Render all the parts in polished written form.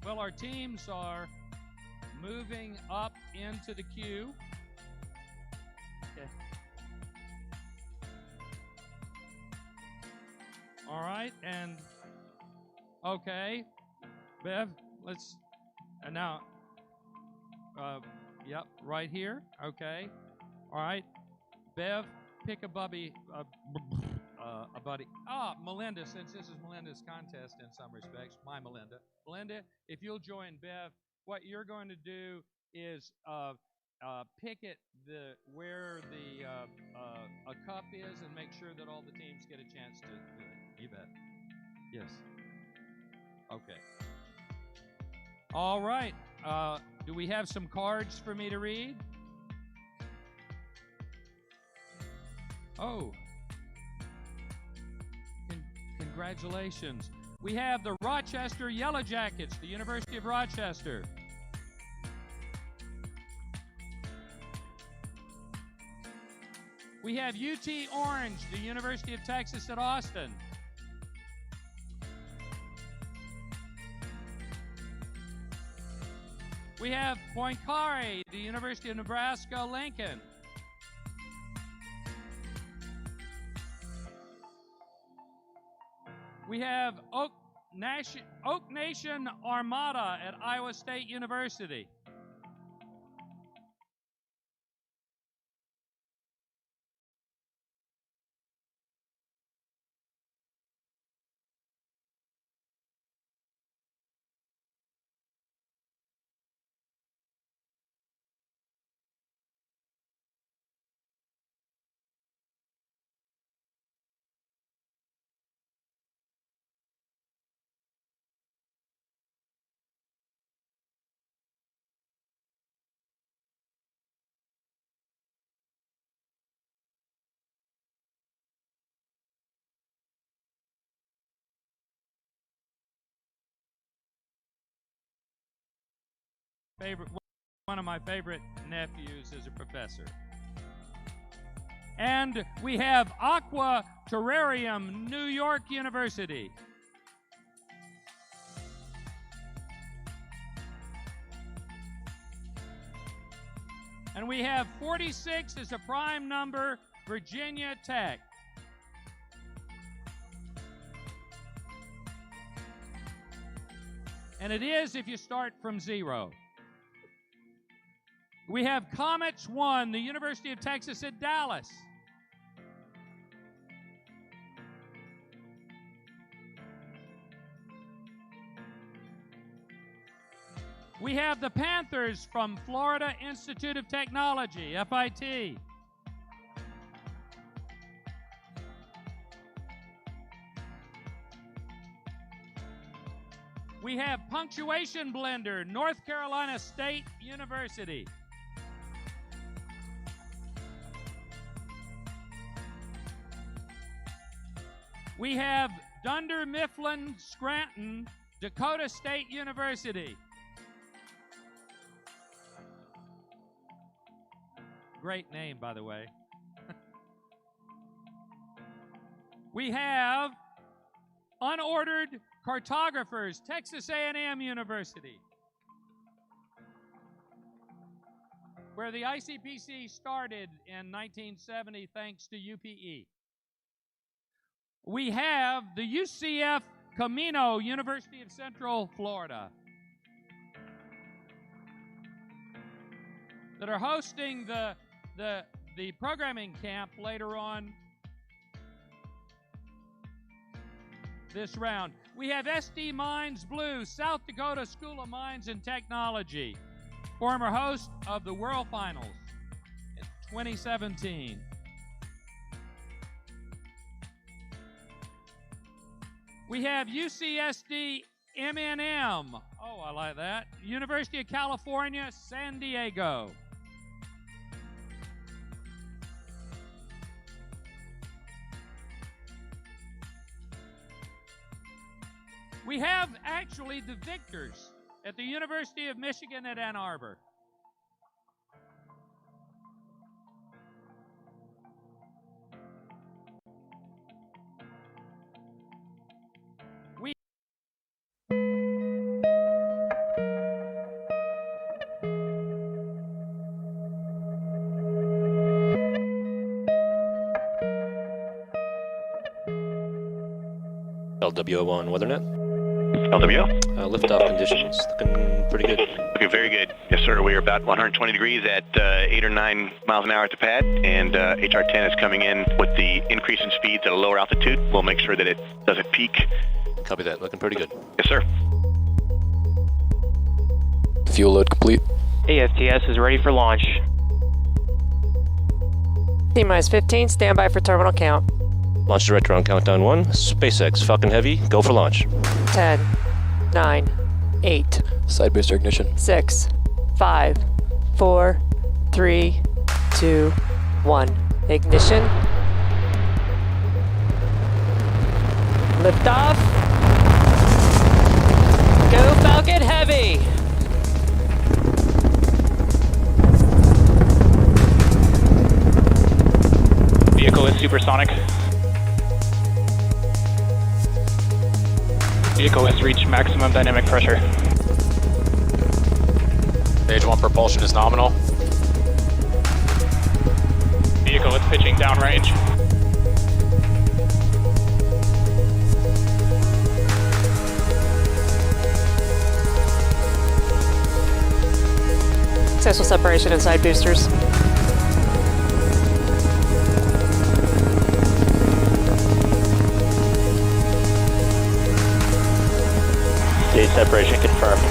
Well, our teams are moving up into the queue. Okay. All right, and okay, Bev, let's, and now, yep, right here, okay. All right, Bev, pick a buddy. Melinda, since this is Melinda's contest in some respects, my Melinda. Melinda, if you'll join Bev, what you're going to do is pick it where the a cup is and make sure that all the teams get a chance to do it. You bet. Yes. Okay. All right. Do we have some cards for me to read? Oh. Congratulations. We have the Rochester Yellow Jackets, the University of Rochester. We have UT Orange, the University of Texas at Austin. We have Poincaré, the University of Nebraska, Lincoln. We have Oak Nation Armada at Iowa State University. One of my favorite nephews is a professor. And we have Aqua Terrarium, New York University. And we have 46 as a prime number, Virginia Tech. And it is if you start from 0. We have Comets 1, the University of Texas at Dallas. We have the Panthers from Florida Institute of Technology, FIT. We have Punctuation Blender, North Carolina State University. We have Dunder Mifflin Scranton, Dakota State University. Great name, by the way. We have Unordered Cartographers, Texas A&M University, where the ICPC started in 1970 thanks to UPE. We have the UCF Camino, University of Central Florida, that are hosting the programming camp later on this round. We have SD Mines Blue, South Dakota School of Mines and Technology, former host of the World Finals in 2017. We have UCSD MNM. Oh, I like that. University of California, San Diego. We have actually the victors at the University of Michigan at Ann Arbor. LWO1 WeatherNet. LWO? Liftoff conditions, looking pretty good. Looking very good. Yes, sir. We are about 120 degrees at 8 or 9 miles an hour at the pad, and HR-10 is coming in with the increase in speeds at a lower altitude. We'll make sure that it doesn't peak. Copy that, looking pretty good. Yes, sir. Fuel load complete. AFTS is ready for launch. T-minus 15, standby for terminal count. Launch director on countdown 1. SpaceX, Falcon Heavy, go for launch. 10, 9, 8, Side booster ignition. 6, 5, 4, 3, 2, 1. Ignition. Liftoff. Go Falcon Heavy. Vehicle is supersonic. Vehicle has reached maximum dynamic pressure. Stage 1 propulsion is nominal. Vehicle is pitching downrange. Successful separation inside boosters. Stage separation confirmed.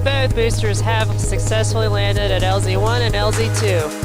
Both boosters have successfully landed at LZ1 and LZ2.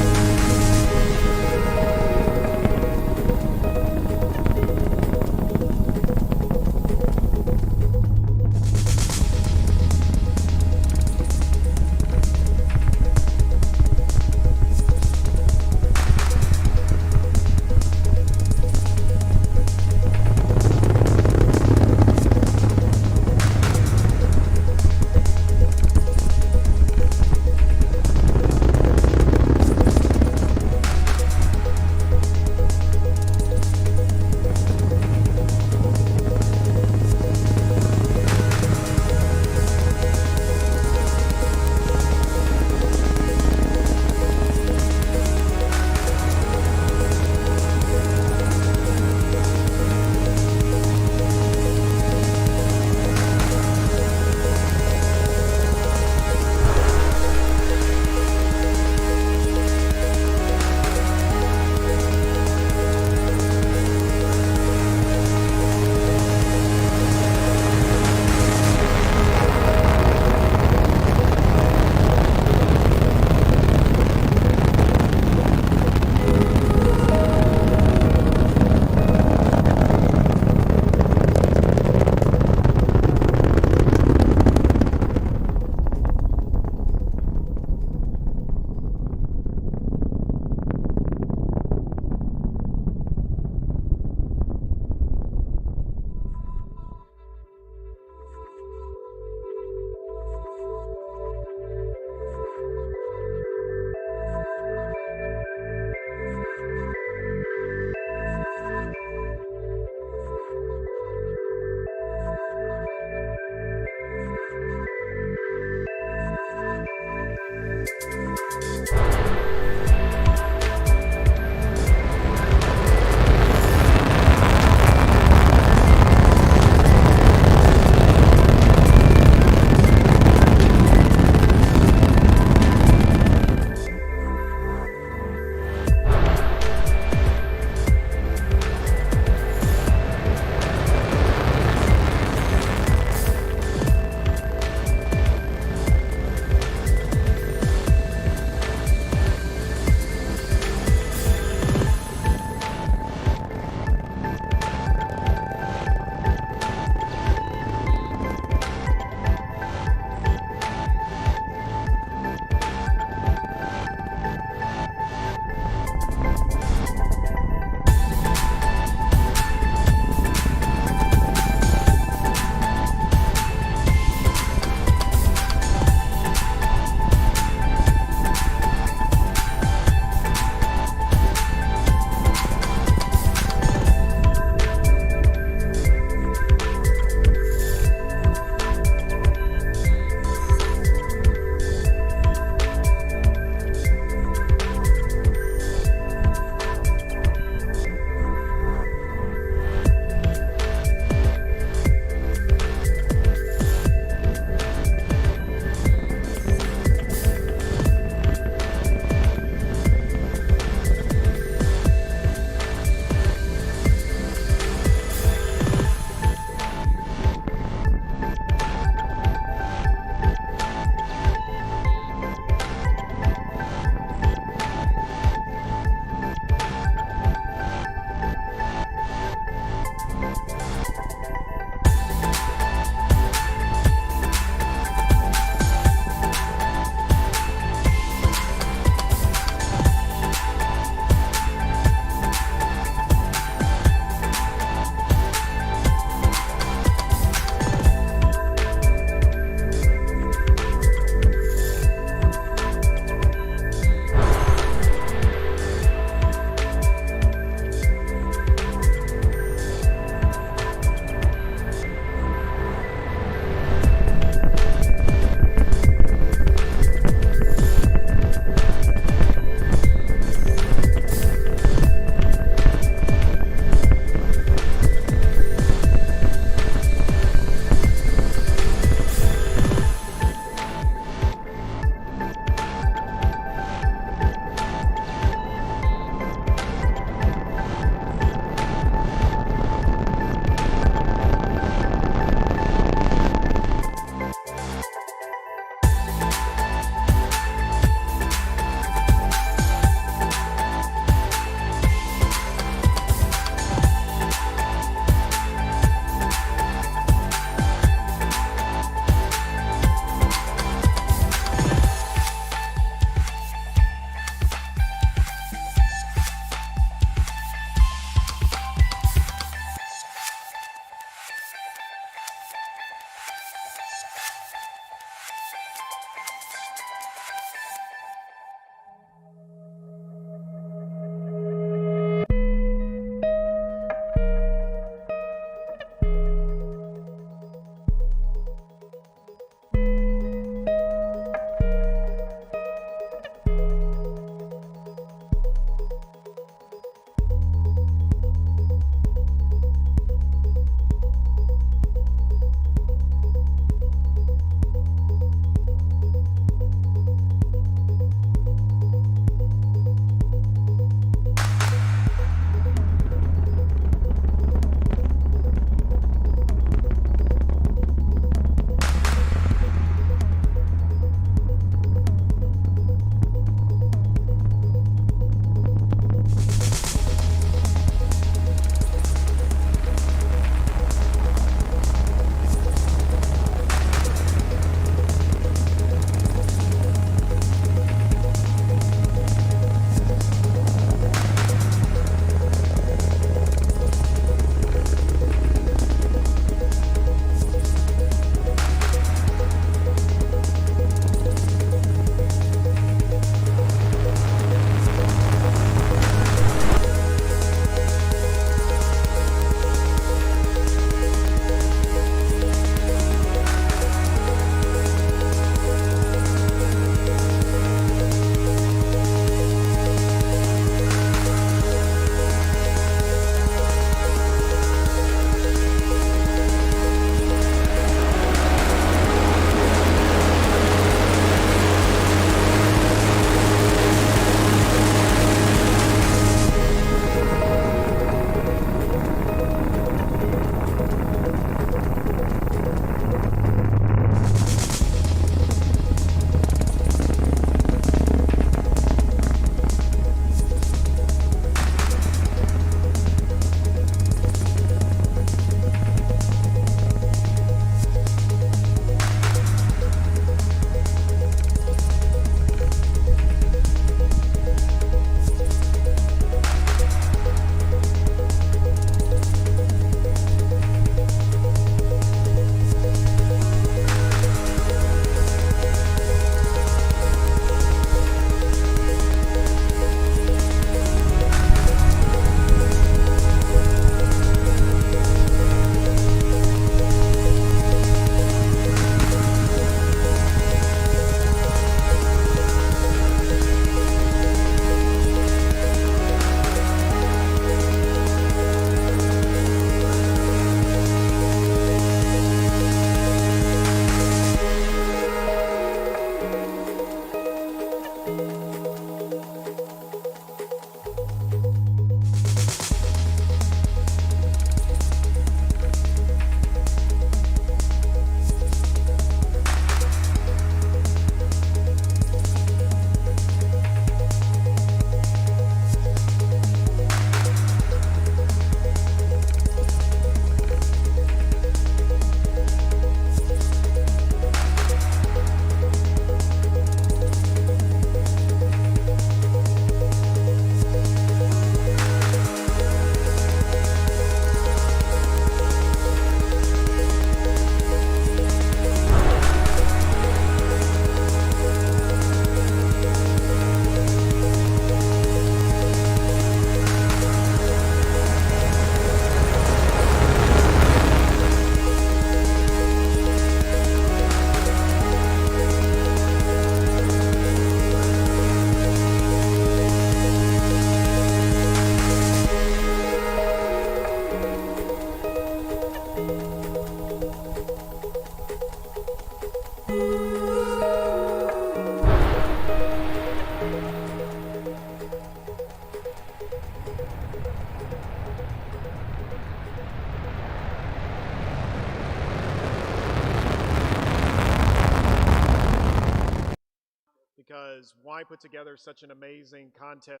put together such an amazing contest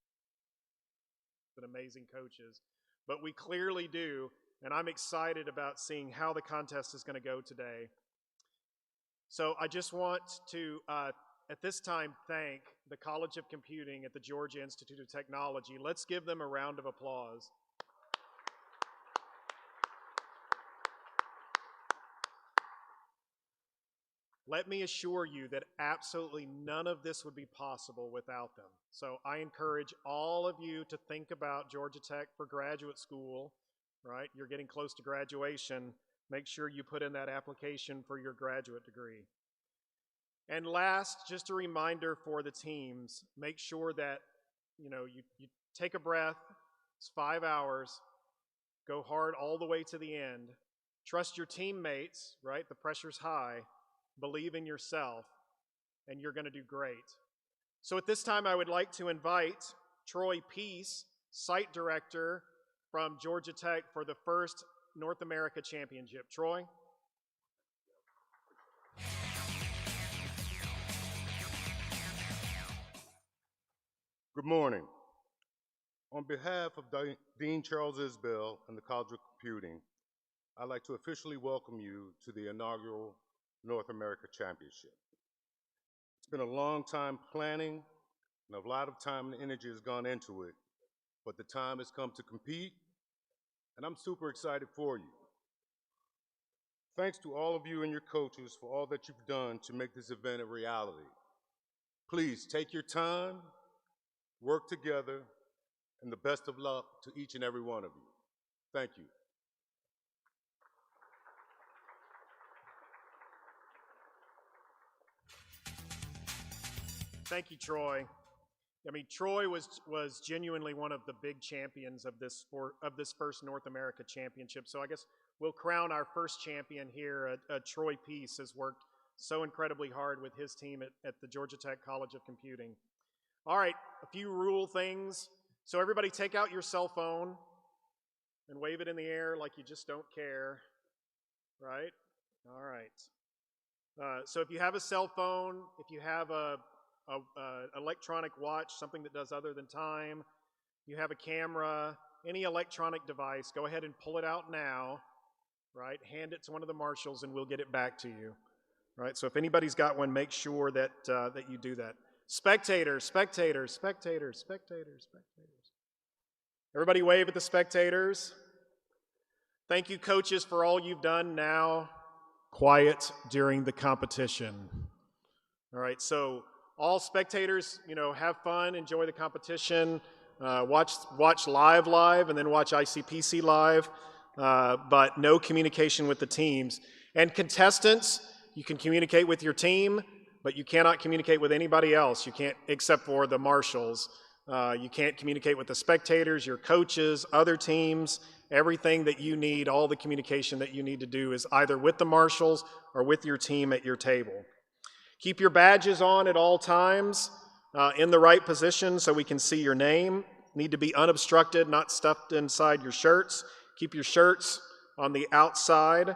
and amazing coaches, but we clearly do, and I'm excited about seeing how the contest is going to go today. So I just want to, at this time, thank the College of Computing at the Georgia Institute of Technology. Let's give them a round of applause. Let me assure you that absolutely none of this would be possible without them. So I encourage all of you to think about Georgia Tech for graduate school, right? You're getting close to graduation. Make sure you put in that application for your graduate degree. And last, just a reminder for the teams, make sure that you take a breath. It's 5 hours. Go hard all the way to the end. Trust your teammates, right? The pressure's high. Believe in yourself, and you're going to do great. So at this time, I would like to invite Troy Peace, Site Director from Georgia Tech, for the first North America Championship. Troy? Good morning. On behalf of Dean Charles Isbell and the College of Computing, I'd like to officially welcome you to the inaugural North America Championship. It's been a long time planning, and a lot of time and energy has gone into it, but the time has come to compete, and I'm super excited for you. Thanks to all of you and your coaches for all that you've done to make this event a reality. Please take your time, work together, and the best of luck to each and every one of you. Thank you. Thank you, Troy. I mean, Troy was genuinely one of the big champions of this sport, of this first North America Championship. So I guess we'll crown our first champion here. Troy Peace has worked so incredibly hard with his team at the Georgia Tech College of Computing. All right, a few rule things. So everybody take out your cell phone and wave it in the air like you just don't care, right? All right. So if you have a cell phone, if you have a electronic watch, something that does other than time, you have a camera, any electronic device, go ahead and pull it out now, right? Hand it to one of the marshals and we'll get it back to you, right? So if anybody's got one, make sure that, that you do that. Spectators, spectators, spectators, spectators, spectators. Everybody wave at the spectators. Thank you, coaches, for all you've done. Now, quiet during the competition. All right, so all spectators, have fun, enjoy the competition, watch live, and then watch ICPC live, but no communication with the teams. And contestants, you can communicate with your team, but you cannot communicate with anybody else. You can't, except for the marshals. You can't communicate with the spectators, your coaches, other teams. Everything that you need, all the communication that you need to do is either with the marshals or with your team at your table. Keep your badges on at all times in the right position so we can see your name. Need to be unobstructed, not stuffed inside your shirts. Keep your shirts on the outside.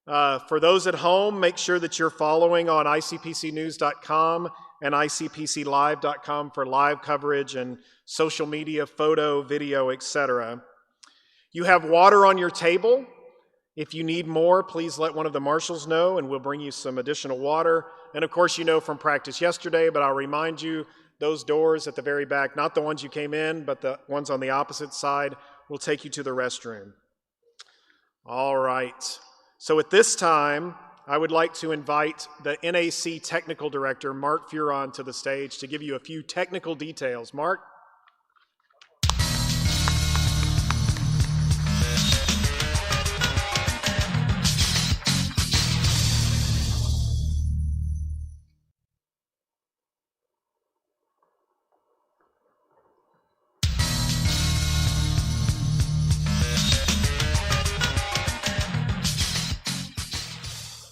For those at home, make sure that you're following on ICPCnews.com and ICPClive.com for live coverage and social media, photo, video, etc. You have water on your table. If you need more, please let one of the marshals know and we'll bring you some additional water. And of course, you know from practice yesterday, but I'll remind you, those doors at the very back, not the ones you came in, but the ones on the opposite side, will take you to the restroom. All right. So at this time, I would like to invite the NAC Technical Director, Mark Furon, to the stage to give you a few technical details. Mark?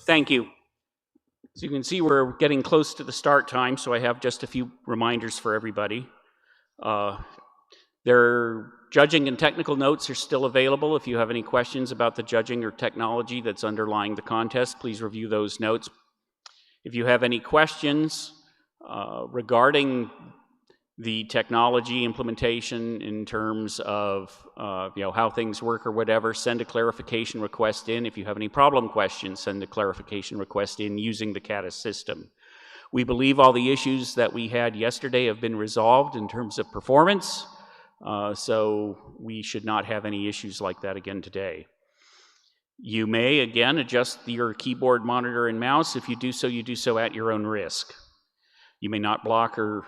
Thank you. As you can see, we're getting close to the start time, so I have just a few reminders for everybody. Their judging and technical notes are still available. If you have any questions about the judging or technology that's underlying the contest, please review those notes. If you have any questions regarding the technology implementation in terms of how things work or whatever, send a clarification request in. If you have any problem questions, send a clarification request in using the CADIS system. We believe all the issues that we had yesterday have been resolved in terms of performance, so we should not have any issues like that again today. You may, again, adjust your keyboard, monitor, and mouse. If you do so at your own risk. You may not block or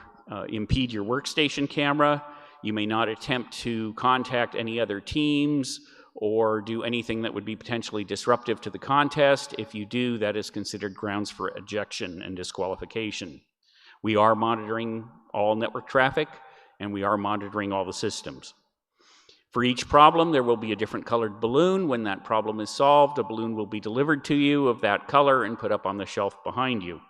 impede your workstation camera. You may not attempt to contact any other teams or do anything that would be potentially disruptive to the contest. If you do, that is considered grounds for ejection and disqualification. We are monitoring all network traffic, and we are monitoring all the systems. For each problem, there will be a different colored balloon. When that problem is solved, a balloon will be delivered to you of that color and put up on the shelf behind you.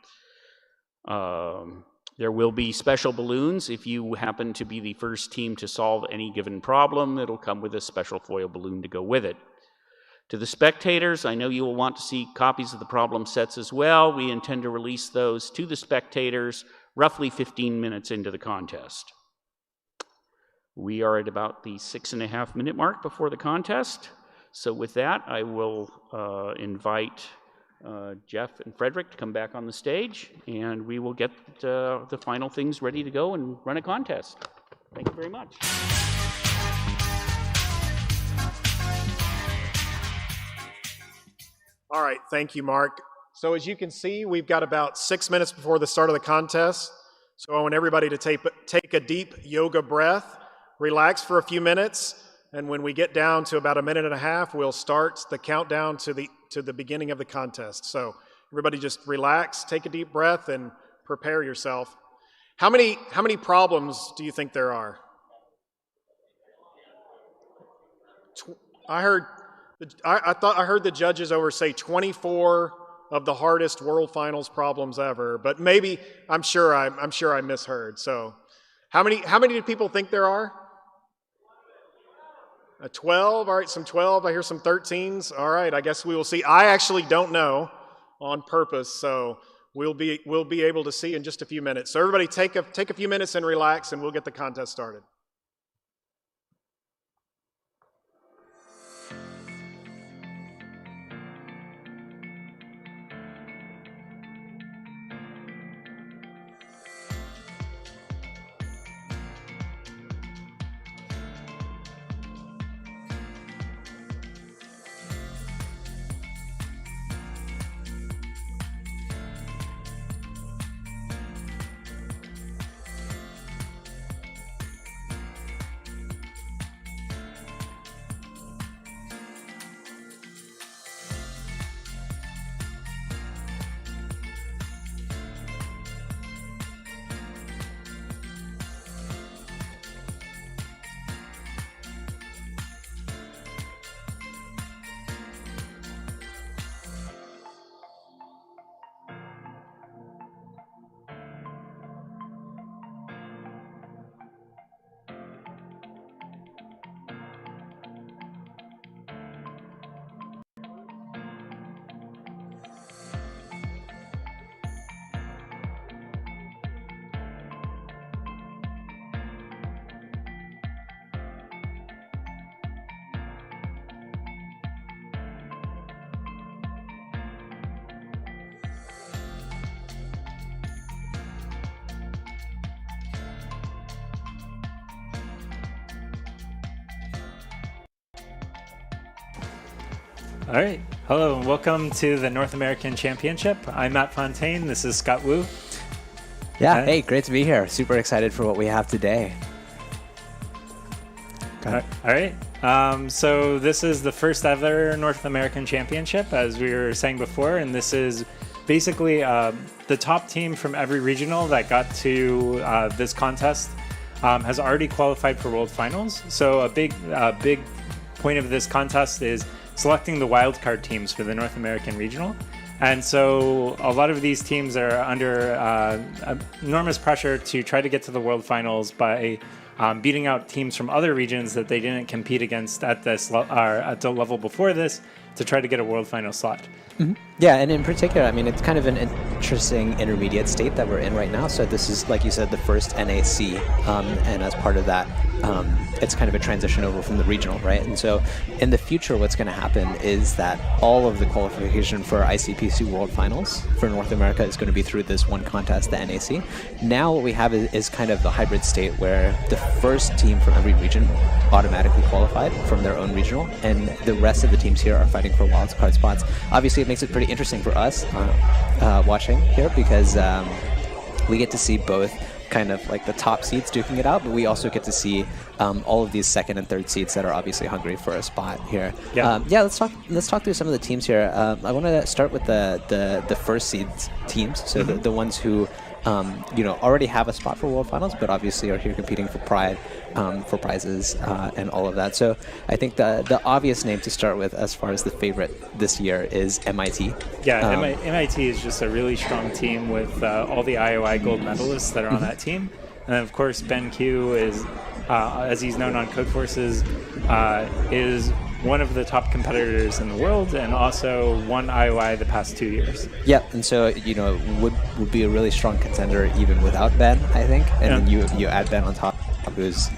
There will be special balloons. If you happen to be the first team to solve any given problem, it'll come with a special foil balloon to go with it. To the spectators, I know you will want to see copies of the problem sets as well. We intend to release those to the spectators roughly 15 minutes into the contest. We are at about the 6.5 minute mark before the contest. So with that, I will invite Jeff and Frederick to come back on the stage, and we will get the final things ready to go and run a contest. Thank you very much. All right, thank you, Mark. So as you can see, we've got about 6 minutes before the start of the contest. So I want everybody to take a deep yoga breath, relax for a few minutes, and when we get down to about 1.5 minutes, we'll start the countdown to the beginning of the contest. So everybody just relax, take a deep breath, and prepare yourself. How many problems do you think there are? I heard the judges over say 24 of the hardest World Finals problems ever, but maybe I'm sure I misheard. So how many do people think there are? 12, all right, some 12, I hear some 13s. All right, I guess we will see. I actually don't know on purpose, so we'll be able to see in just a few minutes. So everybody take a few minutes and relax, and we'll get the contest started. All right. Hello and welcome to the North American Championship. I'm Matt Fontaine. This is Scott Wu. Yeah, hey, great to be here. Super excited for what we have today. All right. So this is the first ever North American Championship, as we were saying before, and this is basically the top team from every regional that got to this contest has already qualified for World Finals. So a big point of this contest is selecting the wildcard teams for the North American Regional. And so a lot of these teams are under enormous pressure to try to get to the World Finals by beating out teams from other regions that they didn't compete against at the level before this to try to get a World Final slot. Yeah, and in particular, I mean, it's kind of an interesting intermediate state that we're in right now. So this is, like you said, the first NAC, and as part of that, it's kind of a transition over from the regional, right? And so in the future, what's going to happen is that all of the qualification for ICPC World Finals for North America is going to be through this one contest, the NAC. Now what we have is kind of the hybrid state where the first team from every region automatically qualified from their own regional, and the rest of the teams here are fighting for wildcard spots. Obviously, it makes it pretty interesting for us watching here because we get to see both kind of like the top seeds duking it out, but we also get to see all of these second and third seeds that are obviously hungry for a spot here. Let's talk through some of the teams here. I want to start with the first seeds teams, so the ones who already have a spot for World Finals, but obviously are here competing for for prizes and all of that. So I think the obvious name to start with as far as the favorite this year is MIT. Yeah, MIT is just a really strong team with all the IOI gold medalists that are on that team. And then, of course, Ben Q is, as he's known on Codeforces, is one of the top competitors in the world, and also won IOI the past 2 years. Yeah, and so would be a really strong contender even without Ben, I think. And then you add Ben on top, who's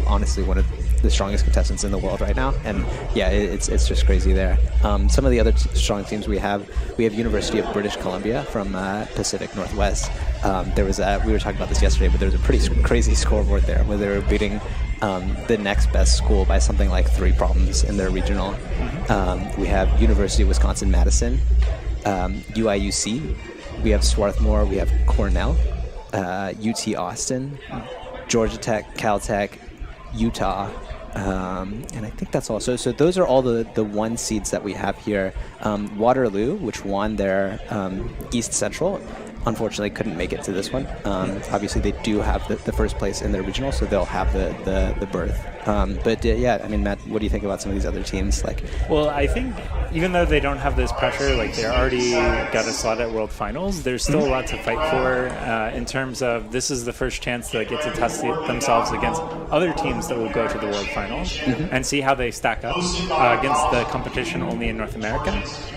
honestly one of the strongest contestants in the world right now. And yeah, it's just crazy there. Some of the other strong teams we have University of British Columbia from Pacific Northwest. We were talking about this yesterday, but there was a pretty crazy scoreboard there where they were beating the next best school by something like 3 problems in their regional. We have University of Wisconsin-Madison, UIUC, we have Swarthmore, we have Cornell, UT Austin, Georgia Tech, Caltech, Utah, and I think that's all. So those are all the 1 seeds that we have here. Waterloo, which won their East Central, unfortunately couldn't make it to this one. Obviously, they do have the first place in their regional, so they'll have the berth. Yeah, I mean, Matt, what do you think about some of these other teams? Well, I think even though they don't have this pressure, they already got a slot at World Finals, there's still a lot to fight for in terms of this is the first chance to get to test themselves against other teams that will go to the World Finals and see how they stack up against the competition only in North America.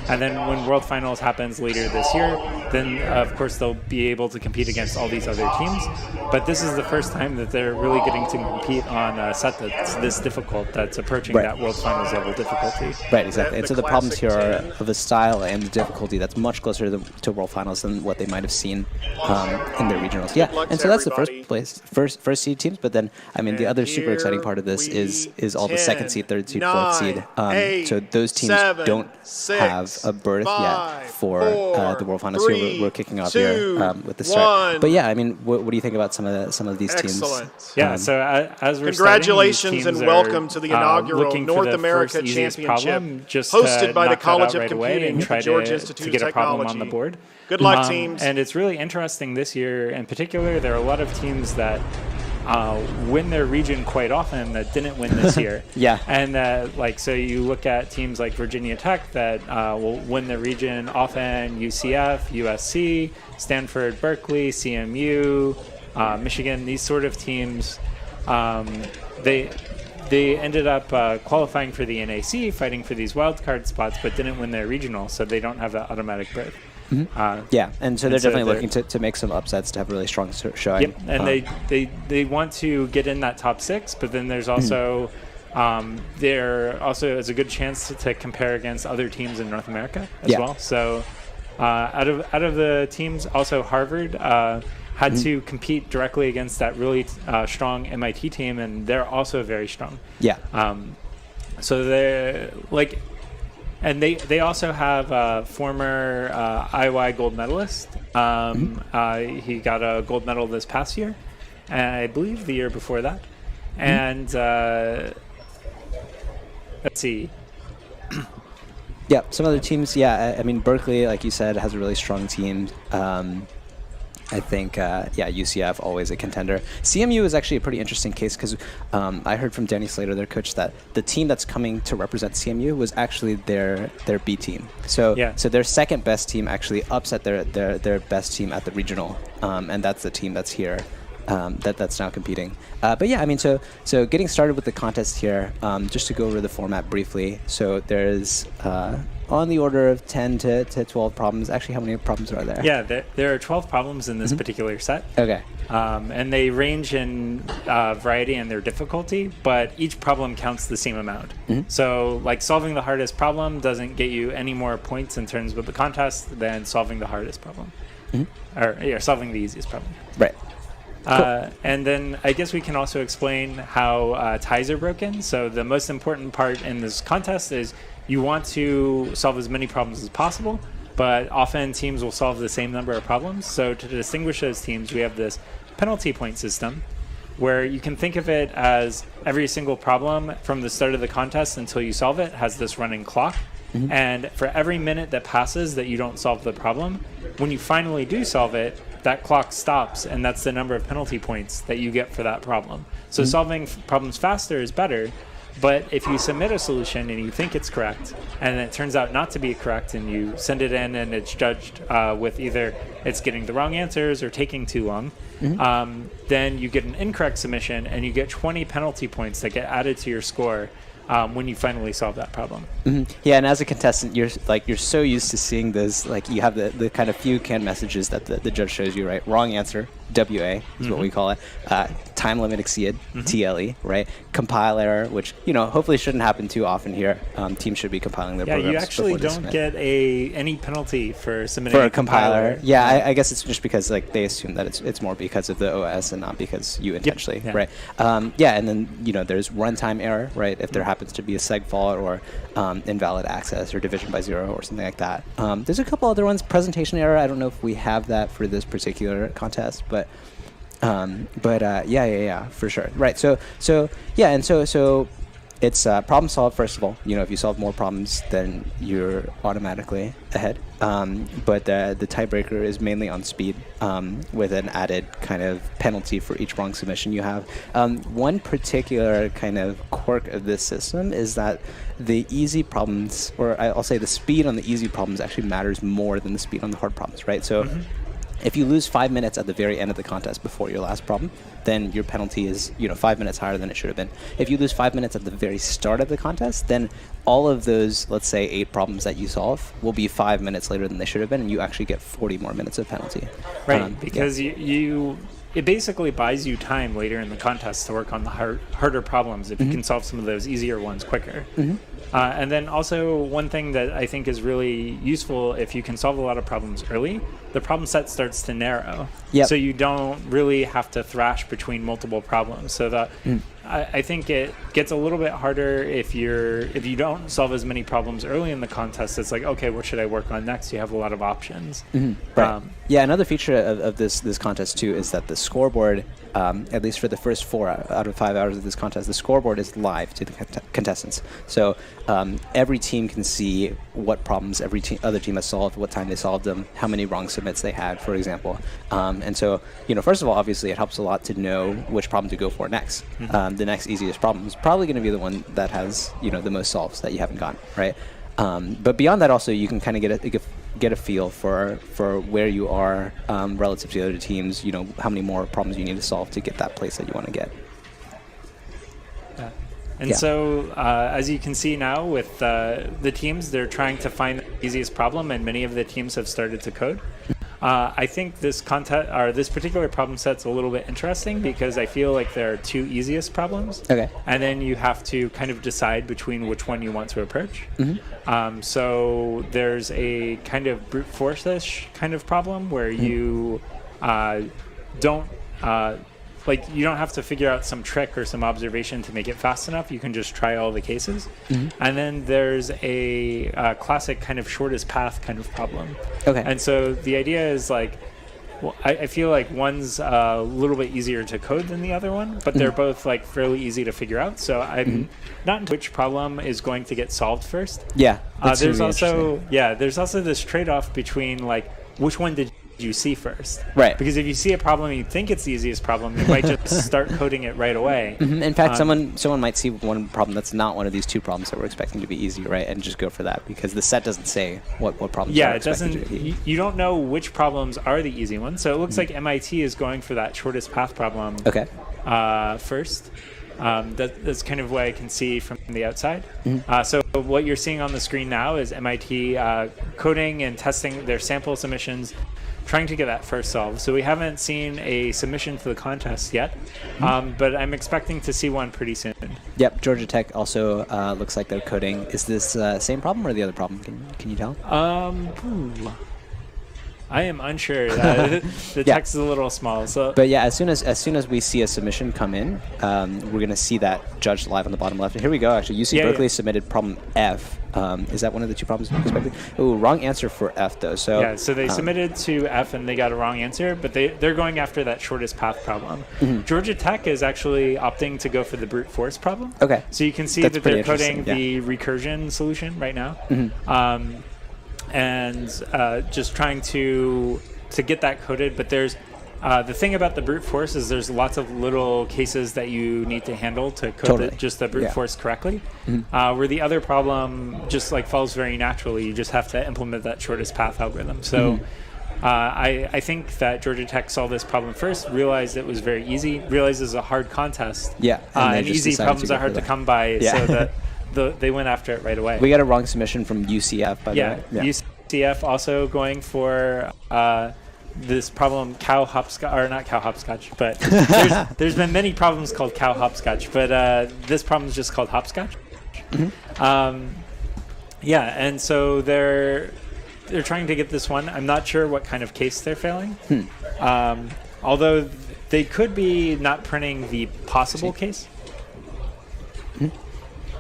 And then when World Finals happens later this year, then of course they'll be able to compete against all these other teams. But this is the first time that they're really getting to compete on a set that's this difficult, that's approaching that World Finals level difficulty. Right, exactly. And so the problems here are of the style and the difficulty that's much closer to World Finals than what they might have seen in their regionals. Yeah, and so that's the first seed teams. But then, I mean, the other super exciting part of this is all the second seed, third seed, fourth seed. So those teams don't have a berth yet for the World Finals. So we're kicking off here with the start. But yeah, I mean, what do you think about some of these teams? Yeah, so as we're congratulations and welcome to the inaugural North America Championship hosted by the College of Computing at the Georgia Institute of Technology. On the board. Good luck, teams. And it's really interesting this year in particular. There are a lot of teams that win their region quite often that didn't win this year. Yeah. And so you look at teams like Virginia Tech that will win the region often, UCF, USC, Stanford, Berkeley, CMU, Michigan, these sort of teams. They ended up qualifying for the NAC, fighting for these wildcard spots, but didn't win their regional, so they don't have that automatic berth. Yeah, and so they're definitely looking to make some upsets to have a really strong showing. Yep, and they want to get in that top 6, but then there's also there also is a good chance to compare against other teams in North America as well. So out of the teams, also Harvard had to compete directly against that really strong MIT team, and they're also very strong. Yeah. So they're and they also have a former IOI gold medalist. He got a gold medal this past year, and I believe the year before that. And let's see. Yeah, some other teams. Yeah, I mean Berkeley, like you said, has a really strong team. I think, UCF, always a contender. CMU is actually a pretty interesting case because I heard from Danny Slater, their coach, that the team that's coming to represent CMU was actually their B team. So their second best team actually upset their best team at the regional, and that's the team that's here that's now competing. But yeah, I mean, so getting started with the contest here, just to go over the format briefly. So there's on the order of 10 to 12 problems. Actually, how many problems are there? Yeah, there are 12 problems in this particular set. Okay. And they range in variety and their difficulty, but each problem counts the same amount. So, like, solving the hardest problem doesn't get you any more points in terms of the contest than solving the hardest problem. Or solving the easiest problem. Right. And then I guess we can also explain how ties are broken. So the most important part in this contest is you want to solve as many problems as possible, but often teams will solve the same number of problems. So to distinguish those teams, we have this penalty point system where you can think of it as every single problem from the start of the contest until you solve it has this running clock. And for every minute that passes that you don't solve the problem, when you finally do solve it, that clock stops, and that's the number of penalty points that you get for that problem. So solving problems faster is better, but if you submit a solution and you think it's correct, and it turns out not to be correct, and you send it in and it's judged with either it's getting the wrong answers or taking too long, then you get an incorrect submission, and you get 20 penalty points that get added to your score when you finally solve that problem. Yeah, and as a contestant, you're so used to seeing this, like you have the kind of few canned messages that the judge shows you, right? Wrong answer, WA is what we call it. Time limit exceeded, TLE, right? Compile error, which hopefully shouldn't happen too often here. Teams should be compiling their programs. Yeah, you actually don't get any penalty for submitting for a compiler. Yeah, I guess it's just because like they assume that it's more because of the OS and not because you intentionally, right? Yeah, and then there's runtime error, right? If there happens to be a seg fault or invalid access or division by zero or something like that. There's a couple other ones. Presentation error. I don't know if we have that for this particular contest, but yeah, for sure. Right. So it's problem solved first of all. If you solve more problems, then you're automatically ahead. But the tiebreaker is mainly on speed, with an added kind of penalty for each wrong submission you have. One particular kind of quirk of this system is that the easy problems, or I'll say the speed on the easy problems, actually matters more than the speed on the hard problems, right? So if you lose 5 minutes at the very end of the contest before your last problem, then your penalty is 5 minutes higher than it should have been. If you lose 5 minutes at the very start of the contest, then all of those, let's say 8 problems that you solve will be 5 minutes later than they should have been, and you actually get 40 more minutes of penalty. Right, because it basically buys you time later in the contest to work on the harder problems if you can solve some of those easier ones quicker. And then also one thing that I think is really useful, if you can solve a lot of problems early, the problem set starts to narrow. So you don't really have to thrash between multiple problems. So that I think it gets a little bit harder if you don't solve as many problems early in the contest. It's like, okay, what should I work on next? You have a lot of options. Right. Yeah, another feature of this contest too is that the scoreboard, at least for the first 4 out of 5 hours of this contest, the scoreboard is live to the contestants. So every team can see what problems every other team has solved, what time they solved them, how many wrong submits they had, for example. And so, first of all, obviously it helps a lot to know which problem to go for next. The next easiest problem is probably going to be the one that has, the most solves that you haven't gotten, right? But beyond that, also, you can kind of get a feel for where you are relative to the other teams, how many more problems you need to solve to get that place that you want to get. And so, as you can see now with the teams, they're trying to find the easiest problem, and many of the teams have started to code. I think this particular problem set's a little bit interesting because I feel like there are 2 easiest problems. Okay. And then you have to kind of decide between which one you want to approach. So there's a kind of brute force-ish kind of problem where you don't you don't have to figure out some trick or some observation to make it fast enough. You can just try all the cases. And then there's a classic kind of shortest path kind of problem. Okay. And so the idea is I feel like one's a little bit easier to code than the other one, but they're both fairly easy to figure out. So I'm not into which problem is going to get solved first. Yeah. There's also this trade-off between which one did you see first. Right. Because if you see a problem and you think it's the easiest problem, you might just start coding it right away. In fact, someone might see one problem that's not one of these two problems that we're expecting to be easy, right, and just go for that because the set doesn't say what problems. Yeah, are it doesn't. You don't know which problems are the easy ones. So it looks like MIT is going for that shortest path problem. Okay. First. That's kind of what I can see from the outside. So what you're seeing on the screen now is MIT coding and testing their sample submissions, trying to get that first solved. So we haven't seen a submission for the contest yet, but I'm expecting to see one pretty soon. Yep, Georgia Tech also looks like they're coding. Is this same problem or the other problem? Can you tell? I am unsure. The text is a little small. So, but yeah, as soon as we see a submission come in, we're gonna see that judged live on the bottom left. And here we go. Actually, UC Berkeley submitted problem F. Is that one of the two problems we expected? Oh, wrong answer for F though. So yeah, so they submitted to F and they got a wrong answer, but they're going after that shortest path problem. Georgia Tech is actually opting to go for the brute force problem. Okay. So you can see that they're coding the recursion solution right now. And just trying to get that coded. But there's the thing about the brute force is there's lots of little cases that you need to handle to code just the brute force correctly. Where the other problem just like falls very naturally. You just have to implement that shortest path algorithm. So I think that Georgia Tech saw this problem first, realized it was very easy, realized it was a hard contest. Yeah. And easy problems are hard to come by. So that they went after it right away. We got a wrong submission from UCF, by the way. Yeah, UCF also going for this problem, cow hopscotch, or not cow hopscotch, but there's been many problems called cow hopscotch, but this problem is just called hopscotch. Yeah, and so they're trying to get this one. I'm not sure what kind of case they're failing, although they could be not printing the possible case.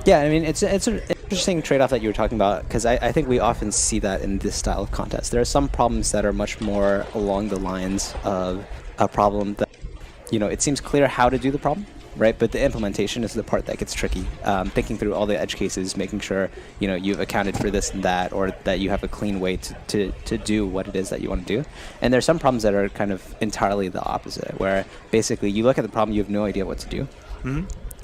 Yeah, I mean, it's an interesting trade-off that you were talking about, because I think we often see that in this style of contest. There are some problems that are much more along the lines of a problem that, it seems clear how to do the problem, right? But the implementation is the part that gets tricky. Thinking through all the edge cases, making sure, you've accounted for this and that, or that you have a clean way to do what it is that you want to do. And there's some problems that are kind of entirely the opposite, where basically you look at the problem, you have no idea what to do.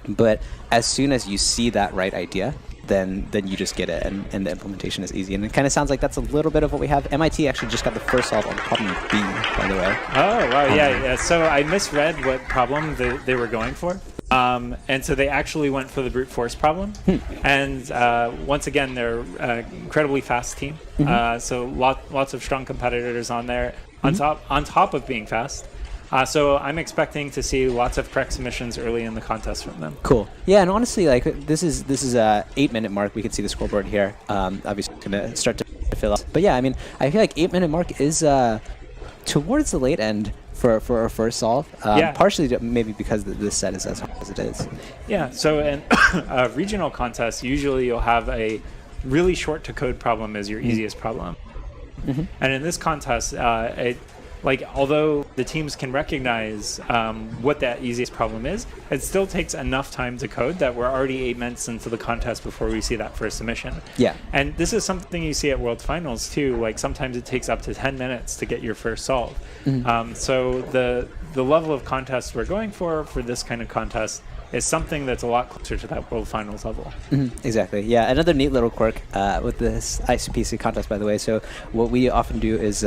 But as soon as you see that right idea, then you just get it, and the implementation is easy. And it kind of sounds like that's a little bit of what we have. MIT actually just got the first solve on problem B, by the way. Oh, wow, yeah. So I misread what problem they were going for. And so they actually went for the brute force problem. And once again, they're an incredibly fast team. So lots of strong competitors on there, on top of being fast. So I'm expecting to see lots of correct submissions early in the contest from them. Cool. Yeah, and honestly, like this is a 8-minute mark. We can see the scoreboard here. Obviously, it's gonna start to fill up. But yeah, I mean, I feel like 8-minute mark is towards the late end for our first solve. Partially maybe because this set is as hard as it is. Yeah. So in a regional contest, usually you'll have a really short to code problem as your easiest problem. And in this contest, although the teams can recognize what that easiest problem is, it still takes enough time to code that we're already 8 minutes into the contest before we see that first submission. Yeah. And this is something you see at World Finals too. Like sometimes it takes up to 10 minutes to get your first solve. So the level of contest we're going for this kind of contest is something that's a lot closer to that World Finals level. Exactly. Yeah. Another neat little quirk with this ICPC contest, by the way. So what we often do is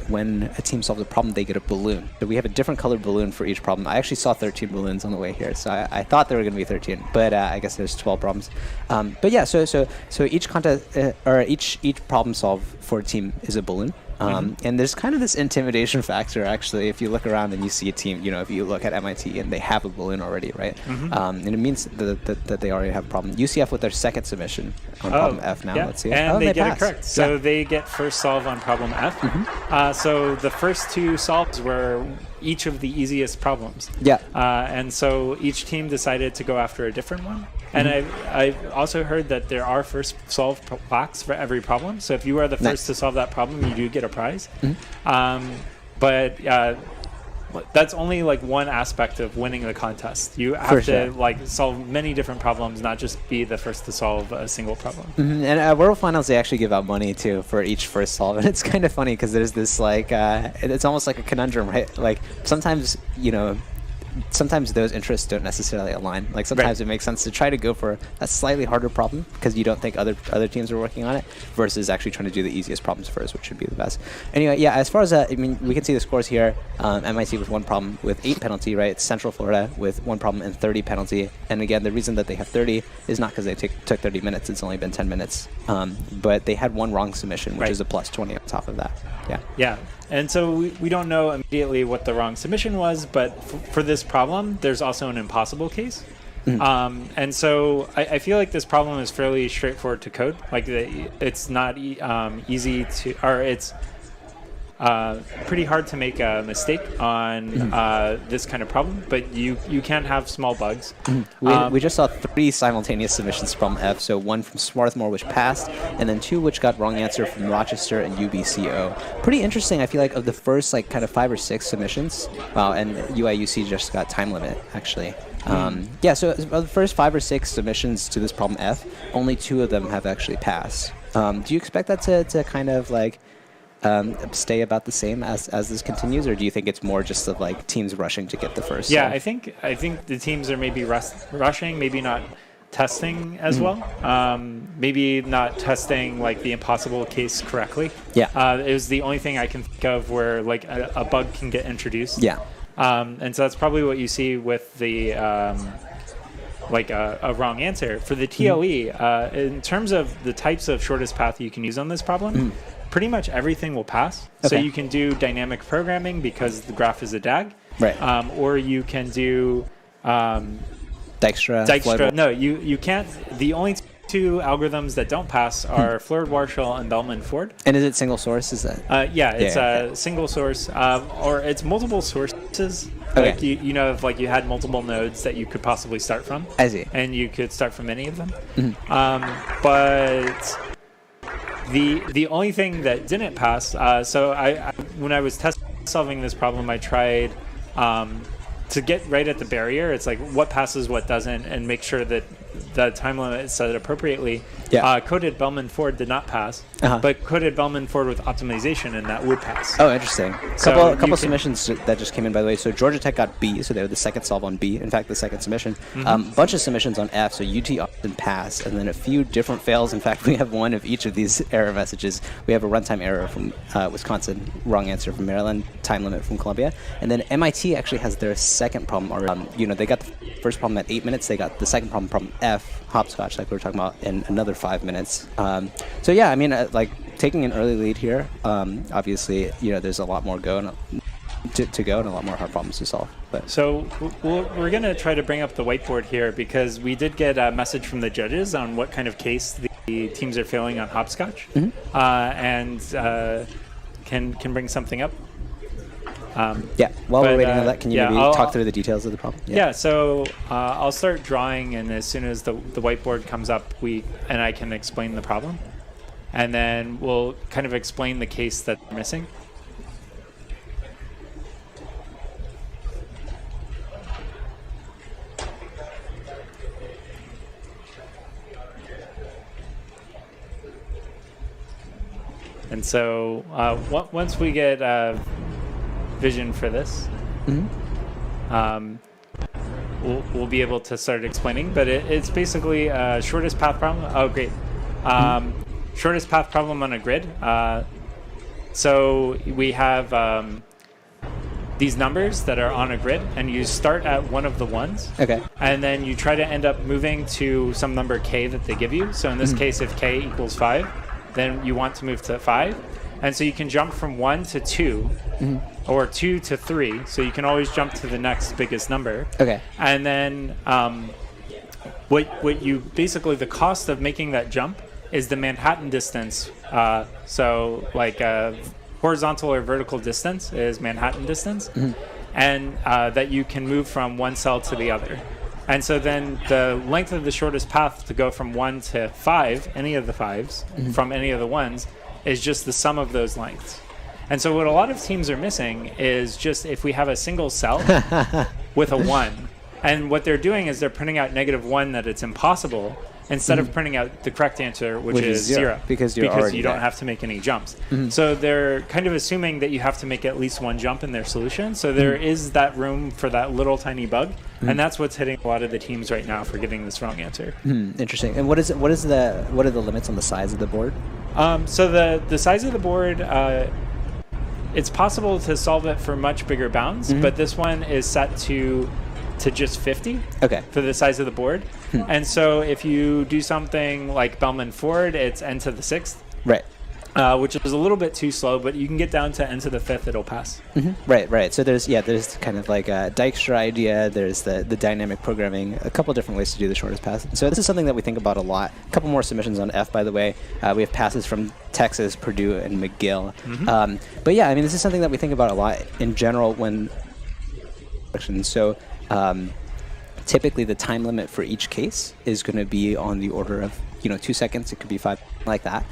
when a team solves a problem, they get a balloon. So we have a different colored balloon for each problem. I actually saw 13 balloons on the way here, so I thought there were going to be 13, but I guess there's 12 problems. But yeah, so each contest or each problem solve for a team is a balloon. And there's kind of this intimidation factor, actually, if you look around and you see a team, if you look at MIT and they have a balloon already, right? And it means that they already have a problem. UCF with their second submission on problem F now. Let's see. And they get it correct. So they get first solve on problem F. So the first two solves were each of the easiest problems. And so each team decided to go after a different one. And I've also heard that there are first solve plaques for every problem. So if you are the first to solve that problem, you do get a prize. But that's only like one aspect of winning the contest. You have For to sure. like solve many different problems, not just be the first to solve a single problem. And at World Finals, they actually give out money too for each first solve, and it's kind of funny because there's this like it's almost like a conundrum, right? Like sometimes sometimes those interests don't necessarily align. Like sometimes it makes sense to try to go for a slightly harder problem because you don't think other teams are working on it, versus actually trying to do the easiest problems first, which should be the best. Anyway, yeah, as far as I mean, we can see the scores here. MIT with 1 problem with 8 penalty, right? It's Central Florida with 1 problem and 30 penalty. And again, the reason that they have 30 is not because they took 30 minutes. It's only been 10 minutes. But they had 1 wrong submission, which is a plus 20 on top of that. Yeah. Yeah. And so we don't know immediately what the wrong submission was, but for this problem, there's also an impossible case. And so I feel like this problem is fairly straightforward to code. Like it's not easy to, or it's pretty hard to make a mistake on this kind of problem, but you can have small bugs. We just saw 3 simultaneous submissions from F, so 1 from Swarthmore, which passed, and then 2 which got wrong answer from Rochester and UBCO. Pretty interesting, I feel like, of the first like kind of 5 or 6 submissions. Wow, and UIUC just got time limit, actually. Yeah, so of the first 5 or 6 submissions to this problem F, only 2 of them have actually passed. Do you expect that to kind of like stay about the same as this continues, or do you think it's more just of like teams rushing to get the first? Yeah, I think the teams are maybe rushing, maybe not testing as well, maybe not testing like the impossible case correctly. Yeah, it was the only thing I can think of where like a bug can get introduced. Yeah, and so that's probably what you see with the like a wrong answer for the TLE. In terms of the types of shortest path you can use on this problem. Pretty much everything will pass. So you can do dynamic programming because the graph is a DAG. Right. Or you can do Dijkstra. No, you can't. The only 2 algorithms that don't pass are Floyd-Warshall and Bellman-Ford. And is it single source? Is that? Yeah, it's a single source, or it's multiple sources. Okay. Like you know, if like you had multiple nodes that you could possibly start from. I see. And you could start from any of them. But the only thing that didn't pass, so I when I was test solving this problem, I tried to get right at the barrier. It's like what passes, what doesn't, and make sure that the time limit is set appropriately. Yeah. Coded Bellman-Ford did not pass, but coded Bellman-Ford with optimization, and that would pass. Oh, interesting. So couple submissions that just came in, by the way. So Georgia Tech got B, so they were the second solve on B. In fact, the second submission. Bunch of submissions on F, so UT Austin pass, and then a few different fails. In fact, we have 1 of each of these error messages. We have a runtime error from Wisconsin, wrong answer from Maryland, time limit from Columbia, and then MIT actually has their second problem already. They got the first problem at 8 minutes. They got the second problem F, hopscotch, like we were talking about, in another 5 minutes. So yeah, I mean, like taking an early lead here. Obviously, there's a lot more to go and a lot more hard problems to solve. But so we're going to try to bring up the whiteboard here because we did get a message from the judges on what kind of case the teams are failing on hopscotch, and can bring something up. While we're waiting on that, can you maybe talk through the details of the problem? Yeah, so I'll start drawing, and as soon as the whiteboard comes up, I can explain the problem. And then we'll kind of explain the case that we're missing. And so once we get vision for this, we'll be able to start explaining. But it's basically a shortest path problem. Oh, great. Shortest path problem on a grid. So we have these numbers that are on a grid, and you start at one of the ones. Okay. And then you try to end up moving to some number k that they give you. So in this case, if k equals 5, then you want to move to 5. And so you can jump from 1 to 2, or 2 to 3. So you can always jump to the next biggest number. Okay. And then what you basically, the cost of making that jump is the Manhattan distance. So like horizontal or vertical distance is Manhattan distance. And that you can move from one cell to the other. And so then the length of the shortest path to go from 1 to 5, any of the 5s, from any of the 1s, is just the sum of those lengths. And so what a lot of teams are missing is just if we have a single cell with a 1. And what they're doing is they're printing out -1 that it's impossible instead of printing out the correct answer, which is 0. Because you already don't there. have to make any jumps. So they're kind of assuming that you have to make at least 1 jump in their solution. So there is that room for that little tiny bug. And that's what's hitting a lot of the teams right now for getting this wrong answer. Interesting. And what are the limits on the size of the board? So the size of the board, it's possible to solve it for much bigger bounds, but this one is set to just 50 for the size of the board. And so if you do something like Bellman Ford, it's n to the 6th. Right. Which is a little bit too slow, but you can get down to n to the 5th, it'll pass. Right. So there's kind of like a Dijkstra idea, there's the dynamic programming, a couple different ways to do the shortest pass. So this is something that we think about a lot. A couple more submissions on F, by the way. We have passes from Texas, Purdue, and McGill. But yeah, I mean, this is something that we think about a lot in general when... So typically the time limit for each case is going to be on the order of 2 seconds. It could be 5, like that.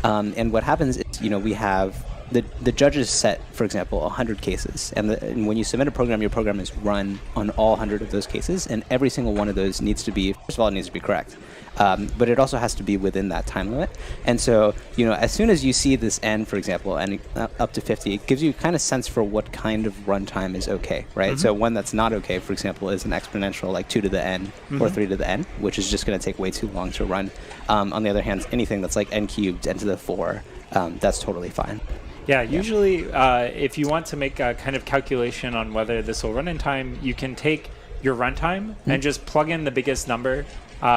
And what happens is we have the judges set, for example, 100 cases, and when you submit a program, your program is run on all 100 of those cases, and every single one of those needs to be, first of all, it needs to be correct. But it also has to be within that time limit. And so, as soon as you see this n, for example, and up to 50, it gives you kind of sense for what kind of runtime is okay, right? So one that's not okay, for example, is an exponential like 2 to the n or 3 to the n, which is just going to take way too long to run. On the other hand, anything that's like n cubed, n to the 4, that's totally fine. Yeah, usually if you want to make a kind of calculation on whether this will run in time, you can take your runtime and just plug in the biggest number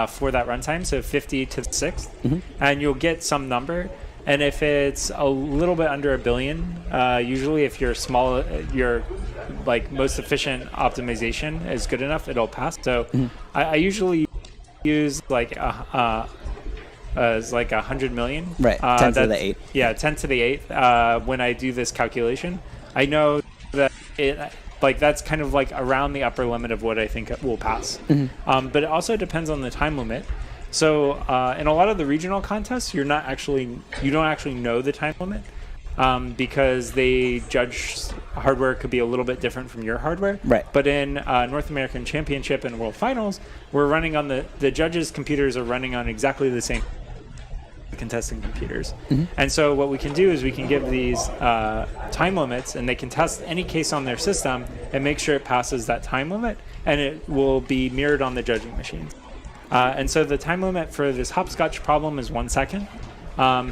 for that runtime, so 50 to the 6th, and you'll get some number. And if it's a little bit under 1 billion, usually if your like most efficient optimization is good enough, it'll pass. So I usually use like as like 100 million. Right, 10 to the 8. Yeah, 10 to the 8th when I do this calculation. I know that that's kind of like around the upper limit of what I think will pass. But it also depends on the time limit. So in a lot of the regional contests, you don't actually know the time limit because they judge hardware could be a little bit different from your hardware. Right. But in North American Championship and World Finals, we're running on the judges' computers are running on exactly the same contesting computers. And so what we can do is we can give these time limits, and they can test any case on their system and make sure it passes that time limit, and it will be mirrored on the judging machines. And so the time limit for this hopscotch problem is 1 second.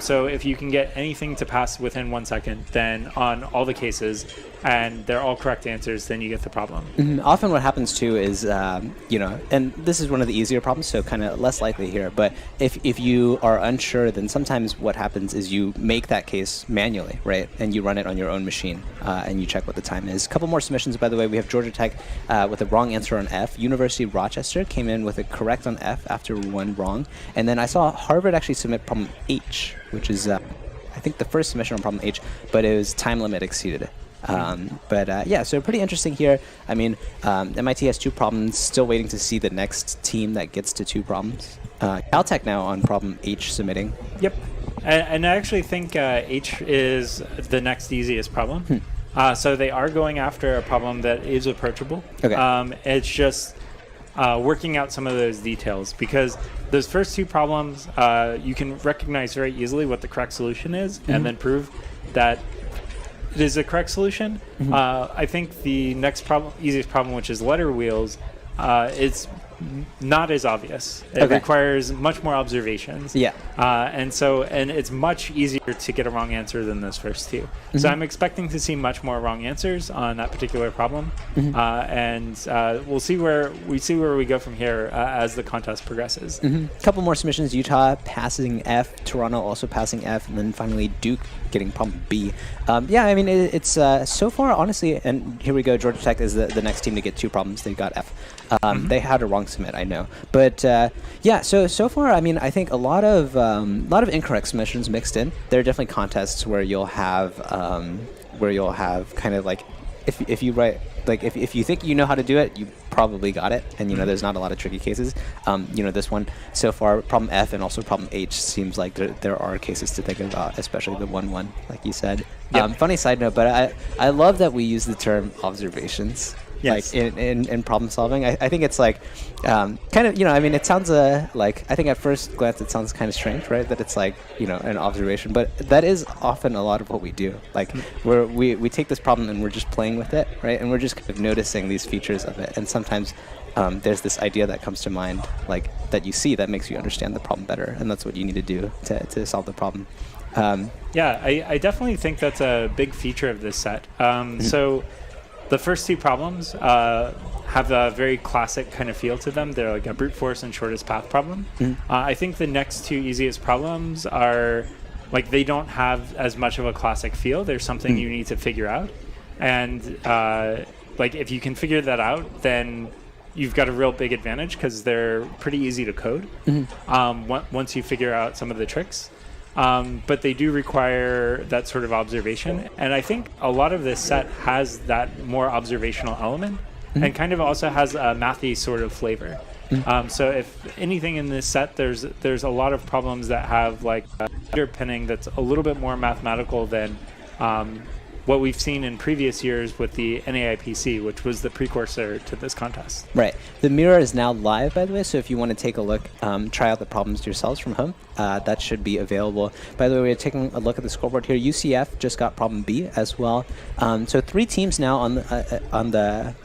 So if you can get anything to pass within 1 second, then on all the cases, and they're all correct answers, then you get the problem. Often what happens too is, and this is one of the easier problems, so kind of less likely here, but if you are unsure, then sometimes what happens is you make that case manually, right? And you run it on your own machine, and you check what the time is. A couple more submissions, by the way. We have Georgia Tech with a wrong answer on F. University of Rochester came in with a correct on F after one wrong. And then I saw Harvard actually submit problem H, which is, I think, the first submission on problem H, but it was time limit exceeded it. Yeah, so pretty interesting here. I mean, MIT has 2 problems, still waiting to see the next team that gets to 2 problems. Caltech now on problem H submitting. Yep. And I actually think H is the next easiest problem. So they are going after a problem that is approachable. Okay. It's just working out some of those details, because those first 2 problems, you can recognize very easily what the correct solution is and then prove that it is a correct solution. I think the next problem, easiest problem, which is letter wheels, is not as obvious. It requires much more observations. Yeah. And it's much easier to get a wrong answer than those first 2. So I'm expecting to see much more wrong answers on that particular problem. And we'll see where we go from here as the contest progresses. Couple more submissions. Utah passing F, Toronto also passing F, and then finally Duke getting problem B. Yeah, I mean, it's so far, honestly, and here we go, Georgia Tech is the next team to get 2 problems. They got F. They had a wrong submit, I know. But yeah, so far, I mean, I think a lot of incorrect submissions mixed in. There are definitely contests where you'll have kind of like if you write, like, if you think you know how to do it, you probably got it. And, there's not a lot of tricky cases. This one, so far, problem F and also problem H seems like there are cases to think about, especially the 1-1, like you said. Yep. Funny side note, but I love that we use the term observations. Yes. Like in problem solving, I think it's like kind of, it sounds like, I think at first glance it sounds kind of strange, right? That it's like, an observation, but that is often a lot of what we do. Like we take this problem and we're just playing with it, right? And we're just kind of noticing these features of it. And sometimes there's this idea that comes to mind, like that you see that makes you understand the problem better. And that's what you need to do to solve the problem. I definitely think that's a big feature of this set. So the first two problems have a very classic kind of feel to them. They're like a brute force and shortest path problem. I think the next two easiest problems are like they don't have as much of a classic feel. There's something you need to figure out. And like if you can figure that out, then you've got a real big advantage because they're pretty easy to code once you figure out some of the tricks. But they do require that sort of observation. And I think a lot of this set has that more observational element and kind of also has a mathy sort of flavor. So if anything in this set, there's a lot of problems that have like underpinning that's a little bit more mathematical than what we've seen in previous years with the NAIPC, which was the precursor to this contest. Right. The mirror is now live, by the way, so if you want to take a look, try out the problems yourselves from home, that should be available. By the way, we're taking a look at the scoreboard here. UCF just got problem B as well. So 3 teams now on the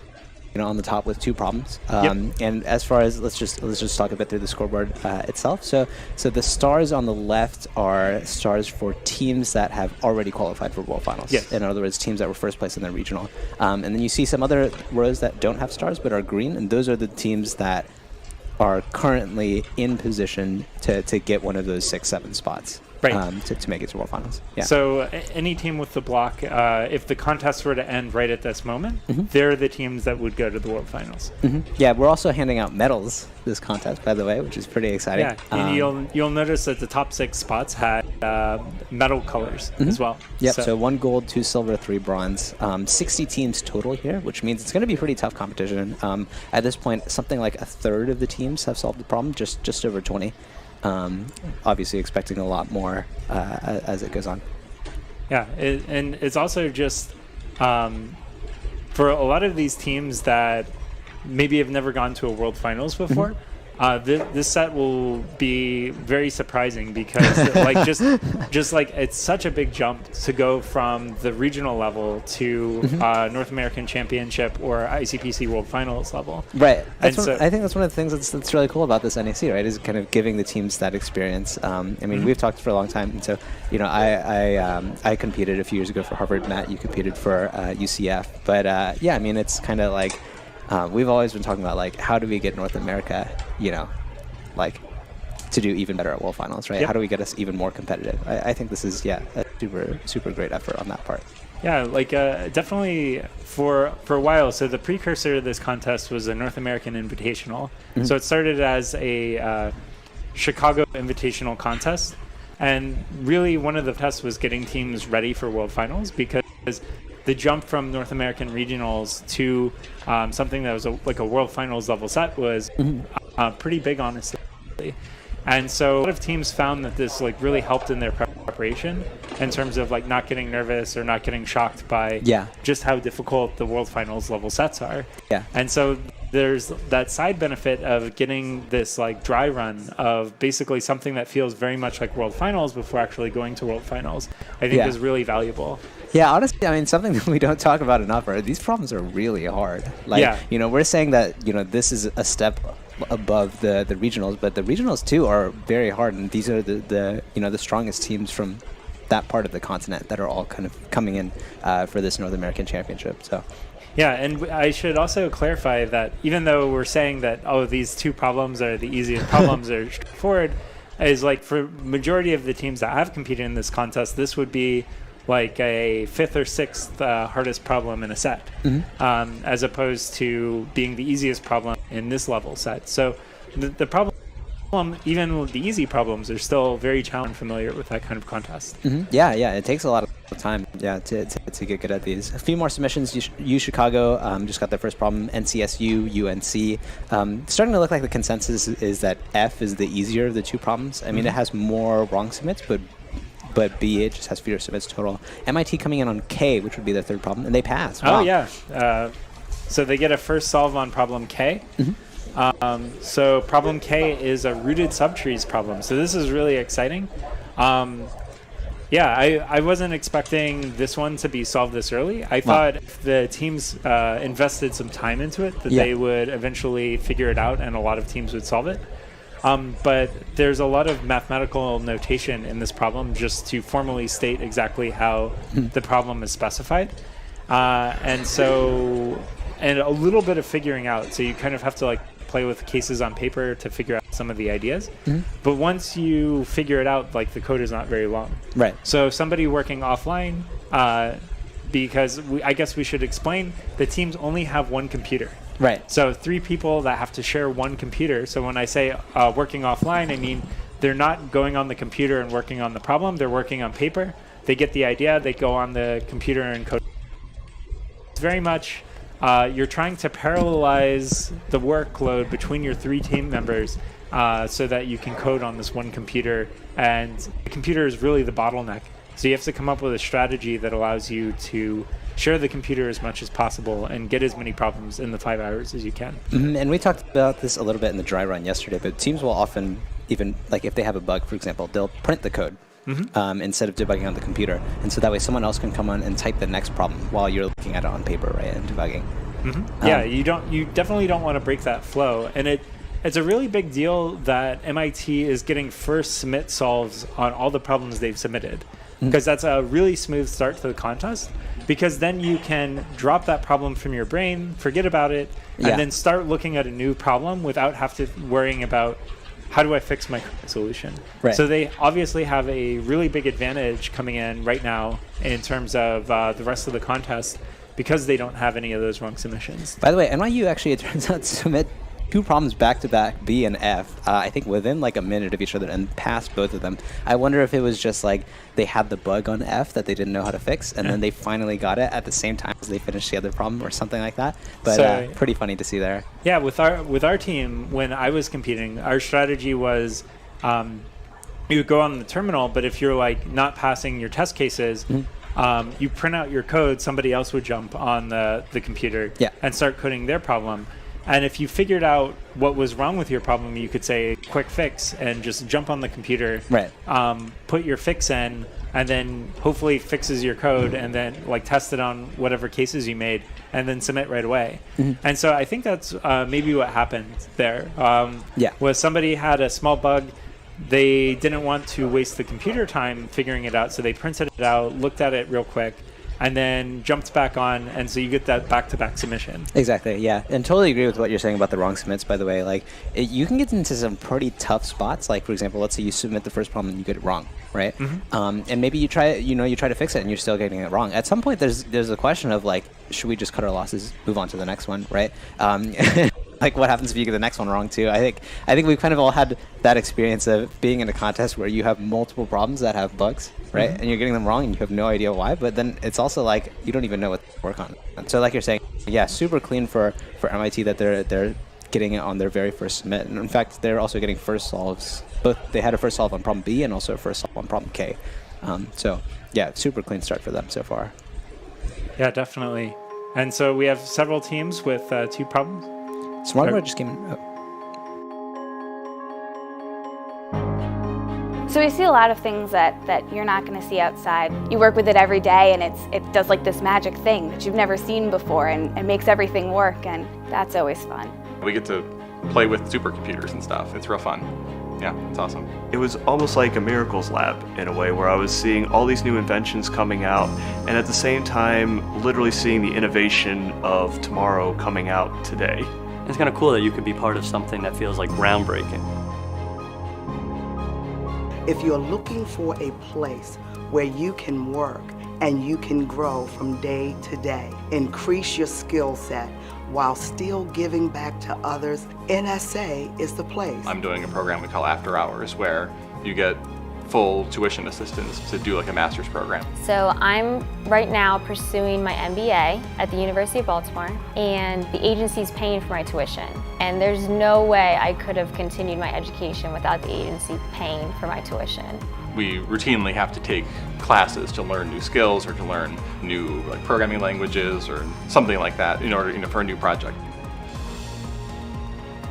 on the top with 2 problems. And as far as let's just talk a bit through the scoreboard itself. So the stars on the left are stars for teams that have already qualified for World Finals. Yes. In other words, teams that were first place in their regional. And then you see some other rows that don't have stars but are green, and those are the teams that are currently in position to get one of those 6-7 spots. Right. To make it to World Finals. Yeah. So any team with the block, if the contest were to end right at this moment, they're the teams that would go to the World Finals. Yeah, we're also handing out medals this contest, by the way, which is pretty exciting. Yeah, and you'll notice that the top 6 spots had medal colors as well. Yep, so 1 gold, 2 silver, 3 bronze. 60 teams total here, which means it's going to be pretty tough competition. At this point, something like a third of the teams have solved the problem, just over 20. Obviously expecting a lot more as it goes on. Yeah, and it's also just for a lot of these teams that maybe have never gone to a World Finals before, this set will be very surprising because like just like it's such a big jump to go from the regional level to North American Championship or ICPC World Finals level. Right. I think that's one of the things that's really cool about this NAC, right? Is kind of giving the teams that experience. I mean, we've talked for a long time, and so I competed a few years ago for Harvard. Matt, you competed for UCF, but yeah, I mean, it's kind of like. We've always been talking about like how do we get North America, like to do even better at World Finals, right? Yep. How do we get us even more competitive? I think this is a super great effort on that part. Yeah, like definitely for a while. So the precursor to this contest was a North American Invitational. So it started as a Chicago Invitational contest, and really one of the tests was getting teams ready for World Finals because the jump from North American regionals to something that was like a World Finals level set was pretty big, honestly. And so a lot of teams found that this like really helped in their preparation in terms of like not getting nervous or not getting shocked by just how difficult the World Finals level sets are. Yeah. And so there's that side benefit of getting this like dry run of basically something that feels very much like World Finals before actually going to World Finals, I think is really valuable. Yeah, honestly, I mean, something that we don't talk about enough are these problems are really hard. Like, we're saying that, this is a step above the regionals, but the regionals too are very hard, and these are the strongest teams from that part of the continent that are all kind of coming in for this North American Championship. So. Yeah, and I should also clarify that even though we're saying that, these 2 problems are the easiest problems are straightforward, is like for majority of the teams that have competed in this contest, this would be like a 5th or 6th hardest problem in a set, as opposed to being the easiest problem in this level set. So the problem even the easy problems are still very challenging, familiar with that kind of contest. Yeah, it takes a lot of time, to get good at these. A few more submissions. U Chicago just got their first problem. NCSU, UNC. Starting to look like the consensus is that F is the easier of the two problems. I mean, it has more wrong submits, but B, it just has fewer submits total. MIT coming in on K, which would be their third problem, and they pass. Wow. Oh, yeah. So they get a first solve on problem K. So problem K is a rooted subtrees problem. So this is really exciting. I wasn't expecting this one to be solved this early. I thought if the teams invested some time into it, that they would eventually figure it out, and a lot of teams would solve it. But there's a lot of mathematical notation in this problem just to formally state exactly how the problem is specified. And a little bit of figuring out. So you kind of have to play with cases on paper to figure out some of the ideas. But once you figure it out, the code is not very long. Right. So somebody working offline, because I guess we should explain, the teams only have one computer. Right. So 3 people that have to share one computer. So when I say working offline, I mean they're not going on the computer and working on the problem. They're working on paper. They get the idea. They go on the computer and code. It's very much you're trying to parallelize the workload between your 3 team members so that you can code on this one computer. And the computer is really the bottleneck. So you have to come up with a strategy that allows you to share the computer as much as possible and get as many problems in the 5 hours as you can. And we talked about this a little bit in the dry run yesterday, but teams will often, even if they have a bug, for example, they'll print the code instead of debugging on the computer. And so that way someone else can come on and type the next problem while you're looking at it on paper, right, and debugging. You definitely don't want to break that flow. And it's a really big deal that MIT is getting first submit solves on all the problems they've submitted, because that's a really smooth start to the contest, because then you can drop that problem from your brain, forget about it, and then start looking at a new problem without worrying about how do I fix my current solution. Right. So they obviously have a really big advantage coming in right now in terms of the rest of the contest, because they don't have any of those wrong submissions. By the way, NYU actually, it turns out, submit 2 problems back-to-back, B and F, I think within a minute of each other, and passed both of them. I wonder if it was just they had the bug on F that they didn't know how to fix, and then they finally got it at the same time as they finished the other problem or something like that. But pretty funny to see there. Yeah, with our team, when I was competing, our strategy was you would go on the terminal, but if you're not passing your test cases, you print out your code, somebody else would jump on the computer and start coding their problem. And if you figured out what was wrong with your problem, you could say quick fix and just jump on the computer, put your fix in, and then hopefully fixes your code, and then test it on whatever cases you made, and then submit right away. And so I think that's maybe what happened there. Was somebody had a small bug. They didn't want to waste the computer time figuring it out, so they printed it out, looked at it real quick, and then jumped back on, and so you get that back-to-back submission. Exactly, yeah. And totally agree with what you're saying about the wrong submits, by the way. You can get into some pretty tough spots. For example, let's say you submit the first problem and you get it wrong, right? And maybe you try to fix it and you're still getting it wrong. At some point, there's a question of, should we just cut our losses, move on to the next one, right? What happens if you get the next one wrong too? I think we've kind of all had that experience of being in a contest where you have multiple problems that have bugs, right? And you're getting them wrong and you have no idea why, but then it's also you don't even know what to work on. And so you're saying, super clean for MIT that they're getting it on their very first submit. And in fact, they're also getting first solves. They had a first solve on problem B and also a first solve on problem K. Super clean start for them so far. Yeah, definitely. And so we have several teams with 2 problems. Smart just came in. So we see a lot of things that you're not going to see outside. You work with it every day, and it does this magic thing that you've never seen before, and makes everything work, and that's always fun. We get to play with supercomputers and stuff. It's real fun. Yeah, it's awesome. It was almost like a miracles lab in a way, where I was seeing all these new inventions coming out, and at the same time literally seeing the innovation of tomorrow coming out today. It's kind of cool that you could be part of something that feels groundbreaking. If you're looking for a place where you can work and you can grow from day to day. Increase your skill set while still giving back to others. NSA is the place. I'm doing a program we call After Hours, where you get full tuition assistance to do like a master's program. So I'm right now pursuing my MBA at the University of Baltimore, and the agency's paying for my tuition. And there's no way I could have continued my education without the agency paying for my tuition. We routinely have to take classes to learn new skills or to learn new programming languages or something like that in order, for a new project.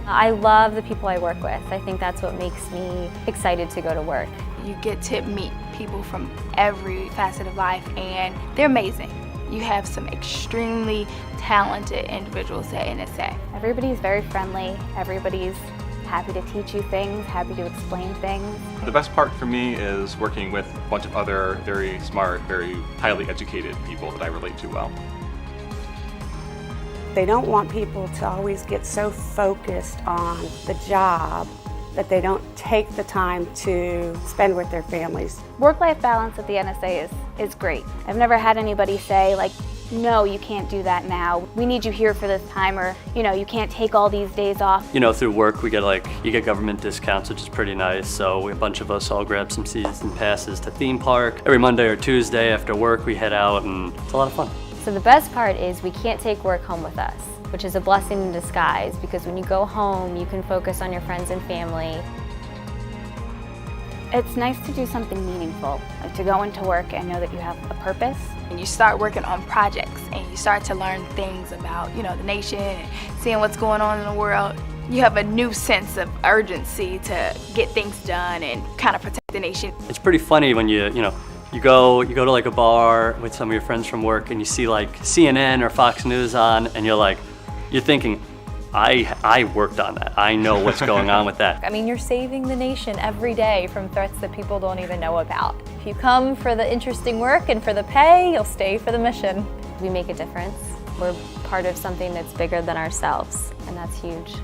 I love the people I work with. I think that's what makes me excited to go to work. You get to meet people from every facet of life, and they're amazing. You have some extremely talented individuals at NSA. Everybody's very friendly. Everybody's happy to teach you things, happy to explain things. The best part for me is working with a bunch of other very smart, very highly educated people that I relate to well. They don't want people to always get so focused on the job that they don't take the time to spend with their families. Work-life balance at the NSA is great. I've never had anybody say, like, no, you can't do that now. We need you here for this time, or, you can't take all these days off. Through work, we get you get government discounts, which is pretty nice. So a bunch of us all grab some season passes to theme park. Every Monday or Tuesday after work, we head out, and it's a lot of fun. So the best part is we can't take work home with us, which is a blessing in disguise, because when you go home, you can focus on your friends and family. It's nice to do something meaningful, like to go into work and know that you have a purpose. And you start working on projects, and you start to learn things about, the nation and seeing what's going on in the world. You have a new sense of urgency to get things done and kind of protect the nation. It's pretty funny when you go to a bar with some of your friends from work, and you see CNN or Fox News on, and you're thinking, I worked on that. I know what's going on with that. I mean, you're saving the nation every day from threats that people don't even know about. If you come for the interesting work and for the pay, you'll stay for the mission. We make a difference. We're part of something that's bigger than ourselves, and that's huge.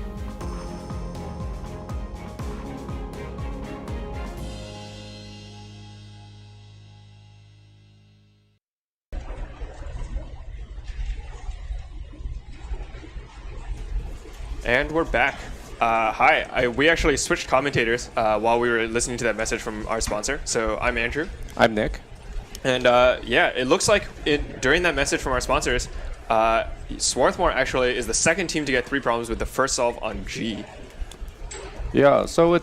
And we're back. Hi, we actually switched commentators while we were listening to that message from our sponsor. So I'm Andrew. I'm Nick. And it looks like during that message from our sponsors, Swarthmore actually is the second team to get 3 problems with the first solve on G. Yeah, so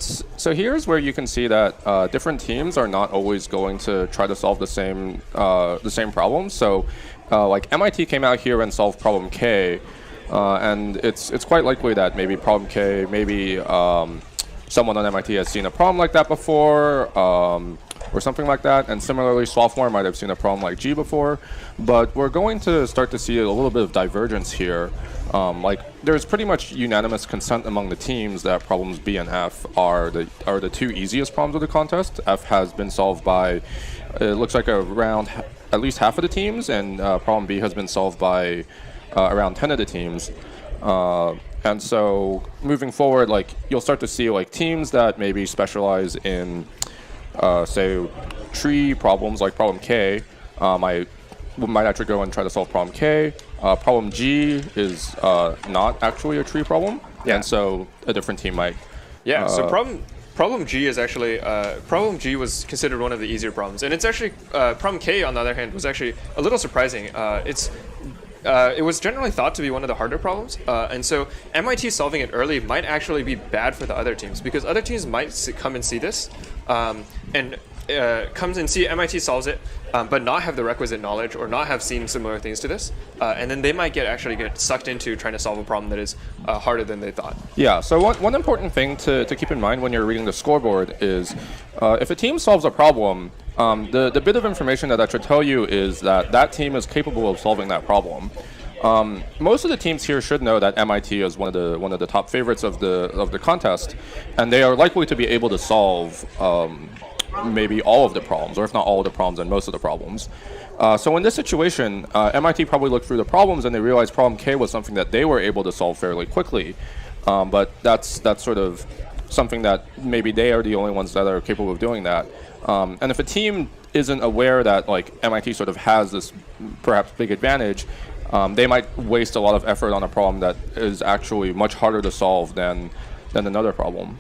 here's where you can see that different teams are not always going to try to solve the same problem. So MIT came out here and solved problem K. And it's quite likely that maybe problem K, maybe someone on MIT has seen a problem like that before, or something like that. And similarly, Swarthmore might have seen a problem like G before. But we're going to start to see a little bit of divergence here. There's pretty much unanimous consent among the teams that problems B and F are the 2 easiest problems of the contest. F has been solved by, it looks like around at least half of the teams, and problem B has been solved by around 10 of the teams. And so moving forward, you'll start to see teams that maybe specialize in, say, tree problems like problem K. I might actually go and try to solve problem K. Problem G is not actually a tree problem. Yeah. And so a different team might. Yeah, so problem G is actually, problem G was considered one of the easier problems. And it's actually, problem K, on the other hand, was actually a little surprising. It was generally thought to be one of the harder problems, and so MIT solving it early might actually be bad for the other teams, because other teams might come and see this, and comes and see MIT solves it, but not have the requisite knowledge or not have seen similar things to this, and then they might actually get sucked into trying to solve a problem that is harder than they thought. Yeah, so one important thing to keep in mind when you're reading the scoreboard is if a team solves a problem, the bit of information that should tell you is that team is capable of solving that problem. Most of the teams here should know that MIT is one of the top favorites of the contest, and they are likely to be able to solve maybe all of the problems, or if not all of the problems, and most of the problems. So in this situation, MIT probably looked through the problems and they realized problem K was something that they were able to solve fairly quickly. But that's sort of something that maybe they are the only ones that are capable of doing that. And if a team isn't aware that like MIT sort of has this perhaps big advantage, they might waste a lot of effort on a problem that is actually much harder to solve than another problem.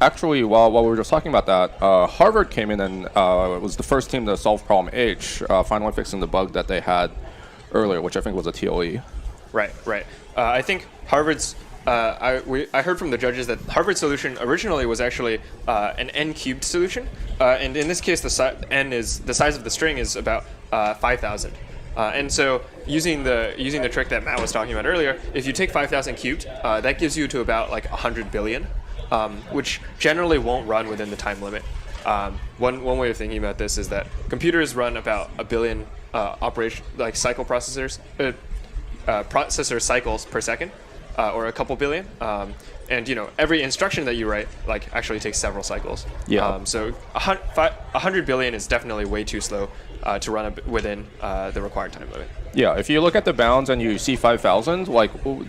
Actually, while we were just talking about that, Harvard came in and was the first team to solve problem H, finally fixing the bug that they had earlier, which I think was a TLE. Right. I think Harvard's. I heard from the judges that Harvard's solution originally was actually an n cubed solution, and in this case, the size of the string is about 5,000. And so using the trick that Matt was talking about earlier, if you take 5,000 cubed, that gives you to about like 100 billion, which generally won't run within the time limit. One way of thinking about this is that computers run about 1 billion cycle processors cycles per second, or a couple billion. And every instruction that you write actually takes several cycles. Yeah. So 100 billion is definitely way too slow to run within the required time limit. Yeah, if you look at the bounds and you see 5,000,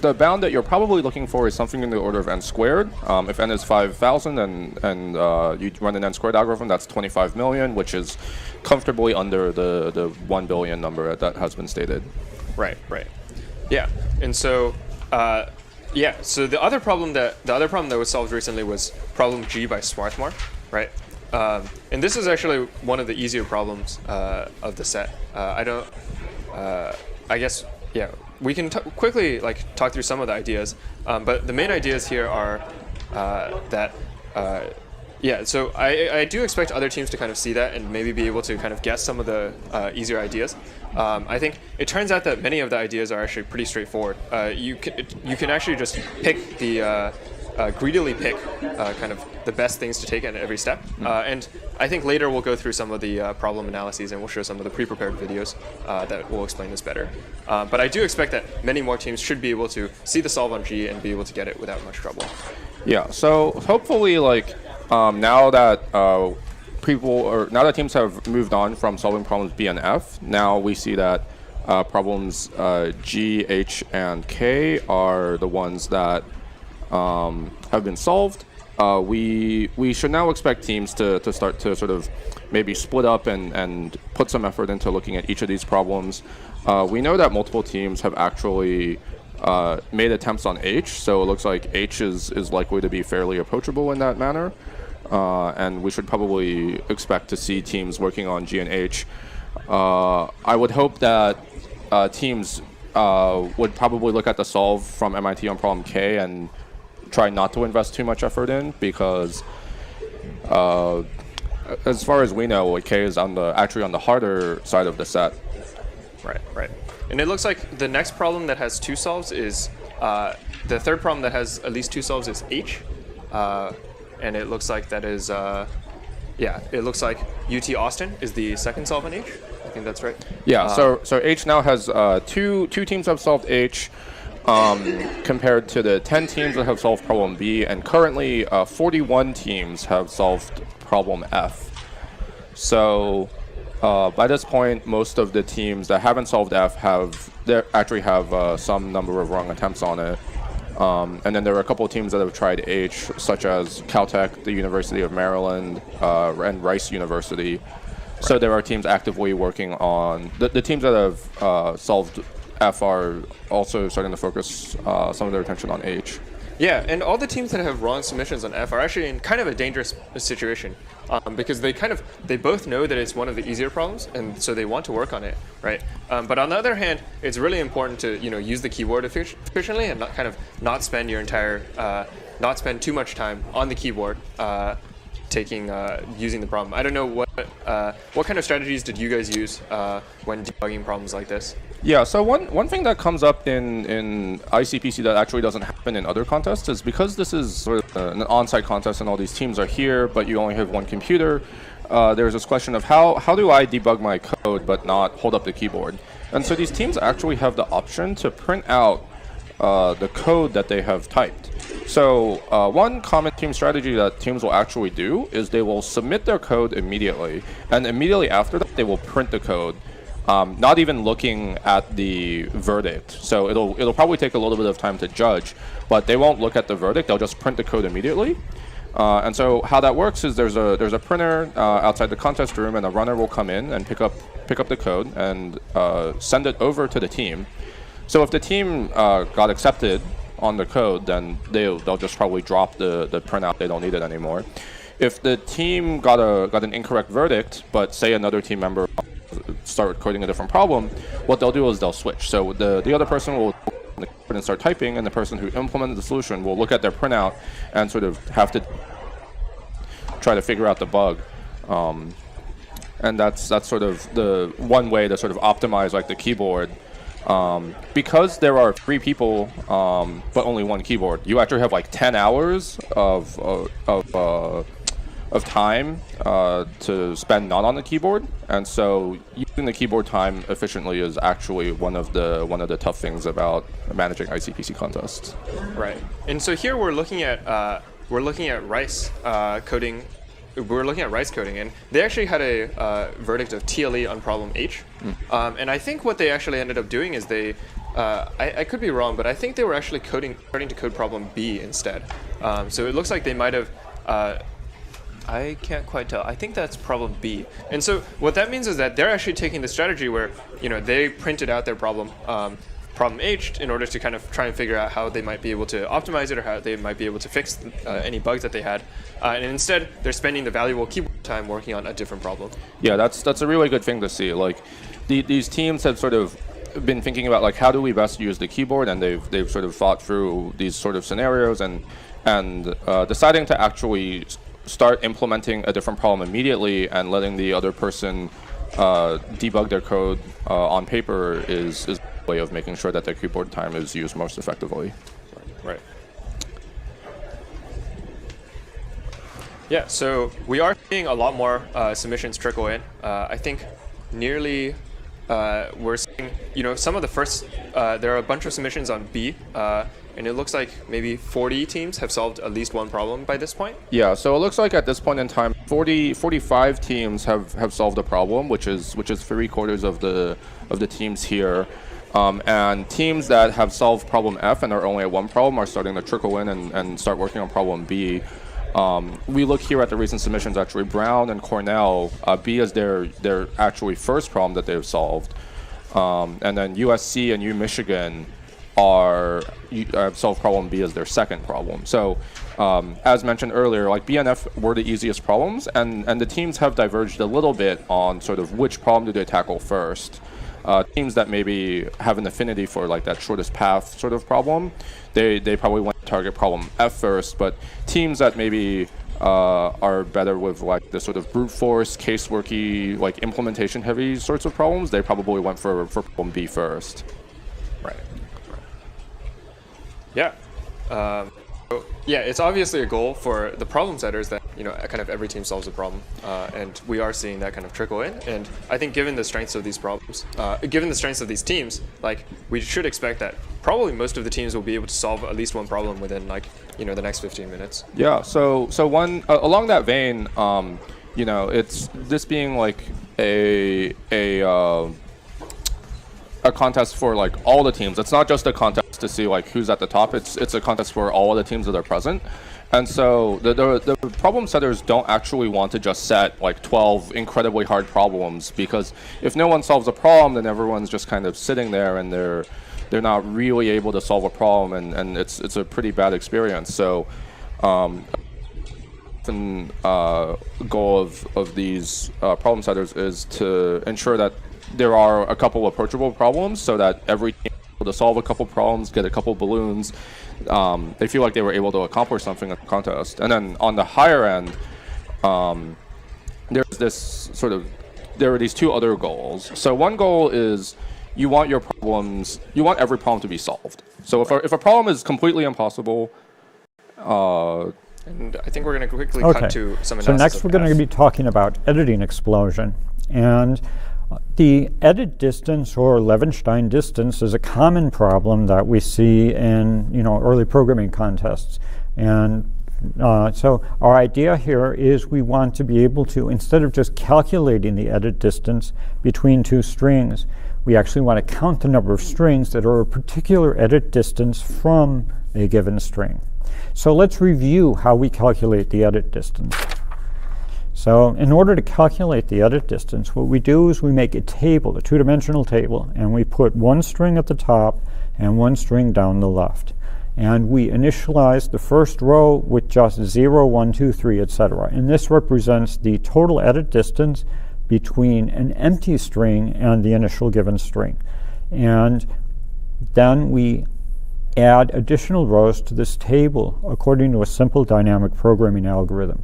the bound that you're probably looking for is something in the order of n squared. If n is 5,000 and you run an n squared algorithm, that's 25 million, which is comfortably under the 1 billion number that has been stated. Right. Yeah, and so so the other problem that was solved recently was problem G by Swarthmore, right? And this is actually one of the easier problems of the set. I guess, we can quickly talk through some of the ideas, but the main ideas here are so I do expect other teams to kind of see that and maybe be able to kind of guess some of the easier ideas. I think it turns out that many of the ideas are actually pretty straightforward. You can actually just pick the greedily pick kind of the best things to take at every step. And I think later we'll go through some of the problem analyses and we'll show some of the pre-prepared videos that will explain this better. But I do expect that many more teams should be able to see the solve on G and be able to get it without much trouble. Yeah, so hopefully now that now that teams have moved on from solving problems B and F, now we see that problems G, H, and K are the ones that have been solved. We should now expect teams to start to sort of maybe split up and put some effort into looking at each of these problems. We know that multiple teams have actually made attempts on H, so it looks like H is likely to be fairly approachable in that manner. And we should probably expect to see teams working on G and H. I would hope that teams would probably look at the solve from MIT on problem K and try not to invest too much effort in, because as far as we know, K is actually on the harder side of the set. Right. And it looks like the next problem that has 2 solves is the third problem that has at least 2 solves is H. And it looks like that is, it looks like UT Austin is the second solve on H. I think that's right. Yeah, so H now has two teams have solved H compared to the 10 teams that have solved problem B, and currently 41 teams have solved problem F. So by this point, most of the teams that haven't solved F actually have some number of wrong attempts on it. And then there are a couple of teams that have tried H, such as Caltech, the University of Maryland, and Rice University. Right. So there are teams actively working on the teams that have solved F are also starting to focus some of their attention on H. Yeah, and all the teams that have wrong submissions on F are actually in kind of a dangerous situation because they both know that it's one of the easier problems, and so they want to work on it, right? But on the other hand, it's really important to use the keyboard efficiently and not spend your entire not spend too much time on the keyboard using the problem. I don't know what kind of strategies did you guys use when debugging problems like this? Yeah, so one thing that comes up in ICPC that actually doesn't happen in other contests is because this is sort of an on-site contest and all these teams are here, but you only have one computer, there's this question of how do I debug my code but not hold up the keyboard? And so these teams actually have the option to print out the code that they have typed. So one common team strategy that teams will actually do is they will submit their code immediately, and immediately after that they will print the code. not even looking at the verdict. So it'll probably take a little bit of time to judge, but they won't look at the verdict. They'll just print the code immediately. And so how that works is there's a printer outside the contest room, and a runner will come in and pick up the code and send it over to the team. So if the team got accepted on the code, then they'll just probably drop the printout. They don't need it anymore. If the team got an incorrect verdict, but say another team member start coding a different problem, what they'll do is they'll switch. So the other person will and start typing, and the person who implemented the solution will look at their printout and sort of have to try to figure out the bug. And that's sort of the one way to sort of optimize like the keyboard. Because there are 3 people, but only 1 keyboard, you actually have like 10 hours of time to spend not on the keyboard, and so using the keyboard time efficiently is actually one of the tough things about managing ICPC contests. Right, and so here we're looking at Rice coding. We're looking at Rice coding, and they actually had a verdict of TLE on problem H. And I think what they actually ended up doing is they, I could be wrong, but I think they were actually starting to code problem B instead. So it looks like they might have, I can't quite tell. I think that's problem B. And so what that means is that they're actually taking the strategy where, they printed out their problem H in order to kind of try and figure out how they might be able to optimize it or how they might be able to fix any bugs that they had. And instead, they're spending the valuable keyboard time working on a different problem. Yeah, that's a really good thing to see. Like, these teams have sort of been thinking about like how do we best use the keyboard, and they've sort of thought through these sort of scenarios and deciding to actually start implementing a different problem immediately and letting the other person debug their code on paper is a way of making sure that their keyboard time is used most effectively. Right. Yeah, so we are seeing a lot more submissions trickle in. I think nearly we're seeing, some of the first, there are a bunch of submissions on B, and it looks like maybe 40 teams have solved at least one problem by this point. Yeah, so it looks like at this point in time, 45 teams have solved a problem, which is 3/4 of the teams here. And teams that have solved problem F and are only at one problem are starting to trickle in and start working on problem B. We look here at the recent submissions, actually. Brown and Cornell, B is their actually first problem that they've solved. And then USC and UMichigan have solved problem B as their second problem. So as mentioned earlier, like B and F were the easiest problems, and the teams have diverged a little bit on sort of which problem do they tackle first. Teams that maybe have an affinity for like that shortest path sort of problem, they probably want to target problem F first, but teams that maybe are better with like the sort of brute force, caseworky, like implementation heavy sorts of problems, they probably went for problem B first. Right. Yeah. So, yeah, it's obviously a goal for the problem setters that, kind of every team solves a problem. And we are seeing that kind of trickle in. And I think given the strengths of these problems, given the strengths of these teams, like, we should expect that probably most of the teams will be able to solve at least one problem within, like, the next 15 minutes. Yeah, so one, along that vein, it's this being like a contest for like all the teams. It's not just a contest to see like who's at the top. It's a contest for all the teams that are present. And so the problem setters don't actually want to just set like 12 incredibly hard problems, because if no one solves a problem, then everyone's just kind of sitting there and they're not really able to solve a problem, and it's a pretty bad experience. So the goal of these problem setters is to ensure that there are a couple approachable problems, so that every team is able to solve a couple problems, get a couple balloons. They feel like they were able to accomplish something in the contest. And then on the higher end, there are these two other goals. So one goal is you want every problem to be solved. So if a problem is completely impossible, and I think we're going to quickly Okay. cut to some analysis. So next of we're going to paths. be talking about editing explosion. And the edit distance or Levenstein distance is a common problem that we see in early programming contests. And So our idea here is we want to be able to, instead of just calculating the edit distance between two strings, we actually want to count the number of strings that are a particular edit distance from a given string. So let's review how we calculate the edit distance. So in order to calculate the edit distance, what we do is we make a table, a two-dimensional table, and we put one string at the top and one string down the left. And we initialize the first row with just 0, 1, 2, 3, etc. And this represents the total edit distance between an empty string and the initial given string. And then we add additional rows to this table according to a simple dynamic programming algorithm.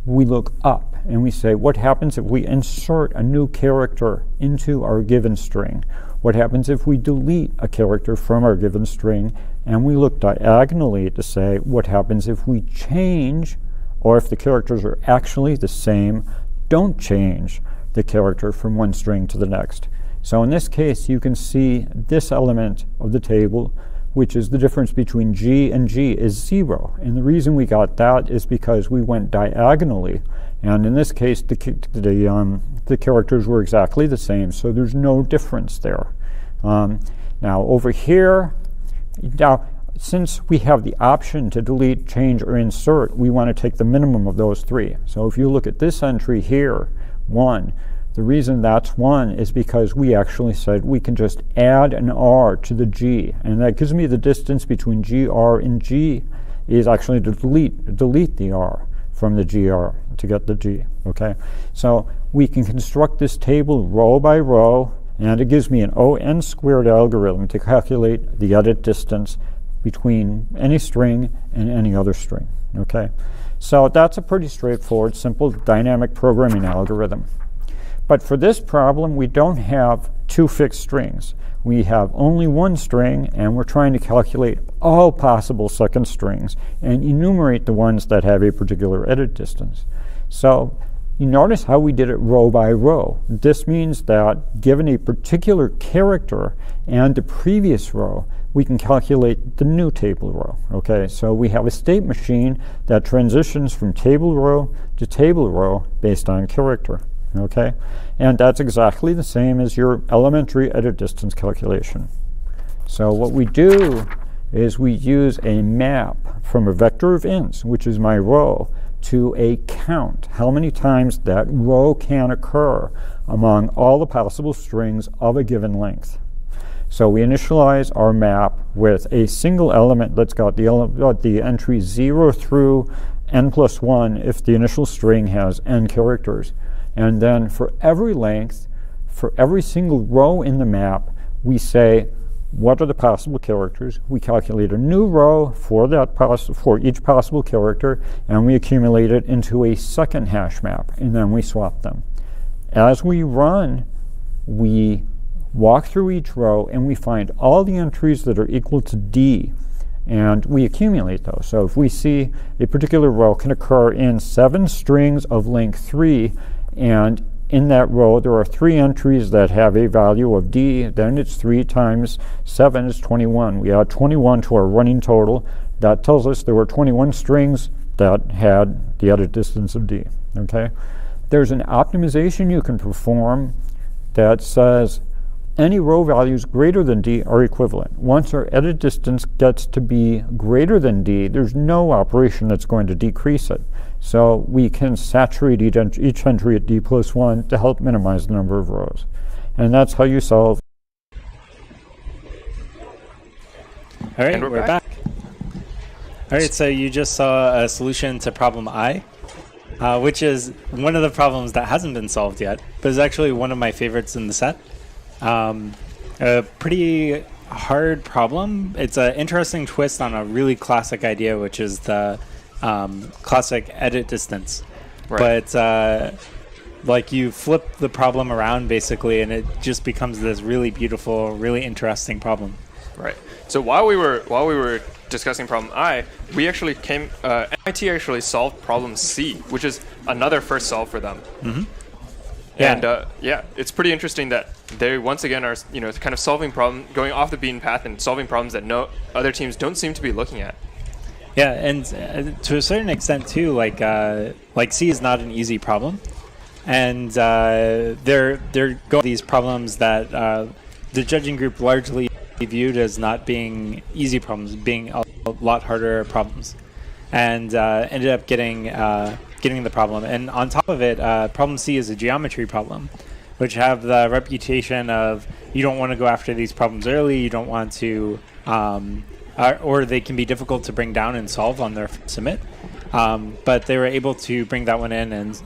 We look up and we say, what happens if we insert a new character into our given string? What happens if we delete a character from our given string? And we look diagonally to say, what happens if we change, or if the characters are actually the same, don't change the character from one string to the next. So in this case, you can see this element of the table, which is the difference between G and G, is 0. And the reason we got that is because we went diagonally. And in this case, the characters were exactly the same, so there's no difference there. Now over here, since we have the option to delete, change, or insert, we want to take the minimum of those three. So if you look at this entry here, 1, the reason that's 1 is because we actually said we can just add an R to the G, and that gives me the distance between GR and G is actually to delete the R from the GR to get the G, okay? So we can construct this table row by row, and it gives me an ON squared algorithm to calculate the edit distance between any string and any other string, okay? So that's a pretty straightforward, simple dynamic programming algorithm. But for this problem, we don't have two fixed strings. We have only one string, and we're trying to calculate all possible second strings and enumerate the ones that have a particular edit distance. So you notice how we did it row by row. This means that given a particular character and the previous row, we can calculate the new table row. Okay, so we have a state machine that transitions from table row to table row based on character. Okay, and that's exactly the same as your elementary edit distance calculation. So what we do is we use a map from a vector of ints, which is my row, to a count, how many times that row can occur among all the possible strings of a given length. So we initialize our map with a single element that's got the entry 0 through n plus 1 if the initial string has n characters. And then for every length, for every single row in the map, we say, what are the possible characters? We calculate a new row for each possible character, and we accumulate it into a second hash map, and then we swap them. As we run, we walk through each row, and we find all the entries that are equal to D, and we accumulate those. So if we see a particular row can occur in 7 strings of length 3, and in that row there are 3 entries that have a value of D, then it's 3 times 7 is 21. We add 21 to our running total. That tells us there were 21 strings that had the edit distance of D. Okay? There's an optimization you can perform that says any row values greater than D are equivalent. Once our edit distance gets to be greater than D, there's no operation that's going to decrease it. So we can saturate each entry at D plus 1 to help minimize the number of rows. And that's how you solve. All right, we're back. All right, so you just saw a solution to problem I, which is one of the problems that hasn't been solved yet, but is actually one of my favorites in the set. A pretty hard problem. It's an interesting twist on a really classic idea, which is the classic edit distance. Right. But like you flip the problem around basically, and it just becomes this really beautiful, really interesting problem. Right. So while we were discussing problem I, we actually MIT actually solved problem C, which is another first solve for them. Mm-hmm. And it's pretty interesting that they once again are kind of solving going off the beaten path and solving problems that no other teams don't seem to be looking at. Yeah, and to a certain extent too, like C is not an easy problem, and they're going these problems that the judging group largely viewed as not being easy problems, being a lot harder problems, and ended up getting the problem. And on top of it, problem C is a geometry problem, which have the reputation of you don't want to go after these problems early, you don't want to, or they can be difficult to bring down and solve on their submit. But they were able to bring that one in and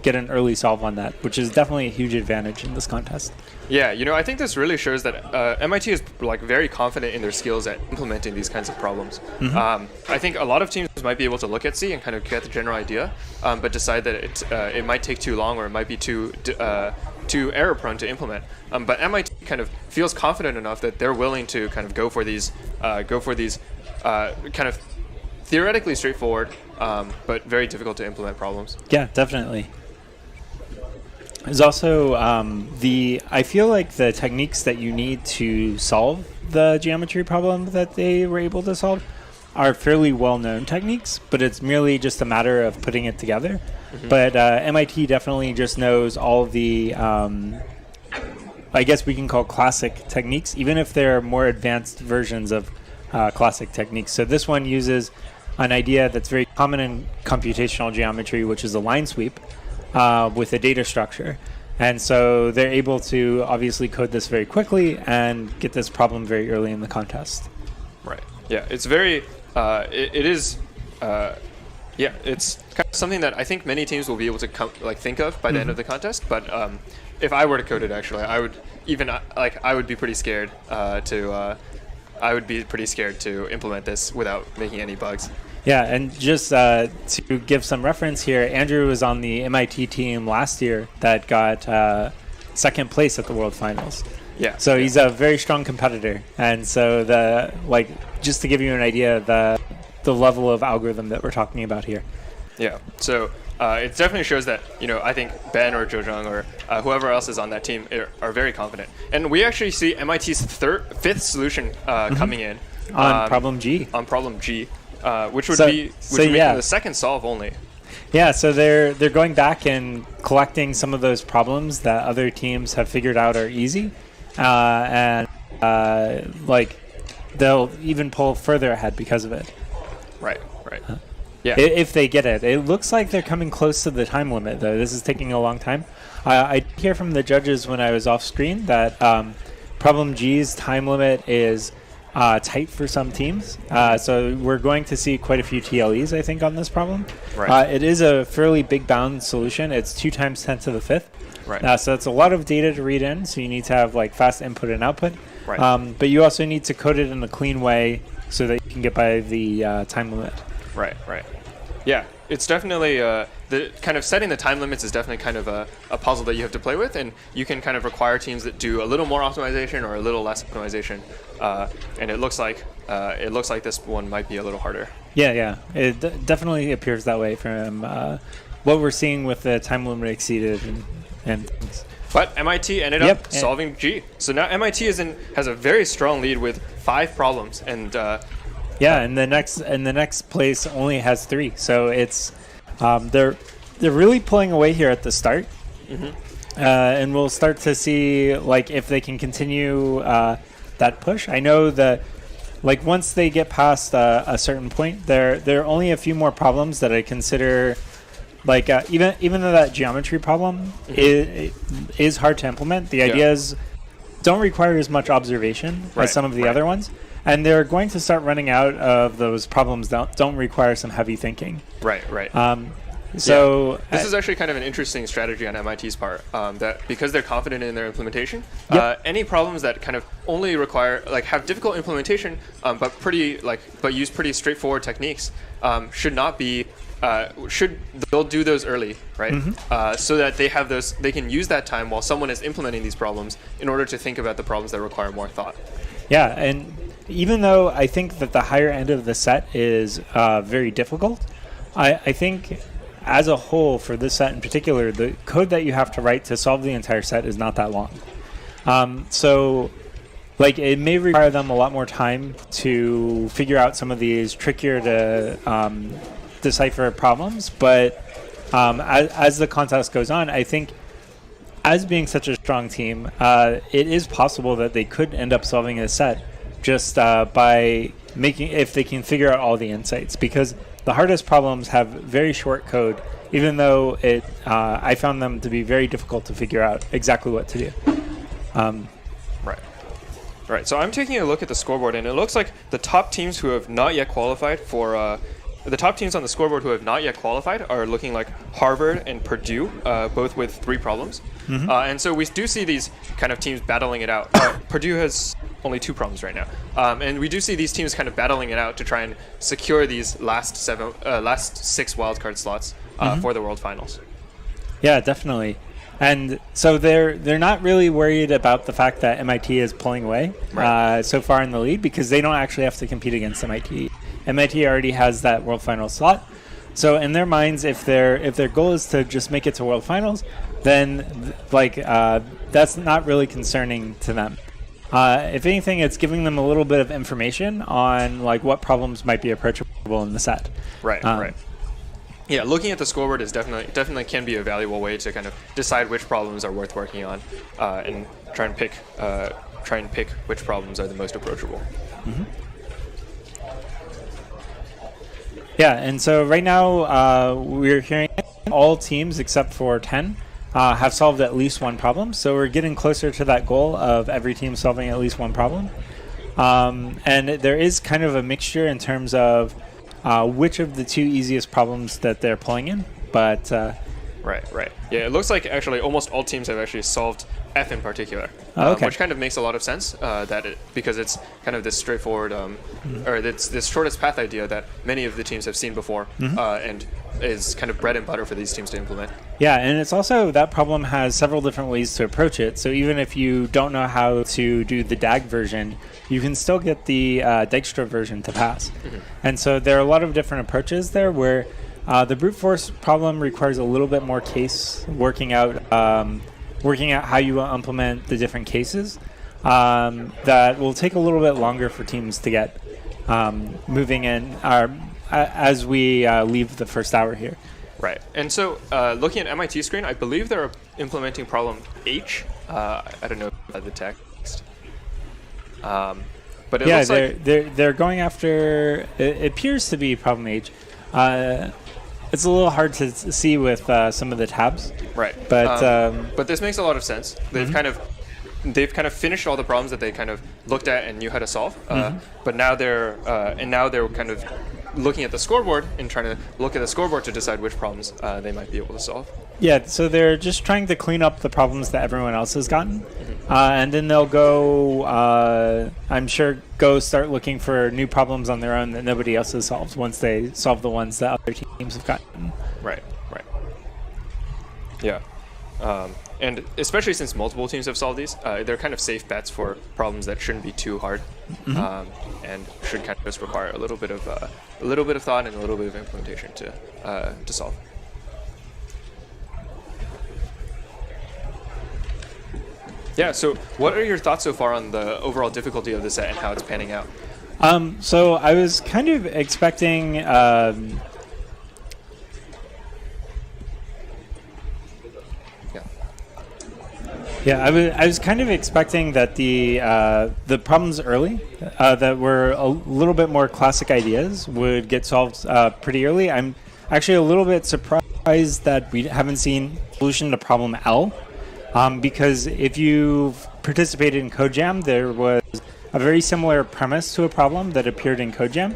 get an early solve on that, which is definitely a huge advantage in this contest. Yeah, I think this really shows that MIT is very confident in their skills at implementing these kinds of problems. Mm-hmm. I think a lot of teams might be able to look at C and kind of get the general idea, but decide that it might take too long or it might be too error prone to implement. But MIT kind of feels confident enough that they're willing to kind of go for these kind of theoretically straightforward, but very difficult to implement problems. Yeah, definitely. There's also I feel like the techniques that you need to solve the geometry problem that they were able to solve are fairly well-known techniques, but it's merely just a matter of putting it together. Mm-hmm. But MIT definitely just knows all the, I guess we can call classic techniques, even if they're more advanced versions of classic techniques. So this one uses an idea that's very common in computational geometry, which is a line sweep with a data structure. And so they're able to obviously code this very quickly and get this problem very early in the contest. Right. Yeah, it's very, it's kind of something that I think many teams will be able to think of by the end of the contest. But if I were to code it, actually, I would be pretty scared to implement this without making any bugs. Yeah, and just to give some reference here, Andrew was on the MIT team last year that got second place at the World Finals. Yeah. So he's a very strong competitor, and so just to give you an idea of the level of algorithm that we're talking about here. Yeah. So it definitely shows that I think Ben or Zheozheng or whoever else is on that team are very confident, and we actually see MIT's fifth solution coming in on problem G. On problem G. Which would make the second solve only. Yeah, so they're going back and collecting some of those problems that other teams have figured out are easy, and they'll even pull further ahead because of it. Right. Yeah. If they get it. It looks like they're coming close to the time limit, though. This is taking a long time. I did hear from the judges when I was off screen that problem G's time limit is tight for some teams. So we're going to see quite a few TLEs, I think, on this problem. Right. It is a fairly big bound solution. It's 2 times 10 to the 5th. Right. So it's a lot of data to read in, so you need to have fast input and output. Right. But you also need to code it in a clean way so that you can get by the time limit. Right. Yeah, it's definitely the kind of setting the time limits is definitely kind of a puzzle that you have to play with, and you can kind of require teams that do a little more optimization or a little less optimization, and it looks like this one might be a little harder. Yeah, it definitely appears that way from what we're seeing with the time limit exceeded and things. But MIT ended up solving G, so now MIT has a very strong lead with 5 problems, and and the next place only has 3. So it's they're really pulling away here at the start, and we'll start to see if they can continue that push. I know that once they get past a certain point, there are only a few more problems that I consider even though that geometry problem is hard to implement. The ideas don't require as much observation as some of the other ones. And they're going to start running out of those problems that don't require some heavy thinking. Right. So this is actually kind of an interesting strategy on MIT's part. That because they're confident in their implementation, any problems that kind of only require have difficult implementation, but use pretty straightforward techniques, they'll do those early, right? So that they can use that time while someone is implementing these problems in order to think about the problems that require more thought. Yeah, and even though I think that the higher end of the set is very difficult, I think as a whole for this set in particular, the code that you have to write to solve the entire set is not that long. So like it may require them a lot more time to figure out some of these trickier to decipher problems. But as the contest goes on, I think as being such a strong team, it is possible that they could end up solving a set just by if they can figure out all the insights, because the hardest problems have very short code, even though I found them to be very difficult to figure out exactly what to do. Right. So I'm taking a look at the scoreboard, and it looks like the top teams who have not yet qualified for the top teams on the scoreboard who have not yet qualified are looking like Harvard and Purdue, both with 3 problems. Mm-hmm. And so we do see these kind of teams battling it out. Purdue has only 2 problems right now. And we do see these teams kind of battling it out to try and secure these last 6 wildcard slots for the World Finals. Yeah, definitely. And so they're not really worried about the fact that MIT is pulling away so far in the lead, because they don't actually have to compete against MIT. MIT already has that World Finals slot. So in their minds, if their goal is to just make it to World Finals, then that's not really concerning to them. If anything, it's giving them a little bit of information on like what problems might be approachable in the set. Right. Yeah, looking at the scoreboard is definitely can be a valuable way to kind of decide which problems are worth working on, and try and pick which problems are the most approachable. Mm-hmm. Yeah, and so right now we're hearing all teams except for 10 have solved at least one problem. So we're getting closer to that goal of every team solving at least one problem. And there is kind of a mixture in terms of which of the 2 easiest problems that they're pulling in. But Right. Yeah, it looks like actually almost all teams have actually solved F in particular, which kind of makes a lot of sense because it's kind of this straightforward or this shortest path idea that many of the teams have seen before, and is kind of bread and butter for these teams to implement. Yeah, and it's also that problem has several different ways to approach it. So even if you don't know how to do the DAG version, you can still get the Dijkstra version to pass. Mm-hmm. And so there are a lot of different approaches there where the brute force problem requires a little bit more case working out how you will implement the different cases. That will take a little bit longer for teams to get moving in as we leave the first hour here. Right. And so looking at MIT screen, I believe they're implementing problem H. I don't know the text. But it looks like they're going after. It appears to be problem H. It's a little hard to see with some of the tabs. Right. But this makes a lot of sense. They've kind of finished all the problems that they kind of looked at and knew how to solve. But now they're kind of looking at the scoreboard and trying to look at the scoreboard to decide which problems they might be able to solve. Yeah, so they're just trying to clean up the problems that everyone else has gotten. And then they'll go, I'm sure, start looking for new problems on their own that nobody else has solved once they solve the ones that other teams have gotten. Right. Yeah. And especially since multiple teams have solved these, they're kind of safe bets for problems that shouldn't be too hard, and should kind of just require a little bit of thought and a little bit of implementation to solve. Yeah. So, what are your thoughts so far on the overall difficulty of the set and how it's panning out? So I was kind of expecting. Yeah, I was kind of expecting that the problems early that were a little bit more classic ideas would get solved pretty early. I'm actually a little bit surprised that we haven't seen solution to problem L, because if you've participated in CodeJam, there was a very similar premise to a problem that appeared in CodeJam,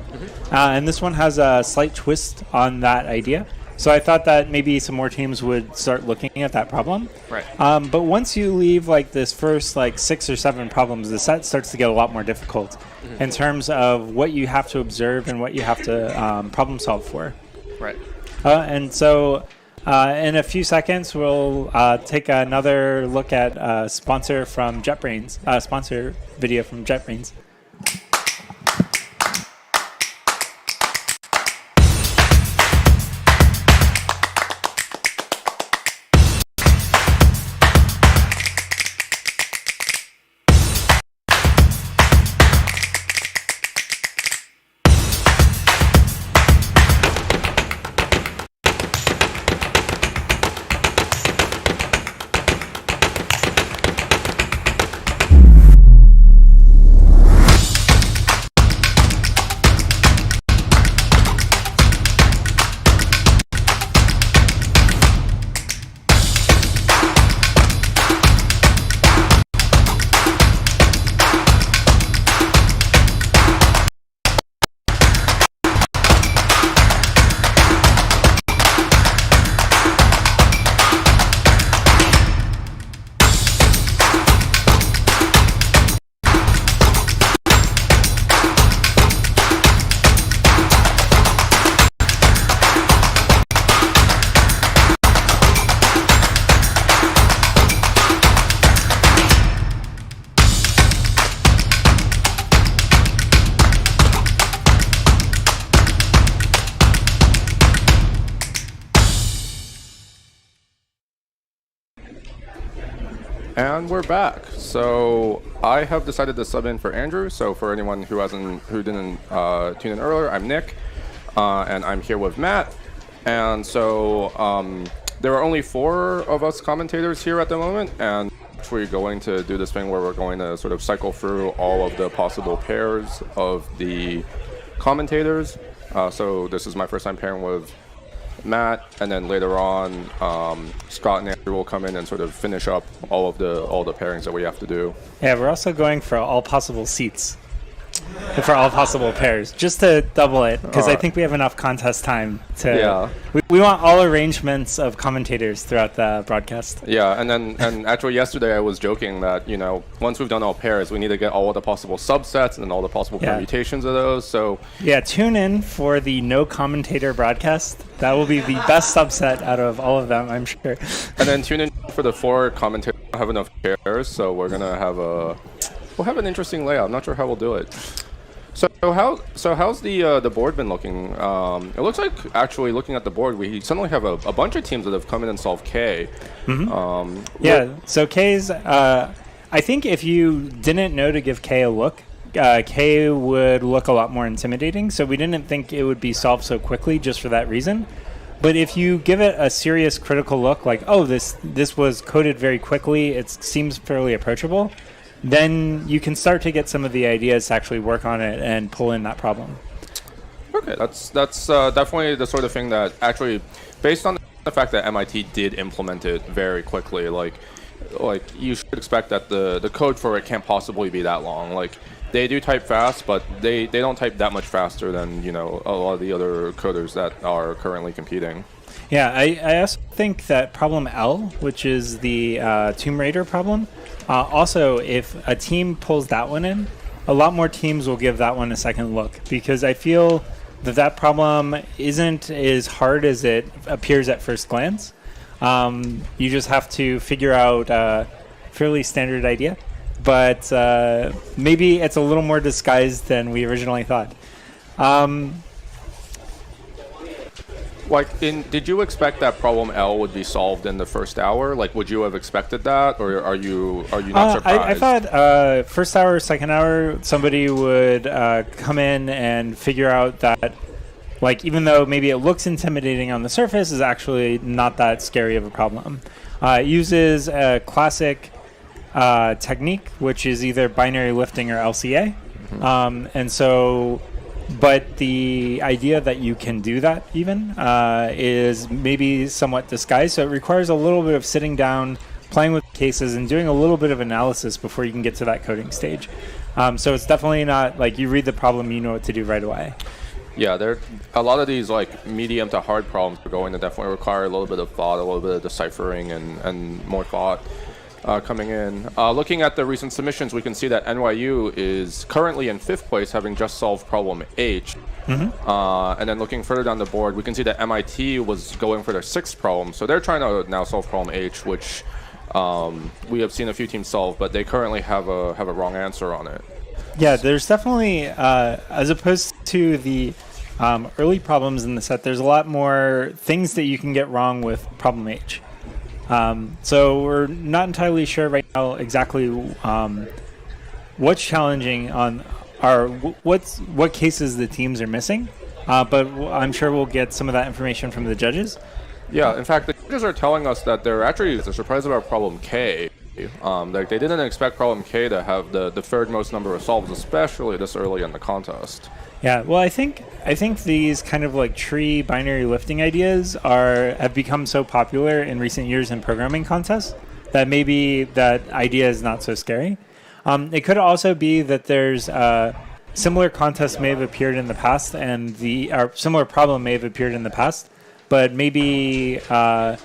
and this one has a slight twist on that idea. So I thought that maybe some more teams would start looking at that problem. Right. But once you leave like this first 6 or 7 problems, the set starts to get a lot more difficult in terms of what you have to observe and what you have to problem solve for. Right. And so in a few seconds, we'll take another look at sponsor from JetBrains, sponsor video from JetBrains. And we're back. So I have decided to sub in for Andrew. So for anyone who didn't tune in earlier, I'm Nick, and I'm here with Matt. And so there are only 4 of us commentators here at the moment, and we're going to do this thing where we're going to sort of cycle through all of the possible pairs of the commentators. So this is my first time pairing with Matt, and then later on, Scott and Andrew will come in and sort of finish up all the pairings that we have to do. Yeah, we're also going for all possible seats, for all possible pairs, just to double it, because I think we have enough contest time to. Yeah. We want all arrangements of commentators throughout the broadcast. Yeah, and actually yesterday I was joking that, you know, once we've done all pairs, we need to get all of the possible subsets and all the possible permutations of those. So yeah, tune in for the no commentator broadcast. That will be the best subset out of all of them, I'm sure. And then tune in for the 4 commentators. We don't have enough pairs, so we're gonna have we'll have an interesting layout. I'm not sure how we'll do it. So how's the board been looking? It looks like, actually, looking at the board, we suddenly have a bunch of teams that have come in and solved K. Mm-hmm. So K's, I think if you didn't know to give K a look, K would look a lot more intimidating. So we didn't think it would be solved so quickly just for that reason. But if you give it a serious critical look, like, oh, this was coded very quickly, it seems fairly approachable, then you can start to get some of the ideas to actually work on it and pull in that problem. Okay, that's definitely the sort of thing that actually, based on the fact that MIT did implement it very quickly, like you should expect that the code for it can't possibly be that long. Like, they do type fast, but they don't type that much faster than, you know, a lot of the other coders that are currently competing. Yeah, I also think that problem L, which is the Tomb Raider problem, also, if a team pulls that one in, a lot more teams will give that one a second look, because I feel that problem isn't as hard as it appears at first glance. You just have to figure out a fairly standard idea, but maybe it's a little more disguised than we originally thought. Did you expect that problem L would be solved in the first hour? Like, would you have expected that, or are you not surprised? I thought first hour, second hour, somebody would come in and figure out that, like, even though maybe it looks intimidating on the surface, is actually not that scary of a problem. It uses a classic technique, which is either binary lifting or LCA, and so. But the idea that you can do that even is maybe somewhat disguised. So it requires a little bit of sitting down, playing with cases, and doing a little bit of analysis before you can get to that coding stage. So it's definitely not like you read the problem, you know what to do right away. Yeah, there a lot of these like medium to hard problems are going to definitely require a little bit of thought, a little bit of deciphering, and more thought. Coming in. Looking at the recent submissions, we can see that NYU is currently in 5th place, having just solved problem H. And then looking further down the board, we can see that MIT was going for their 6th problem. So they're trying to now solve problem H, which we have seen a few teams solve, but they currently have a wrong answer on it. Yeah, there's definitely, as opposed to the early problems in the set, there's a lot more things that you can get wrong with problem H. So we're not entirely sure right now exactly what's challenging on what cases the teams are missing, but I'm sure we'll get some of that information from the judges. Yeah, in fact, the judges are telling us that they're surprised about problem K. Like, they didn't expect problem K to have the third most number of solves, especially this early in the contest. Yeah, well, I think these kind of like tree binary lifting ideas have become so popular in recent years in programming contests that maybe that idea is not so scary. It could also be that there's similar contests may have appeared in the past, and similar problem may have appeared in the past, but maybe the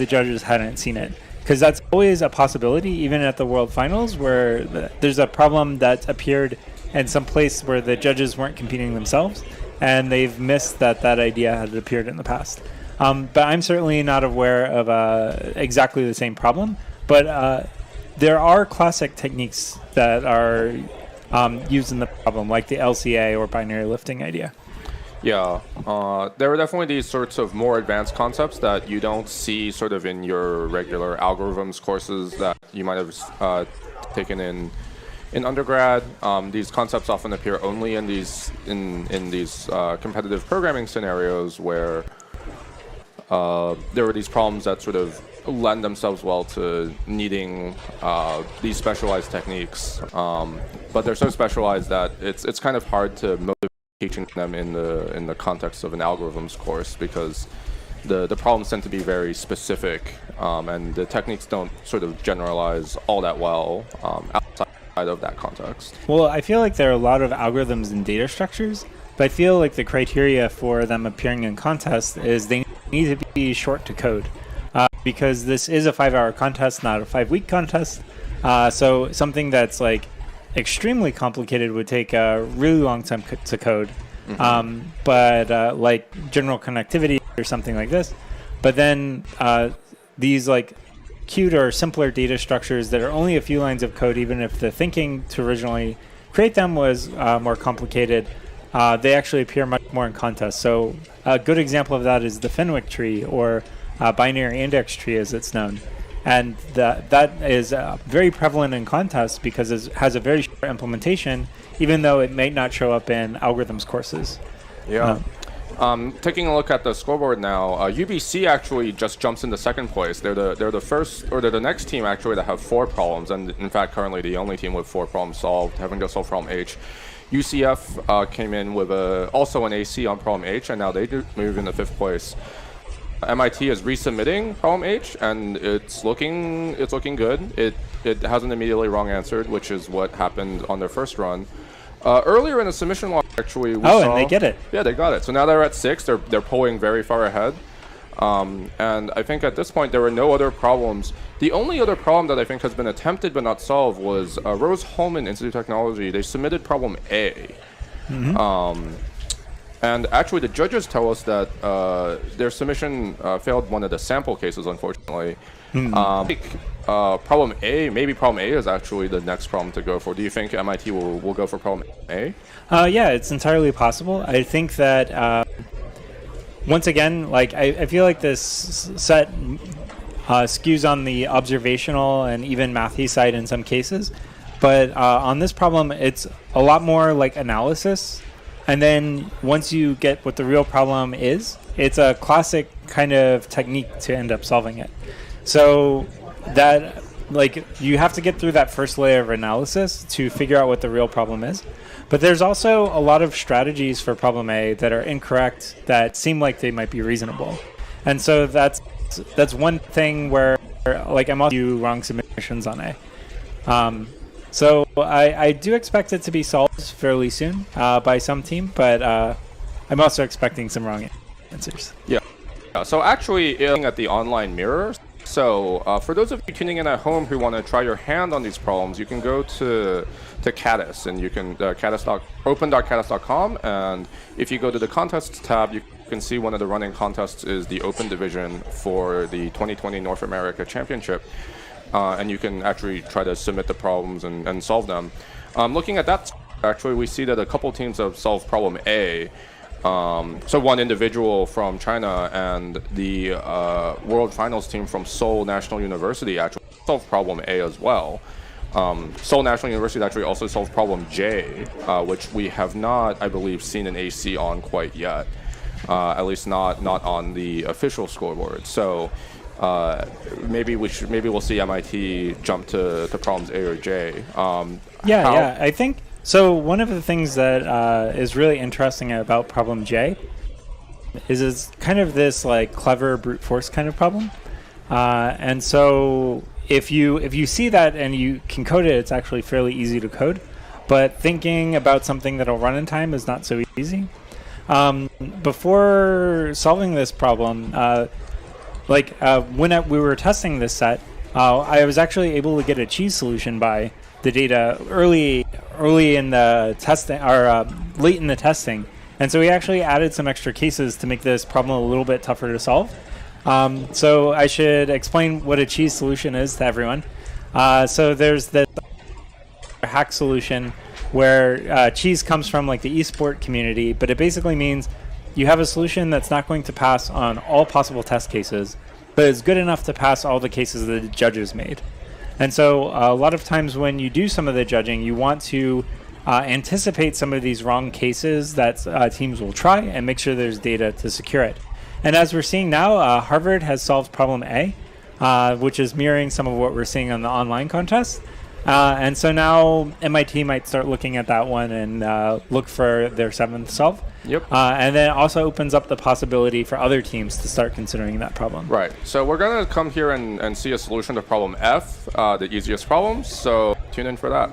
judges hadn't seen it. Because that's always a possibility, even at the World Finals, where there's a problem that appeared in some place where the judges weren't competing themselves, and they've missed that idea had appeared in the past. But I'm certainly not aware of exactly the same problem. But there are classic techniques that are used in the problem, like the LCA or binary lifting idea. Yeah, there are definitely these sorts of more advanced concepts that you don't see sort of in your regular algorithms courses that you might have taken in undergrad. These concepts often appear only in these competitive programming scenarios where there are these problems that sort of lend themselves well to needing these specialized techniques, but they're so specialized that it's kind of hard to motivate teaching them in the context of an algorithms course because the problems tend to be very specific, and the techniques don't sort of generalize all that well outside of that context. Well, I feel like there are a lot of algorithms and data structures, but I feel like the criteria for them appearing in contests is they need to be short to code, because this is a 5-hour contest, not a 5-week contest. So something that's like extremely complicated would take a really long time to code, but like general connectivity or something like this. But then these like cute or simpler data structures that are only a few lines of code, even if the thinking to originally create them was more complicated, they actually appear much more in contests. So a good example of that is the Fenwick tree, or binary index tree as it's known. And that is very prevalent in contests because it has a very short implementation, even though it may not show up in algorithms courses. Yeah. Taking a look at the scoreboard now, UBC actually just jumps into second place. They're the first, or they're the next team actually to have 4 problems, and in fact currently the only team with 4 problems solved, having to solve problem H. UCF came in with also an AC on problem H, and now they move into 5th place. MIT is resubmitting problem H, and it's looking good. It hasn't immediately wrong answered, which is what happened on their first run. Earlier in the submission log, actually, we saw, and they get it. Yeah, they got it. So now they're at 6. They're pulling very far ahead. And I think at this point there were no other problems. The only other problem that I think has been attempted but not solved was Rose-Hulman Institute of Technology. They submitted problem A. And actually, the judges tell us that their submission failed one of the sample cases, unfortunately. Problem A, maybe problem A is actually the next problem to go for. Do you think MIT will go for problem A? Yeah, it's entirely possible. I think that, once again, like I feel like this set skews on the observational and even mathy side in some cases. But on this problem, it's a lot more like analysis. And then once you get what the real problem is, it's a classic kind of technique to end up solving it. So that, like, you have to get through that first layer of analysis to figure out what the real problem is. But there's also a lot of strategies for problem A that are incorrect that seem like they might be reasonable. And so that's one thing where, like, I'm also do wrong submissions on A. So I do expect it to be solved fairly soon by some team, but I'm also expecting some wrong answers. Yeah. So actually, looking at the online mirror, so for those of you tuning in at home who want to try your hand on these problems, you can go to Caddis, and you can open.caddis.com, and if you go to the contests tab, you can see one of the running contests is the open division for the 2020 North America Championship. And you can actually try to submit the problems and solve them. Looking at that, actually, we see that a couple teams have solved problem A. So one individual from China and the World Finals team from Seoul National University actually solved problem A as well. Seoul National University actually also solved problem J, which we have not, I believe, seen an AC on quite yet. At least not on the official scoreboard. So. Maybe we'll see MIT jump to problems A or J. Yeah, I think so. One of the things that is really interesting about problem J is it's kind of this like clever brute force kind of problem, and so if you see that and you can code it, it's actually fairly easy to code. But thinking about something that'll run in time is not so easy. Before solving this problem. When we were testing this set, I was actually able to get a cheese solution by the data early in the testing, or late in the testing, and so we actually added some extra cases to make this problem a little bit tougher to solve. So I should explain what a cheese solution is to everyone. So there's the hack solution where cheese comes from like the esport community, but it basically means you have a solution that's not going to pass on all possible test cases, but is good enough to pass all the cases that the judges made. And so a lot of times when you do some of the judging, you want to anticipate some of these wrong cases that teams will try and make sure there's data to secure it. And as we're seeing now, Harvard has solved problem A, which is mirroring some of what we're seeing on the online contest. And so now MIT might start looking at that one and look for their 7th solve. Yep. And then it also opens up the possibility for other teams to start considering that problem. Right. So we're going to come here and see a solution to problem F, the easiest problem. So tune in for that.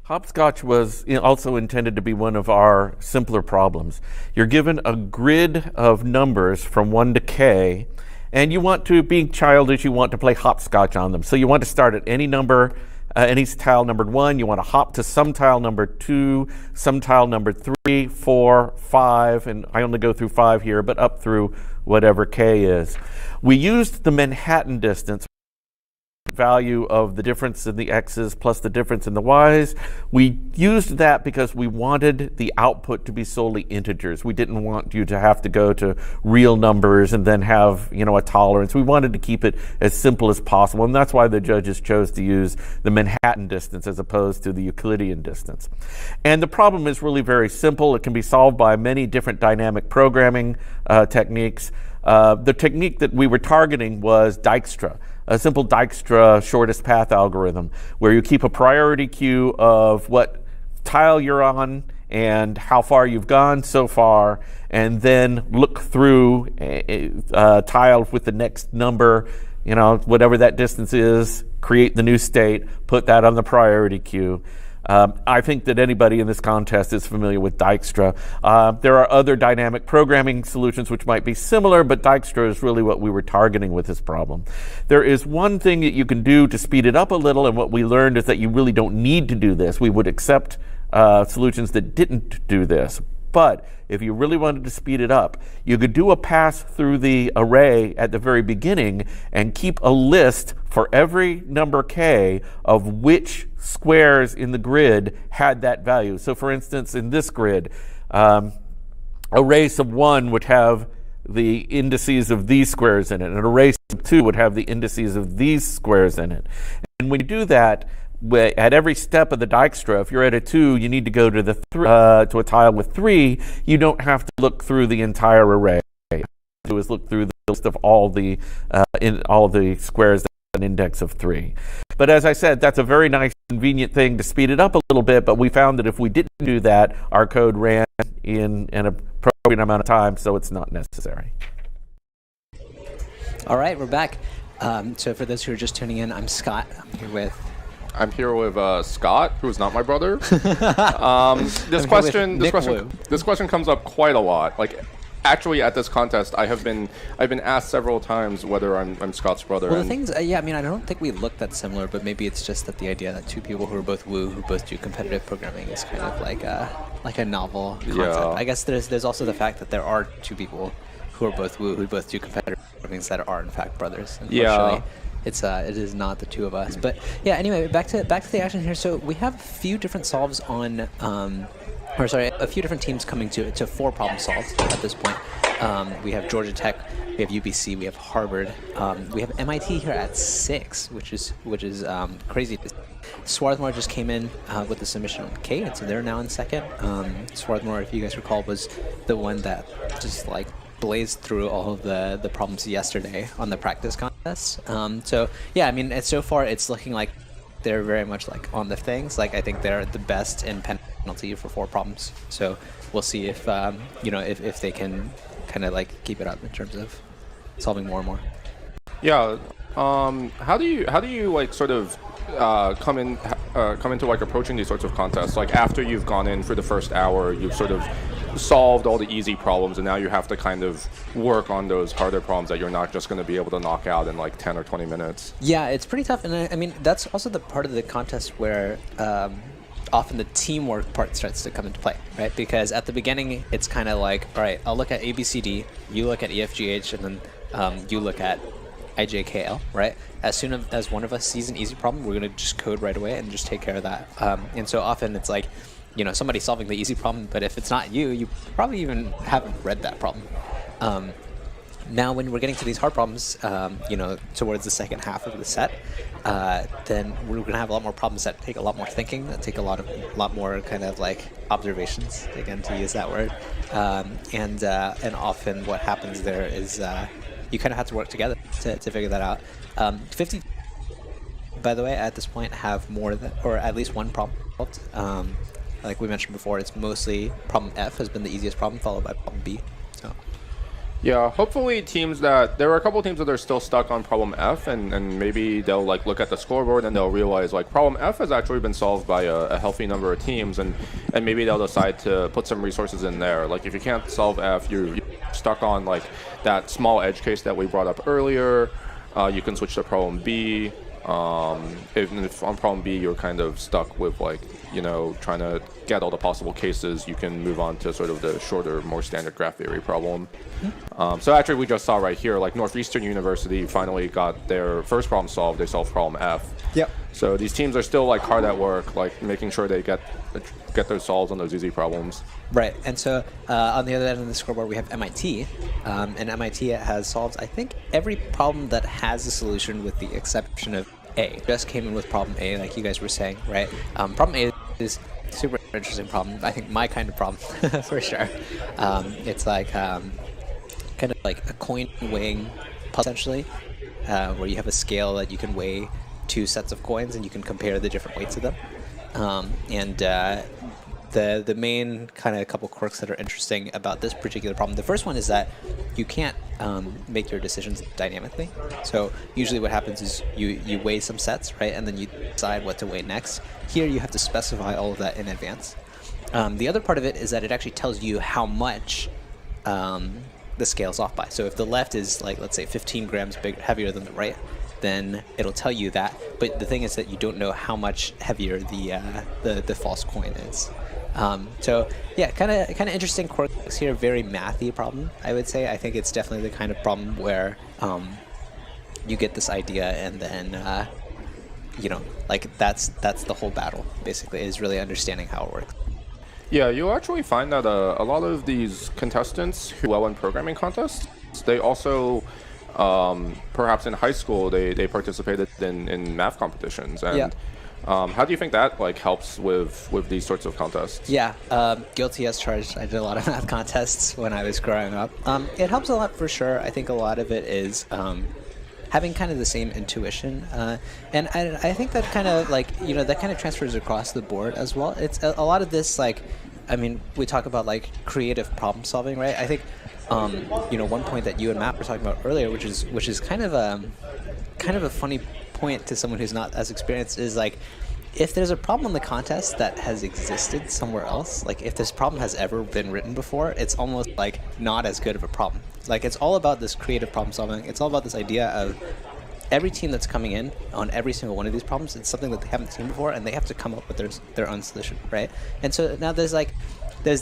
Hopscotch was also intended to be one of our simpler problems. You're given a grid of numbers from 1 to k, and you want to be childish, you want to play hopscotch on them. So you want to start at any number, any tile numbered 1, you want to hop to some tile number 2, some tile number 3, 4, 5, and I only go through 5 here, but up through whatever k is. We used the Manhattan distance, value of the difference in the x's plus the difference in the y's. We used that because we wanted the output to be solely integers. We didn't want you to have to go to real numbers and then have, a tolerance. We wanted to keep it as simple as possible, and that's why the judges chose to use the Manhattan distance as opposed to the Euclidean distance. And the problem is really very simple. It can be solved by many different dynamic programming techniques. The technique that we were targeting was Dijkstra, a simple Dijkstra shortest path algorithm, where you keep a priority queue of what tile you're on and how far you've gone so far, and then look through a tile with the next number, whatever that distance is, create the new state, put that on the priority queue. I think that anybody in this contest is familiar with Dijkstra. There are other dynamic programming solutions which might be similar, but Dijkstra is really what we were targeting with this problem. There is one thing that you can do to speed it up a little, and what we learned is that you really don't need to do this. We would accept solutions that didn't do this. But if you really wanted to speed it up, you could do a pass through the array at the very beginning and keep a list for every number k of which squares in the grid had that value. So for instance, in this grid, array sub 1 would have the indices of these squares in it, and array sub 2 would have the indices of these squares in it. And when you do that, at every step of the Dijkstra, if you're at a 2, you need to go to the to a tile with 3. You don't have to look through the entire array. What you do is look through the list of all the squares that have an index of 3. But as I said, that's a very nice, convenient thing to speed it up a little bit. But we found that if we didn't do that, our code ran in an appropriate amount of time, so it's not necessary. All right, we're back. So for those who are just tuning in, I'm Scott. I'm here with Scott, who is not my brother. This question comes up quite a lot. Like, actually, at this contest, I've been asked several times whether I'm Scott's brother. Well, the things, I don't think we look that similar, but maybe it's just that the idea that two people who are both woo, who both do competitive programming, is kind of like a novel concept. Yeah. I guess there's also the fact that there are two people who are both woo, who both do competitive programming that are in fact brothers. Yeah. It is not the two of us, but yeah. Anyway, back to the action here. So we have a few different solves on, a few different teams coming to 4 problem solves at this point. We have Georgia Tech, we have UBC, we have Harvard, we have MIT here at 6, which is crazy. Swarthmore just came in with the submission on K, and so they're now in second. Swarthmore, if you guys recall, was the one that just blazed through all of the problems yesterday on the practice contest. So yeah, so far it's looking like they're very much on the things. I think they're the best in penalty for 4 problems. So we'll see if if they can kind of keep it up in terms of solving more and more. Yeah. How do you sort of come into approaching these sorts of contests? After you've gone in for the first hour, you've sort of solved all the easy problems, and now you have to kind of work on those harder problems that you're not just going to be able to knock out in 10 or 20 minutes. Yeah, it's pretty tough, and that's also the part of the contest where often the teamwork part starts to come into play, right? Because at the beginning, it's kind of all right, I'll look at ABCD, you look at EFGH, and then you look at IJKL, right? As soon as one of us sees an easy problem, we're going to just code right away and just take care of that. And so often it's like, somebody solving the easy problem, but if it's not you, you probably even haven't read that problem. Now, when we're getting to these hard problems, towards the second half of the set, then we're going to have a lot more problems that take a lot more thinking, that take a lot more kind of like observations, again, to use that word. And often what happens there is you kind of have to work together to figure that out. 50, by the way, at this point have more than, or at least one problem solved. Like we mentioned before, it's mostly problem F has been the easiest problem, followed by problem B. So. Yeah, hopefully there are a couple of teams that are still stuck on problem F, and maybe they'll like look at the scoreboard and they'll realize like problem F has actually been solved by a healthy number of teams, and maybe they'll decide to put some resources in there. Like if you can't solve F, you're stuck on like that small edge case that we brought up earlier. You can switch to problem B. If on problem B you're kind of stuck with like, trying to get all the possible cases, you can move on to sort of the shorter, more standard graph theory problem. So actually we just saw right here, like Northeastern University finally got their first problem solved. They solved problem F. Yep. So these teams are still like hard at work, like making sure they get those solves on those easy problems. Right, and so on the other end of the scoreboard we have MIT, and MIT has solved, I think, every problem that has a solution with the exception of A. Just came in with problem A, like you guys were saying, right? Problem A is super interesting problem. I think my kind of problem, for sure. It's like kind of like a coin weighing puzzle, essentially, where you have a scale that you can weigh two sets of coins and you can compare the different weights of them. The main kind of couple quirks that are interesting about this particular problem, the first one is that you can't make your decisions dynamically. So usually what happens is you weigh some sets, right, and then you decide what to weigh next. Here you have to specify all of that in advance. The other part of it is that it actually tells you how much the scale's off by. So if the left is like, let's say 15 grams heavier than the right, then it'll tell you that. But the thing is that you don't know how much heavier the false coin is. So yeah, kind of interesting quirks here. Very mathy problem, I would say. I think it's definitely the kind of problem where you get this idea and then like that's the whole battle. Basically, is really understanding how it works. Yeah, you'll actually find that a lot of these contestants who well in programming contests, they also perhaps in high school they participated in math competitions. And yeah. How do you think that like helps with these sorts of contests? Yeah, guilty as charged. I did a lot of math contests when I was growing up. It helps a lot for sure. I think a lot of it is having kind of the same intuition, and I think that kind of like that kind of transfers across the board as well. It's a lot of this like, I mean, we talk about like creative problem solving, right? I think one point that you and Matt were talking about earlier, which is kind of a funny point to someone who's not as experienced, is like, if there's a problem in the contest that has existed somewhere else, like if this problem has ever been written before, it's almost like not as good of a problem. Like it's all about this creative problem solving. It's all about this idea of every team that's coming in on every single one of these problems, it's something that they haven't seen before, and they have to come up with their own solution, right? And so now there's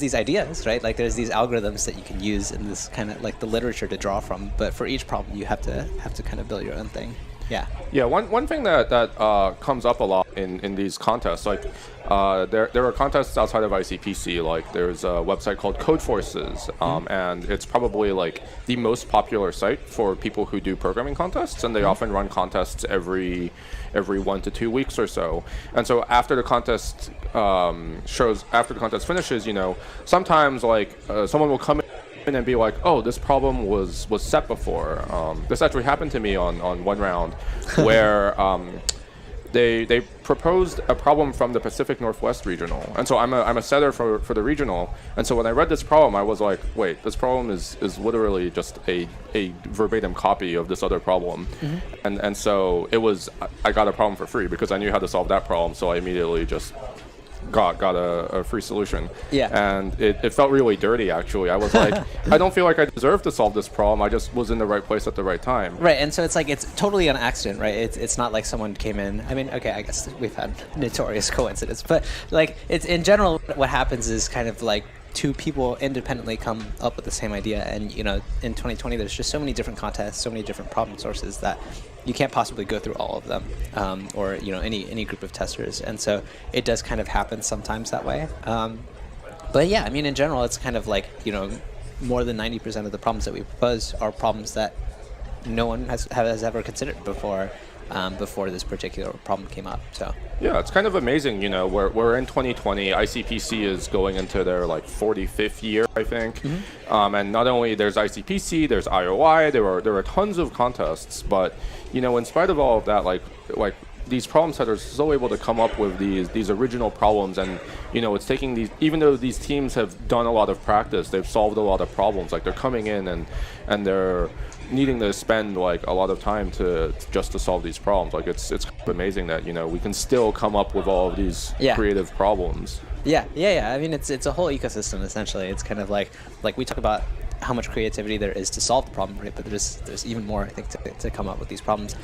these ideas, right? Like there's these algorithms that you can use in this kind of like the literature to draw from, but for each problem you have to kind of build your own thing. Yeah. Yeah. One thing that comes up a lot in these contests, like there are contests outside of ICPC. Like there's a website called Codeforces, and it's probably like the most popular site for people who do programming contests, and they often run contests every 1 to 2 weeks or so. And so after the contest finishes, sometimes like someone will come in and be like, oh, this problem was set before. This actually happened to me on one round where they proposed a problem from the Pacific Northwest regional. And so I'm a setter for the regional. And so when I read this problem, I was like, wait, this problem is literally just a verbatim copy of this other problem. And so I got a problem for free because I knew how to solve that problem. So I immediately just got a free solution. Yeah. And it felt really dirty, actually. I was like, I don't feel like I deserve to solve this problem. I just was in the right place at the right time. Right, and so it's like, it's totally an accident, right? It's not like someone came in. I mean, okay, I guess we've had notorious coincidence, but like, it's in general, what happens is kind of like, two people independently come up with the same idea. And in 2020, there's just so many different contests, so many different problem sources that you can't possibly go through all of them, or any group of testers. And so it does kind of happen sometimes that way. But yeah, I mean, in general, it's kind of like more than 90% of the problems that we propose are problems that no one has ever considered before this particular problem came up. So yeah, it's kind of amazing. We're in 2020. ICPC is going into their 45th year, I think. And not only there's ICPC, there's IOI. There are tons of contests, but in spite of all of that, like these problem setters are still able to come up with these original problems, and it's taking these, even though these teams have done a lot of practice, they've solved a lot of problems. Like they're coming in and they're needing to spend a lot of time to solve these problems. Like it's amazing that we can still come up with all of these creative problems. Yeah. I mean, it's a whole ecosystem essentially. It's kind of like we talk about how much creativity there is to solve the problem, right? But there's even more, I think, to come up with these problems.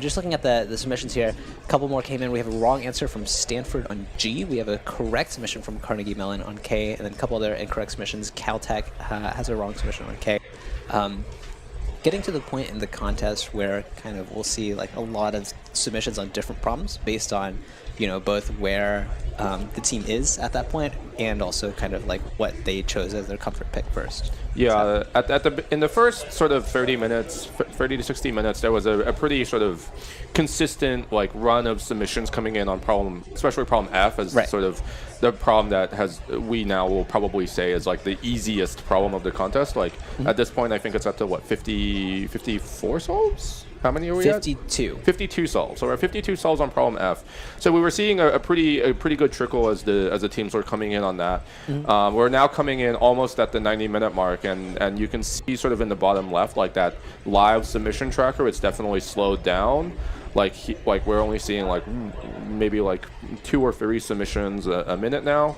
Just looking at the submissions here, a couple more came in. We have a wrong answer from Stanford on G. We have a correct submission from Carnegie Mellon on K, and then a couple other incorrect submissions. Caltech has a wrong submission on K. Getting to the point in the contest where kind of we'll see a lot of submissions on different problems based on both where the team is at that point and also kind of what they chose as their comfort pick first. Yeah, in the first sort of 30 to 60 minutes, there was a pretty sort of consistent run of submissions coming in on problem, especially problem F as sort of the problem that we now will probably say is the easiest problem of the contest. At this point, I think it's up to 54 solves? How many are we 52. At? 52 solves. So we're at 52 solves on problem F. So we were seeing a pretty good trickle as the teams were coming in on that. We're now coming in almost at the 90-minute mark, and you can see sort of in the bottom left, that live submission tracker, it's definitely slowed down. We're only seeing maybe 2 or 3 submissions a minute now.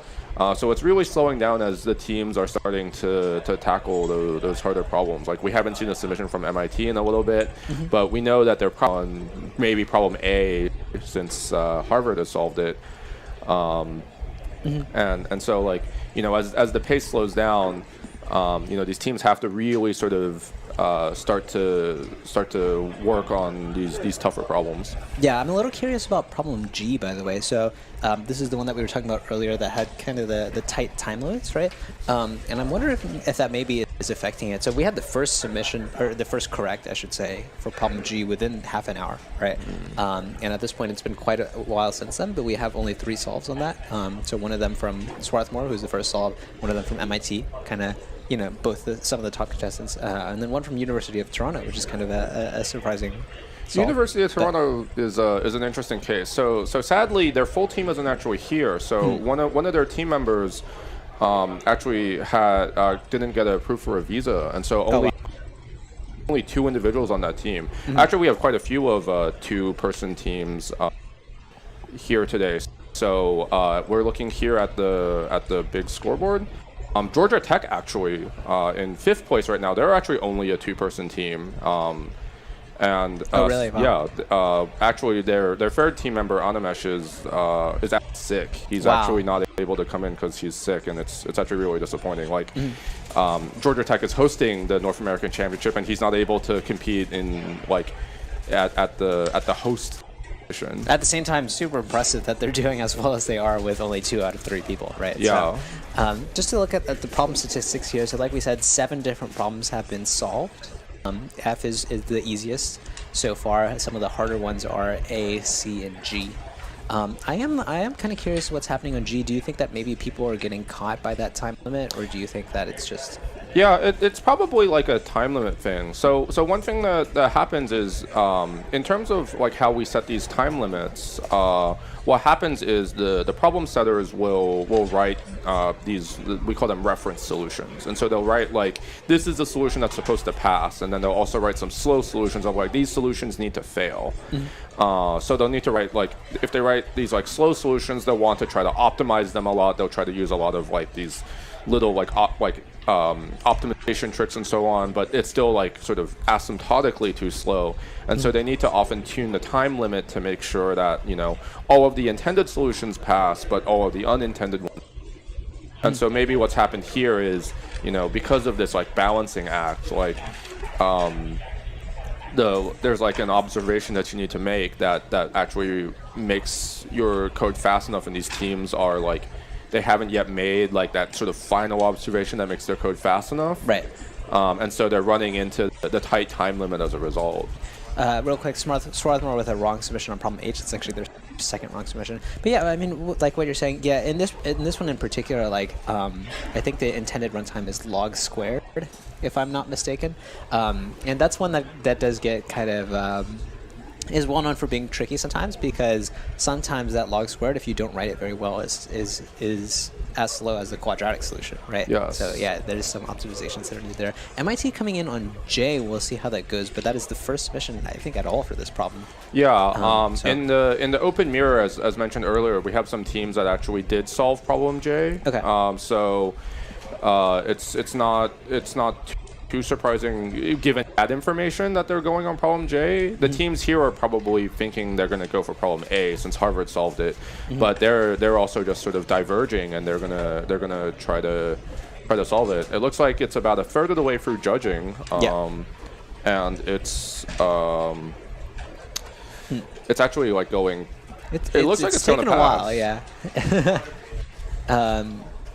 So it's really slowing down as the teams are starting to tackle those harder problems. We haven't seen a submission from MIT in a little bit, but we know that they're on maybe problem A since Harvard has solved it. And so as the pace slows down, these teams have to really sort of start to work on these tougher problems. Yeah, I'm a little curious about problem G, by the way. So this is the one that we were talking about earlier that had kind of the tight time limits, right? And I'm wondering if that maybe is affecting it. So we had the first submission, or the first correct, I should say, for problem G within half an hour, right? And at this point, it's been quite a while since then, but we have only 3 solves on that. So one of them from Swarthmore, who's the first solve, one of them from MIT, kind of both some of the top contestants, and then one from University of Toronto, which is kind of a surprising solve. University of Toronto is an interesting case. So sadly, their full team isn't actually here. So one of their team members actually didn't get approved for a visa, and so only 2 individuals on that team. Actually, we have quite a few of 2-person teams here today. So we're looking here at the big scoreboard. Georgia Tech actually in 5th place right now. They're actually only a 2-person team. Really? Wow. Yeah, actually their 3rd team member Animesh is sick. He's actually not able to come in because he's sick, and it's actually really disappointing. Georgia Tech is hosting the North American Championship, and he's not able to compete in at the host. At the same time, super impressive that they're doing as well as they are with only 2 out of 3 people, right? Yeah. So, just to look at the problem statistics here, so like we said, 7 different problems have been solved. F is the easiest so far. Some of the harder ones are A, C, and G. I am kind of curious what's happening on G. Do you think that maybe people are getting caught by that time limit, or do you think that it's just... Yeah, it's probably a time limit thing. So one thing that happens is in terms of how we set these time limits, what happens is the problem setters will write these, we call them reference solutions, and so they'll write this is the solution that's supposed to pass, and then they'll also write some slow solutions of these solutions need to fail. So they'll need to write if they write these slow solutions, they'll want to try to optimize them a lot. They'll try to use a lot of these little optimization tricks and so on, but it's still sort of asymptotically too slow, and so they need to often tune the time limit to make sure that all of the intended solutions pass, but all of the unintended ones And so maybe what's happened here is, you know, because of this like balancing act, like there's like an observation that you need to make that actually makes your code fast enough, and these teams are like, they haven't yet made like that sort of final observation that makes their code fast enough. Right. And so they're running into the tight time limit as a result. Real quick, Swarthmore with a wrong submission on problem H. It's actually their second wrong submission. But yeah, I mean, like what you're saying, yeah, in this one in particular, like, I think the intended runtime is log squared, if I'm not mistaken. And that's one that does get kind of, is well known for being tricky sometimes, because sometimes that log squared, if you don't write it very well, is as slow as the quadratic solution, right? Yes. So yeah, there's some optimizations that are needed there. MIT coming in on J, we'll see how that goes, but that is the first submission, I think, at all for this problem. Yeah, in the open mirror, as mentioned earlier, we have some teams that actually did solve problem J. Okay. So it's not too surprising given that information that they're going on problem J. The teams here are probably thinking they're going to go for problem A since Harvard solved it, but they're also just sort of diverging, and they're gonna try to solve it. It looks like it's about a third of the way through judging, and it's actually like going. It looks like it's going to taken a pass. while, yeah. All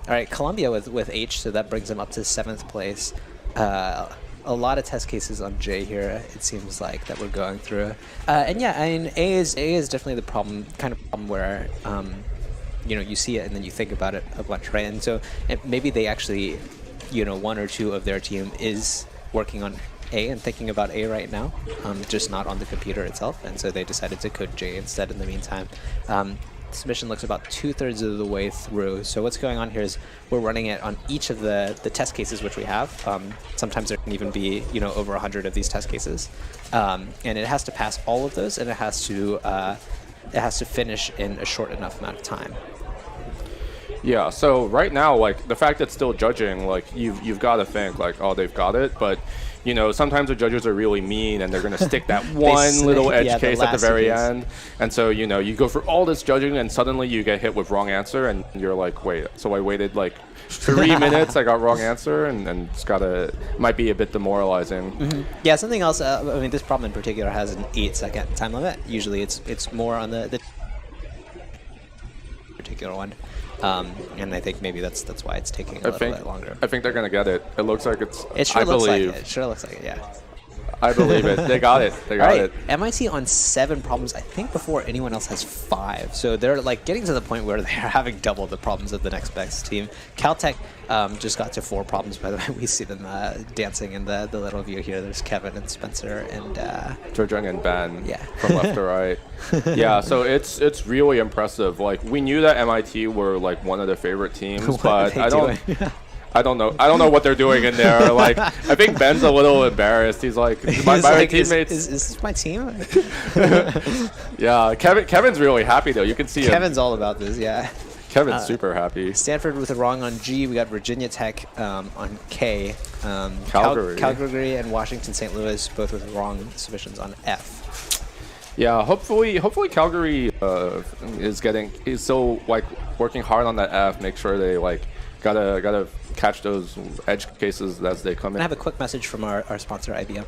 right, Columbia with H, so that brings them up to 7th place. A lot of test cases on J here, it seems like, that we're going through. And yeah, I mean, A is definitely the problem where, you know, you see it and then you think about it a bunch, right? And so maybe they actually, you know, one or two of their team is working on A and thinking about A right now, just not on the computer itself. And so they decided to code J instead in the meantime. Submission looks about 2/3 of the way through. So what's going on here is we're running it on each of the test cases which we have. Sometimes there can even be, you know, over 100 of these test cases, and it has to pass all of those, and it has to finish in a short enough amount of time. Yeah. So right now, like the fact that it's still judging, like you've got to think like, oh, they've got it, but. You know, sometimes the judges are really mean, and they're going to stick that one little edge case at the very end. And so, you know, you go for all this judging, and suddenly you get hit with wrong answer, and you're like, wait, so I waited like 3 minutes, I got wrong answer, and might be a bit demoralizing. Yeah, something else, I mean, this problem in particular has an 8-second time limit. Usually it's more on the particular one. And I think maybe that's why it's taking a little bit longer. I think they're going to get it. It looks like it's... It sure looks like it. It sure looks like it, yeah. I believe it. They got it. They got it. MIT on 7 problems, I think, before anyone else has 5. So they're like getting to the point where they're having double the problems of the next best team. Caltech just got to 4 problems, by the way. We see them dancing in the little view here. There's Kevin and Spencer and... Zhezheng and Ben. Yeah. From left to right. Yeah, so it's really impressive. Like, we knew that MIT were like one of the favorite teams, but I don't know what they're doing in there. Like, I think Ben's a little embarrassed. He's like, my teammates. Is this my team? Yeah, Kevin's really happy though. You can see Kevin's all about this. Yeah. Kevin's super happy. Stanford with a wrong on G. We got Virginia Tech on K. Calgary and Washington St. Louis both with wrong submissions on F. Yeah, hopefully Calgary is still like working hard on that F. Make sure they like gotta catch those edge cases as they come in. I have a quick message from our sponsor, IBM.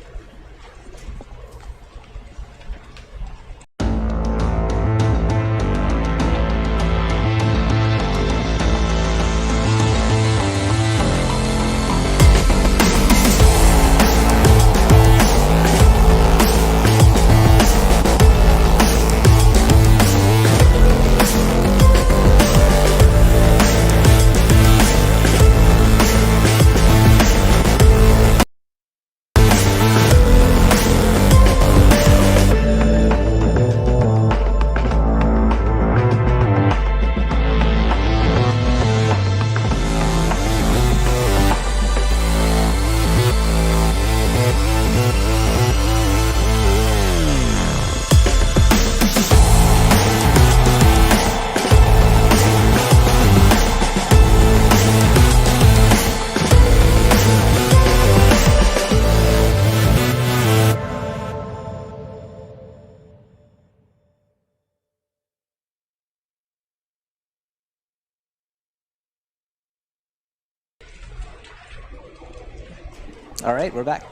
All right, we're back.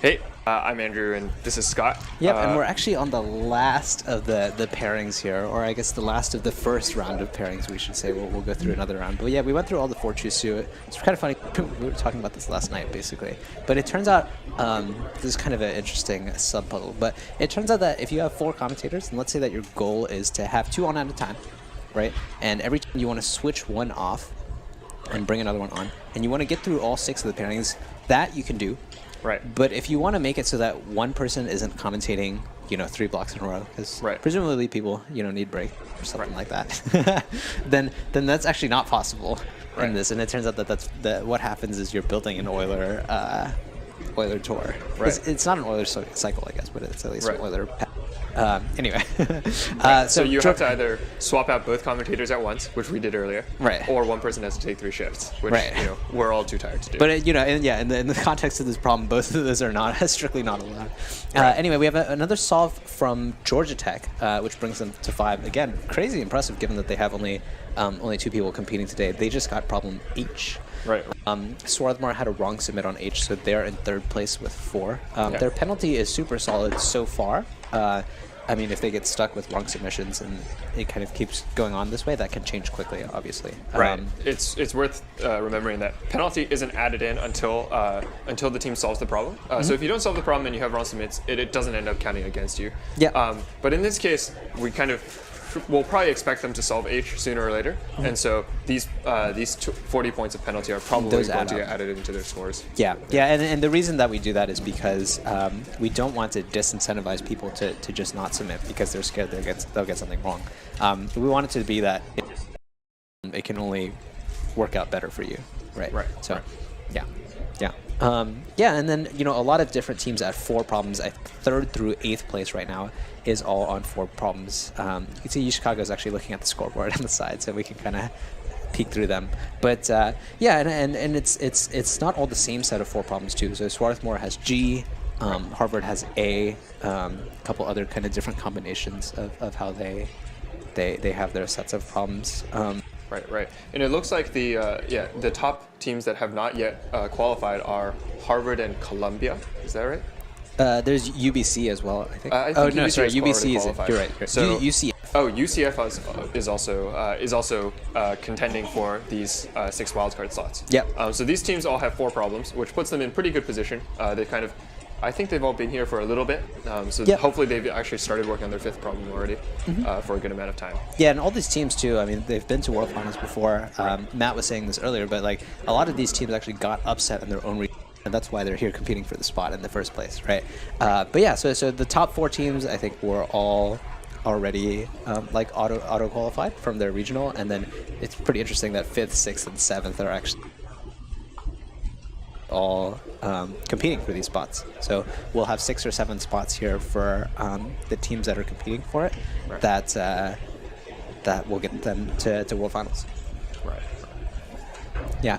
Hey, I'm Andrew, and this is Scott. Yep, and we're actually on the last of the pairings here, or I guess the last of the first round of pairings, we should say. We'll go through another round. But yeah, we went through all the 4 choose 2. It's kind of funny. We were talking about this last night, basically. But it turns out, this is kind of an interesting sub-puzzle, but it turns out that if you have 4 commentators, and let's say that your goal is to have 2 on at a time, right? And every time you want to switch one off and bring another one on, and you want to get through all 6 of the pairings, that you can do. Right. But if you want to make it so that one person isn't commentating, 3 blocks in a row, because presumably people, need break or something like that, then that's actually not possible in this. And it turns out that what happens is you're building an Euler tour. Right. It's not an Euler cycle, I guess, but it's at least an Euler path. Anyway. So you have to either swap out both commentators at once, which we did earlier, or one person has to take 3 shifts, which we're all too tired to do. But in the context of this problem, both of those are strictly not allowed. Anyway, we have another solve from Georgia Tech, which brings them to 5. Again, crazy impressive given that they have only 2 people competing today. They just got problem H. Right. Swarthmore had a wrong submit on H, so they're in 3rd place with 4. Their penalty is super solid so far. If they get stuck with wrong submissions and it kind of keeps going on this way, that can change quickly, obviously. Right. It's worth remembering that penalty isn't added in until the team solves the problem. So if you don't solve the problem and you have wrong submits, it doesn't end up counting against you. Yeah. But in this case, we'll probably expect them to solve H sooner or later, and so these 40 points of penalty are probably going to get added into their scores. Yeah, and the reason that we do that is because we don't want to disincentivize people to just not submit because they're scared they'll get something wrong. We want it to be that it can only work out better for you, right? Right. So, yeah. And then a lot of different teams at 4 problems. 3rd through 8th place right now is all on 4 problems. You can see Chicago is actually looking at the scoreboard on the side, so we can kind of peek through them. But and it's not all the same set of 4 problems too. So Swarthmore has G, Harvard has A, a couple other kind of different combinations of how they have their sets of problems. Right. And it looks like the top teams that have not yet qualified are Harvard and Columbia. Is that right? There's UBC as well, I think. UBC is you're right. So UCF. UCF is also contending for these 6 wildcard slots. Yep. So these teams all have 4 problems, which puts them in pretty good position. I think they've all been here for a little bit, hopefully they've actually started working on their 5th problem already for a good amount of time. Yeah, and all these teams too, they've been to World Finals before. Matt was saying this earlier, but a lot of these teams actually got upset in their own region, and that's why they're here competing for the spot in the first place, right? So the top 4 teams, I think, were all already auto qualified from their regional, and then it's pretty interesting that 5th, 6th, and 7th are actually all competing for these spots. So we'll have 6 or 7 spots here for the teams that are competing for it. Right. That will get them to World Finals. Right. Yeah.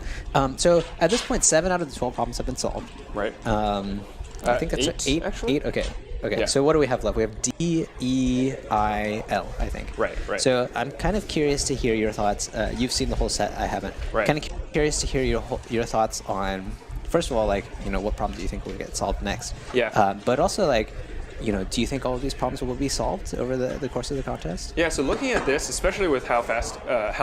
So at this point, 7 out of the 12 problems have been solved. Right. I think that's 8. Actually? 8. Okay. Yeah. So what do we have left? We have D, E, I, L, I think. Right. So I'm kind of curious to hear your thoughts. You've seen the whole set. I haven't. Right. Kind of curious to hear your thoughts on, first of all, what problem do you think will get solved next? Yeah. But also, do you think all of these problems will be solved over the course of the contest? Yeah, so looking at this, especially with how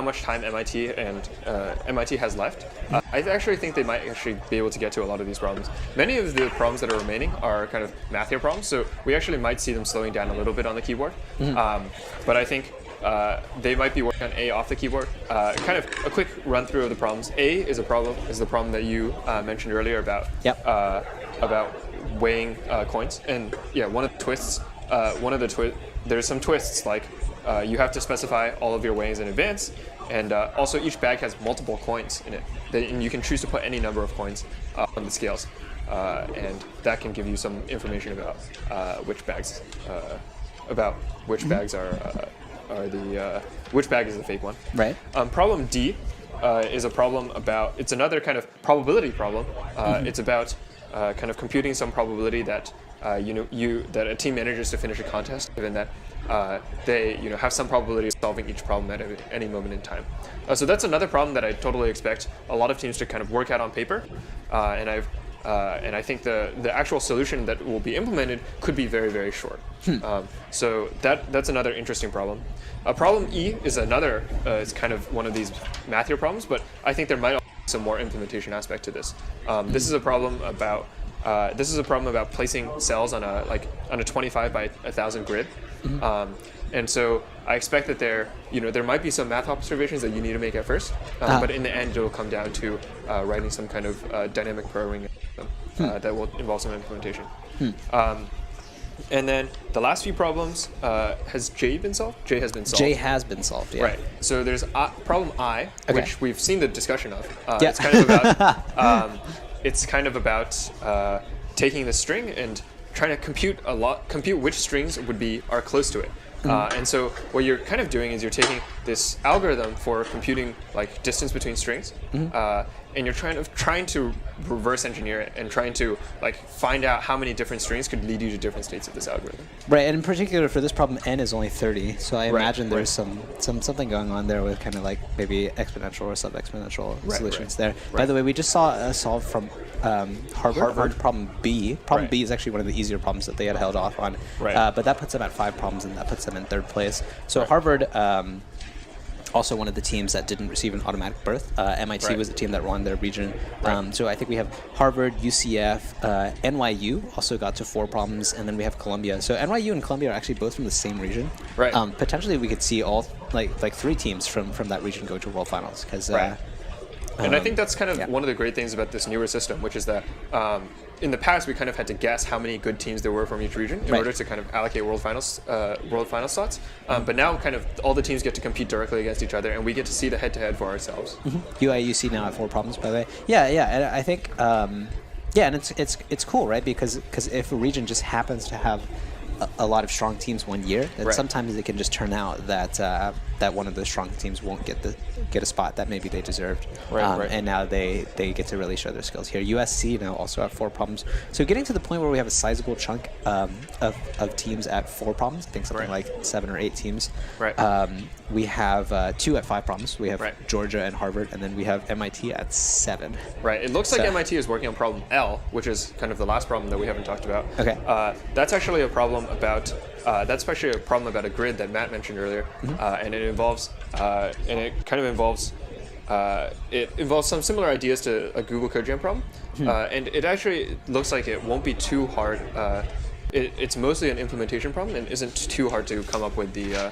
much time MIT has left, I actually think they might actually be able to get to a lot of these problems. Many of the problems that are remaining are kind of mathier problems, so we actually might see them slowing down a little bit on the keyboard. But I think they might be working on A off the keyboard. Kind of a quick run through of the problems. A is the problem that you mentioned earlier about weighing coins, and one of the twists, there's some twists like you have to specify all of your weighings in advance, and also each bag has multiple coins in it, and you can choose to put any number of coins on the scales, and that can give you some information about which bags which bag is the fake one. Right. Problem D is a problem it's another kind of probability problem. It's about kind of computing some probability that that a team manages to finish a contest, given that they have some probability of solving each problem at any moment in time. So that's another problem that I totally expect a lot of teams to kind of work out on paper, and and I think the actual solution that will be implemented could be very, very short. So that's another interesting problem. Problem E is another, it's kind of one of these Mathieu problems, but I think there might also be some more implementation aspect to this. This is a problem about placing cells on a 25 by 1,000 grid. And so I expect that there might be some math observations that you need to make at first, but in the end it'll come down to writing some kind of dynamic programming that will involve some implementation. And then the last few problems, has J been solved? J has been solved. J has been solved, yeah. Right. So there's problem I, which we've seen the discussion of. Yeah. It's kind of about taking the string and trying to compute which strings are close to it. And so what you're kind of doing is you're taking this algorithm for computing like distance between strings, and you're trying to reverse engineer it and trying to like find out how many different strings could lead you to different states of this algorithm. Right, and in particular for this problem, n is only 30, so I imagine there's something going on there with kind of like maybe exponential or sub-exponential solutions there. By the way, we just saw a solve from Harvard on problem B. Problem B is actually one of the easier problems that they had held off on, but that puts them at 5 problems, and that puts them in 3rd place. So Harvard, also one of the teams that didn't receive an automatic berth. MIT was the team that won their region. So I think we have Harvard, UCF, NYU also got to 4 problems, and then we have Columbia. So NYU and Columbia are actually both from the same region. Potentially we could see all like 3 teams from that region go to World Finals. And I think that's kind of one of the great things about this newer system, which is that in the past we kind of had to guess how many good teams there were from each region in order to kind of allocate World Finals slots. But now kind of all the teams get to compete directly against each other, and we get to see the head-to-head for ourselves. UIUC now at 4 problems, by the way. Yeah, and I think and it's cool, right? Because if a region just happens to have a lot of strong teams one year, then sometimes it can just turn out that one of the strong teams won't get a spot that maybe they deserved. And now they get to really show their skills here. USC now also have 4 problems. So getting to the point where we have a sizable chunk of teams at 4 problems, I think something like 7 or 8 teams. We have 2 at 5 problems. We have Georgia and Harvard, and then we have MIT at 7. It looks like MIT is working on problem L, which is kind of the last problem that we haven't talked about. That's actually a problem about a grid that Matt mentioned earlier, and it involves some similar ideas to a Google CodeJam problem, and it actually looks like it won't be too hard. It's mostly an implementation problem and isn't too hard to come up with the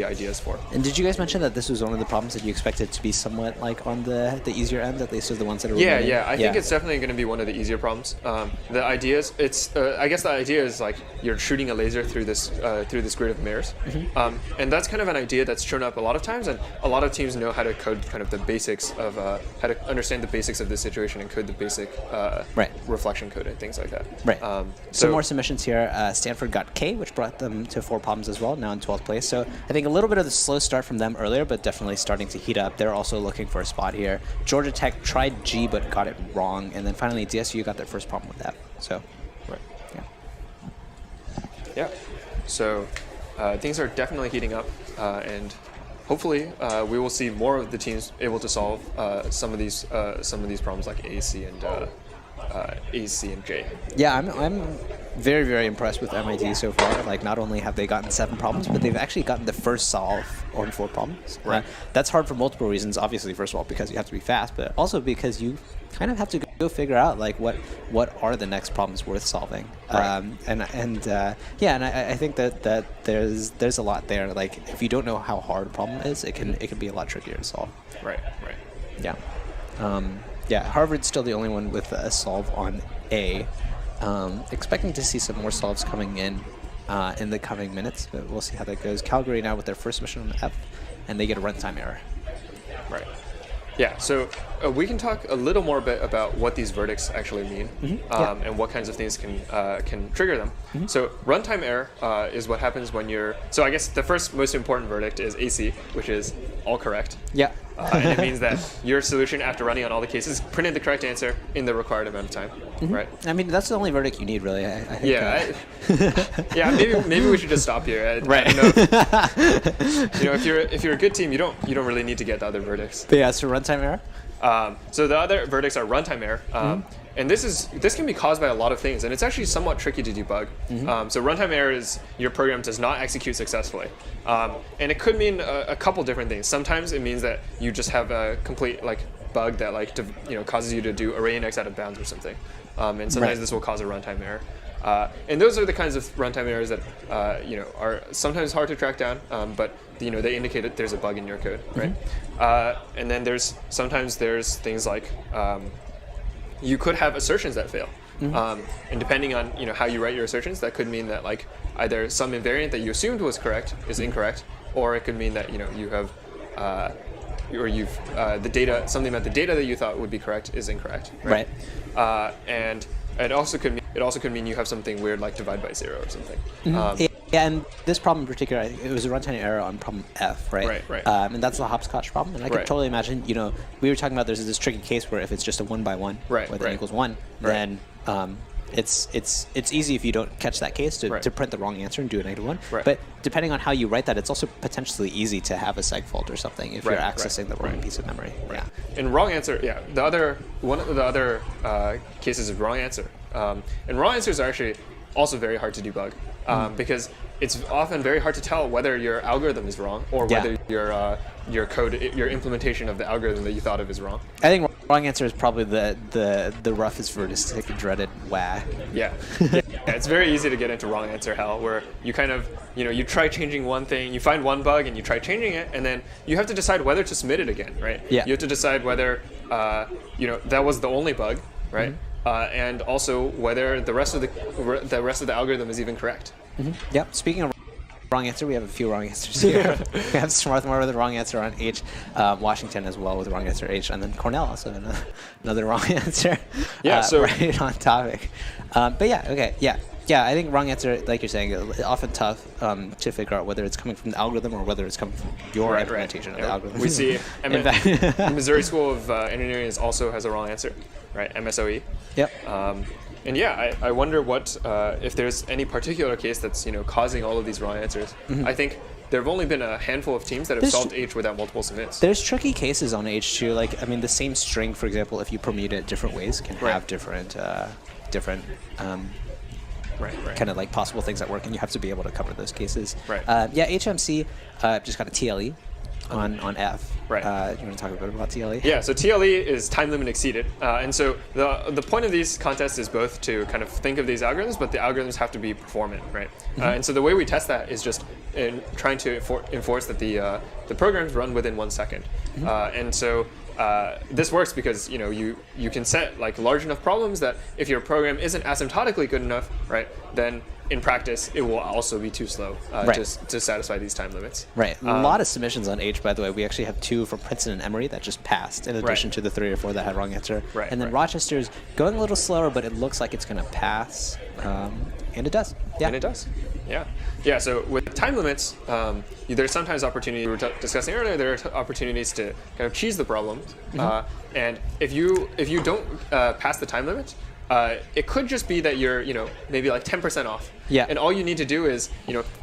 ideas for. And did you guys mention that this was one of the problems that you expected to be somewhat like on the easier end, at least of the ones that are remaining? I think it's definitely going to be one of the easier problems. The ideas, I guess the idea is like you're shooting a laser through this grid of mirrors, and that's kind of an idea that's shown up a lot of times, and a lot of teams know how to code kind of the basics of how to understand the basics of this situation and code the basic reflection code and things like that. Some more submissions here. Stanford got K, which brought them to 4 problems as well, now in 12th place. So I think a little bit of the slow start from them earlier, but definitely starting to heat up. They're also looking for a spot here. Georgia Tech tried G, but got it wrong. And then finally, DSU got their first problem with that. So, So things are definitely heating up, and hopefully we will see more of the teams able to solve some of these problems like A, C, and J. Yeah, I'm very, very impressed with MIT so far. Like, not only have they gotten 7 problems, but they've actually gotten the first solve on 4 problems. That's hard for multiple reasons. Obviously, first of all, because you have to be fast, but also because you kind of have to go figure out like what are the next problems worth solving. And I think that there's a lot there. Like, if you don't know how hard a problem is, it can be a lot trickier to solve. Harvard's still the only one with a solve on A. Expecting to see some more solves coming in the coming minutes, but we'll see how that goes. Calgary now with their first mission on F, and they get a runtime error. So we can talk a little more bit about what these verdicts actually mean, and what kinds of things can trigger them. So runtime error is what happens when you're. So I guess the first most important verdict is AC, which is all correct. And it means that your solution, after running on all the cases, printed the correct answer in the required amount of time. I mean, that's the only verdict you need, really. I think, maybe we should just stop here. I don't know if you're a good team, you don't really need to get the other verdicts. But so runtime error. So the other verdicts are runtime error. And this can be caused by a lot of things, and it's actually somewhat tricky to debug. So runtime error is your program does not execute successfully, and it could mean a couple different things. Sometimes it means that you just have a complete bug that causes you to do array index out of bounds or something, and sometimes this will cause a runtime error. And those are the kinds of runtime errors that are sometimes hard to track down, but they indicate that there's a bug in your code, right? And then sometimes there's things like you could have assertions that fail, and depending on how you write your assertions, that could mean that either some invariant that you assumed was correct is incorrect, or it could mean that you have the data, something about the data that you thought would be correct is incorrect, right? And it also could mean you have something weird like divide by zero or something. Yeah, and this problem in particular, it was a runtime error on problem F, right? Right. And that's the hopscotch problem. And I can totally imagine, we were talking about there's this tricky case where if it's just a 1 by 1, where n equals 1, then it's easy if you don't catch that case to print the wrong answer and do a -1. But depending on how you write that, it's also potentially easy to have a seg fault or something if you're accessing the wrong piece of memory. Yeah. And wrong answer, one of the other cases of wrong answer, and wrong answers are actually also very hard to debug because it's often very hard to tell whether your algorithm is wrong or whether your code, your implementation of the algorithm that you thought of is wrong. I think wrong answer is probably the roughest verdict, dreaded WA. Yeah, it's very easy to get into wrong answer hell, where you kind of, you try changing one thing, you find one bug and you try changing it, and then you have to decide whether to submit it again, right? Yeah. You have to decide whether, that was the only bug, right? And also whether the rest of the algorithm is even correct. Yep. Speaking of wrong answer, we have a few wrong answers here. We have Swarthmore with a wrong answer on H, Washington as well with a wrong answer H, and then Cornell also another wrong answer. Yeah. So right on topic. But yeah. Okay. Yeah. Yeah, I think wrong answer, like you're saying, often tough to figure out whether it's coming from the algorithm or whether it's coming from your implementation of the algorithm. We see the Missouri School of Engineering also has a wrong answer, right? MSOE. Yep. And I wonder what if there's any particular case that's causing all of these wrong answers. I think there have only been a handful of teams that have solved H without multiple submits. There's tricky cases on H too. The same string, for example, if you permute it different ways, can have different kind of possible things that work, and you have to be able to cover those cases. HMC just got a TLE on F. You want to talk a bit about TLE? Yeah, so TLE is time limit exceeded. And so the point of these contests is both to kind of think of these algorithms, but the algorithms have to be performant, right? And so the way we test that is just in trying to enforce that the programs run within 1 second. And so this works because you can set large enough problems that if your program isn't asymptotically good enough, right, then in practice it will also be too slow to satisfy these time limits. Right. A lot of submissions on H, by the way. We actually have 2 from Princeton and Emory that just passed, in addition to the 3 or 4 that had wrong answer. And then Rochester's going a little slower, but it looks like it's going to pass, and it does. Yeah. And it does. Yeah. So with time limits, there's sometimes opportunity. We were discussing earlier. There are opportunities to kind of cheese the problem, and if you don't pass the time limit, it could just be that you're maybe 10% off. Yeah. And all you need to do is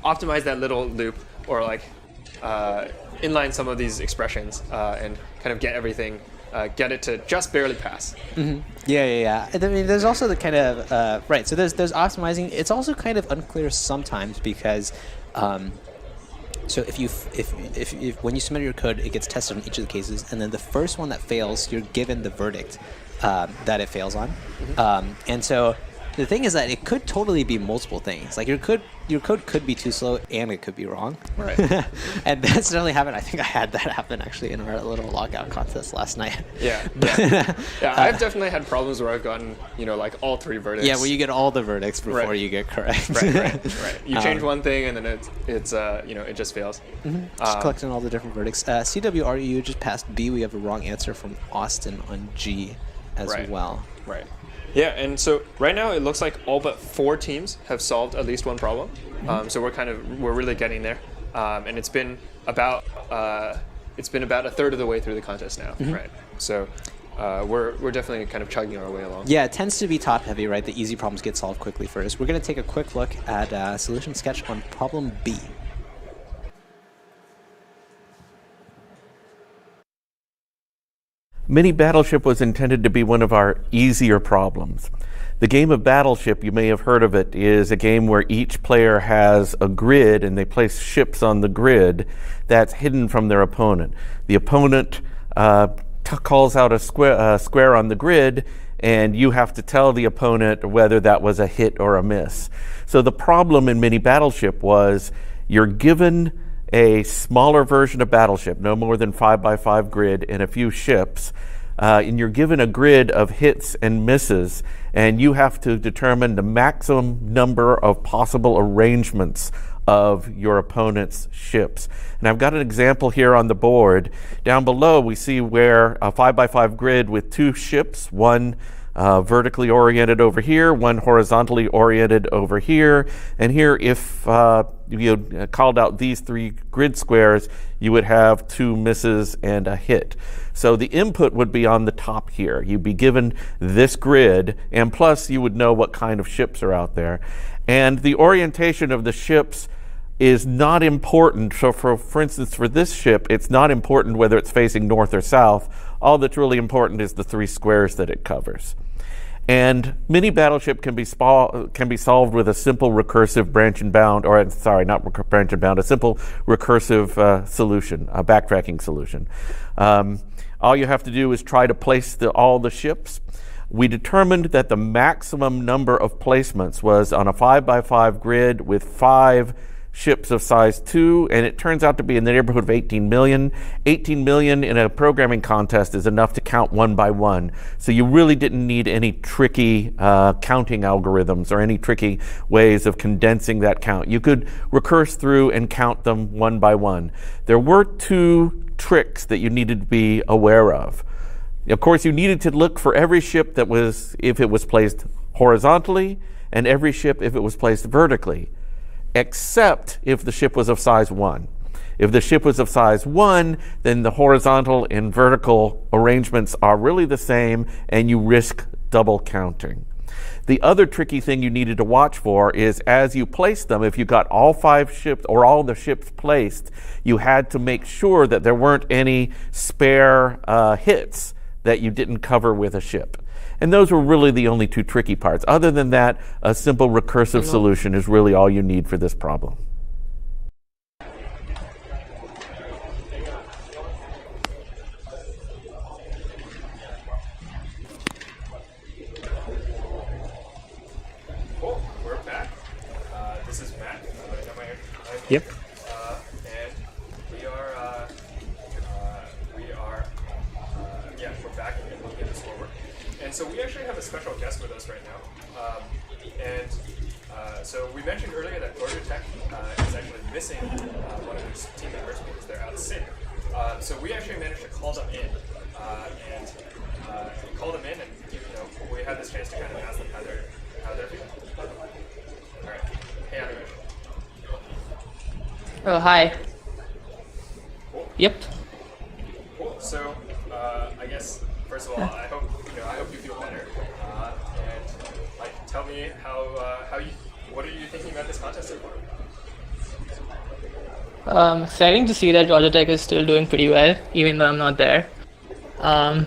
optimize that little loop or inline some of these expressions and kind of get everything. Get it to just barely pass. Yeah. I mean, there's also the kind of So there's optimizing. It's also kind of unclear sometimes because, so if when you submit your code, it gets tested on each of the cases, and then the first one that fails, you're given the verdict that it fails on, and so. The thing is that it could totally be multiple things. Your code could be too slow and it could be wrong. Right. And that's certainly happened. I think I had that happen actually in our little lockout contest last night. Yeah. I've definitely had problems where I've gotten all 3 verdicts. Yeah, where you get all the verdicts before you get correct. Right. You change one thing and then it's it just fails. Just collecting all the different verdicts. CWRU just passed B. We have a wrong answer from Austin on G as well. Right. Yeah, and so right now it looks like all but 4 teams have solved at least one problem. So we're really getting there, and it's been about a third of the way through the contest now, right? So we're definitely kind of chugging our way along. Yeah, it tends to be top heavy, right? The easy problems get solved quickly first. We're going to take a quick look at solution sketch on problem B. Mini Battleship was intended to be one of our easier problems. The game of Battleship, you may have heard of it, is a game where each player has a grid and they place ships on the grid that's hidden from their opponent. The opponent calls out a square on the grid, and you have to tell the opponent whether that was a hit or a miss. So the problem in Mini Battleship was you're given a smaller version of Battleship, no more than 5x5 grid and a few ships, and you're given a grid of hits and misses, and you have to determine the maximum number of possible arrangements of your opponent's ships. And I've got an example here on the board. Down below we see where a 5x5 grid with two ships, one vertically oriented over here, one horizontally oriented over here, and here if you called out these three grid squares, you would have two misses and a hit. So the input would be on the top here. You'd be given this grid, and plus you would know what kind of ships are out there. And the orientation of the ships is not important. So for instance, for this ship, it's not important whether it's facing north or south. All that's really important is the three squares that it covers. And Mini Battleship can be solved with a simple recursive branch and bound, or sorry, not branch and bound, a simple recursive solution, a backtracking solution. All you have to do is try to place all the ships. We determined that the maximum number of placements was on a 5x5 grid with 5 ships of size 2, and it turns out to be in the neighborhood of 18 million. 18 million in a programming contest is enough to count one by one. So you really didn't need any tricky counting algorithms or any tricky ways of condensing that count. You could recurse through and count them one by one. There were 2 tricks that you needed to be aware of. Of course, you needed to look for every ship that was, if it was placed horizontally, and every ship if it was placed vertically, except if the ship was of size 1. If the ship was of size 1, then the horizontal and vertical arrangements are really the same, and you risk double counting. The other tricky thing you needed to watch for is as you place them, if you got all 5 ships or all the ships placed, you had to make sure that there weren't any spare hits that you didn't cover with a ship. And those were really the only 2 tricky parts. Other than that, a simple recursive solution is really all you need for this problem. Cool, we're back. This is Matt. Yep. And we're back and looking at the scoreboard. And so we actually have a special guest with us right now. So we mentioned earlier that Georgia Tech is actually missing one of their team members because they're out sick. So we actually managed to call them in, and we had this chance to kind of ask them how they're feeling. All right. Hey, Anish. Oh, hi. Cool. Yep. Cool. So I guess first of all, I hope you feel better. And tell me what are you thinking about this contest so far? Exciting to see that Georgia Tech is still doing pretty well, even though I'm not there. Yeah,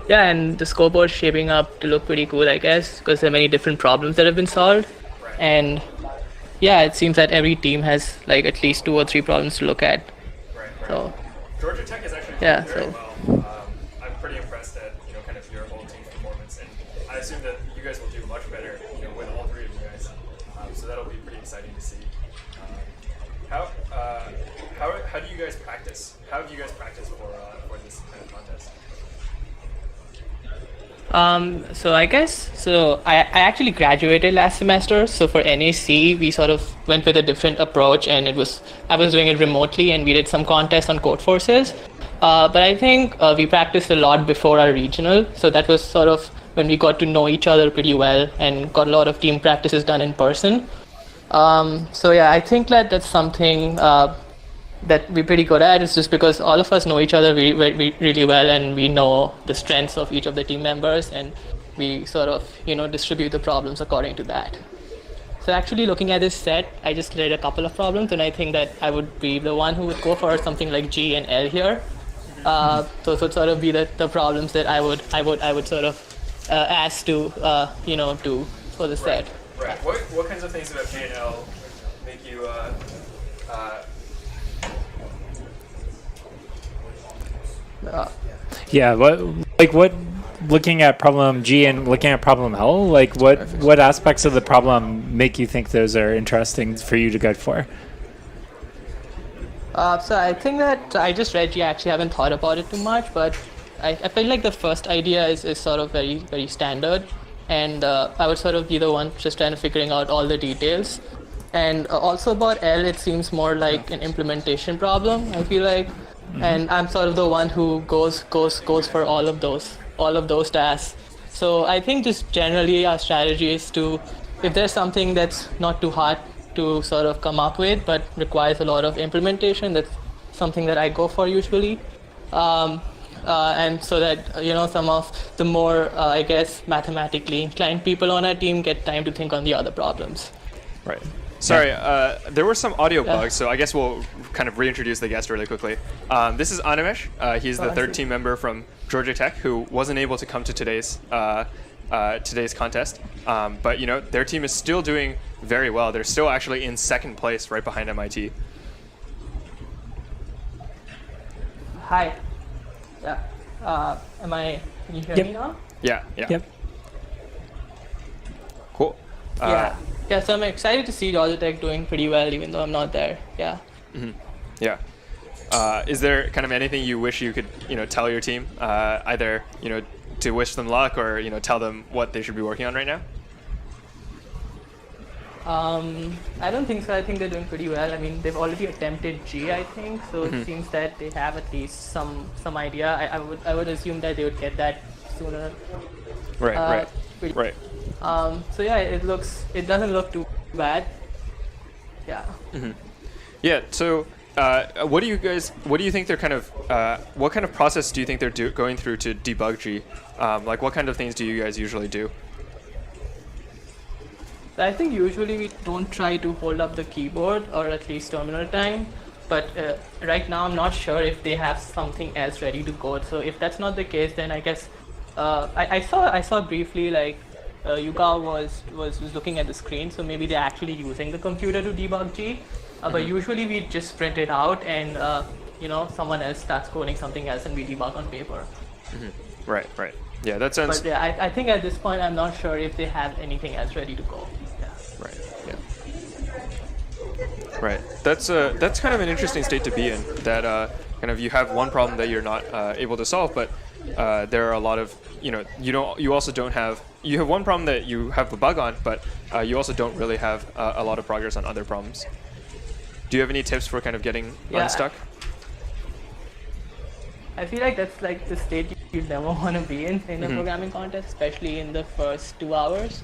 and the scoreboard's shaping up to look pretty cool, I guess, because there are many different problems that have been solved. Right. And yeah, it seems that every team has like at least 2 or 3 problems to look at. Right. So Georgia Tech is actually doing very well. I'm pretty impressed at kind of your whole team's performance, and I assume that you guys will do much better with all 3 of you guys. So that'll be pretty exciting to see. How do you guys practice? How have you guys practiced for this kind of contest? I actually graduated last semester. So for NAC, we sort of went with a different approach, and I was doing it remotely, and we did some contests on Code Forces. But I think we practiced a lot before our regional. So that was sort of when we got to know each other pretty well and got a lot of team practices done in person. So yeah, I think that that's something that we're pretty good at. It's just because all of us know each other really well, and we know the strengths of each of the team members, and we sort of distribute the problems according to that. So actually looking at this set, I just read a couple of problems, and I think that I would be the one who would go for something like G and L here. Those would sort of be the problems that I would sort of ask to do for the set. Right. What kinds of things about P&L make you Yeah, what looking at problem G and looking at problem L, like what aspects of the problem make you think those are interesting for you to go for? So I think that I just read G. I actually haven't thought about it too much, but I feel like the first idea is sort of very, very standard, and I would sort of be the one just trying to figuring out all the details. And also about L, it seems more like an implementation problem, I feel like. And I'm sort of the one who goes for all of those tasks. So I think just generally our strategy is to, if there's something that's not too hard to sort of come up with but requires a lot of implementation, that's something that I go for usually. And so that some of the more I guess mathematically inclined people on our team get time to think on the other problems. Right. Sorry, there were some audio bugs, so I guess we'll kind of reintroduce the guest really quickly. This is Animesh. He's the third team member from Georgia Tech who wasn't able to come to today's contest. But their team is still doing very well. They're still actually in second place, right behind MIT. Hi. Yeah. Can you hear me now? Yeah. Yep. Cool. Yeah, so I'm excited to see Georgia Tech doing pretty well, even though I'm not there. Yeah. Mm-hmm. Yeah. Is there kind of anything you wish you could, tell your team, either, to wish them luck or, tell them what they should be working on right now? I don't think so. I think they're doing pretty well. I mean, they've already attempted G, I think, so Mm-hmm. it seems that they have at least some idea. I would assume that they would get that sooner. Right. So yeah, it doesn't look too bad. Yeah. Mm-hmm. Yeah. So, what do you think they're kind of, what kind of process do you think they're going through to debug G? Like, what kind of things do you guys usually do? I think usually we don't try to hold up the keyboard or at least terminal time, but right now I'm not sure if they have something else ready to go. So if that's not the case, then I guess I saw briefly like Yuka was looking at the screen, so maybe they're actually using the computer to debug G. But usually we just print it out and someone else starts coding something else and we debug on paper. Mm-hmm. Right. Yeah, that sounds. But yeah, I think at this point I'm not sure if they have anything else ready to go. Yeah. Right. Yeah. Right. That's kind of an interesting state to be in. That kind of you have one problem that you're not able to solve, but there are a lot of you also don't have. You have one problem that you have a bug on, but you also don't really have a lot of progress on other problems. Do you have any tips for kind of getting unstuck? I feel like that's like the state you never want to be in a programming contest, especially in the first 2 hours.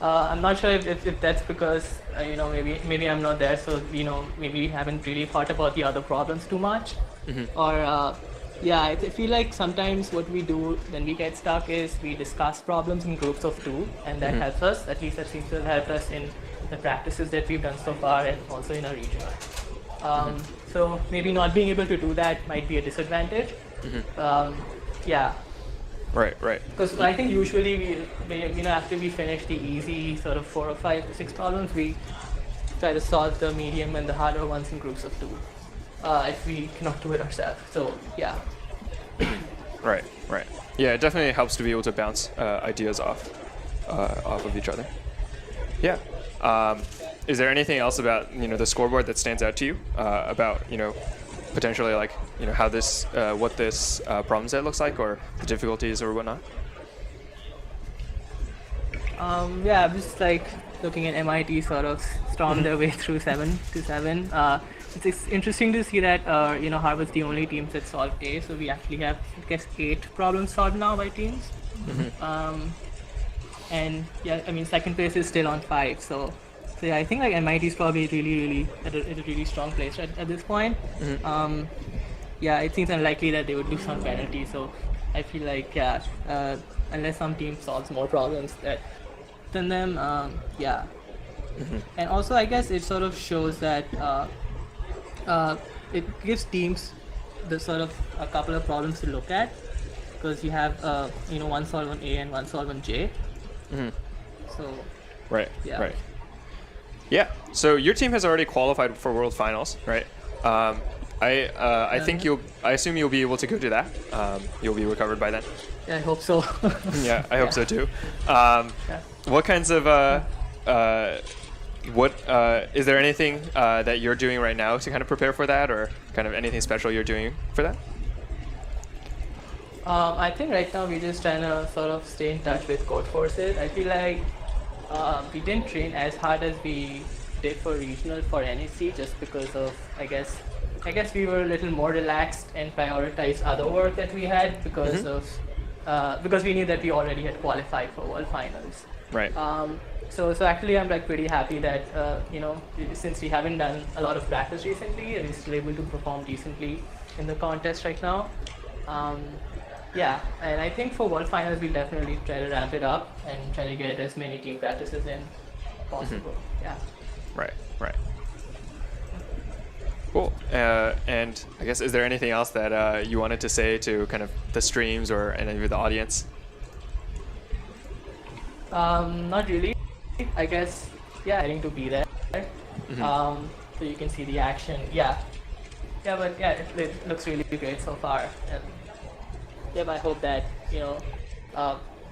I'm not sure if that's because maybe I'm not there, so maybe we haven't really thought about the other problems too much, or I feel like sometimes what we do when we get stuck is we discuss problems in groups of 2, and that helps us. At least that seems to have helped us in the practices that we've done so far, and also in our region. So maybe not being able to do that might be a disadvantage. Yeah. Right. Because I think usually we after we finish the easy sort of 4 or 5 or 6 problems, we try to solve the medium and the harder ones in groups of 2. If we cannot do it ourselves. So yeah. Right. Yeah, it definitely helps to be able to bounce ideas off of each other. Yeah. Is there anything else about the scoreboard that stands out to you about potentially like how this what this problem set looks like, or the difficulties or whatnot? I'm just like looking at MIT sort of storm their way through 7 to 7. It's interesting to see that Harvard's the only team that solved A, so we actually have I guess 8 problems solved now by teams. And yeah, I mean second place is still on 5, so yeah, I think like MIT is probably really at a really strong place at this point. It seems unlikely that they would lose on penalty, so I feel like unless some team solves more problems than them, And also I guess it sort of shows that it gives teams there's sort of a couple of problems to look at, because you have one solve on A and one solve on J. Mm-hmm. So. Right. Yeah. Right. Yeah. So your team has already qualified for World Finals, right? I think I assume you'll be able to go to that. You'll be recovered by then. Yeah, I hope so. Yeah, I hope so too. What kinds of is there anything that you're doing right now to kind of prepare for that, or kind of anything special you're doing for that? I think right now we're just trying to sort of stay in touch with code forces. I feel like we didn't train as hard as we did for regional for NAC, just because of I guess we were a little more relaxed and prioritized other work that we had because because we knew that we already had qualified for World Finals. Right. So actually I'm like pretty happy that since we haven't done a lot of practice recently, we're still able to perform decently in the contest right now. Yeah, and I think for World Finals we'll definitely try to ramp it up and try to get as many team practices in possible. Yeah. Right. Cool. And I guess, is there anything else that you wanted to say to kind of the streams or any of the audience? Not really. I guess, I think to be there. So you can see the action. Yeah, but it looks really great so far. And I hope that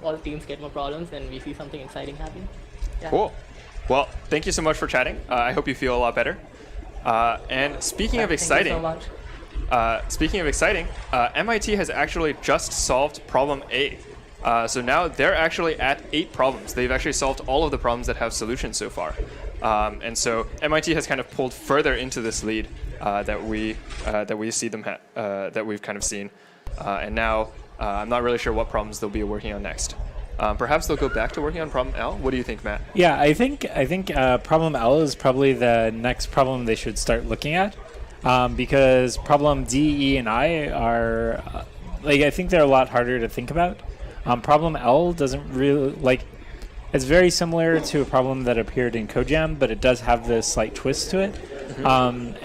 all teams get more problems and we see something exciting happen. Yeah. Cool. Well, thank you so much for chatting. I hope you feel a lot better. And speaking of exciting, MIT has actually just solved problem A. So now they're actually at 8 problems. They've actually solved all of the problems that have solutions so far. And so MIT has kind of pulled further into this lead that we see them that we've kind of seen. And now I'm not really sure what problems they'll be working on next. Perhaps they'll go back to working on problem L. What do you think, Matt? Yeah, I think problem L is probably the next problem they should start looking at, because problem D, E, and I are I think they're a lot harder to think about. Problem L doesn't really it's very similar to a problem that appeared in CodeJam, but it does have this slight twist to it.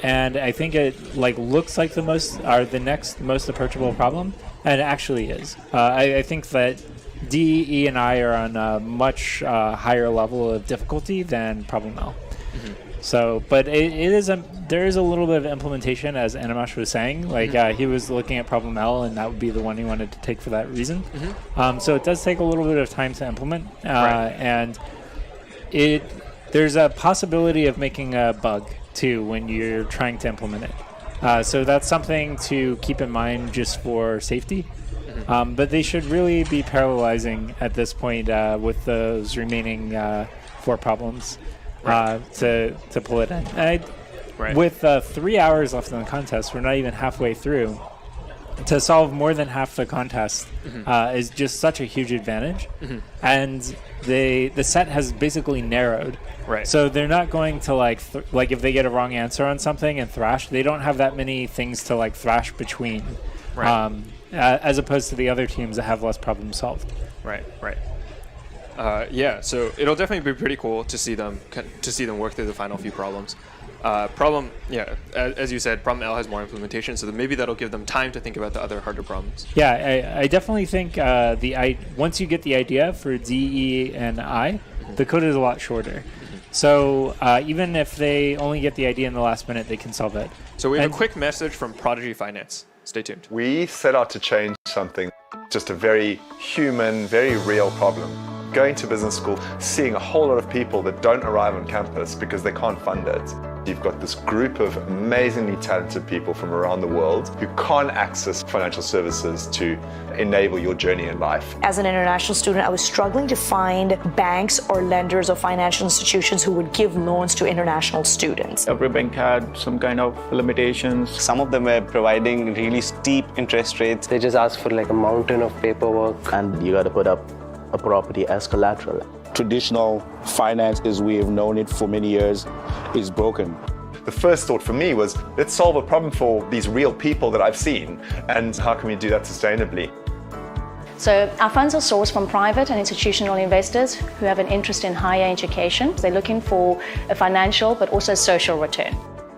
And I think it looks like the next most approachable problem, and it actually is. I think that D, E, and I are on a much higher level of difficulty than problem L. So, but there is a little bit of implementation, as Animash was saying. He was looking at problem L, and that would be the one he wanted to take for that reason. So it does take a little bit of time to implement, and there's a possibility of making a bug too when you're trying to implement it. So that's something to keep in mind just for safety. But they should really be parallelizing at this point with those remaining 4 problems to pull it in. With 3 hours left in the contest, we're not even halfway through. To solve more than half the contest is just such a huge advantage. And the set has basically narrowed. So they're not going to if they get a wrong answer on something and thrash, they don't have that many things to thrash between. As opposed to the other teams that have less problems solved. Right. So it'll definitely be pretty cool to see them work through the final few problems. As you said, problem L has more implementation, so maybe that'll give them time to think about the other harder problems. Yeah, I definitely think once you get the idea for D, E, and I, the code is a lot shorter. So even if they only get the idea in the last minute, they can solve it. So we have a quick message from Prodigy Finance. Stay tuned. We set out to change something, just a very human, very real problem. Going to business school, seeing a whole lot of people that don't arrive on campus because they can't fund it. You've got this group of amazingly talented people from around the world who can't access financial services to enable your journey in life. As an international student, I was struggling to find banks or lenders or financial institutions who would give loans to international students. Every bank had some kind of limitations. Some of them were providing really steep interest rates. They just ask for a mountain of paperwork, and you got to put up a property as collateral. Traditional finance, as we have known it for many years, is broken. The first thought for me was, let's solve a problem for these real people that I've seen, and how can we do that sustainably? So our funds are sourced from private and institutional investors who have an interest in higher education. They're looking for a financial but also social return.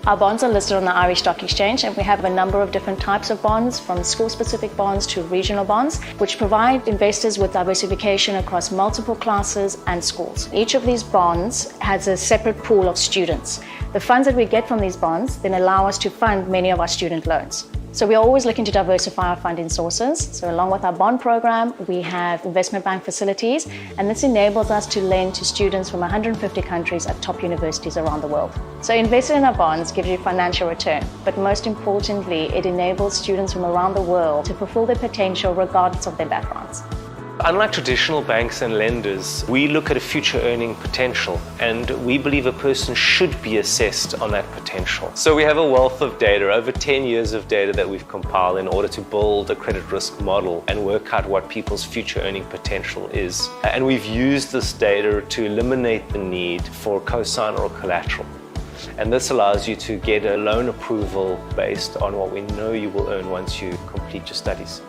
Our bonds are listed on the Irish Stock Exchange, and we have a number of different types of bonds, from school-specific bonds to regional bonds, which provide investors with diversification across multiple classes and schools. Each of these bonds has a separate pool of students. The funds that we get from these bonds then allow us to fund many of our student loans. So we're always looking to diversify our funding sources. So along with our bond program, we have investment bank facilities, and this enables us to lend to students from 150 countries at top universities around the world. So investing in our bonds gives you financial return, but most importantly, it enables students from around the world to fulfill their potential regardless of their backgrounds. Unlike traditional banks and lenders, we look at a future earning potential, and we believe a person should be assessed on that potential. So we have a wealth of data, over 10 years of data that we've compiled in order to build a credit risk model and work out what people's future earning potential is. And we've used this data to eliminate the need for cosign or collateral. And this allows you to get a loan approval based on what we know you will earn once you complete your studies.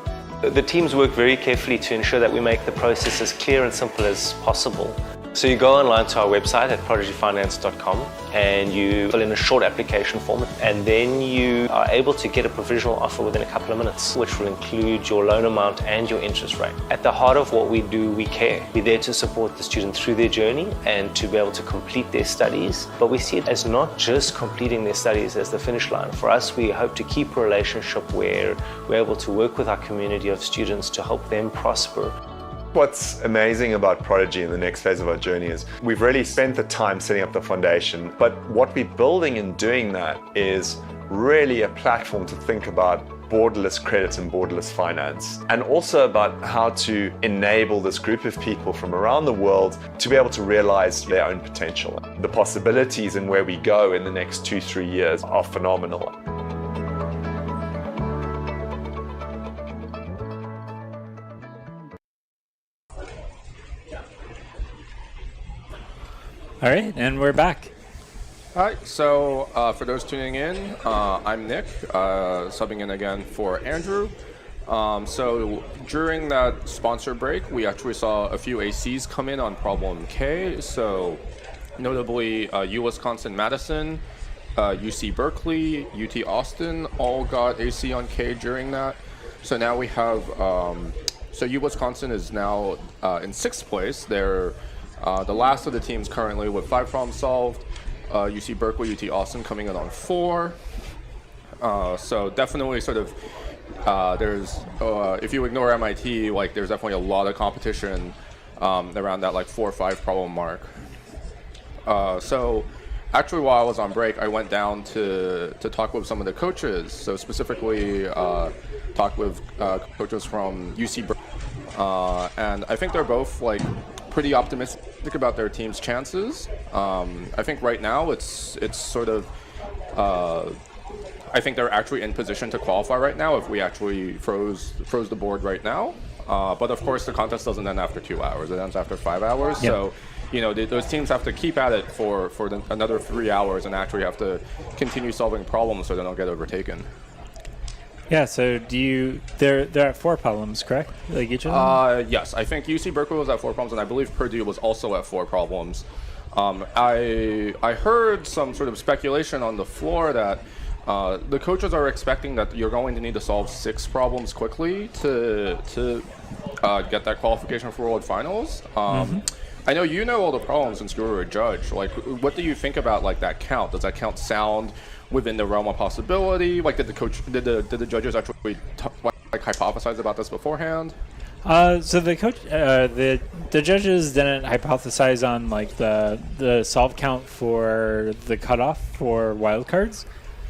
The teams work very carefully to ensure that we make the process as clear and simple as possible. So you go online to our website at prodigyfinance.com and you fill in a short application form, and then you are able to get a provisional offer within a couple of minutes, which will include your loan amount and your interest rate. At the heart of what we do, we care. We're there to support the student through their journey and to be able to complete their studies, but we see it as not just completing their studies as the finish line. For us, we hope to keep a relationship where we're able to work with our community of students to help them prosper. What's amazing about Prodigy in the next phase of our journey is we've really spent the time setting up the foundation, but what we're building in doing that is really a platform to think about borderless credit and borderless finance, and also about how to enable this group of people from around the world to be able to realize their own potential. The possibilities and where we go in the next 2-3 years are phenomenal. All right, and we're back. All right, so for those tuning in, I'm Nick, subbing in again for Andrew. So during that sponsor break, we actually saw a few ACs come in on problem K. So notably Wisconsin-Madison, UC Berkeley, UT Austin all got AC on K during that. So now we have, so Wisconsin is now in 6th place. They're the last of the teams currently with 5 problems solved. UC Berkeley, UT Austin coming in on 4. So definitely sort of there's if you ignore MIT, like there's definitely a lot of competition around that like 4 or 5 problem mark. So actually while I was on break, I went down to talk with some of the coaches. So specifically talked with coaches from UC Berkeley, and I think they're both like pretty optimistic about their team's chances. I think right now it's sort of I think they're actually in position to qualify right now if we actually froze the board right now. But of course the contest doesn't end after 2 hours; it ends after 5 hours. Yep. So you know those teams have to keep at it for another 3 hours and actually have to continue solving problems so they don't get overtaken. Yeah, so they're at 4 problems, correct? Like each of them? Yes, I think UC Berkeley was at 4 problems, and I believe Purdue was also at 4 problems. I heard some sort of speculation on the floor that the coaches are expecting that you're going to need to solve 6 problems quickly to get that qualification for World Finals. I know you know all the problems since you were a judge. Like, what do you think about like that count? Does that count sound within the realm of possibility? Like, did the judges actually hypothesize about this beforehand? So the coach, the judges didn't hypothesize on like the solve count for the cutoff for wildcards,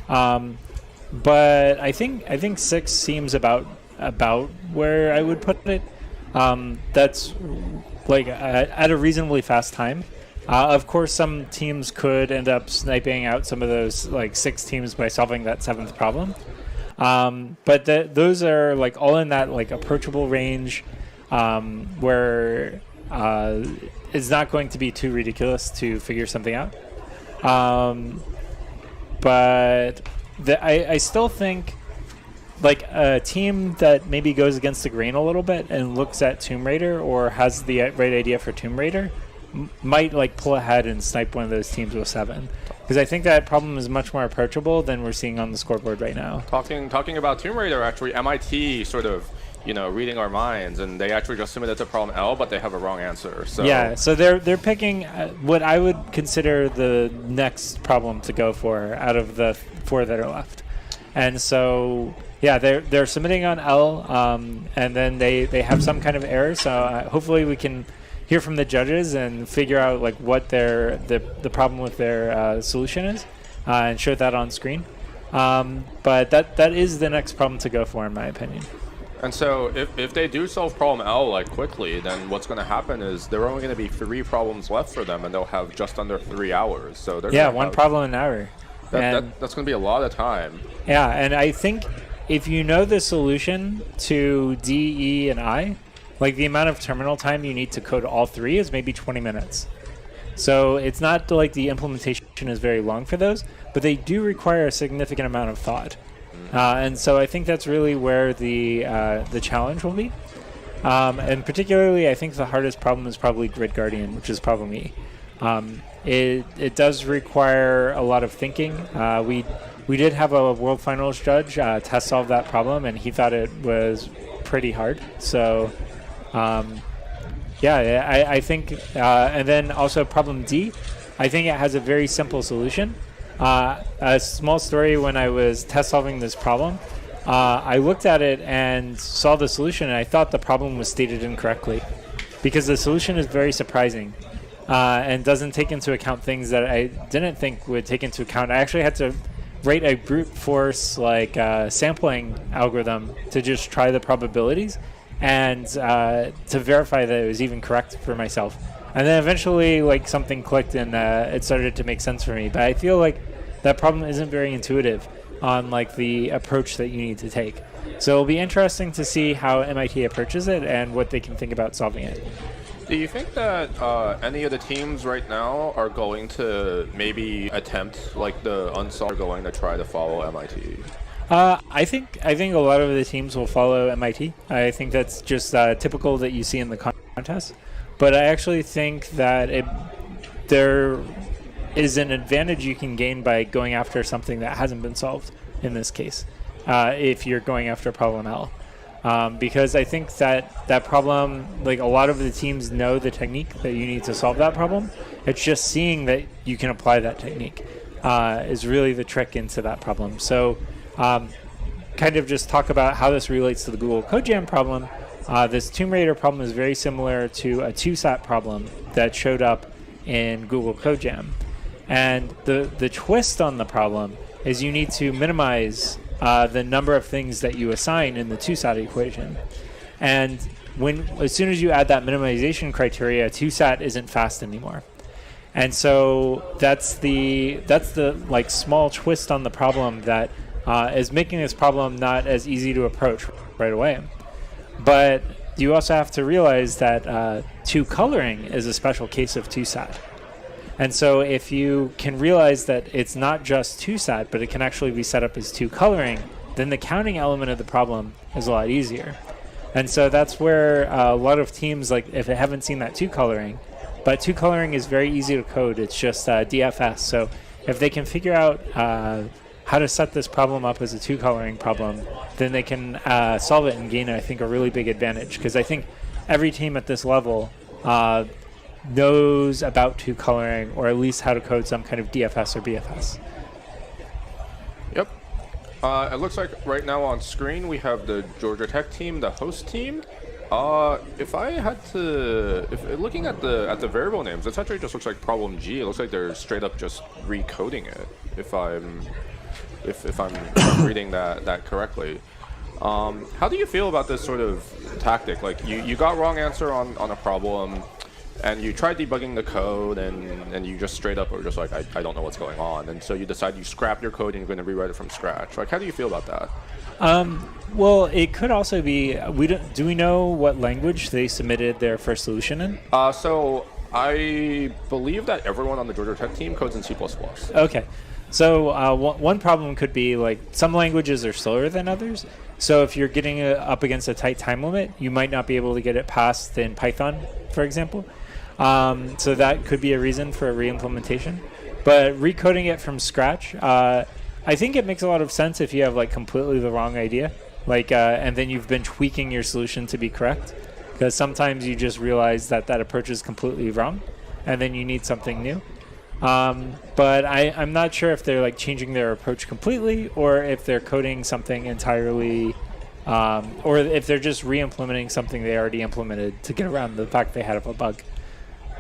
but I think 6 seems about where I would put it. That's like at a reasonably fast time. Of course, some teams could end up sniping out some of those like 6 teams by solving that 7th problem. But those are like all in that like approachable range, where it's not going to be too ridiculous to figure something out. But I still think like a team that maybe goes against the grain a little bit and looks at Tomb Raider or has the right idea for Tomb Raider might like pull ahead and snipe one of those teams with 7. because I think that problem is much more approachable than we're seeing on the scoreboard right now. Talking about Tomb Raider, actually, MIT sort of, reading our minds, and they actually just submitted to problem L, but they have a wrong answer. So yeah, so they're picking what I would consider the next problem to go for out of the 4 that are left, and so yeah, they're submitting on L, and then they have some kind of error. So hopefully we can hear from the judges and figure out like what the problem with their solution is, and show that on screen. But that is the next problem to go for, in my opinion. And so if they do solve problem L like quickly, then what's going to happen is there are only going to be 3 problems left for them, and they'll have just under 3 hours. So they're one problem an hour. That's going to be a lot of time. Yeah, and I think if you know the solution to D, E, and I, like the amount of terminal time you need to code all 3 is maybe 20 minutes. So it's not like the implementation is very long for those, but they do require a significant amount of thought. And so I think that's really where the challenge will be. And particularly, I think the hardest problem is probably Grid Guardian, which is problem E. It does require a lot of thinking. We did have a World Finals judge test solve that problem, and he thought it was pretty hard. So, I think, and then also problem D, I think it has a very simple solution. A small story: when I was test solving this problem, I looked at it and saw the solution, and I thought the problem was stated incorrectly, because the solution is very surprising and doesn't take into account things that I didn't think would take into account. I actually had to write a brute force sampling algorithm to just try the probabilities and to verify that it was even correct for myself. And then eventually, something clicked and it started to make sense for me. But I feel like that problem isn't very intuitive on the approach that you need to take. So it'll be interesting to see how MIT approaches it and what they can think about solving it. Do you think that any of the teams right now are going to maybe attempt the unsolved, are going to try to follow MIT? I think a lot of the teams will follow MIT. I think that's just typical that you see in the contest. But I actually think that there is an advantage you can gain by going after something that hasn't been solved in this case, if you're going after problem L. Because I think that problem, a lot of the teams know the technique that you need to solve that problem. It's just seeing that you can apply that technique is really the trick into that problem. So kind of just talk about how this relates to the Google CodeJam problem. This Tomb Raider problem is very similar to a 2SAT problem that showed up in Google CodeJam. And the twist on the problem is you need to minimize the number of things that you assign in the 2SAT equation. And as soon as you add that minimization criteria, 2SAT isn't fast anymore. And so that's the small twist on the problem that is making this problem not as easy to approach right away. But you also have to realize that 2 coloring is a special case of 2SAT. And so if you can realize that it's not just 2SAT, but it can actually be set up as 2 coloring, then the counting element of the problem is a lot easier. And so that's where a lot of teams, if they haven't seen that 2 coloring, but 2 coloring is very easy to code. It's just DFS. So if they can figure out how to set this problem up as a 2 coloring problem, then they can solve it and gain, I think, a really big advantage. Because I think every team at this level knows about 2 coloring, or at least how to code some kind of DFS or BFS. Yep. It looks like right now on screen we have the Georgia Tech team, the host team. If looking at the variable names, it actually just looks like problem G. It looks like they're straight up just recoding it. If I'm reading that correctly. How do you feel about this sort of tactic? You got wrong answer on a problem, and you tried debugging the code, and you just straight up were just I don't know what's going on, and so you decide you scrap your code and you're going to rewrite it from scratch. How do you feel about that? Well, it could also be, do we know what language they submitted their first solution in? So I believe that everyone on the Georgia Tech team codes in C++. Okay. So one problem could be some languages are slower than others. So if you're getting up against a tight time limit, you might not be able to get it passed in Python, for example. So that could be a reason for a re-implementation. But recoding it from scratch, I think it makes a lot of sense if you have like completely the wrong idea, like, and then you've been tweaking your solution to be correct. Because sometimes you just realize that that approach is completely wrong, and then you need something new. But I'm not sure if they're like changing their approach completely, or if they're coding something entirely, or if they're just re-implementing something they already implemented to get around the fact they had a bug.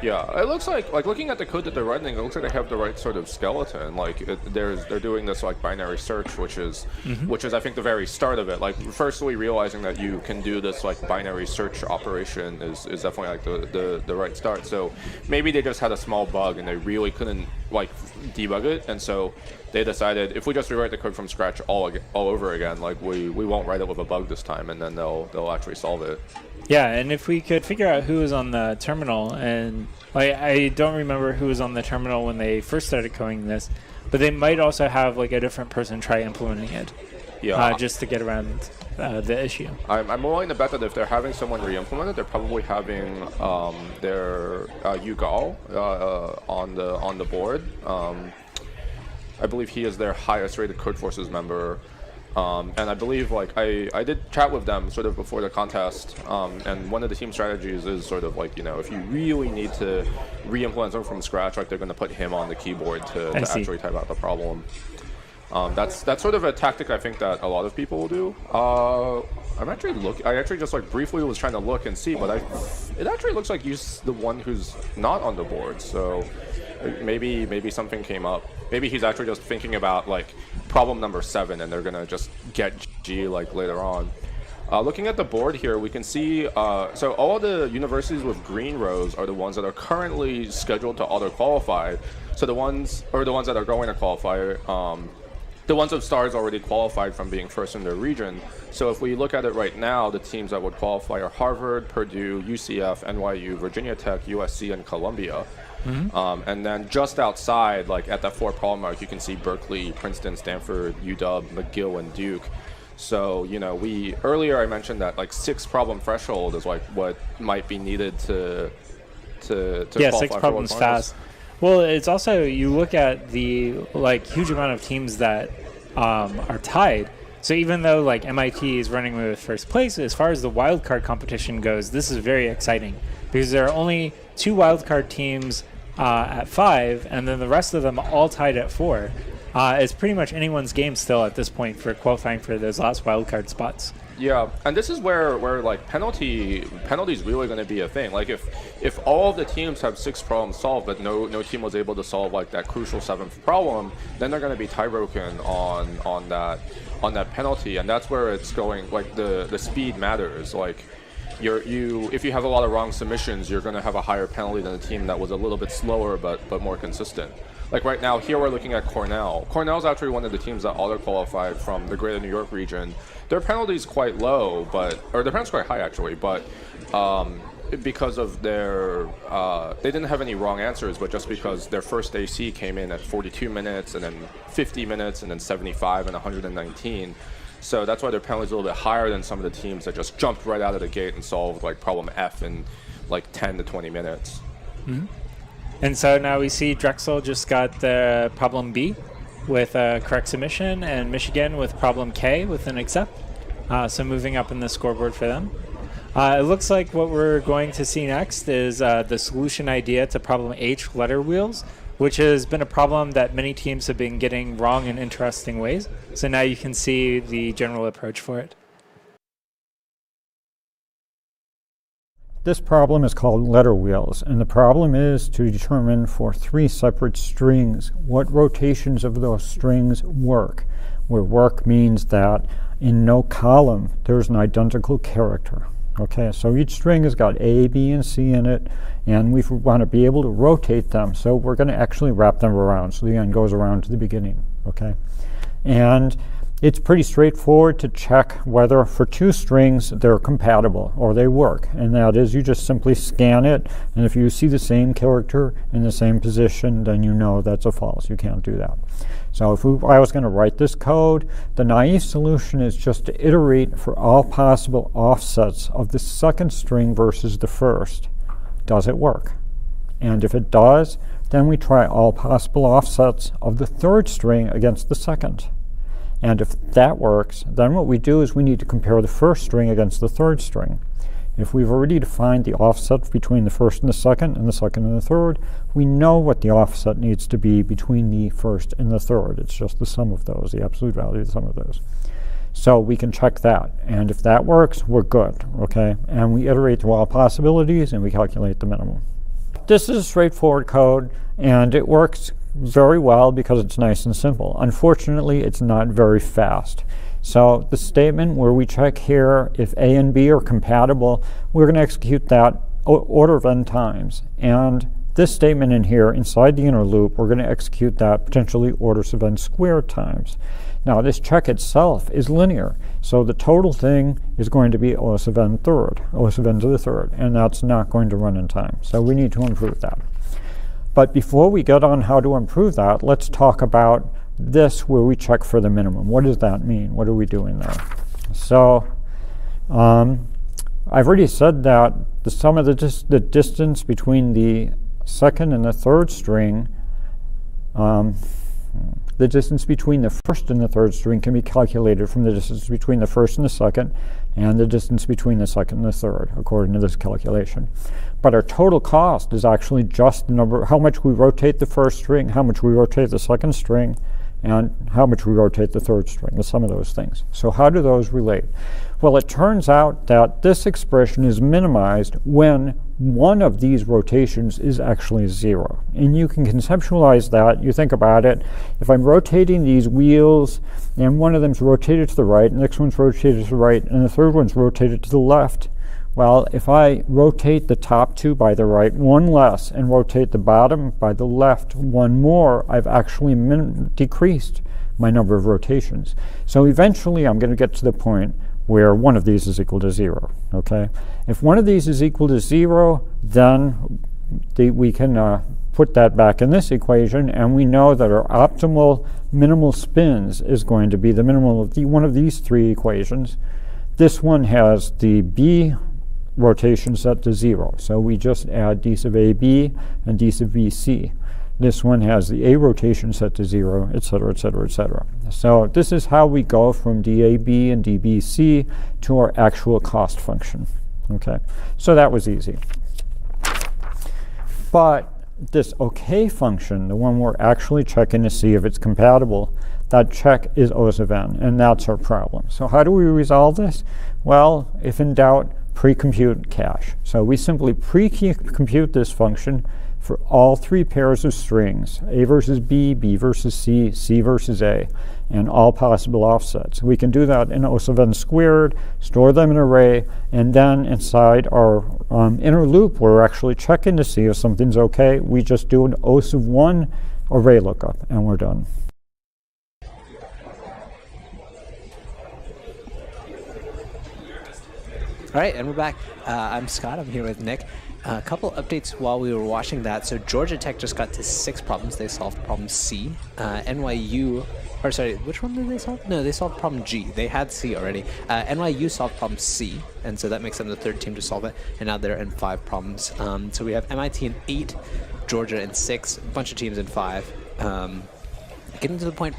Yeah, it looks like looking at the code that they're writing, it looks like they have the right sort of skeleton. Like they're doing this like binary search, which is I think the very start of it. Like firstly realizing that you can do this like binary search operation is definitely like the right start. So maybe they just had a small bug and they really couldn't like debug it, and so they decided if we just rewrite the code from scratch all over again, like we won't write it with a bug this time, and then they'll actually solve it. Yeah, and if we could figure out who was on the terminal, and like I don't remember who was on the terminal when they first started coding this, but they might also have like a different person try implementing it, just to get around the issue. I'm willing to bet that if they're having someone re-implement it, they're probably having their Yugal on the board. I believe he is their highest rated Codeforces member. And I believe like I did chat with them sort of before the contest, and one of the team strategies is sort of like, if you really need to re-implement something from scratch, like they're going to put him on the keyboard to actually type out the problem. That's sort of a tactic I think that a lot of people will do. I actually just like briefly was trying to look and see, but it actually looks like he's the one who's not on the board. So maybe something came up. Maybe he's actually just thinking about like problem number 7, and they're gonna just get G like later on. Looking at the board here, we can see so all the universities with green rows are the ones that are currently scheduled to auto-qualify. So the ones that are going to qualify. The ones with stars already qualified from being first in their region. So if we look at it right now, the teams that would qualify are Harvard, Purdue, UCF, NYU, Virginia Tech, USC, and Columbia. And then just outside, like at that 4 problem mark, you can see Berkeley, Princeton, Stanford, UW, McGill, and Duke. So, earlier I mentioned that like 6 problem threshold is like what might be needed to qualify 6 problems fast. Well, it's also, you look at the like huge amount of teams that are tied. So even though like MIT is running with first place, as far as the wildcard competition goes, this is very exciting because there are only 2 wildcard teams at 5, and then the rest of them all tied at 4. It's pretty much anyone's game still at this point for qualifying for those last wildcard spots. Yeah, and this is where like penalty is really going to be a thing. Like if all of the teams have 6 problems solved, but no team was able to solve like that crucial 7th problem, then they're going to be tie broken on that penalty, and that's where it's going. Like the speed matters. Like if you have a lot of wrong submissions, you're going to have a higher penalty than a team that was a little bit slower but more consistent. Like right now, here we're looking at Cornell. Cornell's actually one of the teams that auto-qualified from the Greater New York region. Their penalty is quite low, or their penalty is quite high actually, but because of their, they didn't have any wrong answers, but just because their first AC came in at 42 minutes, and then 50 minutes, and then 75 and 119. So that's why their penalty is a little bit higher than some of the teams that just jumped right out of the gate and solved like problem F in like 10 to 20 minutes. Mm-hmm. And so now we see Drexel just got the problem B with a correct submission, and Michigan with problem K with an accept. So moving up in the scoreboard for them. It looks like what we're going to see next is the solution idea to problem H, letter wheels, which has been a problem that many teams have been getting wrong in interesting ways. So now you can see the general approach for it. This problem is called letter wheels, and the problem is to determine for 3 separate strings what rotations of those strings work, where work means that in no column there's an identical character. Okay, so each string has got A, B, and C in it, and we want to be able to rotate them, so we're going to actually wrap them around, so the end goes around to the beginning. Okay, and it's pretty straightforward to check whether for 2 strings they're compatible or they work, and that is you just simply scan it, and if you see the same character in the same position, then you know that's a false. You can't do that. So if I was going to write this code, the naive solution is just to iterate for all possible offsets of the second string versus the first. Does it work? And if it does, then we try all possible offsets of the third string against the second. And if that works, then what we do is we need to compare the first string against the third string. If we've already defined the offset between the first and the second and the third, we know what the offset needs to be between the first and the third. It's just the sum of those, the absolute value of the sum of those. So we can check that. And if that works, we're good, okay? And we iterate through all possibilities and we calculate the minimum. This is straightforward code, and it works very well because it's nice and simple. Unfortunately, it's not very fast. So the statement where we check here if A and B are compatible, we're going to execute that order of n times. And this statement in here, inside the inner loop, we're going to execute that potentially orders of n squared times. Now this check itself is linear, so the total thing is going to be os of n third, os of n to the third, and that's not going to run in time. So we need to improve that. But before we get on how to improve that, let's talk about this where we check for the minimum. What does that mean? What are we doing there? So I've already said that the sum of the distance between the second and the third string, the distance between the first and the third string can be calculated from the distance between the first and the second and the distance between the second and the third, according to this calculation. But our total cost is actually just the number, how much we rotate the first string, how much we rotate the second string, and how much we rotate the third string, the sum of those things. So how do those relate? Well, it turns out that this expression is minimized when one of these rotations is actually 0. And you can conceptualize that. You think about it. If I'm rotating these wheels, and one of them's rotated to the right, the next one's rotated to the right, and the third one's rotated to the left, well, if I rotate the top two by the right one less and rotate the bottom by the left one more, I've actually decreased my number of rotations. So eventually I'm going to get to the point where one of these is equal to 0, okay? If one of these is equal to 0, then we can put that back in this equation, and we know that our optimal minimal spins is going to be the minimum of one of these three equations. This one has the B rotation set to 0, so we just add d sub AB and d sub BC. This one has the A rotation set to 0, etc., etc., etc. So this is how we go from DAB and DBC to our actual cost function. Okay, so that was easy. But this OK function, the one we're actually checking to see if it's compatible, that check is os of n, and that's our problem. So how do we resolve this? Well, if in doubt, pre-compute cache. So we simply pre-compute this function for all three pairs of strings, A versus B, B versus C, C versus A, and all possible offsets. We can do that in os of n squared, store them in an array, and then inside our inner loop, we're actually checking to see if something's okay. We just do an os of 1 array lookup, and we're done. All right, and we're back. I'm Scott. I'm here with Nick. A couple updates while we were watching that. So Georgia Tech just got to 6 problems. They solved problem C. NYU, or sorry, which one did they solve? No, they solved problem G. They had C already. NYU solved problem C, and so that makes them the third team to solve it. And now they're in 5 problems. So we have MIT in 8, Georgia in 6, a bunch of teams in 5. Getting to the point,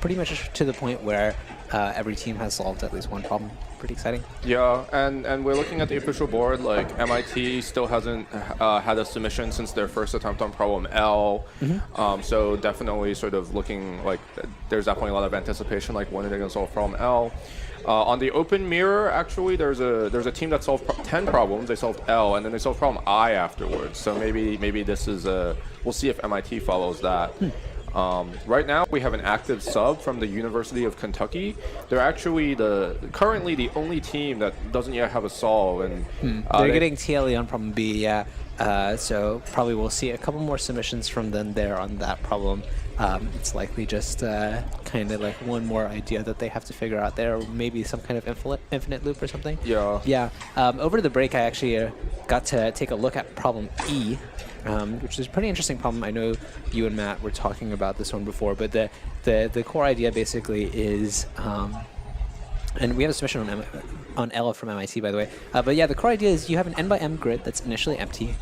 pretty much to the point where every team has solved at least one problem. Pretty exciting. Yeah, and we're looking at the official board. Like MIT still hasn't had a submission since their first attempt on problem L. Mm-hmm. So definitely sort of looking like there's definitely a lot of anticipation. Like when are they going to solve problem L? On the open mirror, actually, there's a team that solved 10 problems. They solved L, and then they solved problem I afterwards. So maybe this is we'll see if MIT follows that. Right now, we have an active sub from the University of Kentucky. They're actually currently the only team that doesn't yet have a solve. And they're getting TLE on problem B, yeah. So probably we'll see a couple more submissions from them there on that problem. It's likely just kind of like one more idea that they have to figure out there, or maybe some kind of infinite loop or something. Yeah. Yeah. Over the break, I actually got to take a look at problem E. Which is a pretty interesting problem. I know you and Matt were talking about this one before, but the core idea basically is, and we have a submission on Ella from MIT, by the way. But yeah, the core idea is you have an n by m grid that's initially empty.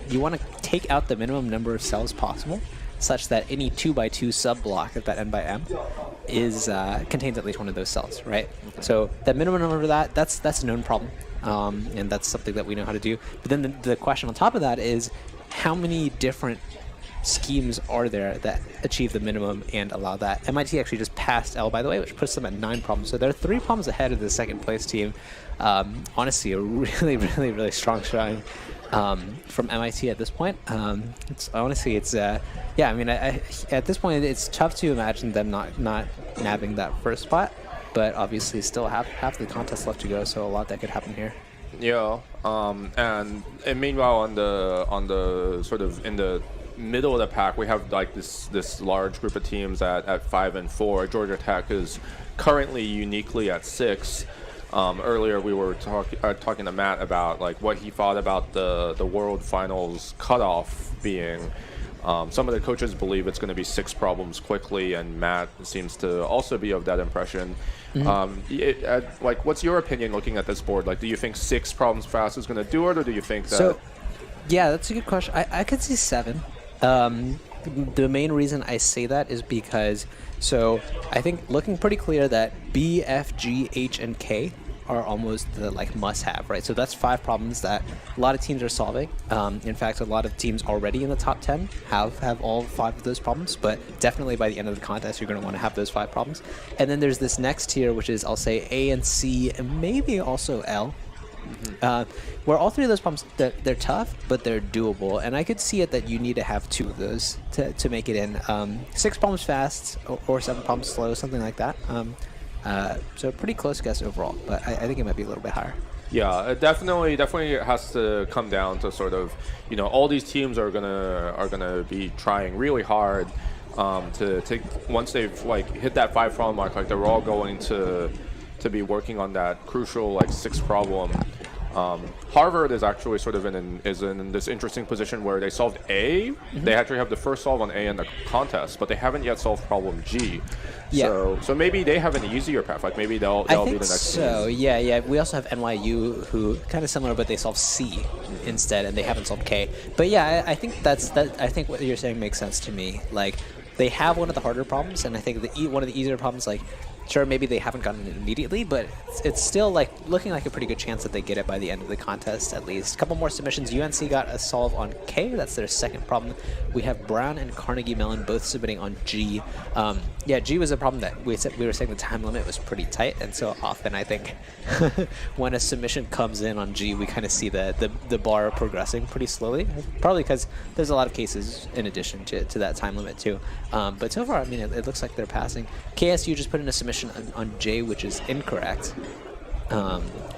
you want to take out the minimum number of cells possible, such that any 2x2 sub-block of that n by m is contains at least one of those cells, right? So that minimum number of that's a known problem, and that's something that we know how to do. But then the question on top of that is, how many different schemes are there that achieve the minimum and allow that? MIT actually just passed L, by the way, which puts them at 9 problems. So they're 3 problems ahead of the second place team. Honestly, a really, really, really strong showing from MIT at this point. It's yeah, I mean, at this point, it's tough to imagine them not nabbing that first spot, but obviously still half the contest left to go, so a lot that could happen here. Yeah, and meanwhile, on the sort of in the middle of the pack, we have like this large group of teams at 5 and 4. Georgia Tech is currently uniquely at 6. Earlier we were talking to Matt about like what he thought about the World Finals cutoff being. Some of the coaches believe it's going to be 6 problems quickly, and Matt seems to also be of that impression. Mm-hmm. Like, what's your opinion looking at this board? Like, do you think 6 problems fast is going to do it, or do you think that? So, yeah, that's a good question. I could see 7. The main reason I say that is because, so I think looking pretty clear that B, F, G, H, and K are almost the like must-have, right? So that's 5 problems that a lot of teams are solving. In fact, a lot of teams already in the top 10 have all 5 of those problems, but definitely by the end of the contest, you're going to want to have those 5 problems. And then there's this next tier, which is, I'll say, A and C, and maybe also L. Where all 3 of those problems, they're tough, but they're doable, and I could see it that you need to have 2 of those to make it in. 6 problems fast or 7 problems slow, something like that. So pretty close guess overall, but I think it might be a little bit higher. Yeah, it definitely has to come down to sort of, you know, all these teams are gonna be trying really hard to take, once they've like hit that 5 problem mark, like they're all going to be working on that crucial like 6th problem. Harvard is actually sort of in this interesting position where they solved A. Mm-hmm. They actually have the first solve on A in the contest, but they haven't yet solved problem G. Yeah. So maybe they have an easier path. Like maybe they'll be the next. So team. Yeah. We also have NYU who kind of similar, but they solve C instead, and they haven't solved K. But yeah, I think I think what you're saying makes sense to me. Like they have one of the harder problems, and I think one of the easier problems, like. Sure, maybe they haven't gotten it immediately, but it's still like looking like a pretty good chance that they get it by the end of the contest at least. A couple more submissions. UNC got a solve on K. That's their 2nd problem. We have Brown and Carnegie Mellon both submitting on G. Yeah, G was a problem that we were saying the time limit was pretty tight, and so often I think when a submission comes in on G, we kind of see the bar progressing pretty slowly. Probably because there's a lot of cases in addition to that time limit too. But so far, I mean, it looks like they're passing. KSU just put in a submission on J, which is incorrect.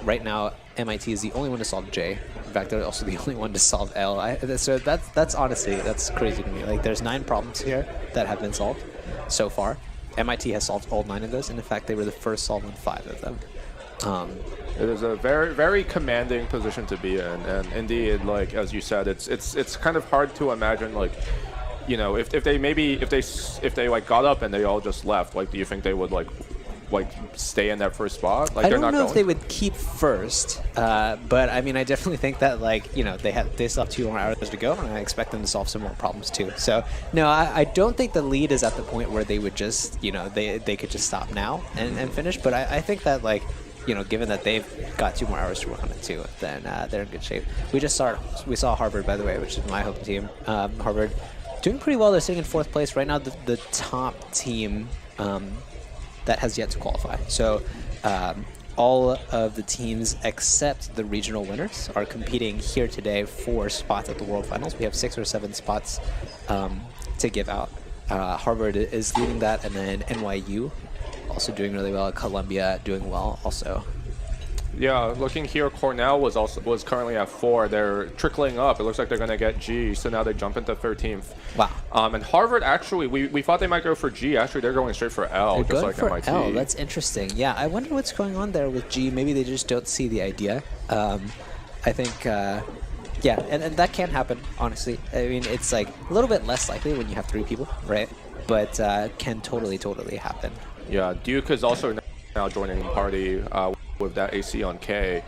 Right now, MIT is the only one to solve J. In fact, they're also the only one to solve L. So that's honestly, that's crazy to me. Like, there's 9 problems here that have been solved so far. MIT has solved all 9 of those, and in fact, they were the first solve on 5 of them. It is a very, very commanding position to be in, and indeed, like as you said, it's kind of hard to imagine, like, you know, if they like got up and they all just left, like, do you think they would like stay in that first spot? Like, I don't know if they would keep first, but I mean, I definitely think that, like, you know, they still have 2 more hours to go, and I expect them to solve some more problems too. So no, I don't think the lead is at the point where they would just, you know, they could just stop now and finish. But I think that, like, you know, given that they've got 2 more hours to work on it too, then they're in good shape. We saw Harvard, by the way, which is my home team. Harvard doing pretty well. They're sitting in 4th place right now. The top team that has yet to qualify. So all of the teams except the regional winners are competing here today for spots at the World Finals. We have 6 or 7 spots to give out. Harvard is leading that, and then NYU also doing really well. Columbia doing well also. Yeah, looking here, Cornell was currently at 4. They're trickling up. It looks like they're going to get G, so now they jump into 13th. Wow. And Harvard, actually, we thought they might go for G. Actually, they're going straight for L, they're just going like for MIT. L. That's interesting. Yeah, I wonder what's going on there with G. Maybe they just don't see the idea. I think, yeah, and that can happen, honestly. I mean, it's like a little bit less likely when you have 3 people, right? But can totally happen. Yeah, Duke is also now joining the party with that AC on K.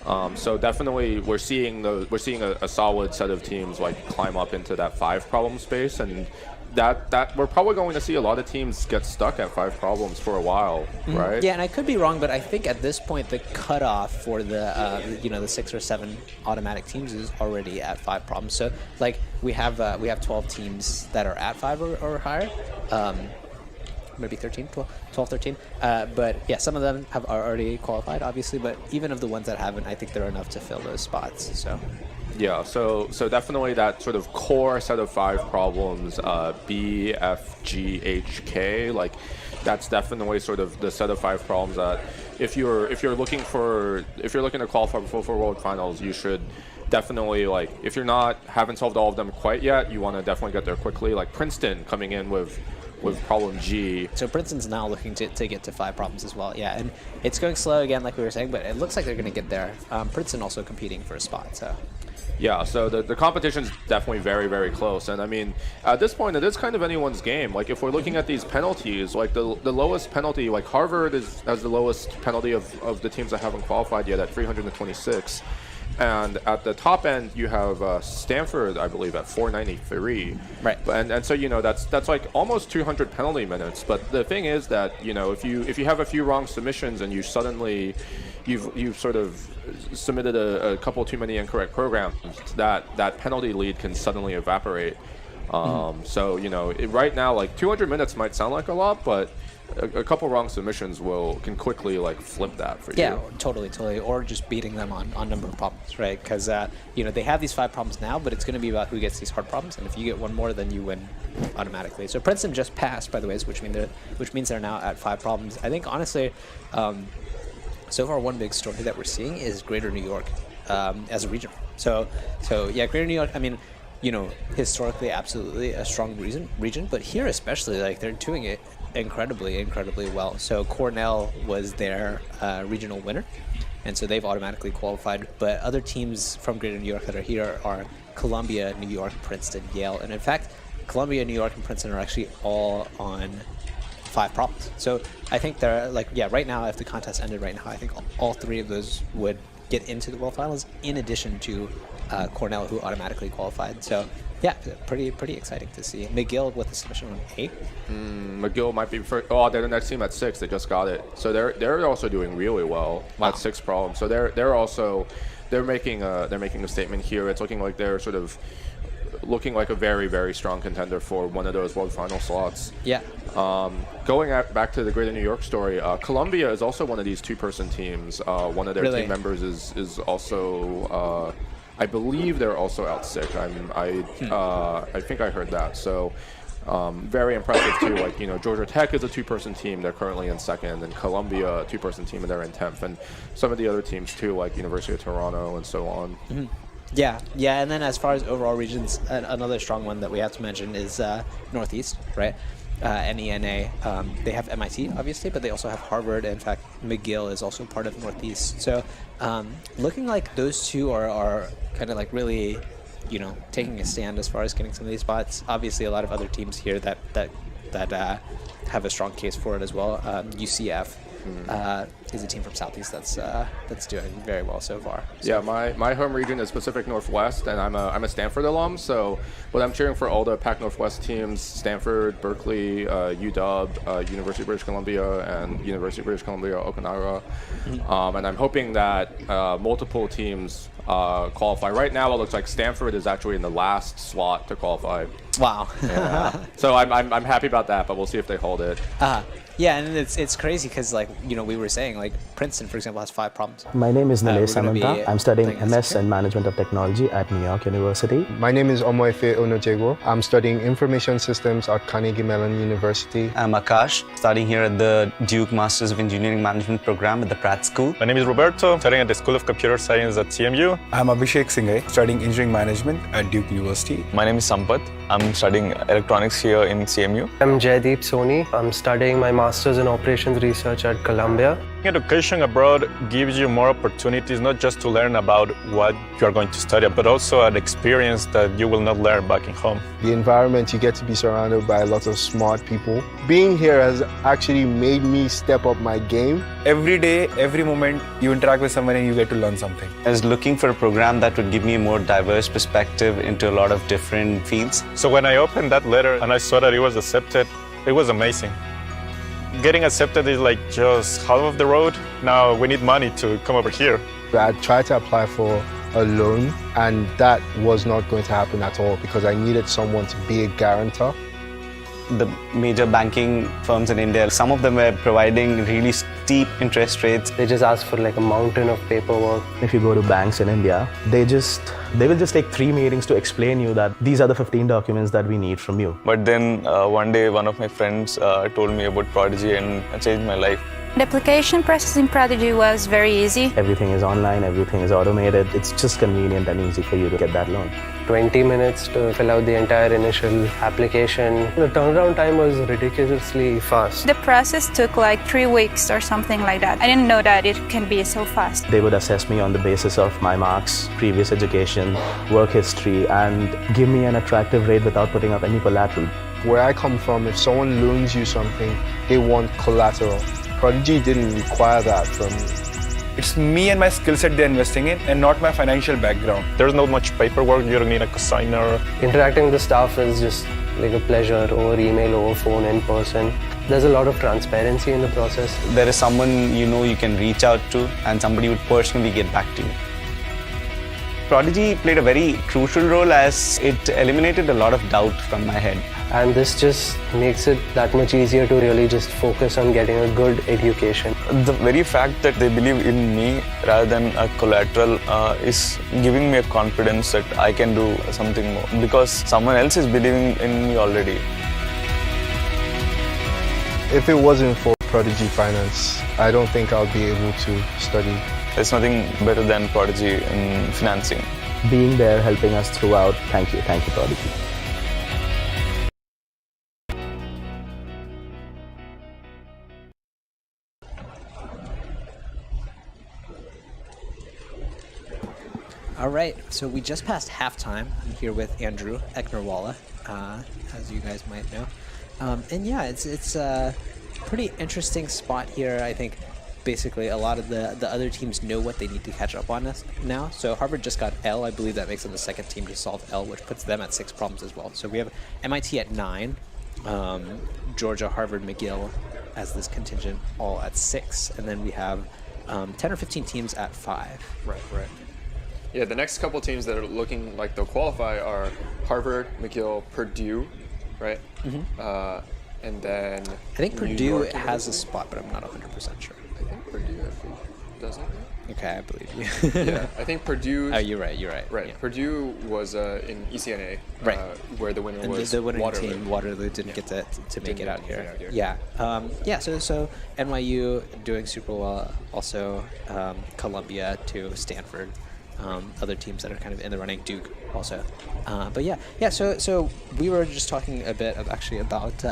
So definitely we're seeing a solid set of teams like climb up into that 5 problem space, and that we're probably going to see a lot of teams get stuck at 5 problems for a while, right? Yeah, and I could be wrong, but I think at this point the cutoff for the the 6 or 7 automatic teams is already at 5 problems. So like we have 12 teams that are at 5 or higher. Maybe 13, 12, 13. But yeah, some of them are already qualified, obviously. But even of the ones that haven't, I think they're enough to fill those spots. So. Yeah, so definitely that sort of core set of 5 problems, B, F, G, H, K, like that's definitely sort of the set of 5 problems that if you're looking to qualify for World Finals, you should definitely, like, if you're haven't solved all of them quite yet, you want to definitely get there quickly. Like Princeton coming in with problem G. So Princeton's now looking to get to 5 problems as well. Yeah, and it's going slow again, like we were saying, but it looks like they're going to get there. Princeton also competing for a spot, so. Yeah, so the competition's definitely very, very close. And I mean, at this point, it is kind of anyone's game. Like, if we're looking at these penalties, like the lowest penalty, like Harvard has the lowest penalty of the teams that haven't qualified yet at 326. And at the top end, you have Stanford, I believe, at 493. Right. And so, that's like almost 200 penalty minutes. But the thing is that, if you have a few wrong submissions and you suddenly you've sort of submitted a couple too many incorrect programs, that penalty lead can suddenly evaporate. So, right now, like 200 minutes might sound like a lot, but a couple wrong submissions can quickly like flip that for you. Yeah, totally. Or just beating them on number of problems, right? Because they have these 5 problems now, but it's going to be about who gets these hard problems, and if you get one more, then you win automatically. So Princeton just passed, by the way, which means they're now at 5 problems. I think honestly, so far one big story that we're seeing is Greater New York as a region. So yeah, Greater New York. I mean, historically, absolutely a strong region, but here especially, like they're doing it incredibly well. So Cornell was their regional winner, and so they've automatically qualified. But other teams from Greater New York that are here are Columbia, New York, Princeton, Yale, and in fact, Columbia, New York, and Princeton are actually all on 5 problems. So I think they're right now, if the contest ended right now, I think all 3 of those would get into the World Finals, in addition to Cornell, who automatically qualified. So yeah, pretty exciting to see. McGill with the submission on 8. McGill might be they're the next team at 6. They just got it, so they're also doing really well at 6 problems. So they're making a statement here. It's looking like they're sort of looking like a very, very strong contender for one of those World Final slots. Yeah. Going back to the Greater New York story, Columbia is also one of these 2-person teams. One of their team members is also, I believe they're also out sick. I think I heard that. So very impressive too. Like, Georgia Tech is a 2-person team. They're currently in 2nd, and Columbia, a 2-person team, and they're in 10th. And some of the other teams too, like University of Toronto and so on. Mm-hmm. Yeah, and then as far as overall regions, another strong one that we have to mention is Northeast, right? NENA. They have MIT, obviously, but they also have Harvard. In fact, McGill is also part of Northeast. So looking like those 2 are kind of like really, taking a stand as far as getting some of these spots. Obviously, a lot of other teams here that have a strong case for it as well. UCF. Is a team from Southeast that's doing very well so far. So. Yeah, my home region is Pacific Northwest, and I'm a Stanford alum. So, but I'm cheering for all the Pac Northwest teams: Stanford, Berkeley, UW, University of British Columbia, and University of British Columbia Okinawa. And I'm hoping that multiple teams qualify. Right now, it looks like Stanford is actually in the last slot to qualify. Wow. Yeah. So I'm happy about that, but we'll see if they hold it. Yeah, and it's crazy because, we were saying, Princeton, for example, has 5 problems. My name is Nilesh Samanta. I'm studying MS in Management of Technology at New York University. My name is Omoefe Onojego. I'm studying Information Systems at Carnegie Mellon University. I'm Akash, studying here at the Duke Masters of Engineering Management program at the Pratt School. My name is Roberto, studying at the School of Computer Science at CMU. I'm Abhishek Singh, studying Engineering Management at Duke University. My name is Sampath. I'm studying electronics here in CMU. I'm Jaideep Soni. I'm studying my Master's in Operations Research at Columbia. Education abroad gives you more opportunities, not just to learn about what you are going to study, but also an experience that you will not learn back in home. The environment, you get to be surrounded by a lot of smart people. Being here has actually made me step up my game. Every day, every moment, you interact with someone and you get to learn something. I was looking for a program that would give me a more diverse perspective into a lot of different fields. So when I opened that letter and I saw that it was accepted, it was amazing. Getting accepted is like just half of the road. Now we need money to come over here. I tried to apply for a loan, and that was not going to happen at all because I needed someone to be a guarantor. The major banking firms in India, some of them were providing really steep interest rates. They just ask for like a mountain of paperwork. If you go to banks in India, they will just take 3 meetings to explain you that these are the 15 documents that we need from you. But then one day one of my friends told me about Prodigy and it changed my life. The application process in Prodigy was very easy. Everything is online, everything is automated. It's just convenient and easy for you to get that loan. 20 minutes to fill out the entire initial application. The turnaround time was ridiculously fast. The process took like 3 weeks or something like that. I didn't know that it can be so fast. They would assess me on the basis of my marks, previous education, work history, and give me an attractive rate without putting up any collateral. Where I come from, if someone loans you something, they want collateral. Prodigy didn't require that from me. It's me and my skill set they're investing in and not my financial background. There's not much paperwork, you don't need a cosigner. Interacting with the staff is just like a pleasure over email, over phone, in person. There's a lot of transparency in the process. There is someone you know you can reach out to and somebody would personally get back to you. Prodigy played a very crucial role as it eliminated a lot of doubt from my head. And this just makes it that much easier to really just focus on getting a good education. The very fact that they believe in me rather than a collateral is giving me a confidence that I can do something more because someone else is believing in me already. If it wasn't for Prodigy Finance, I don't think I'll be able to study. There's nothing better than Prodigy in financing. Being there, helping us throughout, thank you Prodigy. All right, so we just passed halftime. I'm here with Andrew Eknerwala, as you guys might know. And yeah, it's a pretty interesting spot here. I think basically a lot of the other teams know what they need to catch up on us now. So Harvard just got L. I believe that makes them the second team to solve L, which puts them at 6 problems as well. So we have MIT at 9, Georgia, Harvard, McGill as this contingent all at 6. And then we have 10 or 15 teams at 5. Right. Yeah, the next couple teams that are looking like they'll qualify are Harvard, McGill, Purdue, right? Mm-hmm. And then I think Purdue has a spot, but I'm not 100% sure. I think Purdue doesn't. Okay, I believe you. Yeah, I think Purdue. Oh, you're right. Right. Yeah. Purdue was in ECNA, right? Where the winner and was the winning Waterloo. team, Waterloo, didn't get to make it out here. Yeah. So NYU doing super well. Also, Columbia to Stanford. Other teams that are kind of in the running, Duke also. But yeah. So we were just talking a bit about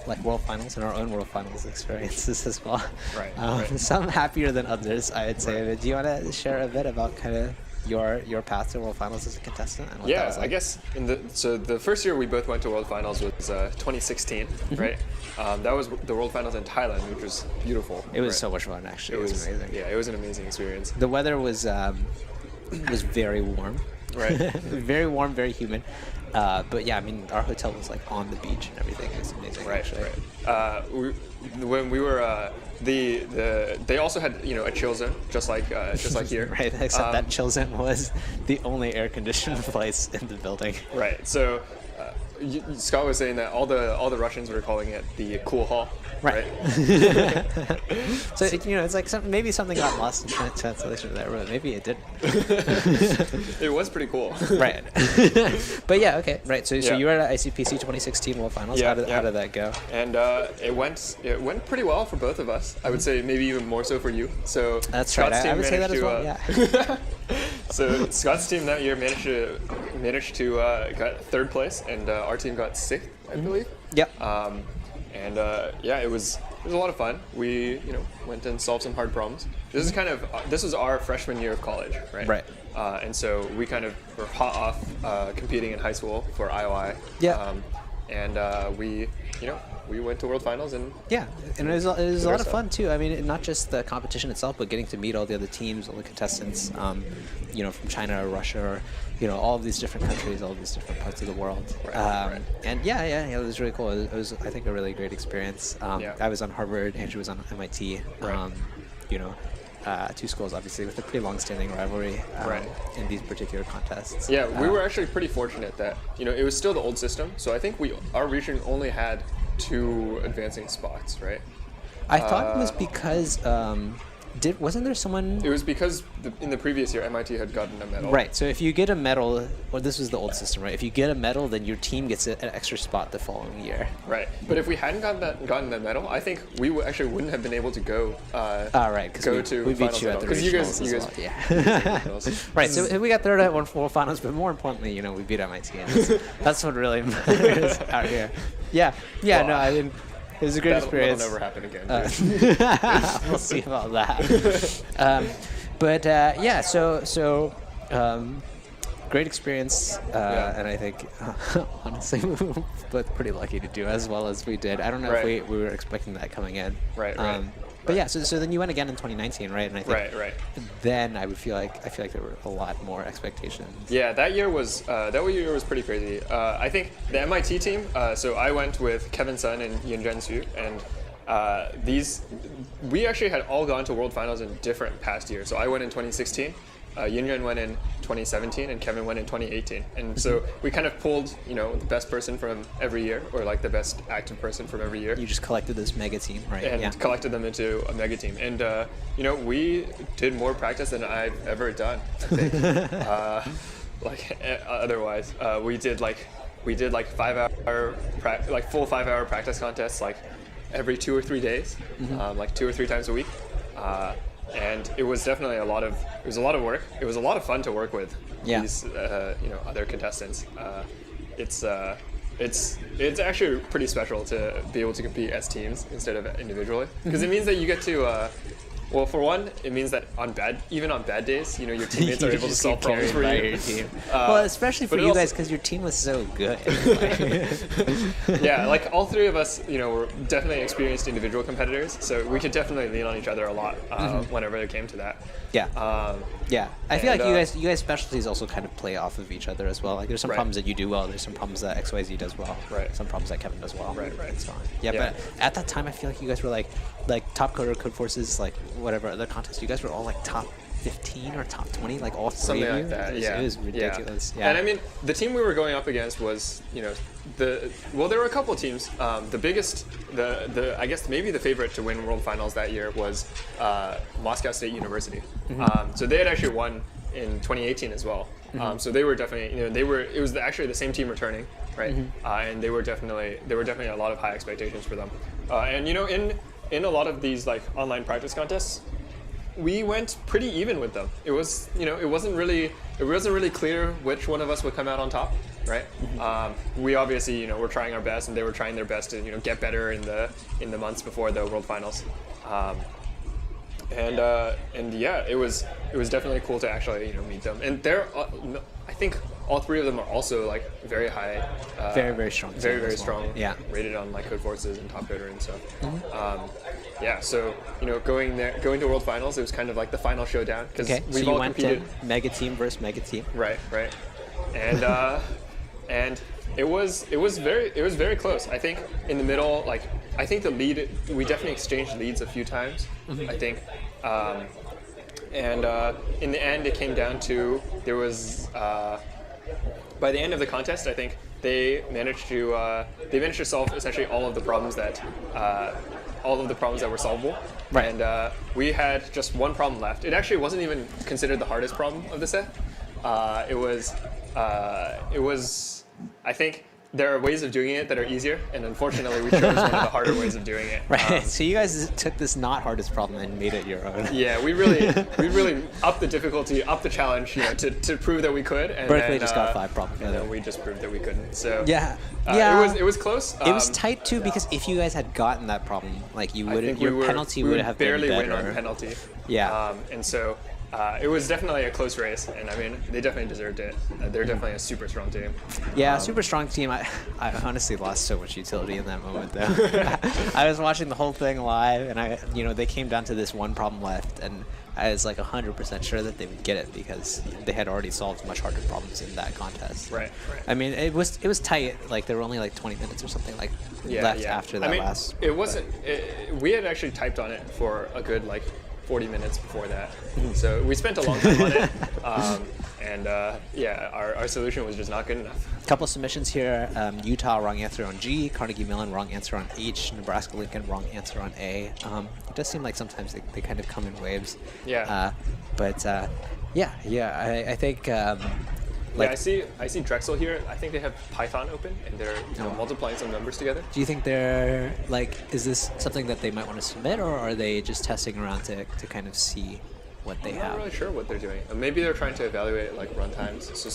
like World Finals and our own World Finals experiences as well. Right. Some happier than others, I'd say. But do you want to share a bit about kind of your path to World Finals as a contestant and what that was like? I guess the first year we both went to World Finals was 2016, right? That was the World Finals in Thailand, which was beautiful. It was so much fun, actually. It was amazing. Yeah, it was an amazing experience. The weather was very warm. Right. Very warm, very humid. But yeah, I mean, our hotel was like on the beach and everything. It was amazing. Right. When we were, they also had a chill zone, just like here. Right. Except that chill zone was the only air conditioned place in the building. Right. So. Scott was saying that all the Russians were calling it the cool hall. Right. So it's like maybe something got lost in translation there, but maybe it didn't. It was pretty cool. Right. But yeah, okay, right. So you were at ICPC 2016 World Finals. How did that go? And it went pretty well for both of us. I would say maybe even more so for you. So that's right. I would say that as well. Yeah. So Scott's team that year managed to got 3rd place, and our team got 6th, I believe. Yep. And yeah, it was a lot of fun. We went and solved some hard problems. This was our freshman year of college, right? Right. And so we kind of were hot off competing in high school for IOI. Yeah. And we went to World Finals and and it was a lot of fun too. I mean, not just the competition itself, but getting to meet all the other teams, all the contestants, from China or Russia, or all of these different countries, all of these different parts of the world. And it was really cool. It was, I think, a really great experience. I was on Harvard, Andrew was on MIT. Two schools, obviously, with a pretty long-standing rivalry in these particular contests. Yeah, we were actually pretty fortunate that it was still the old system. So I think our region only had 2 advancing spots, right? I thought it was because wasn't there someone? It was because in the previous year MIT had gotten a medal. Right. So if you get a medal, this was the old system, right? If you get a medal, then your team gets an extra spot the following year. Right. But if we hadn't gotten that medal, I think we actually wouldn't have been able to go. Right. Because we beat you at the regionals as well. Yeah. Right. So we got 3rd at World Finals, but more importantly, we beat MIT, and that's what really matters out here. Yeah. Yeah. Well, no, I didn't. It was a great experience. That'll never happen again. We'll see about that. Great experience, and I think, honestly, we were both pretty lucky to do as well as we did. I don't know if we were expecting that coming in. Right. But yeah, so then you went again in 2019, right? And I think right. Then I feel like there were a lot more expectations. Yeah, that year was pretty crazy. I think the MIT team. So I went with Kevin Sun and Yunzhen Su, and we actually had all gone to World Finals in different past years. So I went in 2016. Yunzhen went in 2017 and Kevin went in 2018, and so we kind of pulled the best person from every year, or like the best active person from every year. You just collected this mega team, right? And collected them into a mega team, and we did more practice than I've ever done, I think. Otherwise, we did 5-hour full 5-hour practice contests every 2 or 3 days, 2 or 3 times a week. And it was definitely a lot of work. It was a lot of fun to work with these other contestants. It's actually pretty special to be able to compete as teams instead of individually, because it means that you get to well, for one, it means that even on bad days, your teammates are able to solve problems for you. Your team. Well, especially for you guys, because your team was so good. Yeah, all 3 of us, were definitely experienced individual competitors, so we could definitely lean on each other a lot whenever it came to that. Yeah. I feel like you guys specialties also kind of play off of each other as well. There's some problems that you do well. There's some problems that XYZ does well. Right. Some problems that Kevin does well. Right. And so on. Yeah, but at that time, I feel like you guys were like Top Coder, Code Forces, whatever other contest. You guys were all top 15 or top 20, all 3 something of you. Like that. It was ridiculous. Yeah. And I mean, the team we were going up against was, there were a couple of teams. The biggest, I guess maybe the favorite to win World Finals that year was Moscow State University. So they had actually won in 2018 as well. So they were definitely, it was actually the same team returning, right? And they were definitely a lot of high expectations for them. And in a lot of these online practice contests, we went pretty even with them. It was, it wasn't really clear which one of us would come out on top, right? We obviously, were trying our best, and they were trying their best to, get better in the months before the World Finals. And yeah, it was definitely cool to actually meet them. And I think all 3 of them are also very high, very strong, very strong. Yeah, rated on Code Forces and Top Coder and stuff. Yeah, so going to World Finals, it was kind of the final showdown, because we've all competed. Mega team versus mega team. Right, and and it was very close. I think in the middle, I think the lead, we definitely exchanged leads a few times. I think, and in the end, it came down to there was by the end of the contest, I think they managed to solve essentially all of the problems that were solvable. Right. And we had just one problem left. It actually wasn't even considered the hardest problem of the set. It was I think there are ways of doing it that are easier, and unfortunately we chose one of the harder ways of doing it. Right. So you guys took this not hardest problem and made it your own. Yeah, we really upped the difficulty, upped the challenge, to prove that we could. And Berkeley then, just got 5 problems. And then we just proved that we couldn't. So yeah. It was close. It was tight too, because if you guys had gotten that problem, like you would, your penalty would have been better. barely win on penalty. Yeah. And so it was definitely a close race, and I mean they definitely deserved it. They're definitely a super strong team. Yeah, super strong team. I honestly lost so much utility in that moment though. I was watching the whole thing live, and they came down to this one problem left, and I was like 100% sure that they would get it because they had already solved much harder problems in that contest. Right. I mean, it was tight. Like there were only like 20 minutes or something left after that last. It wasn't. We had actually typed on it for a good 40 minutes before that. So we spent a long time on it. Our solution was just not good enough. Couple submissions here. Utah, wrong answer on G. Carnegie Mellon, wrong answer on H. Nebraska Lincoln, wrong answer on A. It does seem like sometimes they kind of come in waves. Yeah. I think... I see Drexel here. I think they have Python open, and they're multiplying some numbers together. Do you think they're is this something that they might want to submit, or are they just testing around to kind of see what they have? I'm not really sure what they're doing. Maybe they're trying to evaluate runtimes. So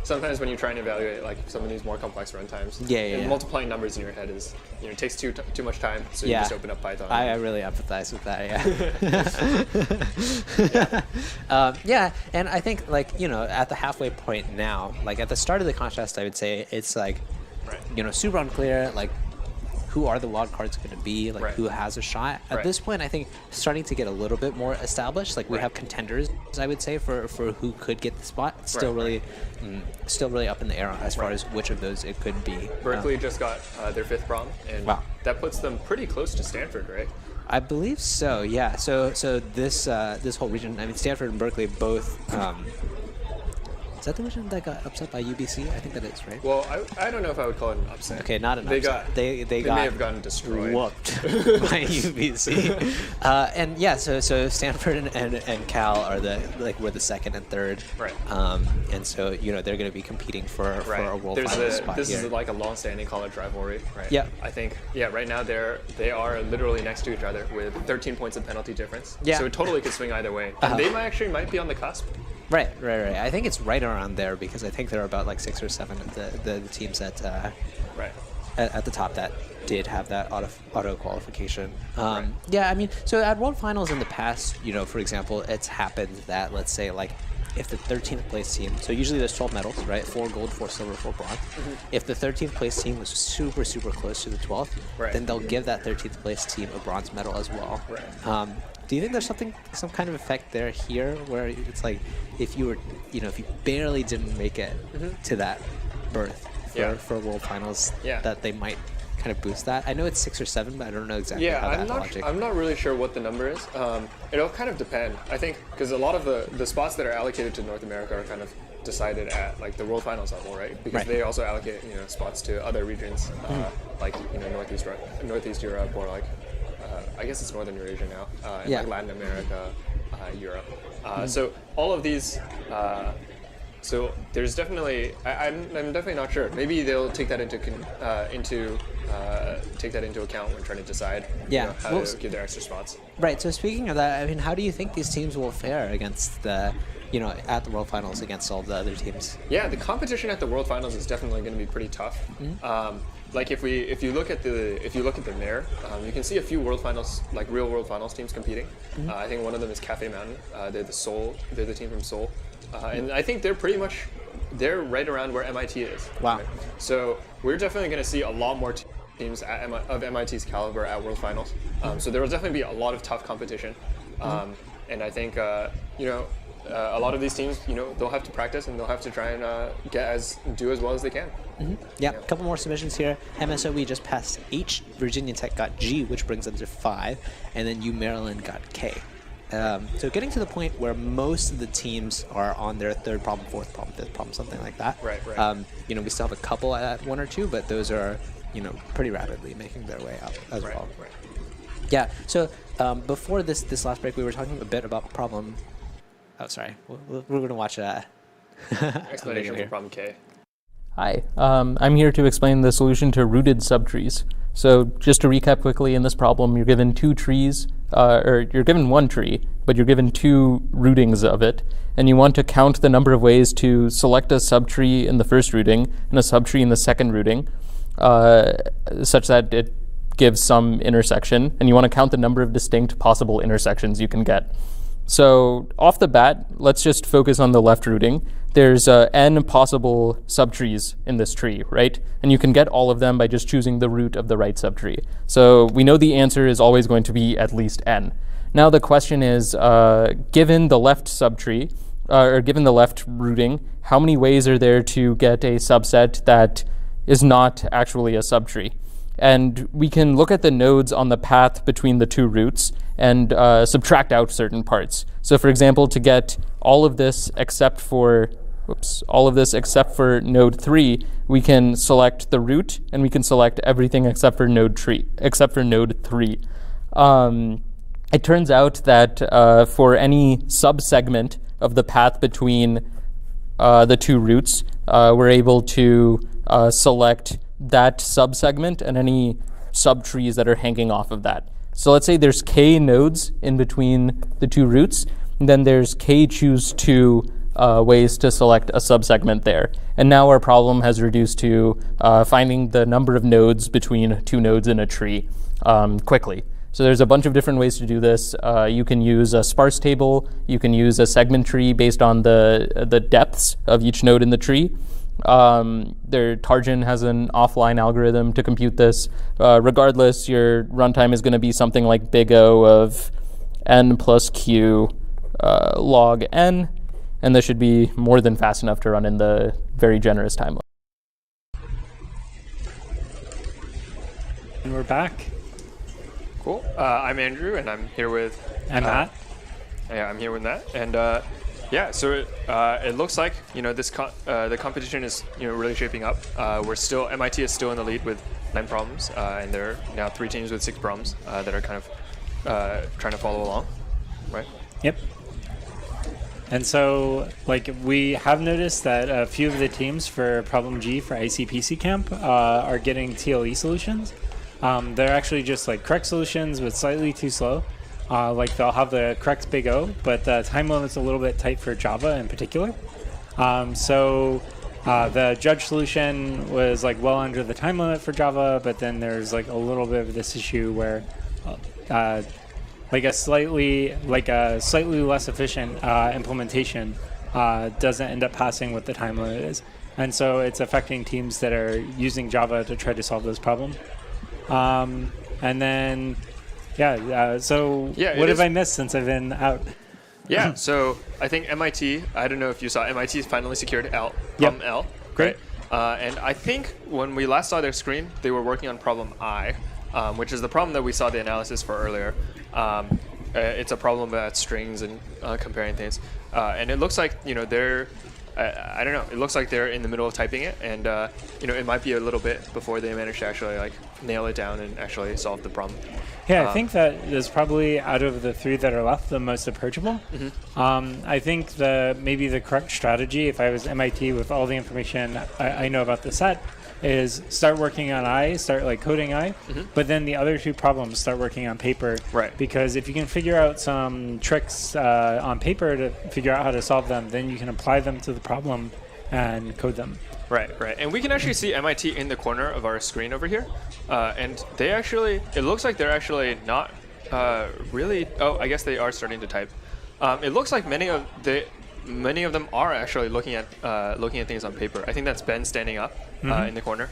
sometimes when you're trying to evaluate some of these more complex runtimes, multiplying numbers in your head is it takes too much time. So you just open up Python. I really empathize with that. Yeah. And I think at the halfway point now, at the start of the contest, I would say it's super unclear who are the wild cards going to be, who has a shot. At this point, I think starting to get a little bit more established. We have contenders, I would say, for who could get the spot. It's still really up in the air as far as which of those it could be. Berkeley just got their 5th prom, and that puts them pretty close to Stanford, right? I believe so. Yeah. So this whole region, I mean, Stanford and Berkeley both. Is that the region that got upset by UBC? I think that is, right? Well, I don't know if I would call it an upset. Okay, not an upset. They may have gotten destroyed. Whooped by UBC. So Stanford and Cal are we're the 2nd and 3rd. Right. And so they're going to be competing for a world final spot. This is a long-standing college rivalry, right? Yeah. I think right now they are literally next to each other with 13 points of penalty difference. Yeah. So it totally could swing either way. And they might be on the cusp. Right. I think it's right around there because I think there are about 6 or 7 of the teams at the top that did have that auto qualification. Yeah, I mean, so at World Finals in the past, for example, it's happened that, let's say, if the 13th place team, so usually there's 12 medals, right? 4 gold, 4 silver, 4 bronze. If the 13th place team was super, super close to the 12th, then they'll give that 13th place team a bronze medal as well. Do you think there's some kind of effect here where it's if you were, if you barely didn't make it to that berth for World Finals, that they might kind of boost that? I know it's 6 or 7, but I don't know exactly how that logic. I'm not really sure what the number is. It'll kind of depend, I think, because a lot of the spots that are allocated to North America are kind of decided at the World Finals level, right? Because they also allocate spots to other regions, Northeast Europe, or I guess it's Northern Eurasia now, and Latin America, Europe. So all of these. So there's definitely, I'm definitely not sure. Maybe they'll take that into account when trying to decide how to give their extra spots. Right. So speaking of that, I mean, how do you think these teams will fare against at the World Finals against all the other teams? Yeah, the competition at the World Finals is definitely going to be pretty tough. If you look at the mayor, you can see a few World Finals, real World Finals teams competing. I think one of them is Cafe Mountain. They're the team from Seoul. And I think they're right around where MIT is. Wow. Right? So we're definitely going to see a lot more teams of MIT's caliber at World Finals. So there will definitely be a lot of tough competition. And I think, a lot of these teams, they'll have to practice and they'll have to try and do as well as they can. Yeah, a couple more submissions here. MSOE just passed H. Virginia Tech got G, which brings them to 5. And then U Maryland got K. So getting to the point where most of the teams are on their 3rd problem, 4th problem, 5th problem, something like that. Right. We still have a couple at 1 or 2, but those are, pretty rapidly making their way up as well. Right. Yeah. So before this last break, we were talking a bit about problem. Oh, sorry. We're going to watch explanation for problem K. Hi, I'm here to explain the solution to rooted subtrees. So just to recap quickly, in this problem, you're given two trees, or you're given one tree, but you're given two rootings of it, and you want to count the number of ways to select a subtree in the first rooting and a subtree in the second rooting, such that it gives some intersection, and you want to count the number of distinct possible intersections you can get. So off the bat, let's just focus on the left rooting. There's n possible subtrees in this tree, right? And you can get all of them by just choosing the root of the right subtree. So we know the answer is always going to be at least n. Now the question is, given the left subtree, or given the left rooting, how many ways are there to get a subset that is not actually a subtree? And we can look at the nodes on the path between the two roots and subtract out certain parts. So for example, to get all of this except for node 3, we can select the root and we can select everything except for node 3. It turns out that for any subsegment of the path between the two roots, we're able to select that subsegment and any subtrees that are hanging off of that. So let's say there's k nodes in between the two roots, and then there's k choose 2 ways to select a subsegment there. And now our problem has reduced to finding the number of nodes between two nodes in a tree quickly. So there's a bunch of different ways to do this. You can use a sparse table. You can use a segment tree based on the depths of each node in the tree. Targin has an offline algorithm to compute this. Regardless, your runtime is going to be something like big O of n plus q log n, and this should be more than fast enough to run in the very generous time limit. And we're back. Cool. I'm Andrew, and I'm here with... And Matt. Yeah, I'm here with Matt. And yeah, so it looks like, the competition is, really shaping up. MIT is still in the lead with 9 problems, and there are now 3 teams with 6 problems that are kind of trying to follow along, right? Yep. And so, we have noticed that a few of the teams for Problem G for ICPC camp are getting TLE solutions. They're actually just correct solutions, but slightly too slow. They'll have the correct big O, but the time limit's a little bit tight for Java in particular. The judge solution was well under the time limit for Java, but then there's a little bit of this issue where a slightly less efficient implementation doesn't end up passing what the time limit is. And so it's affecting teams that are using Java to try to solve this problem. And then, what have I missed since I've been out? Yeah, so I think MIT, I don't know if you saw, MIT's finally secured L, Yep. problem L. Great. Right? And I think when we last saw their screen, they were working on problem I, which is the problem that we saw the analysis for earlier. It's a problem about strings and comparing things. And it looks like, they're, I don't know, it looks like they're in the middle of typing it, and it might be a little bit before they manage to actually nail it down and actually solve the problem. Yeah, I think that is probably, out of the 3 that are left, the most approachable. Mm-hmm. I think maybe the correct strategy, if I was MIT with all the information I know about the set, is start working on I, start coding I, but then the other 2 problems start working on paper. Right. Because if you can figure out some tricks on paper to figure out how to solve them, then you can apply them to the problem and code them. Right. And we can actually see MIT in the corner of our screen over here. And they actually, it looks like they're actually not really, I guess they are starting to type. It looks like many of them are actually looking at things on paper. I think that's Ben standing up in the corner.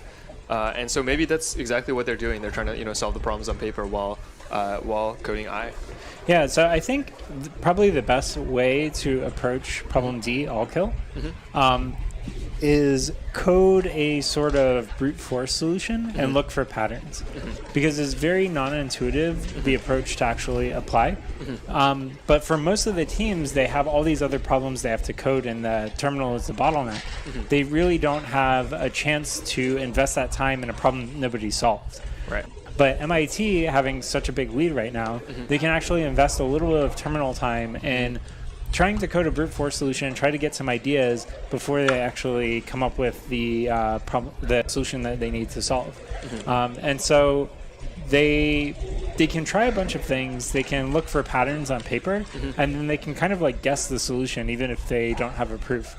And so maybe that's exactly what they're doing. They're trying to, solve the problems on paper while coding I. Yeah, so I think probably the best way to approach problem D, all kill, is code a sort of brute force solution and look for patterns. Because it's very non-intuitive, the approach to actually apply. But for most of the teams, they have all these other problems they have to code, and the terminal is the bottleneck. They really don't have a chance to invest that time in a problem nobody solved. Right. But MIT, having such a big lead right now, they can actually invest a little bit of terminal time in trying to code a brute force solution and try to get some ideas before they actually come up with the solution that they need to solve. And so they can try a bunch of things. They can look for patterns on paper, and then they can kind of like guess the solution even if they don't have a proof.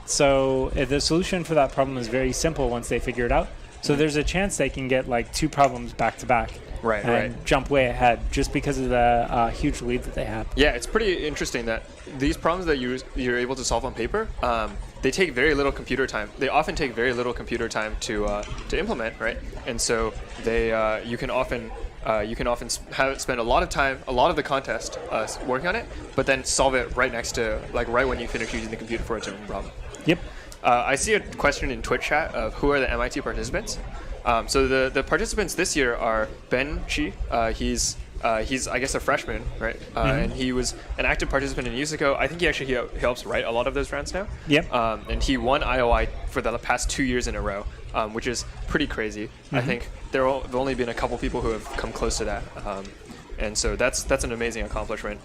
So the solution for that problem is very simple once they figure it out. So there's a chance they can get like 2 problems back to back. And jump way ahead just because of the huge lead that they have. Yeah, it's pretty interesting that these problems that you're able to solve on paper, they take very little computer time. They often take very little computer time to implement, right? And so you can often spend a lot of time, a lot of the contest working on it, but then solve it right next to, like right when you finish using the computer for its own problem. Yep. I see a question in Twitch chat of who are the MIT participants. So the participants this year are Ben Chi. He's I guess a freshman, right? And he was an active participant in USICO. I think he helps write a lot of those rounds now. Yep. And he won IOI for the past 2 years in a row, which is pretty crazy. I think there have only been a couple people who have come close to that. And so that's an amazing accomplishment.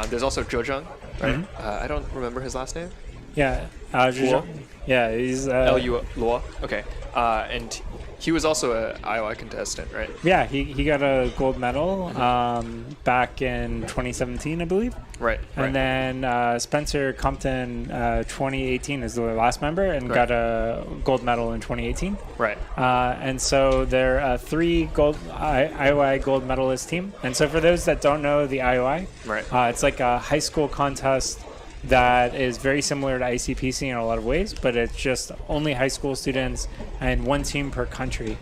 There's also Zhejiang, right? I don't remember his last name. Yeah. Yeah, he's L.U. Luo. Okay. And he was also an IOI contestant, right? Yeah, he got a gold medal back in 2017, I believe. Right. And then Spencer Compton, 2018 is the last member and got a gold medal in 2018. Right. And so they're a 3 IOI gold medalist team. And so for those that don't know the IOI, it's like a high school contest that is very similar to ICPC in a lot of ways, but it's just only high school students and 1 team per country.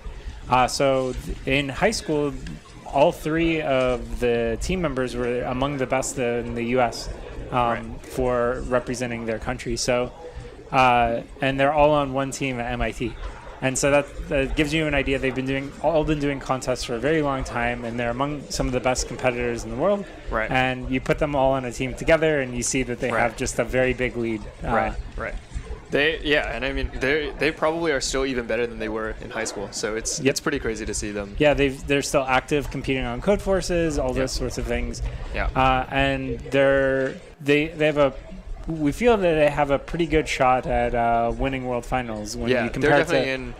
So in high school, all 3 of the team members were among the best in the U.S. For representing their country. So, and they're all on 1 team at MIT. And so that gives you an idea. They've been doing contests for a very long time, and they're among some of the best competitors in the world. Right. And you put them all on a team together, and you see that they have just a very big lead. Right. And I mean they probably are still even better than they were in high school. So it's pretty crazy to see them. Yeah, they're still active, competing on code forces, all those sorts of things. Yeah. And they have a. We feel that they have a pretty good shot at winning World Finals when you compare they're definitely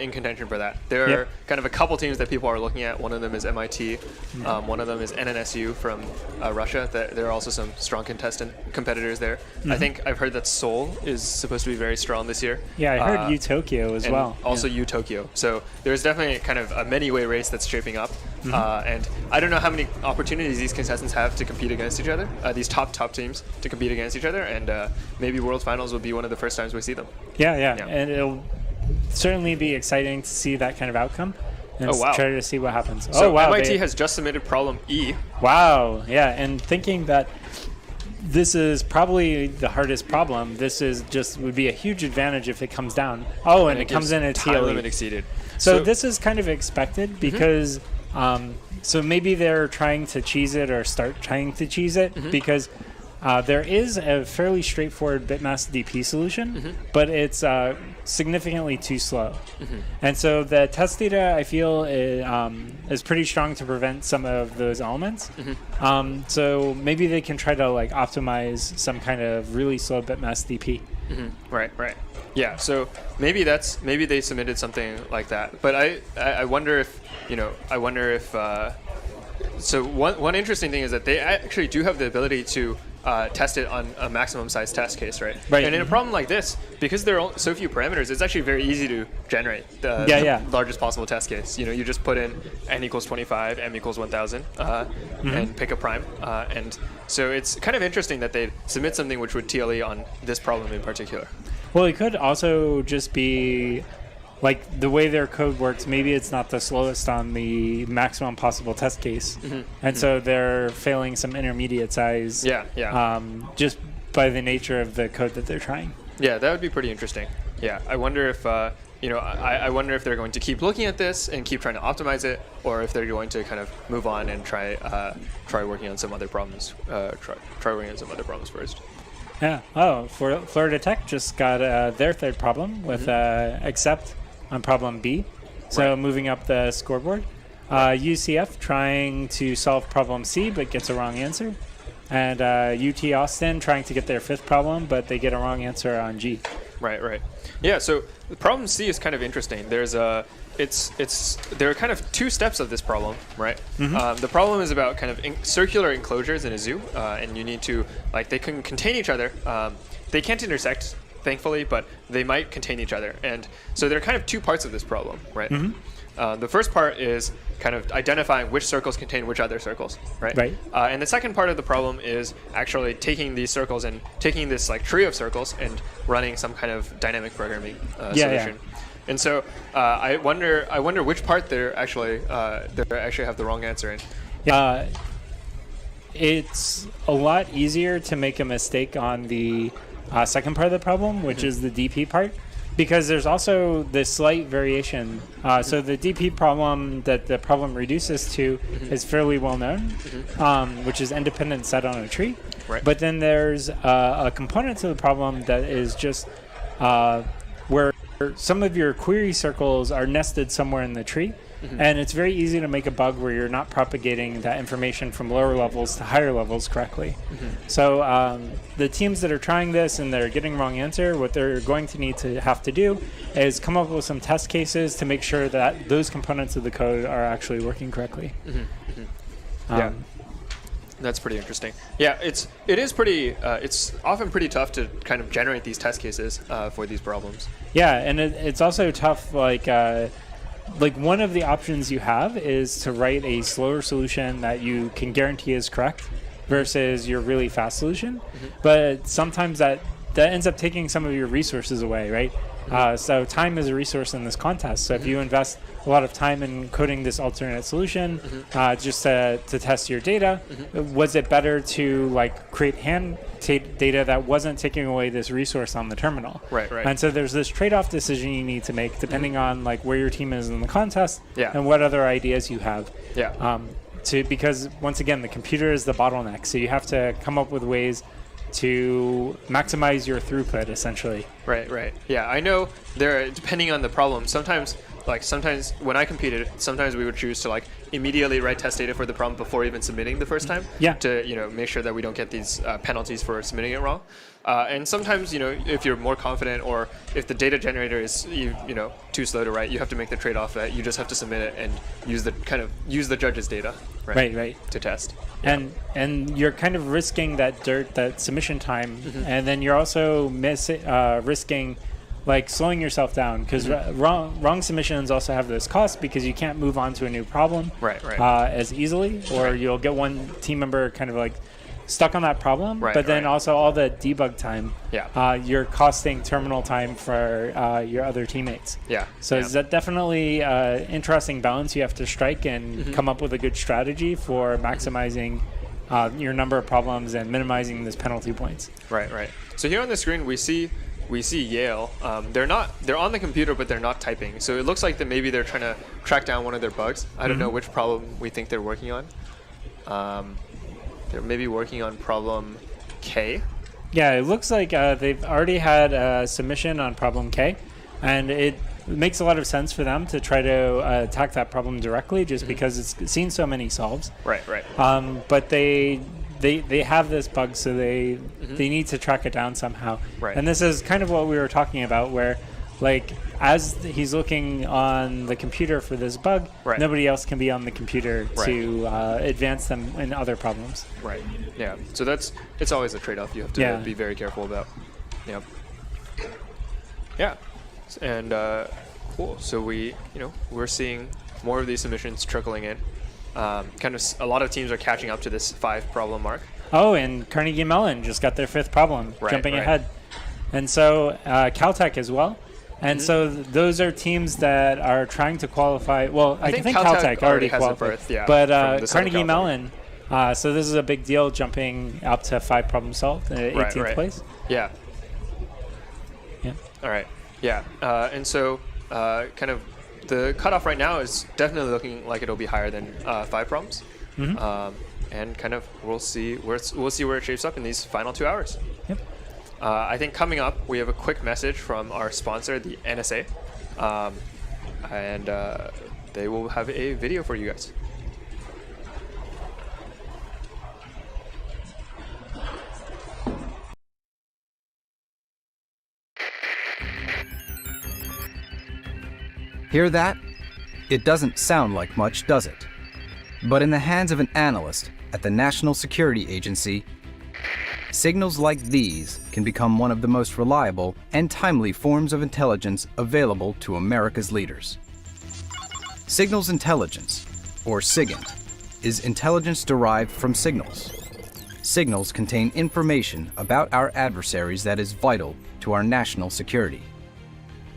in contention for that. There are kind of a couple teams that people are looking at. One of them is MIT. One of them is NNSU from Russia. There are also some strong competitors there. I think I've heard that Seoul is supposed to be very strong this year. Yeah, I heard U Tokyo as well. Also U Tokyo. So there's definitely kind of a many-way race that's shaping up. And I don't know how many opportunities these contestants have to compete against each other, these top teams to compete against each other, and maybe World Finals will be one of the first times we see them. Yeah. And it'll certainly be exciting to see that kind of outcome and try to see what happens. So MIT has just submitted problem E. Wow, yeah, and thinking that this is probably the hardest problem, this would be a huge advantage if it comes down. Oh, and it comes in at time TLE. limit exceeded. So this is kind of expected because so maybe they're trying to cheese it or start trying to cheese it because there is a fairly straightforward bitmask DP solution, but it's significantly too slow. And so the test data, I feel, is pretty strong to prevent some of those elements. So maybe they can try to like optimize some kind of really slow bitmask DP. Right. Yeah. So maybe they submitted something like that. But I wonder if so one interesting thing is that they actually do have the ability to test it on a maximum size test case, right? And in a problem like this, because there are so few parameters, it's actually very easy to generate the largest possible test case. You just put in n equals 25, m equals 1000, and pick a prime. And so it's kind of interesting that they submit something which would TLE on this problem in particular. Well, it could also just be like the way their code works, maybe it's not the slowest on the maximum possible test case. And so they're failing some intermediate size just by the nature of the code that they're trying. Yeah, that would be pretty interesting. Yeah, I wonder if, I wonder if they're going to keep looking at this and keep trying to optimize it, or if they're going to kind of move on and try working on some other problems. Try working on some other problems first. Yeah. Oh, Florida Tech just got their third problem with accept on problem B. So moving up the scoreboard. UCF trying to solve problem C but gets a wrong answer. and UT Austin trying to get their 5th problem, but they get a wrong answer on G. Right, right. Yeah, so the problem C is kind of interesting. There's there are kind of 2 steps of this problem, right? The problem is about kind of circular enclosures in a zoo, and you need to, like, they can contain each other. They can't intersect, thankfully, but they might contain each other. And so there are kind of 2 parts of this problem, right? The first part is kind of identifying which circles contain which other circles, right? And the second part of the problem is actually taking these circles and taking this like tree of circles and running some kind of dynamic programming solution. And so I wonder which part they actually have the wrong answer in. It's a lot easier to make a mistake on the second part of the problem, which is the DP part, because there's also this slight variation. So the DP problem that the problem reduces to is fairly well known, which is independent set on a tree. But then there's a component to the problem that is just where some of your query circles are nested somewhere in the tree. And it's very easy to make a bug where you're not propagating that information from lower levels to higher levels correctly. So the teams that are trying this and they're getting wrong answer, what they're going to need to have to do is come up with some test cases to make sure that those components of the code are actually working correctly. Yeah, that's pretty interesting. Yeah, it is pretty. It's often pretty tough to kind of generate these test cases for these problems. Yeah, and it's also tough, like one of the options you have is to write a slower solution that you can guarantee is correct versus your really fast solution. But sometimes that ends up taking some of your resources away, right? So time is a resource in this contest. So if you invest a lot of time in coding this alternate solution just to test your data, was it better to like create hand data that wasn't taking away this resource on the terminal? Right. And so there's this trade-off decision you need to make depending on like where your team is in the contest and what other ideas you have. Because once again, the computer is the bottleneck. So you have to come up with ways to maximize your throughput, essentially. Right. Yeah, I know depending on the problem, sometimes when I competed, sometimes we would choose to like immediately write test data for the problem before even submitting the first time to make sure that we don't get these penalties for submitting it wrong. And sometimes, if you're more confident or if the data generator is too slow to write, you have to make the trade-off that you just have to submit it and use the judge's data, right, to test. And you're kind of risking that submission time, and then you're also risking like slowing yourself down, because wrong submissions also have this cost because you can't move on to a new problem as easily, or you'll get one team member kind of like stuck on that problem, but then also all the debug time, you're costing terminal time for your other teammates. So is that definitely interesting balance you have to strike and come up with a good strategy for maximizing your number of problems and minimizing this penalty points. Right. So here on the screen we see Yale. They're on the computer, but they're not typing. So it looks like that maybe they're trying to track down one of their bugs. I don't know which problem we think they're working on. They're maybe working on problem K. Yeah, it looks like they've already had a submission on problem K, and it makes a lot of sense for them to try to attack that problem directly, just because it's seen so many solves. Right. But they have this bug, so they need to track it down somehow. And this is kind of what we were talking about, where like as he's looking on the computer for this bug, nobody else can be on the computer to advance them in other problems. Yeah. So it's always a trade-off you have to be very careful about. Yeah. And cool. So we're seeing more of these submissions trickling in. Kind of a lot of teams are catching up to this 5 problem mark. Oh, and Carnegie Mellon just got their 5th problem, jumping ahead. And so Caltech as well. And so those are teams that are trying to qualify. Well, I think Caltech already has qualified. a berth, but Carnegie Mellon, so this is a big deal, jumping up to 5 problems solved, 18th place. Yeah. All right. Yeah. And so kind of the cutoff right now is definitely looking like it'll be higher than 5 problems. And kind of we'll see where it shapes up in these final 2 hours. I think coming up, we have a quick message from our sponsor, the NSA, and they will have a video for you guys. Hear that? It doesn't sound like much, does it? But in the hands of an analyst at the National Security Agency, signals like these can become one of the most reliable and timely forms of intelligence available to America's leaders. Signals intelligence, or SIGINT, is intelligence derived from signals. Signals contain information about our adversaries that is vital to our national security.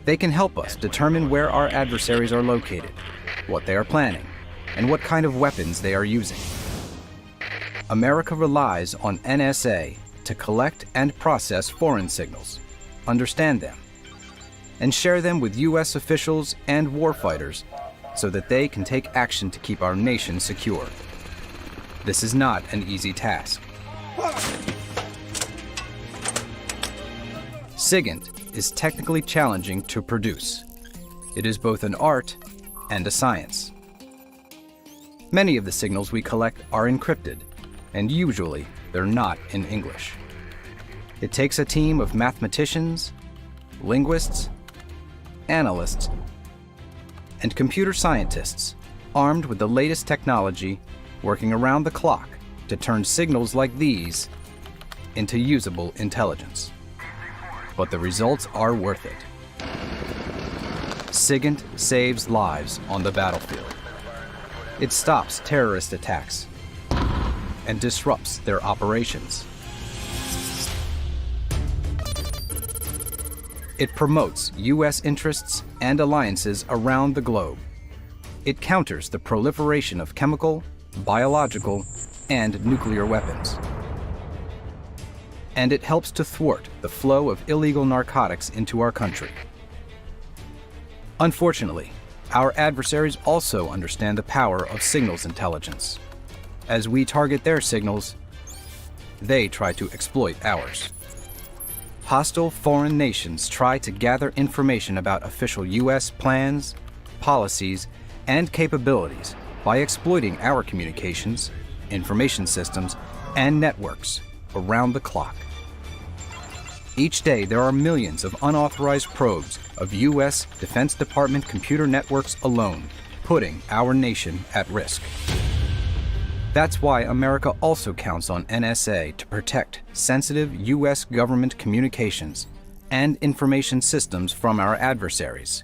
They can help us determine where our adversaries are located, what they are planning, and what kind of weapons they are using. America relies on NSA to collect and process foreign signals, understand them, and share them with U.S. officials and warfighters so that they can take action to keep our nation secure. This is not an easy task. SIGINT is technically challenging to produce. It is both an art and a science. Many of the signals we collect are encrypted, and usually they're not in English. It takes a team of mathematicians, linguists, analysts, and computer scientists armed with the latest technology working around the clock to turn signals like these into usable intelligence. But the results are worth it. SIGINT saves lives on the battlefield. It stops terrorist attacks and disrupts their operations. It promotes U.S. interests and alliances around the globe. It counters the proliferation of chemical, biological, and nuclear weapons. And it helps to thwart the flow of illegal narcotics into our country. Unfortunately, our adversaries also understand the power of signals intelligence. As we target their signals, they try to exploit ours. Hostile foreign nations try to gather information about official U.S. plans, policies, and capabilities by exploiting our communications, information systems, and networks around the clock. Each day, there are millions of unauthorized probes of U.S. Defense Department computer networks alone, putting our nation at risk. That's why America also counts on NSA to protect sensitive U.S. government communications and information systems from our adversaries.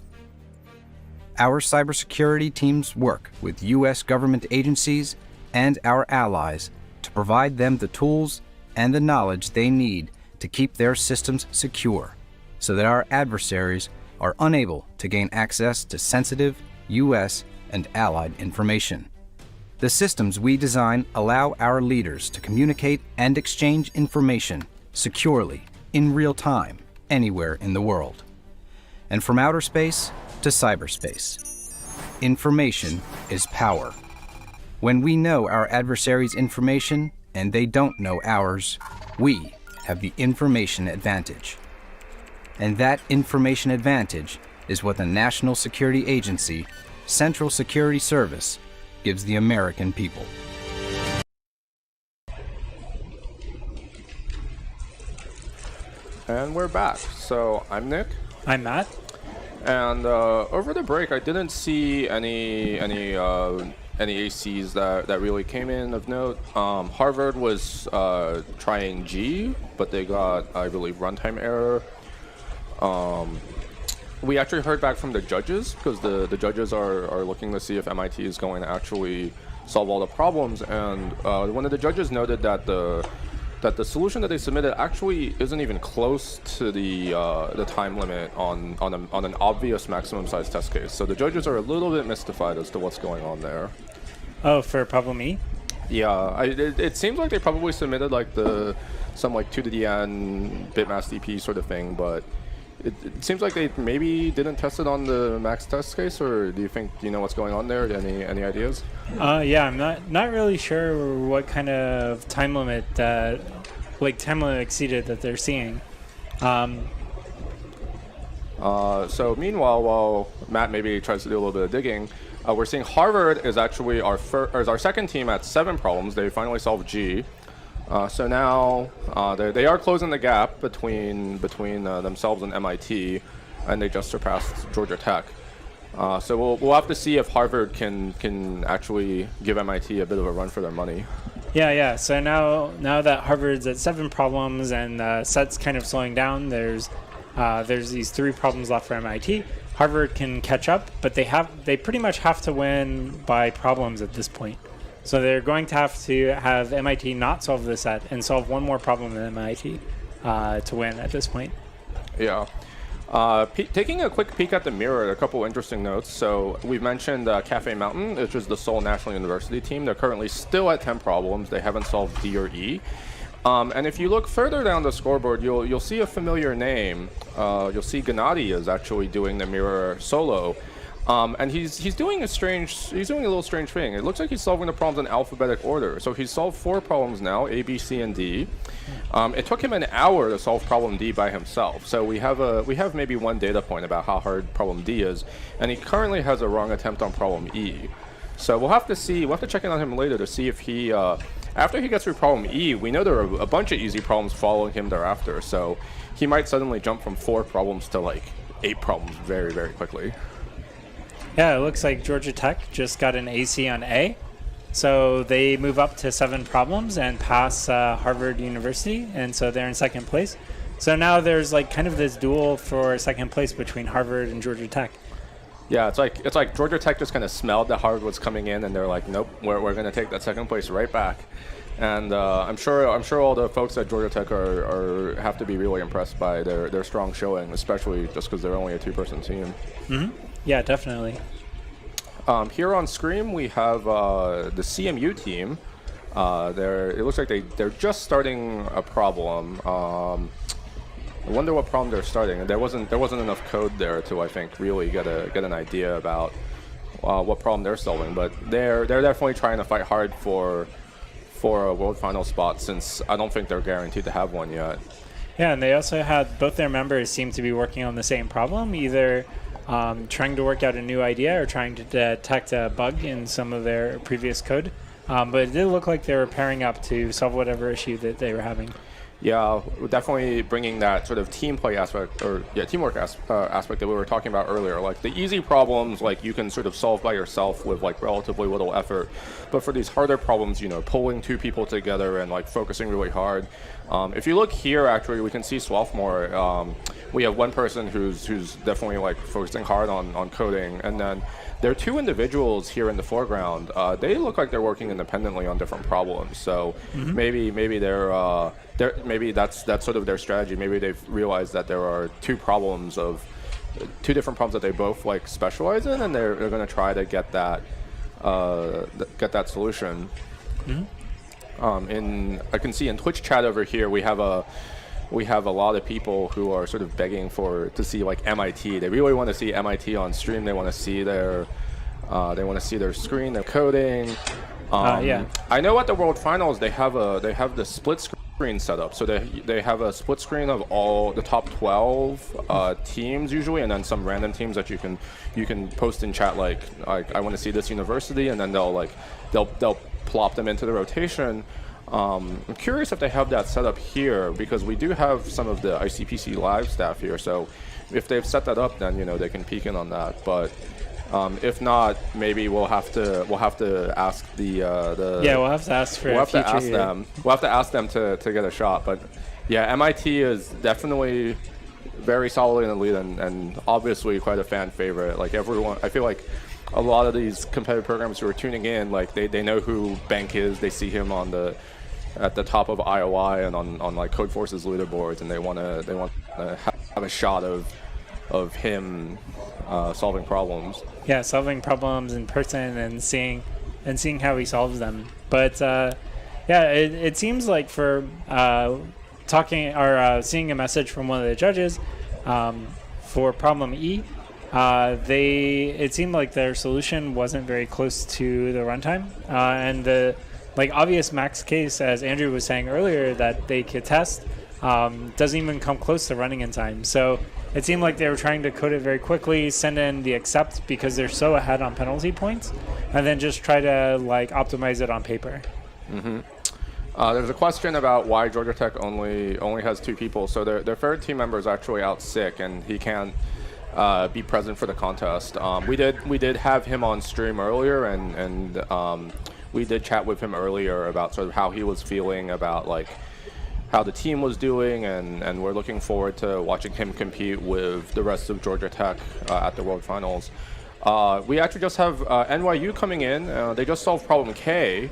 Our cybersecurity teams work with U.S. government agencies and our allies to provide them the tools and the knowledge they need to keep their systems secure so that our adversaries are unable to gain access to sensitive U.S. and allied information. The systems we design allow our leaders to communicate and exchange information securely, in real time, anywhere in the world. And from outer space to cyberspace, information is power. When we know our adversaries' information and they don't know ours, we have the information advantage. And that information advantage is what the National Security Agency, Central Security Service, gives the American people. And we're back. So I'm Nick. I'm Matt. And over the break, I didn't see any ACs that really came in of note. Harvard was trying G, but they got, I believe, runtime error. We actually heard back from the judges, because the judges are looking to see if MIT is going to actually solve all the problems. And one of the judges noted that the solution that they submitted actually isn't even close to the time limit on an obvious maximum size test case. So the judges are a little bit mystified as to what's going on there. Oh, for problem E? Yeah, it seems like they probably submitted like some 2 to the n bitmask DP sort of thing, but it seems like they maybe didn't test it on the max test case, or do you know what's going on there? Any ideas? Yeah, I'm not really sure what kind of time limit exceeded that they're seeing. So meanwhile, while Matt maybe tries to do a little bit of digging, we're seeing Harvard is actually our second team at 7 problems. They finally solved G. So now they are closing the gap between themselves and MIT, and they just surpassed Georgia Tech. So we'll have to see if Harvard can actually give MIT a bit of a run for their money. Yeah. So now that Harvard's at 7 problems and set's kind of slowing down, there's these 3 problems left for MIT. Harvard can catch up, but they pretty much have to win by problems at this point. So they're going to have MIT not solve the set and solve one more problem than MIT to win at this point. Yeah. Taking a quick peek at the mirror, a couple interesting notes. So we've mentioned Cafe Mountain, which is the Seoul National University team. They're currently still at 10 problems. They haven't solved D or E. And if you look further down the scoreboard, you'll see a familiar name. You'll see Gennady is actually doing the mirror solo. And he's doing a little strange thing. It looks like he's solving the problems in alphabetic order. So he's solved 4 problems now, A, B, C, and D. It took him an hour to solve problem D by himself. So we have maybe one data point about how hard problem D is, and he currently has a wrong attempt on problem E. So we'll have to see. We'll have to check in on him later to see if he, after he gets through problem E, we know there are a bunch of easy problems following him thereafter. So he might suddenly jump from 4 problems to like 8 problems very, very quickly. Yeah, it looks like Georgia Tech just got an AC on A. So they move up to 7 problems and pass Harvard University, and so they're in 2nd place. So now there's like kind of this duel for 2nd place between Harvard and Georgia Tech. Yeah, it's like Georgia Tech just kind of smelled that Harvard was coming in, and they're like, nope, we're going to take that 2nd place right back. And I'm sure all the folks at Georgia Tech have to be really impressed by their strong showing, especially just because they're only a 2-person team. Mm-hmm. Yeah, definitely. Here on screen we have the CMU team. It looks like they're just starting a problem. I wonder what problem they're starting. There wasn't enough code there to, I think, really get an idea about what problem they're solving. But they're definitely trying to fight hard for a world final spot, since I don't think they're guaranteed to have one yet. Yeah, and they also had both their members seem to be working on the same problem, either trying to work out a new idea or trying to detect a bug in some of their previous code. But it did look like they were pairing up to solve whatever issue that they were having. Yeah, definitely bringing that sort of team play aspect, or teamwork aspect that we were talking about earlier. Like the easy problems, like you can sort of solve by yourself with like relatively little effort. But for these harder problems, pulling 2 people together and like focusing really hard. If you look here, actually, we can see Swarthmore. We have one person who's definitely like focusing hard on coding, and then there are 2 individuals here in the foreground. They look like they're working independently on different problems. So maybe maybe that's sort of their strategy. Maybe they've realized that there are 2 different problems that they both like specialize in, and they're going to try to get that solution. I can see in Twitch chat over here we have a lot of people who are sort of begging to see like MIT. They really want to see MIT on stream. They want to see their screen, their coding. I know at the World Finals they have the split screen set up. So they have a split screen of all the top 12 teams usually, and then some random teams that you can post in chat like I want to see this university, and then they'll plop them into the rotation. I'm curious if they have that set up here, because we do have some of the ICPC live staff here. So if they've set that up, then they can peek in on that. But if not, maybe we'll have to ask we'll have to ask for them. We'll have to ask them to get a shot. But yeah, MIT is definitely very solidly in the lead, and obviously quite a fan favorite. Like everyone, I feel like a lot of these competitive programs who are tuning in, like they know who Bank is. They see him at the top of IOI and on like Codeforce's leaderboards, and they want to have a shot of him solving problems. Yeah, solving problems in person and seeing how he solves them. But it seems like for seeing a message from one of the judges for problem E, it seemed like their solution wasn't very close to the runtime, and the obvious max case, as Andrew was saying earlier, that they could test doesn't even come close to running in time. So it seemed like they were trying to code it very quickly, send in the accept because they're so ahead on penalty points, and then just try to optimize it on paper. There's a question about why Georgia Tech only has 2 people. So their third team member is actually out sick, and he can't be present for the contest. We did have him on stream earlier, and we did chat with him earlier about sort of how he was feeling about like how the team was doing, and we're looking forward to watching him compete with the rest of Georgia Tech at the World Finals. We actually just have NYU coming in. They just solved problem K.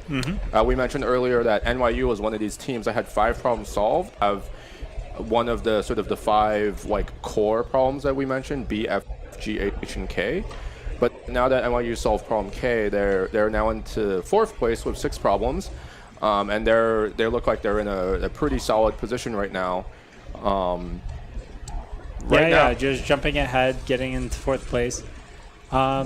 We mentioned earlier that NYU was one of these teams that had 5 problems solved. Of one of the sort of the 5 like core problems that we mentioned, B, F, G, H, and K. But now that NYU solved problem K, they're now into 4th place with 6 problems, and they look like they're in a pretty solid position right now. Yeah, just jumping ahead, getting into 4th place. Are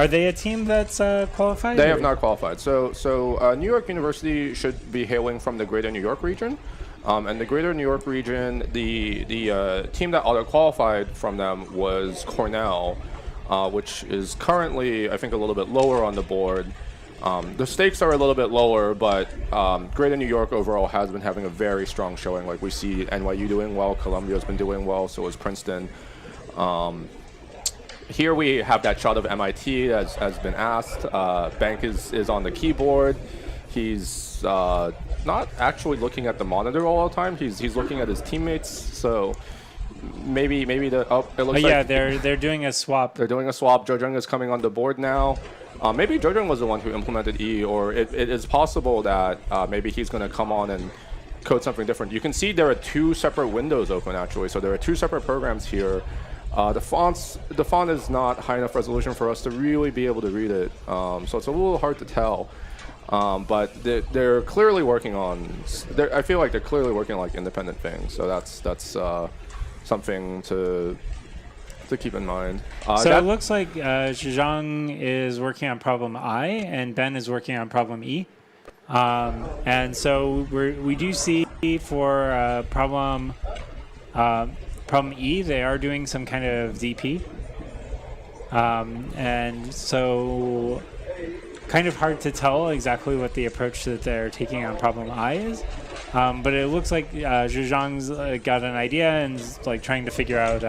they a team that's qualified? They have not qualified. So New York University should be hailing from the Greater New York region. And the Greater New York region, the team that auto-qualified from them was Cornell, which is currently, I think, a little bit lower on the board. The stakes are a little bit lower, but Greater New York overall has been having a very strong showing. Like we see NYU doing well, Columbia's been doing well, so is Princeton. Here we have that shot of MIT as has been asked. Bank is on the keyboard. He's not actually looking at the monitor all the time. He's looking at his teammates. So maybe it looks like they're doing a swap. They're doing a swap. Jojung is coming on the board now. Maybe Jojung was the one who implemented E, or it is possible that maybe he's going to come on and code something different. You can see there are 2 separate windows open actually. So there are 2 separate programs here. The font is not high enough resolution for us to really be able to read it, so it's a little hard to tell. But they're clearly working on. I feel like they're clearly working on like independent things. So that's something to keep in mind. So it looks like Zhang is working on problem I, and Ben is working on problem E. And so we do see for problem E, they are doing some kind of DP. And so kind of hard to tell exactly what the approach that they're taking on problem I is. But it looks like Zhang's got an idea and is like trying to figure out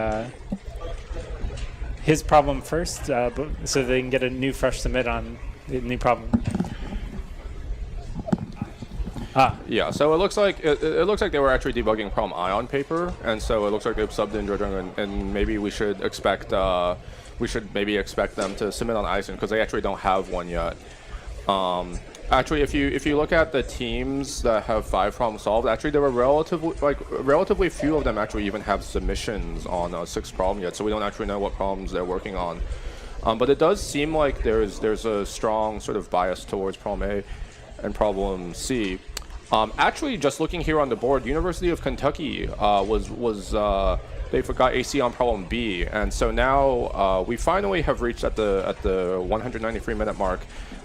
his problem first, so they can get a new fresh submit on the new problem. Yeah, so it looks like they were actually debugging problem I on paper, and so it looks like they've subbed in Jojung, and maybe we should expect them to submit on Ison because they actually don't have one yet. Actually, if you look at the teams that have 5 problems solved, actually there were relatively few of them actually even have submissions on a 6th problem yet, so we don't actually know what problems they're working on. But it does seem like there's a strong sort of bias towards problem A and problem C. Actually, just looking here on the board, University of Kentucky they forgot AC on problem B, and so now we finally have reached at the 193-minute mark.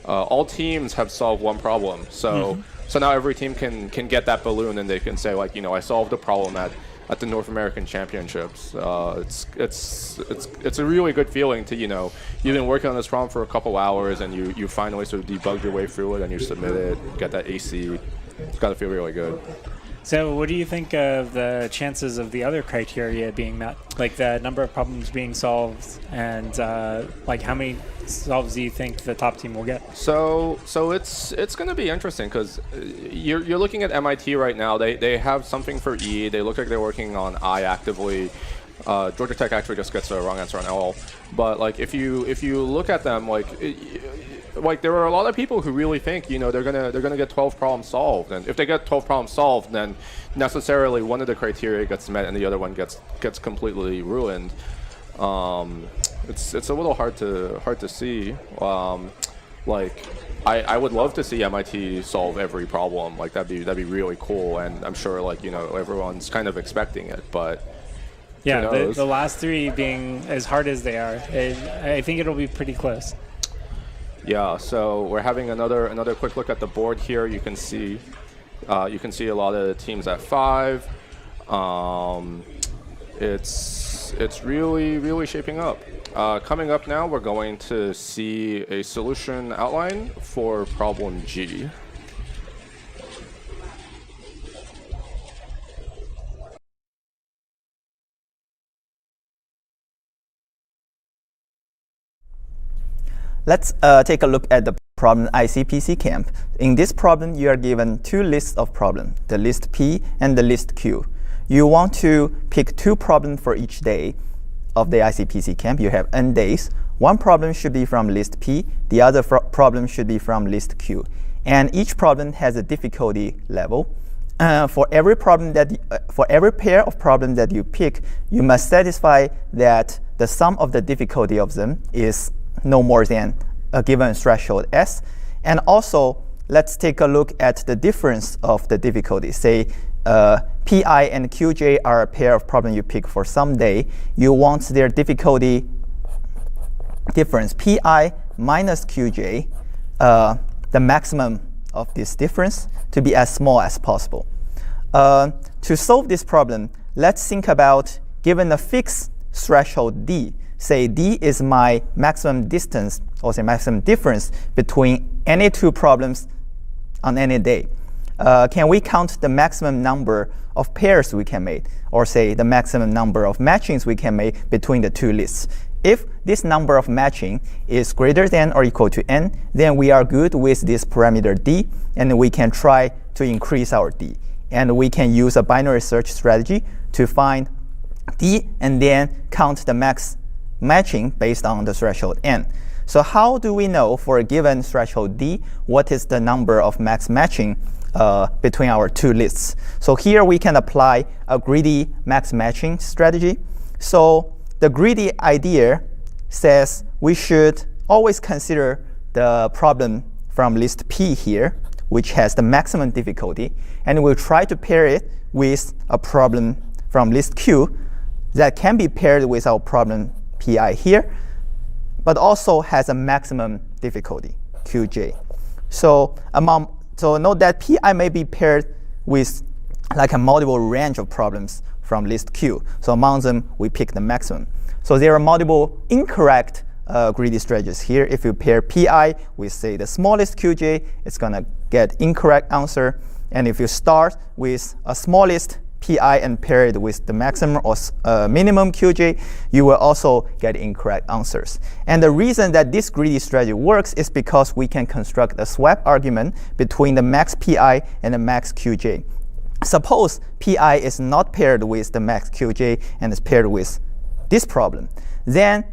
All teams have solved 1 problem, so now every team can get that balloon, and they can say like, I solved a problem at the North American Championships. It's a really good feeling to you've been working on this problem for a couple hours, and you finally sort of debugged your way through it, and you submit it, get that AC. It's got to feel really good. So what do you think of the chances of the other criteria being met? Like the number of problems being solved, and like how many solves do you think the top team will get? So it's going to be interesting because you're looking at MIT right now. They have something for E. They look like they're working on I actively. Georgia Tech actually just gets a wrong answer on L. But like if you look at them, like there are a lot of people who really think they're gonna get 12 problems solved, and if they get 12 problems solved, then necessarily one of the criteria gets met and the other one gets completely ruined. It's a little hard to see. Like I would love to see MIT solve every problem. Like that'd be really cool, and I'm sure everyone's kind of expecting it, but. Yeah, the last 3 being as hard as they are, I think it'll be pretty close. Yeah, so we're having another quick look at the board here. You can see a lot of the teams at 5. It's really shaping up. Coming up now, we're going to see a solution outline for problem G. let's take a look at the problem ICPC camp. In this problem, you are given two lists of problems, the list P and the list Q. You want to pick two problems for each day of the ICPC camp. You have n days. One problem should be from list P, the other problem should be from list Q. And each problem has a difficulty level. For every pair of problems that you pick, you must satisfy that the sum of the difficulty of them is no more than a given threshold S. And also, let's take a look at the difference of the difficulty. Say Pi and Qj are a pair of problems you pick for some day. You want their difficulty difference, Pi minus Qj, the maximum of this difference, to be as small as possible. To solve this problem, let's think about given a fixed threshold d. Say d is my maximum distance, or say maximum difference between any two problems on any day. Can we count the maximum number of pairs we can make, or say the maximum number of matchings we can make between the two lists? If this number of matching is greater than or equal to n, then we are good with this parameter d, and we can try to increase our d. And we can use a binary search strategy to find d and then count the max matching based on the threshold n. So how do we know for a given threshold d what is the number of max matching between our two lists? So here we can apply a greedy max matching strategy. So the greedy idea says we should always consider the problem from list P here, which has the maximum difficulty, and we'll try to pair it with a problem from list Q that can be paired with our problem Pi here, but also has a maximum difficulty, Qj. So note that Pi may be paired with like a multiple range of problems from list Q. So among them, we pick the maximum. So there are multiple incorrect greedy strategies here. If you pair Pi with, say, the smallest Qj, it's going to get incorrect answer. And if you start with a smallest Pi and pair it with the maximum or minimum Qj, you will also get incorrect answers. And the reason that this greedy strategy works is because we can construct a swap argument between the max Pi and the max Qj. Suppose Pi is not paired with the max Qj and is paired with this problem. Then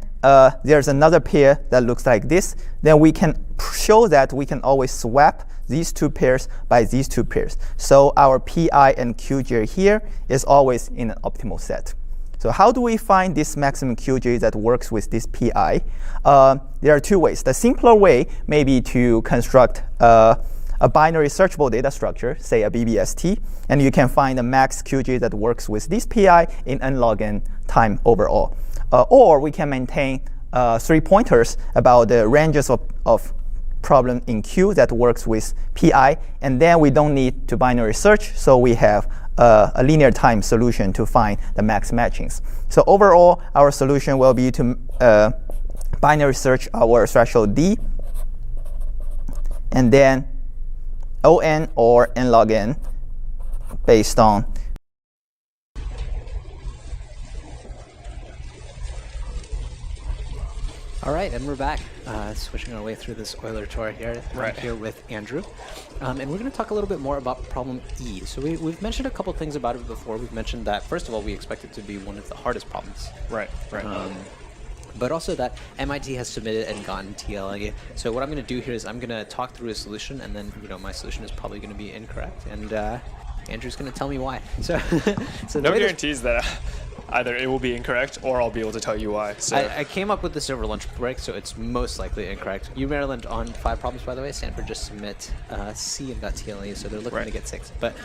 there's another pair that looks like this. Then we can show that we can always swap these two pairs by these two pairs. So our Pi and Qj here is always in an optimal set. So how do we find this maximum Qj that works with this Pi? There are two ways. The simpler way may be to construct a binary searchable data structure, say a BBST, and you can find a max Qj that works with this Pi in n log n time overall. Or we can maintain 3 pointers about the ranges of problem in Q that works with Pi, and then we don't need to binary search, so we have a linear time solution to find the max matchings. So overall, our solution will be to binary search our threshold d, and then On or n log n based on All right, and we're back, switching our way through this Euler tour here. Right here with Andrew. And we're going to talk a little bit more about problem E. So we've mentioned a couple things about it before. We've mentioned that, first of all, we expect it to be one of the hardest problems. Right. But also that MIT has submitted and gotten TLA. So what I'm going to do here is I'm going to talk through a solution, and then my solution is probably going to be incorrect, and Andrew's going to tell me why. So no guarantees that either it will be incorrect or I'll be able to tell you why. So I came up with this over lunch break, so it's most likely incorrect. Maryland on 5 problems, by the way. Stanford just submit C and got TLA, so they're looking to get 6. But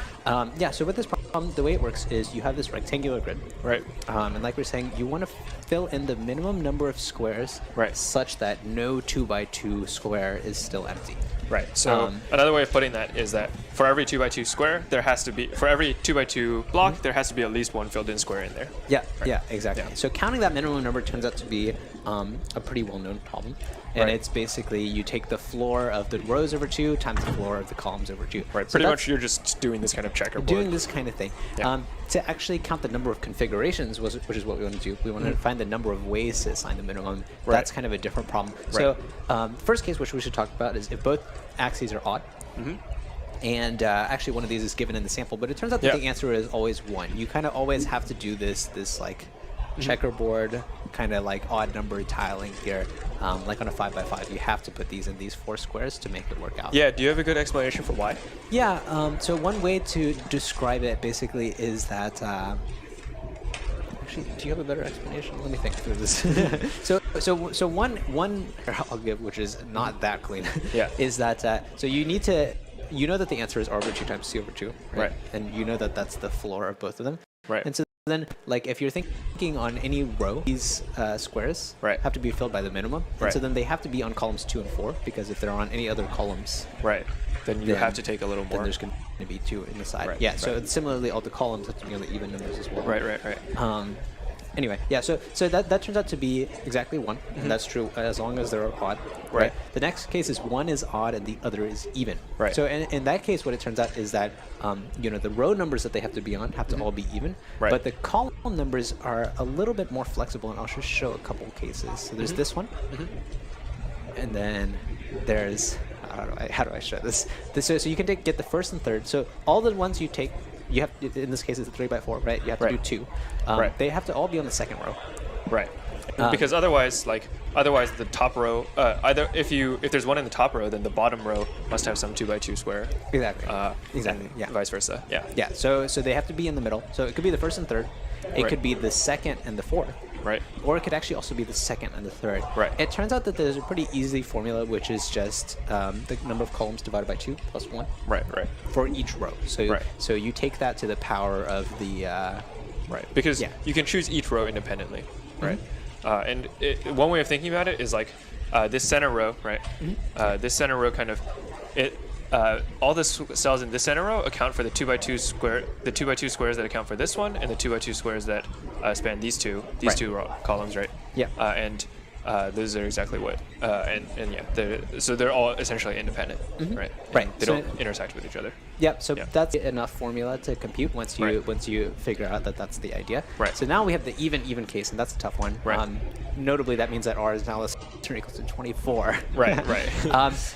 yeah, so with this problem, the way it works is you have this rectangular grid. Right. And like we're saying, you want to fill in the minimum number of squares such that no 2x2 square is still empty. Right. So another way of putting that is that for every 2x2 square, there has to be, for every 2x2 block, there has to be at least one filled in square in there. Yeah, yeah, exactly. Yeah. So counting that minimum number turns out to be a pretty well-known problem. And it's basically you take the floor of the rows over 2 times the floor of the columns over 2. Right. Pretty much you're just doing this kind of checkerboard. Doing this kind of thing. Yeah. To actually count the number of configurations, which is what we want to do. We want to find the number of ways to assign the minimum. That's kind of a different problem. So first case which we should talk about is if both axes are odd. And actually one of these is given in the sample, but it turns out that the answer is always 1. You kind of always have to do this like checkerboard kind of like odd number tiling here. Like on a 5x5, you have to put these in these 4 squares to make it work out. Yeah, do you have a good explanation for why? Yeah, so one way to describe it basically is that actually, do you have a better explanation? Let me think through this. so one I'll give, which is not that clean, is that so you need to, you know that the answer is r over 2 times c over 2, right? And you know that that's the floor of both of them. Right. And so then, like, if you're thinking on any row, these squares have to be filled by the minimum. And so then they have to be on columns 2 and 4, because if they're on any other columns, then you have to take a little more. Then there's going to be 2 in the side. So similarly, all the columns have to be on the even numbers as well. Anyway, so that turns out to be exactly 1, and that's true as long as they're odd. Right. The next case is 1 is odd and the other is even. Right. So in that case, what it turns out is that the row numbers that they have to be on have to all be even. Right. But the column numbers are a little bit more flexible, and I'll just show a couple cases. So there's this one, and then there's how do I show this? So you can get the first and third. So all the ones you take. You have, in this case, it's a 3x4, right? You have to do 2. They have to all be on the second row. Right. Because otherwise the top row, either if there's 1 in the top row, then the bottom row must have some 2x2 square. Exactly. Exactly. And vice versa. Yeah. Yeah. So they have to be in the middle. So it could be the first and third. It could be the second and the fourth. Right. Or it could actually also be the second and the third. Right. It turns out that there's a pretty easy formula, which is just the number of columns divided by 2 plus 1. Right. For each row. So you take that to the power of the. Because you can choose each row independently. Right. And one way of thinking about it is like this center row, right? This center row kind of all the cells in this center row account for the 2x2 square, the 2x2 squares that account for this one, and the 2x2 squares that span these two columns, right? Yeah. And those are exactly what, so they're all essentially independent, right? And they don't intersect with each other. Yep. So that's enough formula to compute once you figure out that that's the idea. Right. So now we have the even case, and that's a tough one. Right. Notably, that means that r is now less than or equal to 24. Right.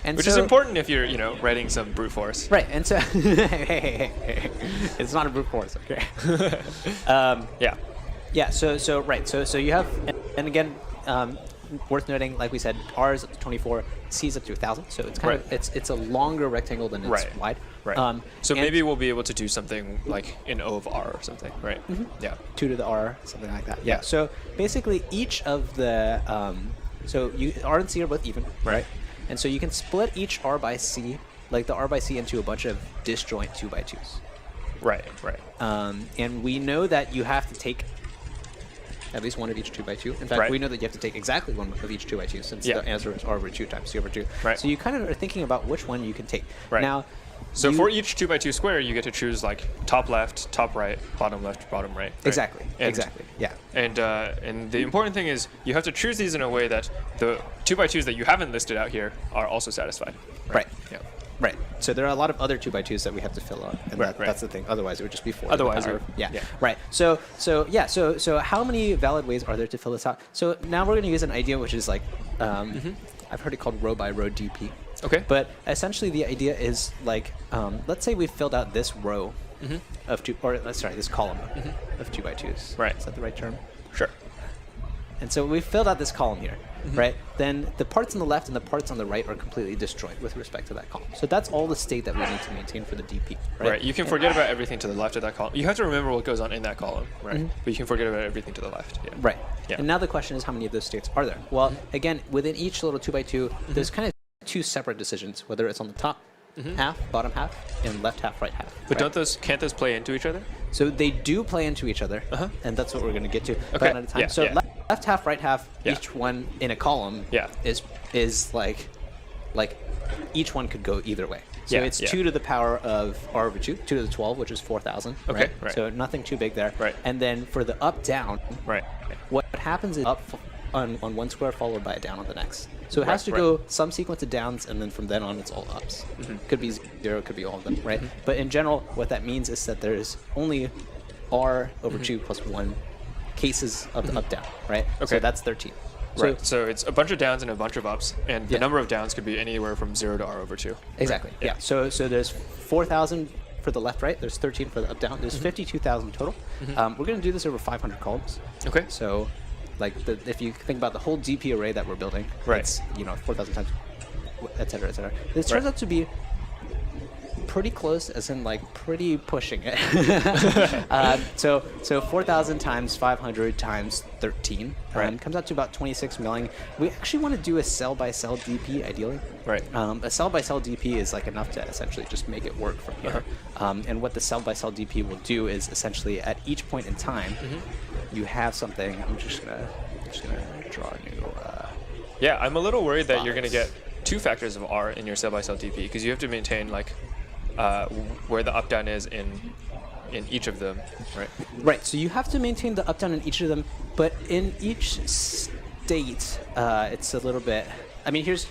And which is important if you're writing some brute force. Right. And so it's not a brute force. Okay. Yeah. So you have, and again. Worth noting, like we said, R is up to 24, C is up to 1,000, so it's kind of it's a longer rectangle than it's wide. Right. So maybe we'll be able to do something like in O of R or something, right? Yeah. 2 to the R, something like that. Yeah. So basically, each of the so R and C are both even, right? And so you can split each R by C, like the R by C, into a bunch of disjoint 2x2s. Right. And we know that you have to take at least 1 of each 2x2. In fact, we know that you have to take exactly 1 of each 2x2 since the answer is r over 2 times c over 2. Right. So you kind of are thinking about which one you can take. Right. Now, so for each 2x2 square, you get to choose like top left, top right, bottom left, bottom right. Exactly. Exactly. Yeah. And the important thing is you have to choose these in a way that the 2x2s that you haven't listed out here are also satisfied. Right. Yeah. Right. So there are a lot of other 2x2s that we have to fill out, and that's the thing. Otherwise, it would just be 4. Otherwise, Right. So how many valid ways are there to fill this out? So now we're going to use an idea which is like, I've heard it called row by row DP. Okay. But essentially, the idea is like, let's say we've filled out this row of this column of 2x2s. Right. Is that the right term? Sure. And so we've filled out this column here. Right? Then the parts on the left and the parts on the right are completely disjoint with respect to that column. So that's all the state that we need to maintain for the DP. Right? You can forget about everything to the left of that column. You have to remember what goes on in that column, right? But you can forget about everything to the left. Yeah. Right. Yeah. And now the question is, how many of those states are there? Well, again, within each little 2x2, there's kind of 2 separate decisions, whether it's on the top half, bottom half, and left half, right half. But can't those play into each other? So they do play into each other, and that's what we're going to get to at a time. So left half, right half, each one in a column is like each one could go either way. So it's 2 to the power of r over 2, 2 to the 12, which is 4,000. Okay, right? So nothing too big there. Right. And then for the up down, right, what happens is on one square followed by a down on the next. So it has to go some sequence of downs, and then from then on it's all ups. Could be 0, could be all of them, right? But in general, what that means is that there's only r over 2 plus 1 cases of the up down, right? Okay. So that's 13. Right. So it's a bunch of downs and a bunch of ups, and the number of downs could be anywhere from 0 to r over 2. Exactly. Right. Yeah. So there's 4,000 for the left, right? There's 13 for the up down. There's 52,000 total. We're going to do this over 500 columns. Okay. So, like, if you think about the whole DP array that we're building, it's 4,000 times, et cetera, et cetera. This turns out to be pretty close, as in like pretty pushing it. So 4,000 times 500 times 13 comes out to about 26 million. We actually want to do a cell by cell DP ideally. Right. A cell by cell DP is like enough to essentially just make it work from here. And what the cell by cell DP will do is essentially at each point in time, you have something. I'm just gonna draw a new. Yeah, I'm a little worried that you're gonna get 2 factors of r in your cell by cell DP because you have to maintain like where the up down is in each of them, right? Right. So you have to maintain the up down in each of them, but in each state, it's a little bit. I mean, here's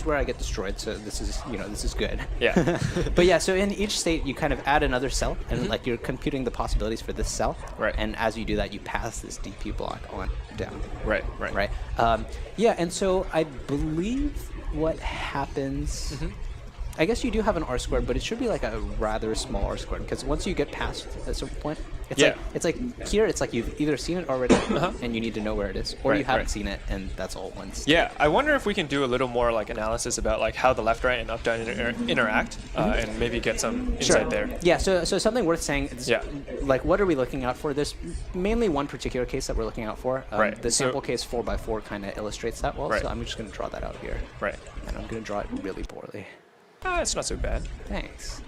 where I get destroyed. So this is good. Yeah. But yeah, so in each state, you kind of add another cell, and like you're computing the possibilities for this cell. Right. And as you do that, you pass this DP block on down. Right. Yeah. And so I believe what happens. I guess you do have an r squared, but it should be like a rather small r squared, because once you get past a certain point, it's like here, it's like you've either seen it already and you need to know where it is, or you haven't seen it and that's all one state. Yeah, I wonder if we can do a little more like analysis about like how the left, right, and up down interact, and maybe get some insight there. Yeah. So something worth saying is, like, what are we looking out for? There's mainly one particular case that we're looking out for. The sample case 4x4 kind of illustrates that well. So I'm just going to draw that out here. Right. And I'm going to draw it really poorly. It's not so bad. Thanks.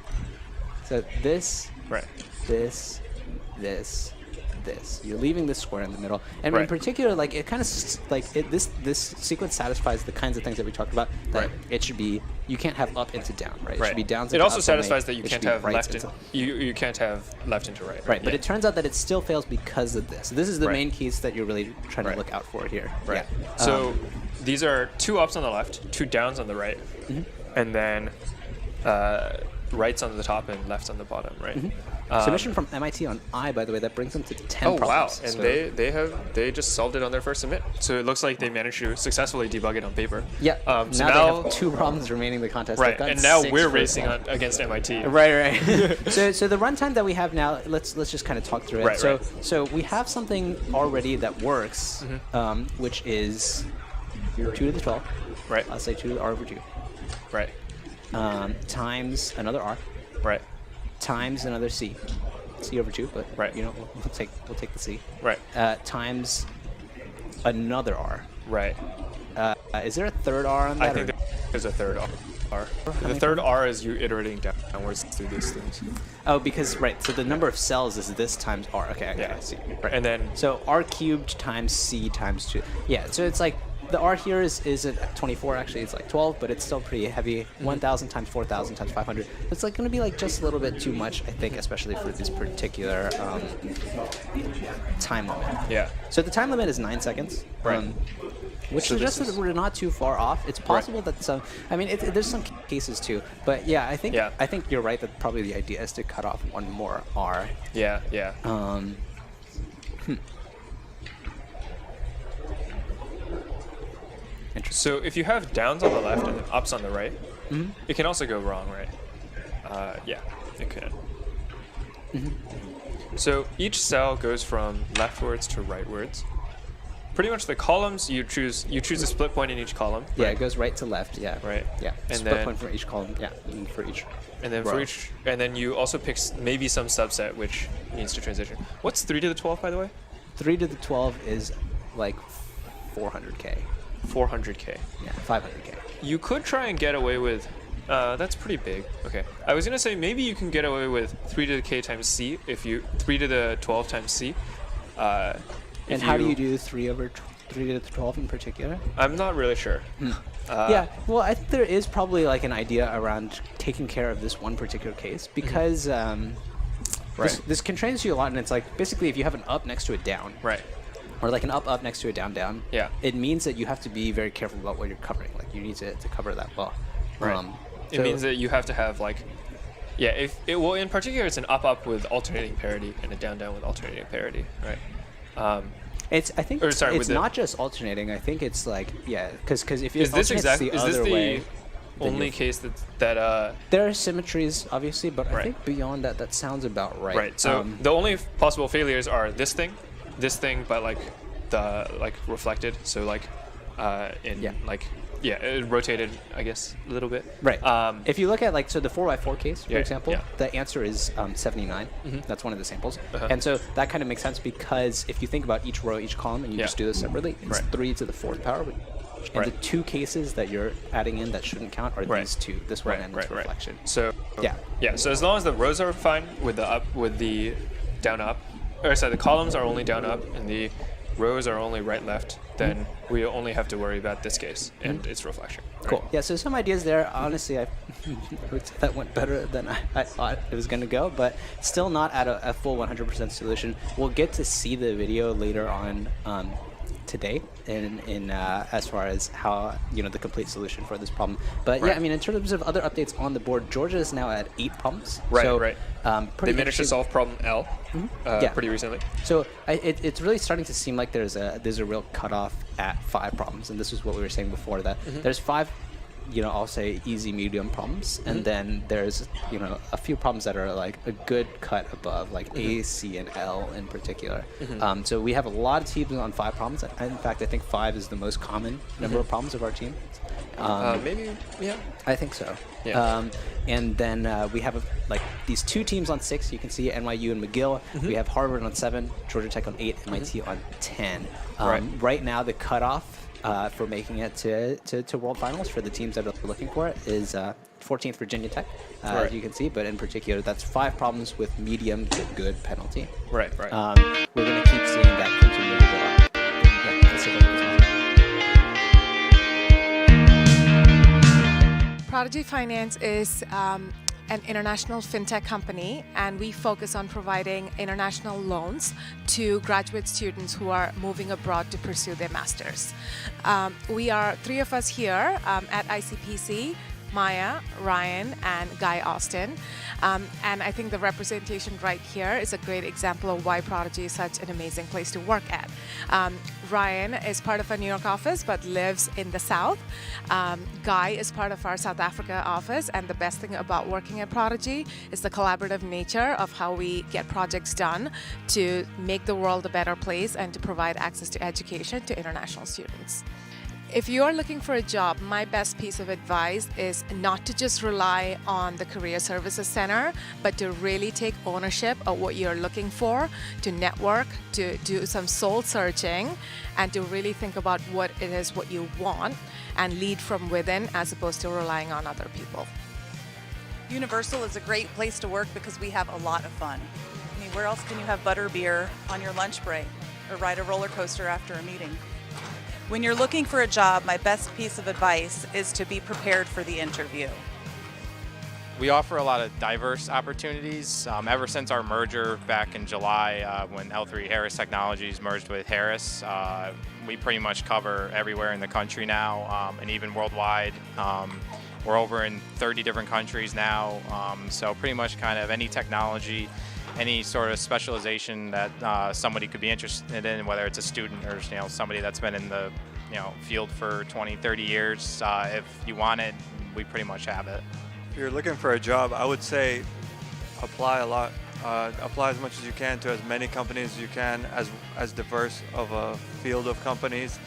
So this, this. You're leaving this square in the middle, and in particular, like it kind of this sequence satisfies the kinds of things that we talked about. That it should be, you can't have up into down, right? It should be downs. It into also ups satisfies only. that you can't have left into you can't have left into right. Right, but it turns out that it still fails because of this. This is the main case that you're really trying to look out for here. Right. Yeah. So these are 2 ups on the left, 2 downs on the right, and then rights on the top and lefts on the bottom, right? Submission from MIT on I, by the way, that brings them to 10 problems. Oh wow! And they just solved it on their first submit. So it looks like they managed to successfully debug it on paper. Yeah. So now they have 2 problems remaining in the contest. Right. And now we're racing against MIT. Right. So the runtime that we have now, let's just kind of talk through it. So we have something already that works, which is 2 to the 12. Right. I'll say 2 to the r over 2. Right. Times another r. Right. Times another c over 2, but we'll take the c. Right. Times another r. Right. Is there a third r on that? I think there's a third r. The third r is you iterating downwards through these things. Oh, because so the number of cells is this times r. Okay, I see. Right. And then so r cubed times c times 2. Yeah. So it's like the r here is at 24. Actually, it's like 12, but it's still pretty heavy. 1,000 times 4,000 times 500. It's like going to be like just a little bit too much, I think, especially for this particular time limit. Yeah. So the time limit is 9 seconds. Right. Which suggests that we're not too far off. It's possible that some. I mean, there's some cases too, but yeah, I think you're right that probably the idea is to cut off one more r. Yeah. So if you have downs on the left and ups on the right, it can also go wrong, right? Yeah, it could. So each cell goes from leftwards to rightwards. Pretty much the columns you choose a split point in each column. Yeah, it goes right to left. Yeah. Right. Yeah. And split then point for each column. Yeah. And for each. And then row. and then you also pick maybe some subset which needs to transition. What's 3 to the 12, by the way? 3 to the 12 is like 400k. 400k. Yeah, 500k. You could try and get away with. That's pretty big. Okay. I was gonna say maybe you can get away with 3 to the k times c if you 3 to the 12 times c. And how do you do 3 to the 12 in particular? I'm not really sure. Yeah, well, I think there is probably like an idea around taking care of this one particular case because this constrains you a lot, and it's like basically if you have an up next to a down, right? or like an up next to a down, Yeah. it means that you have to be very careful about what you're covering. Like you need to cover that well. Right. It means that you have to have like, in particular, it's an up with alternating parity and a down with alternating parity, right? I think it's not just alternating. I think it's like, because if is this way, the only case that there are symmetries, obviously, but I think beyond that, that sounds about right. Right. So the only possible failures are this thing, but like the reflected. So like it rotated, I guess, a little bit. Right. If you look at the 4x4 case, for example, the answer is 79. That's one of the samples. And so that kind of makes sense because if you think about each row, each column, and you just do this separately, it's 3 to the 4th power. And the 2 cases that you're adding in that shouldn't count are these 2, this one and this reflection. So so as long as the rows are fine with the down up, the columns are only down up and the rows are only right left, then we only have to worry about this case and its reflection. Right? Cool. Yeah, so some ideas there. Honestly, that went better than I thought it was going to go, but still not at a full 100% solution. We'll get to see the video later on today in as far as how the complete solution for this problem. But I mean, in terms of other updates on the board, Georgia is now at 8 problems. Right. They managed to solve problem L pretty recently. So it's really starting to seem like there's a real cutoff at 5 problems, and this is what we were saying before, that there's 5 I'll say easy medium problems, and then there's a few problems that are like a good cut above, like A, C, and L in particular. So we have a lot of teams on 5 problems. In fact, I think 5 is the most common number of problems of our team. Maybe, yeah. I think so. Yeah. And then we have these 2 teams on 6. You can see NYU and McGill. We have Harvard on 7, Georgia Tech on 8, MIT on 10. Right now, the cutoff for making it to World Finals for the teams that are looking for it is 14th Virginia Tech, as you can see. But in particular, that's 5 problems with medium to good penalty. Right. We're going to keep seeing that continue to go up. Prodigy Finance is an international fintech company, and we focus on providing international loans to graduate students who are moving abroad to pursue their masters. We are 3 of us here at ICPC, Maya, Ryan, and Guy Austin. And I think the representation right here is a great example of why Prodigy is such an amazing place to work at. Ryan is part of our New York office but lives in the South. Guy is part of our South Africa office, and the best thing about working at Prodigy is the collaborative nature of how we get projects done to make the world a better place and to provide access to education to international students. If you're looking for a job, my best piece of advice is not to just rely on the Career Services Center, but to really take ownership of what you're looking for, to network, to do some soul searching, and to really think about what it is what you want and lead from within as opposed to relying on other people. Universal is a great place to work because we have a lot of fun. I mean, where else can you have butterbeer on your lunch break or ride a roller coaster after a meeting? When you're looking for a job, my best piece of advice is to be prepared for the interview. We offer a lot of diverse opportunities. Ever since our merger back in July, when L3 Harris Technologies merged with Harris, we pretty much cover everywhere in the country now, and even worldwide. We're over in 30 different countries now, so pretty much kind of any technology, any sort of specialization that somebody could be interested in, whether it's a student or somebody that's been in the field for 20, 30 years. If you want it, we pretty much have it. If you're looking for a job, I would say apply a lot. Apply as much as you can to as many companies as you can, as diverse of a field of companies,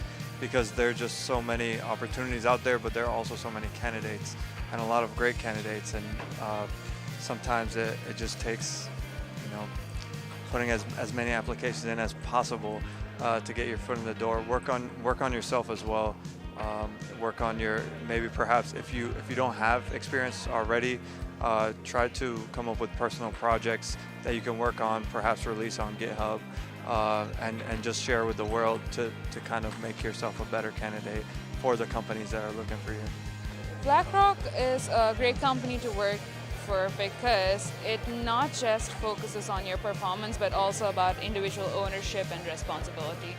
because there are just so many opportunities out there, but there are also so many candidates and a lot of great candidates, and sometimes it just takes putting as many applications in as possible to get your foot in the door. Work on yourself as well. Work on maybe perhaps if you don't have experience already, try to come up with personal projects that you can work on, perhaps release on GitHub, and just share with the world to kind of make yourself a better candidate for the companies that are looking for you. BlackRock is a great company to work for because it not just focuses on your performance but also about individual ownership and responsibility.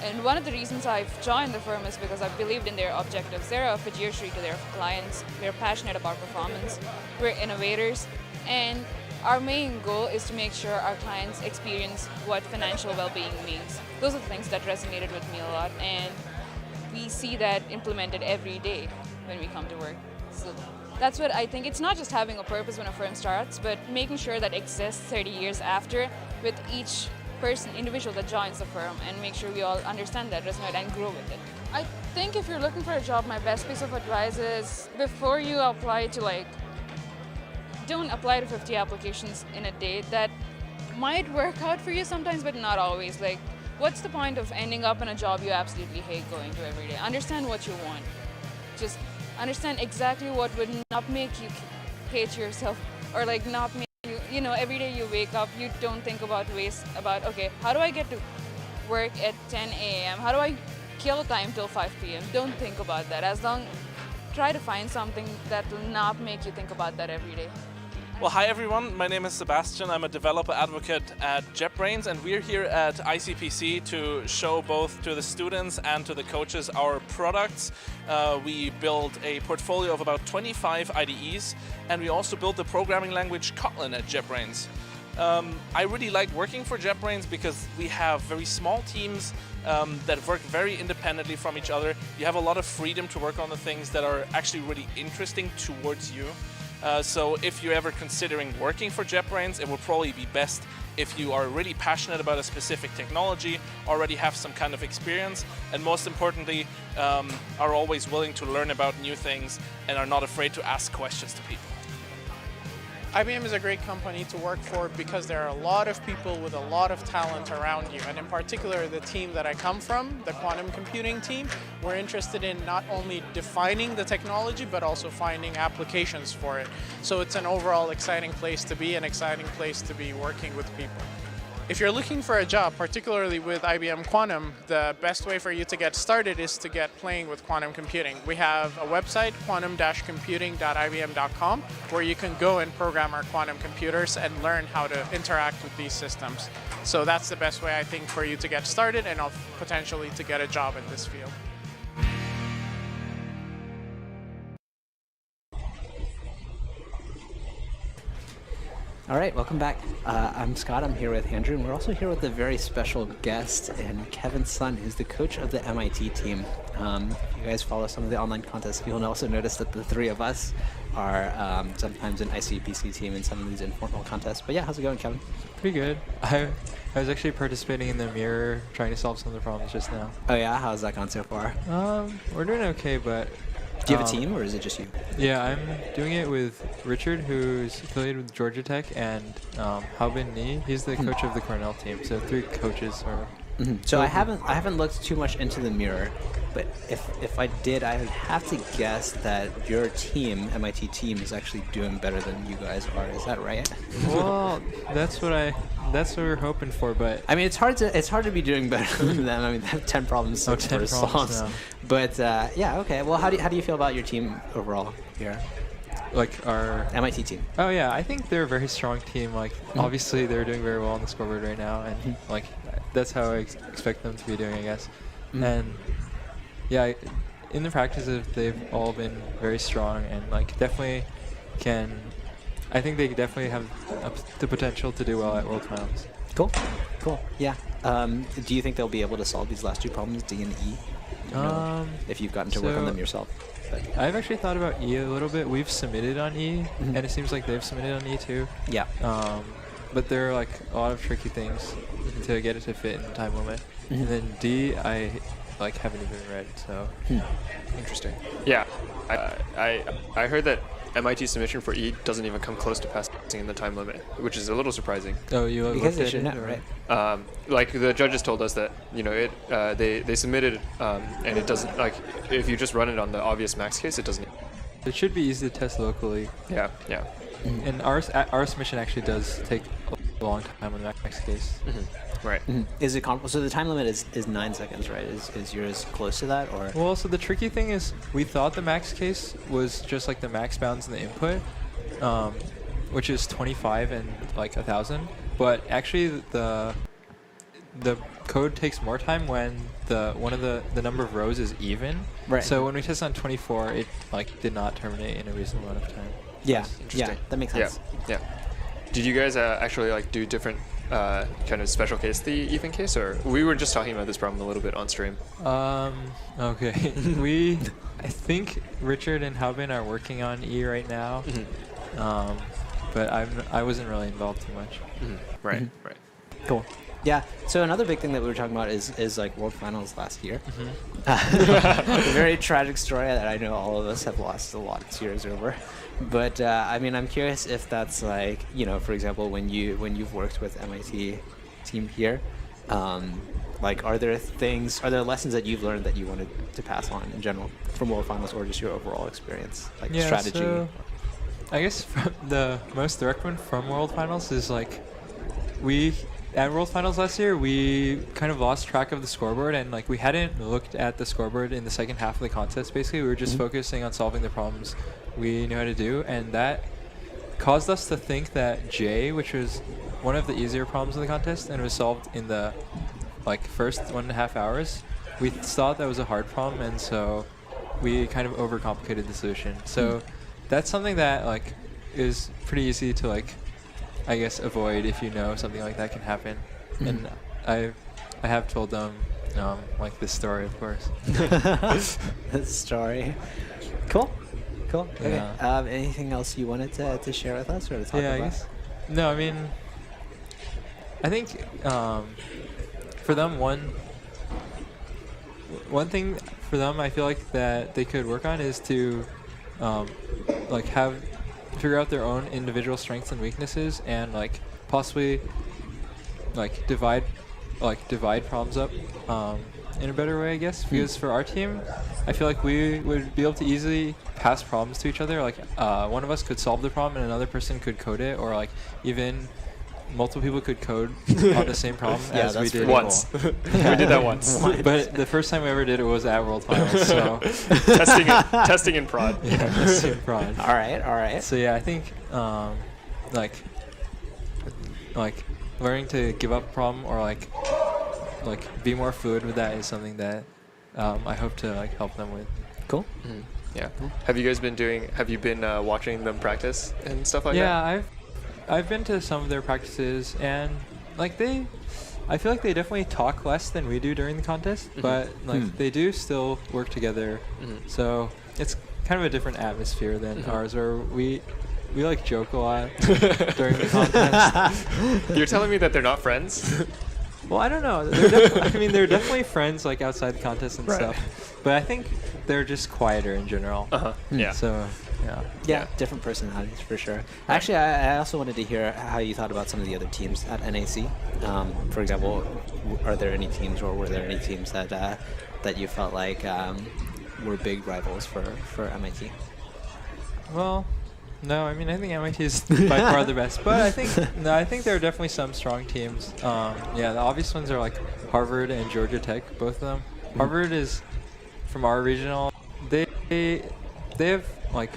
And one of the reasons I've joined the firm is because I believed in their objectives. They're a fiduciary to their clients. They're passionate about performance. We're innovators. And our main goal is to make sure our clients experience what financial well-being means. Those are the things that resonated with me a lot. And we see that implemented every day when we come to work. So that's what I think. It's not just having a purpose when a firm starts, but making sure that exists 30 years after with each person, individual that joins the firm, and make sure we all understand that, resonate, and grow with it. I think if you're looking for a job, my best piece of advice is before you apply to don't apply to 50 applications in a day. That might work out for you sometimes, but not always. What's the point of ending up in a job you absolutely hate going to every day? Understand what you want. Just understand exactly what would not make you hate yourself, or not make you, every day you wake up, you don't think about okay, how do I get to work at 10 a.m.? How do I kill time till 5 p.m.? Don't think about that. Try to find something that will not make you think about that every day. Well, hi everyone, my name is Sebastian. I'm a developer advocate at JetBrains, and we're here at ICPC to show both to the students and to the coaches our products. We build a portfolio of about 25 IDEs, and we also built the programming language Kotlin at JetBrains. I really like working for JetBrains because we have very small teams that work very independently from each other. You have a lot of freedom to work on the things that are actually really interesting towards you. So if you're ever considering working for JetBrains, it will probably be best if you are really passionate about a specific technology, already have some kind of experience, and most importantly, are always willing to learn about new things and are not afraid to ask questions to people. IBM is a great company to work for because there are a lot of people with a lot of talent around you, and in particular the team that I come from, the quantum computing team, we're interested in not only defining the technology but also finding applications for it. So it's an overall exciting place to be, an exciting place to be working with people. If you're looking for a job, particularly with IBM Quantum, the best way for you to get started is to get playing with quantum computing. We have a website, quantum-computing.ibm.com, where you can go and program our quantum computers and learn how to interact with these systems. So that's the best way, I think, for you to get started and potentially to get a job in this field. All right, welcome back. I'm Scott. I'm here with Andrew, and we're also here with a very special guest, and Kevin Sun, who's the coach of the MIT team. If you guys follow some of the online contests, you'll also notice that the three of us are sometimes an ICPC team in some of these informal contests. But yeah, how's it going, Kevin? Pretty good. I was actually participating in the mirror, trying to solve some of the problems just now. Oh yeah? How's that gone so far? We're doing okay, but... Do you have a team, or is it just you? Yeah, I'm doing it with Richard, who's affiliated with Georgia Tech, and Haobin Ni. He's the coach of the Cornell team. So 3 coaches are. So I haven't looked too much into the mirror, but if I did, I would have to guess that your team, MIT team, is actually doing better than you guys are. Is that right? Well, that's what we're hoping for, but I mean, it's hard to be doing better than them. I mean, they have 10 problems, 6 for songs. No. But yeah, okay. Well, how do you feel about your team overall here? Like our MIT team. Oh yeah, I think they're a very strong team. Like obviously they're doing very well on the scoreboard right now, and like that's how I expect them to be doing, I guess. And yeah, in the practices they've all been very strong, and like definitely can. I think they definitely have the potential to do well at World Finals. Cool. Yeah. Do you think they'll be able to solve these last 2 problems, D and E? If you've gotten to work on them yourself. But I've actually thought about E a little bit. We've submitted on E, and it seems like they've submitted on E too. Yeah. But there are like a lot of tricky things to get it to fit in the time limit. And then D, I haven't even read. So interesting. Yeah, I heard that MIT submission for E doesn't even come close to passing in the time limit, which is a little surprising. Oh, you because they should know, right? Like the judges told us that they submitted and it doesn't, like if you just run it on the obvious max case, it doesn't. It should be easy to test locally. Yeah. And our submission actually does take a long time on the max case. Right. Is it so the time limit is 9 seconds, right? Is yours close to that, or? Well, so the tricky thing is we thought the max case was just like the max bounds in the input, which is 25 and like 1,000. But actually the code takes more time when the number of rows is even. Right. So when we tested on 24, it like did not terminate in a reasonable amount of time. Yeah. That's Yeah. That makes sense. Yeah. Did you guys actually like do different kind of special case the even case, or we were just talking about this problem a little bit on stream? Okay. I think Richard and Haubin are working on E right now. But I wasn't really involved too much. Right. Right. Cool. Yeah. So another big thing that we were talking about is like World Finals last year. A very tragic story that I know all of us have lost a lot of tears over. But I mean, I'm curious if that's like, you know, for example, when you've worked with MIT team here, like are there lessons that you've learned that you wanted to pass on in general from World Finals, or just your overall experience, like strategy? So I guess the most direct one from World Finals is like at World Finals last year, we kind of lost track of the scoreboard, and like we hadn't looked at the scoreboard in the second half of the contest. Basically, we were just focusing on solving the problems we knew how to do, and that caused us to think that J, which was one of the easier problems of the contest, and was solved in the like first 1.5 hours, we thought that was a hard problem, and so we kind of overcomplicated the solution. So that's something that like is pretty easy to like, I guess, avoid if you know something like that can happen. And I have told them like this story, of course. This story. Cool. Okay. Yeah. Anything else you wanted to share with us or to talk about? I guess. No, I mean, I think for them one thing for them I feel like that they could work on is to like figure out their own individual strengths and weaknesses, and like possibly like divide problems up in a better way, I guess. Because for our team, I feel like we would be able to easily pass problems to each other. Like one of us could solve the problem and another person could code it, or like even multiple people could code on the same problem as we did once. We did that once. But the first time we ever did it was at World Finals. So testing in prod. Yeah, testing in prod. All right. So yeah, I think like learning to give up a problem or like be more fluid with that is something that I hope to like help them with. Cool. Yeah. Have you guys been watching them practice and stuff like that? Yeah, I've been to some of their practices, and like I feel like they definitely talk less than we do during the contest, but like they do still work together. So it's kind of a different atmosphere than ours, where we like joke a lot during the contest. You're telling me that they're not friends? Well, I don't know. They're definitely friends like outside the contest and stuff, but I think they're just quieter in general. Yeah. So. Yeah, different personalities for sure. Actually, I also wanted to hear how you thought about some of the other teams at NAC. For example, are there any teams, or were there any teams that you felt like were big rivals for MIT? Well, no. I mean, I think MIT is by far the best, but I think there are definitely some strong teams. The obvious ones are like Harvard and Georgia Tech, both of them. Harvard is from our regional. They have like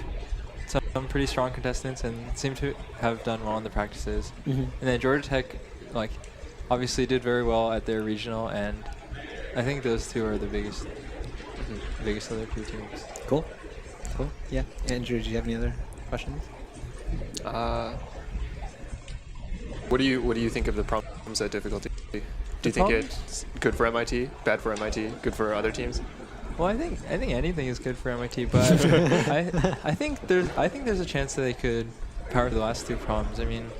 some pretty strong contestants and seem to have done well in the practices. And then Georgia Tech, like, obviously did very well at their regional, and I think those two are the biggest of their two teams. Cool. Yeah. Andrew, do you have any other questions? What do you think of the problems at difficulty? Do you think it's good for MIT, bad for MIT, good for other teams? Well, I think anything is good for MIT, but I think there's a chance that they could power the last two problems. I mean,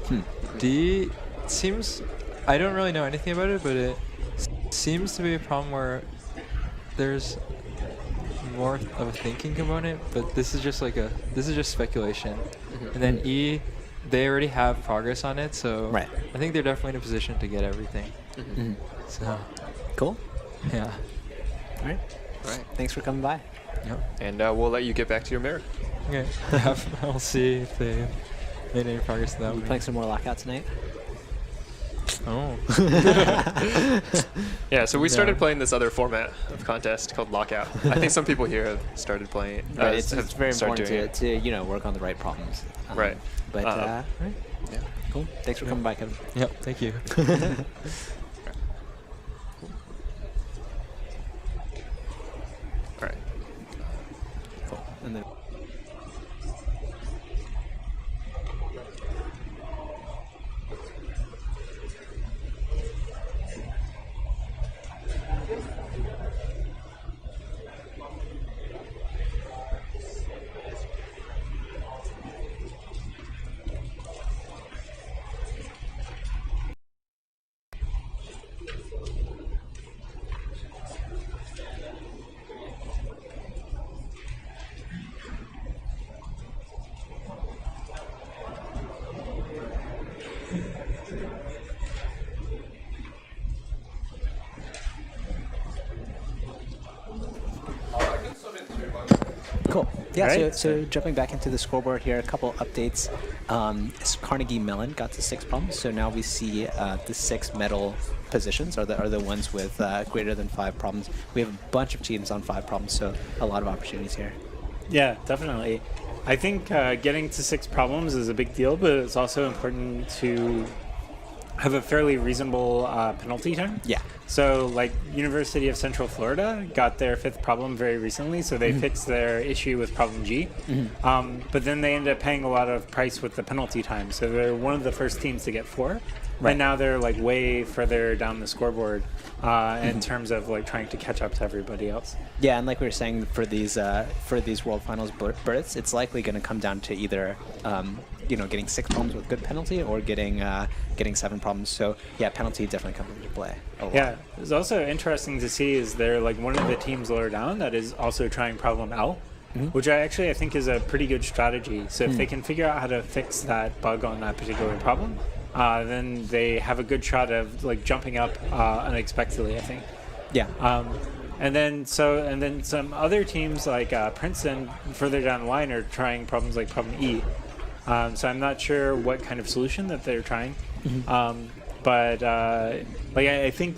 D seems, I don't really know anything about it, but it seems to be a problem where there's more of a thinking component, but this is just speculation. And then E, they already have progress on it, so I think they're definitely in a position to get everything. So cool. Yeah. All right. Thanks for coming by. Yep. And we'll let you get back to your mirror. Okay. I'll see if they made any progress to that. Are you playing some more Lockout tonight? Oh. Yeah, so we started playing this other format of contest called Lockout. I think some people here have started playing it. It's very important to work on the right problems. Right. But yeah. Cool. Thanks for coming by, Kevin. Yep. Thank you. And then cool. Yeah, Right. so jumping back into the scoreboard here, a couple updates. Carnegie Mellon got to 6 problems, so now we see the 6 medal positions are the ones with greater than 5 problems. We have a bunch of teams on 5 problems, so a lot of opportunities here. Yeah, definitely. I think getting to 6 problems is a big deal, but it's also important to have a fairly reasonable penalty time. Yeah. So, like, University of Central Florida got their 5th problem very recently, so they fixed their issue with problem G. But then they ended up paying a lot of price with the penalty time, so they're one of the first teams to get 4. Right. And now they're, like, way further down the scoreboard in terms of, like, trying to catch up to everybody else. Yeah, and like we were saying, for these World Finals berths, it's likely going to come down to either getting 6 problems with good penalty or getting 7 problems. So yeah, penalty definitely comes into play a lot. Yeah, it's also interesting to see is they're like one of the teams lower down that is also trying problem L, which I think is a pretty good strategy. So if they can figure out how to fix that bug on that particular problem, then they have a good shot of like jumping up unexpectedly, I think. Yeah. And then some other teams like Princeton further down the line are trying problems like problem E. So I'm not sure what kind of solution that they're trying. But I think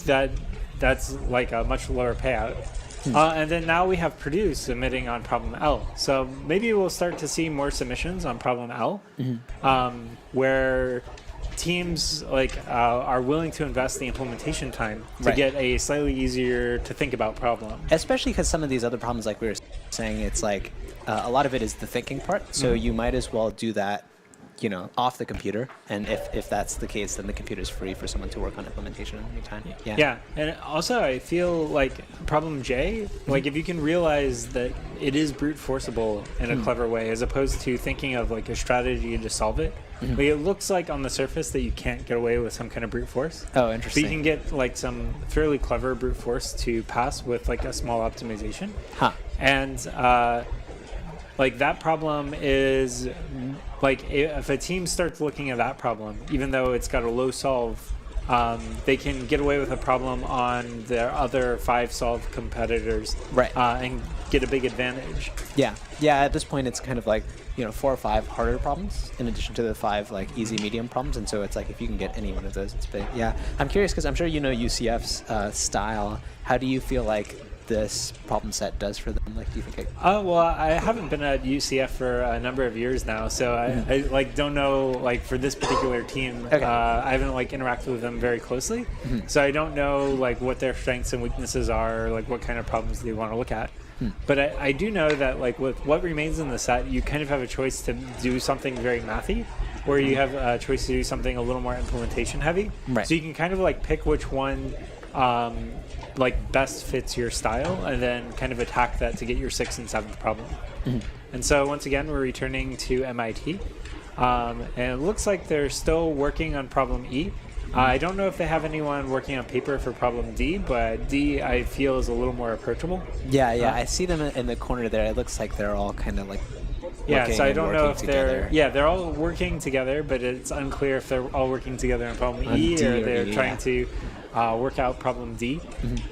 that's like a much lower payout. And then now we have Purdue submitting on problem L. So maybe we'll start to see more submissions on problem L, where teams are willing to invest the implementation time to get a slightly easier to think about problem. Especially because some of these other problems, like we were saying, it's like a lot of it is the thinking part. So you might as well do that, off the computer. And if that's the case, then the computer is free for someone to work on implementation in the meantime. Yeah. Yeah, and also I feel like problem J, like if you can realize that it is brute forceable in a clever way, as opposed to thinking of like a strategy to solve it. Like it looks like on the surface that you can't get away with some kind of brute force. Oh, interesting. But you can get like some fairly clever brute force to pass with like a small optimization. And like that problem is like if a team starts looking at that problem, even though it's got a low solve, they can get away with a problem on their other 5 solved competitors, and get a big advantage. Yeah. At this point, it's kind of like 4 or 5 harder problems in addition to the 5 like easy medium problems, and so it's like if you can get any one of those, it's big. Yeah, I'm curious because I'm sure UCF's style. How do you feel like this problem set does for them? Like, do you think? Well, I haven't been at UCF for a number of years now, so I like don't know like for this particular team. I haven't like interacted with them very closely, so I don't know like what their strengths and weaknesses are, or, like what kind of problems they want to look at. But I do know that like with what remains in the set, you kind of have a choice to do something very mathy, or you have a choice to do something a little more implementation heavy. So you can kind of like pick which one like best fits your style, and then kind of attack that to get your 6th and 7th problem. And so once again, we're returning to MIT, and it looks like they're still working on problem E. I don't know if they have anyone working on paper for problem D, but D I feel is a little more approachable. Yeah, I see them in the corner there. It looks like they're all kind of like so I don't know if together. they're all working together, but it's unclear if they're all working together on problem E or they're trying to work out problem D.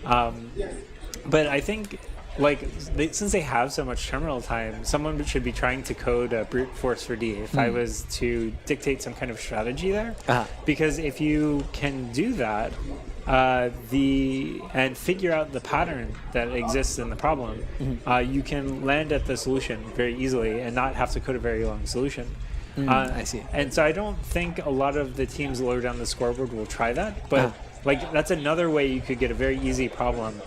But I think like since they have so much terminal time, someone should be trying to code a brute force for D if I was to dictate some kind of strategy there. Because if you can do that, and figure out the pattern that exists in the problem, you can land at the solution very easily and not have to code a very long solution. I see. And so I don't think a lot of the teams lower down the scoreboard will try that, but like that's another way you could get a very easy problem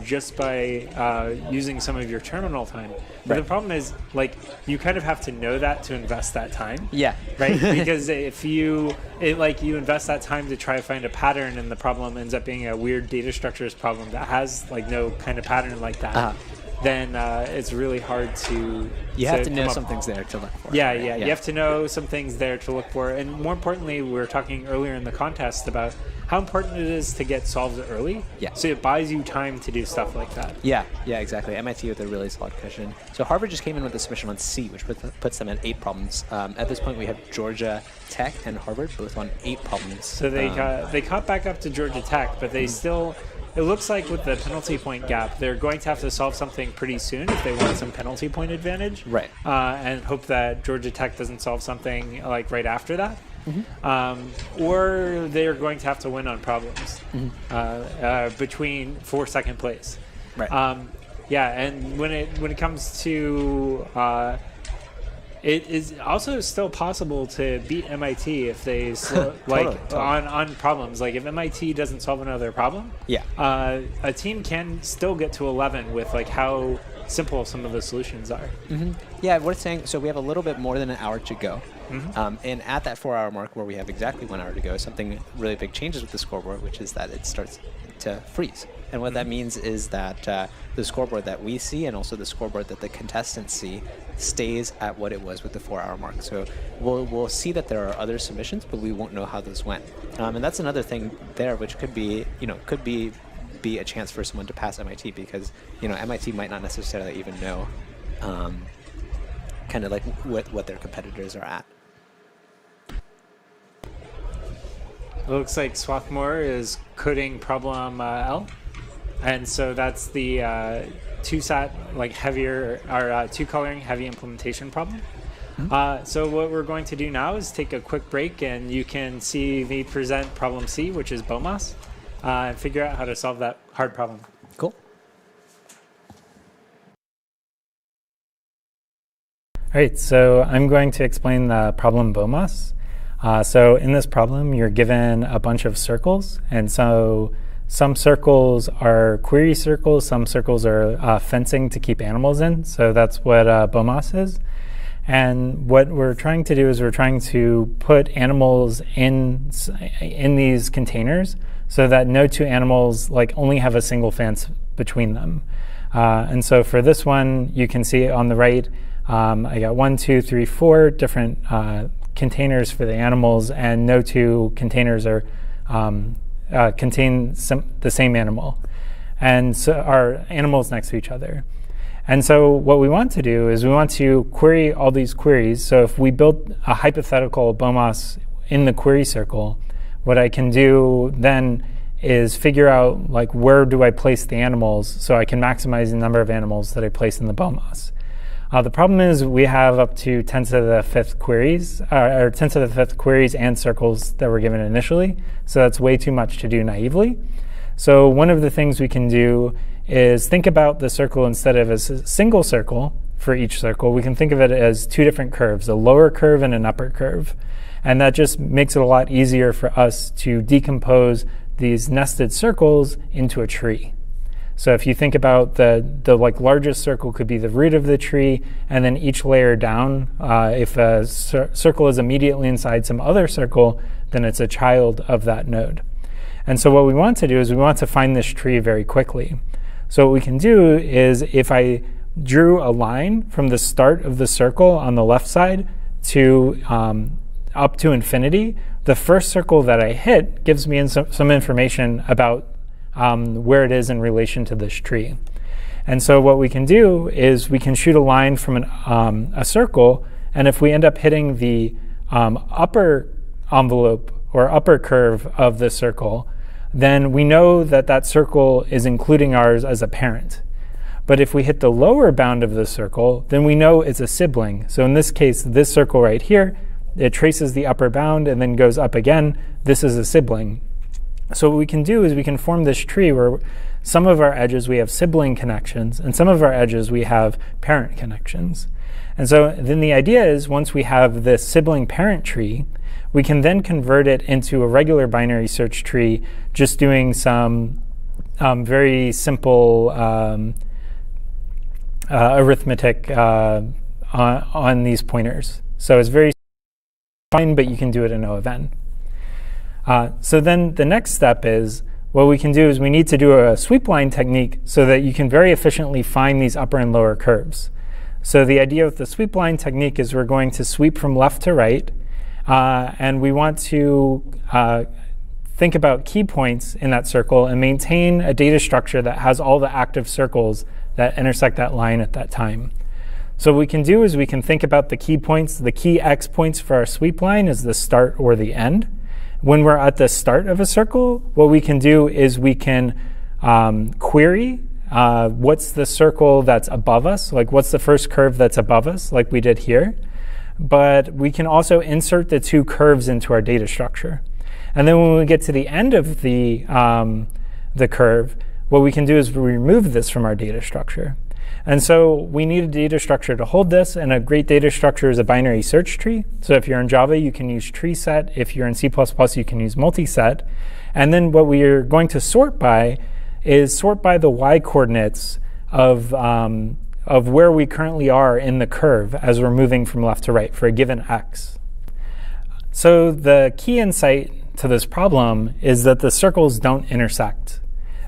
just by using some of your terminal time. But the problem is, like, you kind of have to know that to invest that time. Yeah. Right? Because if you invest that time to try to find a pattern, and the problem ends up being a weird data structures problem that has like no kind of pattern like that, then it's really hard to. You have to know something's there to look for. Yeah, right? yeah. You have to know some things there to look for, and more importantly, we were talking earlier in the contest about how important it is to get solved early. Yeah. So it buys you time to do stuff like that. Yeah, exactly. MIT with a really solid cushion. So Harvard just came in with a submission on C, which puts them at 8 problems. At this point, we have Georgia Tech and Harvard both on 8 problems. So they caught back up to Georgia Tech, but they still. It looks like with the penalty point gap, they're going to have to solve something pretty soon if they want some penalty point advantage. Right. And hope that Georgia Tech doesn't solve something like right after that. Or they're going to have to win on problems for second place. Right. And when it comes to it is also still possible to beat MIT if they on problems. Like if MIT doesn't solve another problem, a team can still get to 11 with like how simple some of the solutions are. Yeah, we're saying so we have a little bit more than an hour to go. And at that 4-hour mark where we have exactly 1 hour to go, something really big changes with the scoreboard, which is that it starts to freeze. And what that means is that the scoreboard that we see and also the scoreboard that the contestants see stays at what it was with the 4-hour mark. So we'll see that there are other submissions, but we won't know how those went. And that's another thing there, which could be a chance for someone to pass MIT, because MIT might not necessarily even know kind of like what their competitors are at. It looks like Swarthmore is coding problem L, and so that's the two-sat like heavier or two-coloring heavy implementation problem. So what we're going to do now is take a quick break, and you can see me present problem C, which is Bomas, and figure out how to solve that hard problem. Cool. All right, so I'm going to explain the problem Bomas. So in this problem, you're given a bunch of circles, and so some circles are query circles, some circles are fencing to keep animals in, so that's what Bomas is. And what we're trying to do is we're trying to put animals in these containers so that no two animals like only have a single fence between them. And so for this one, you can see on the right, I got 1, 2, 3, 4 different containers for the animals, and no two containers are contain the same animal, and so are animals next to each other. And so what we want to do is we want to query all these queries. So if we build a hypothetical Bomas in the query circle, what I can do then is figure out like where do I place the animals so I can maximize the number of animals that I place in the Bomas. The problem is we have up to 10 to the 5th queries, or 10 to the 5th queries and circles that were given initially. So that's way too much to do naively. So one of the things we can do is think about the circle instead of as a single circle for each circle. We can think of it as 2 different curves, a lower curve and an upper curve. And that just makes it a lot easier for us to decompose these nested circles into a tree. So if you think about the like largest circle could be the root of the tree, and then each layer down, if a circle is immediately inside some other circle, then it's a child of that node. And so what we want to do is we want to find this tree very quickly. So what we can do is if I drew a line from the start of the circle on the left side to up to infinity, the first circle that I hit gives me some information about where it is in relation to this tree. And so what we can do is we can shoot a line from a circle, and if we end up hitting the upper envelope or upper curve of the circle, then we know that that circle is including ours as a parent. But if we hit the lower bound of the circle, then we know it's a sibling. So in this case, this circle right here, it traces the upper bound and then goes up again. This is a sibling. So what we can do is we can form this tree where some of our edges we have sibling connections, and some of our edges we have parent connections. And so then the idea is once we have this sibling parent tree, we can then convert it into a regular binary search tree, just doing some very simple arithmetic on these pointers. So it's very fine, but you can do it in O of n. So then the next step is, what we can do is we need to do a sweep line technique so that you can very efficiently find these upper and lower curves. So the idea with the sweep line technique is we're going to sweep from left to right, and we want to think about key points in that circle and maintain a data structure that has all the active circles that intersect that line at that time. So what we can do is we can think about the key points. The key X points for our sweep line is the start or the end. When we're at the start of a circle, what we can do is we can query what's the circle that's above us, like what's the first curve that's above us, like we did here. But we can also insert the two curves into our data structure. And then when we get to the end of the curve, what we can do is we remove this from our data structure. And so we need a data structure to hold this, and a great data structure is a binary search tree. So if you're in Java, you can use tree set. If you're in C++, you can use multi-set. And then what we are going to sort by is sort by the y-coordinates of where we currently are in the curve as we're moving from left to right for a given x. So the key insight to this problem is that the circles don't intersect.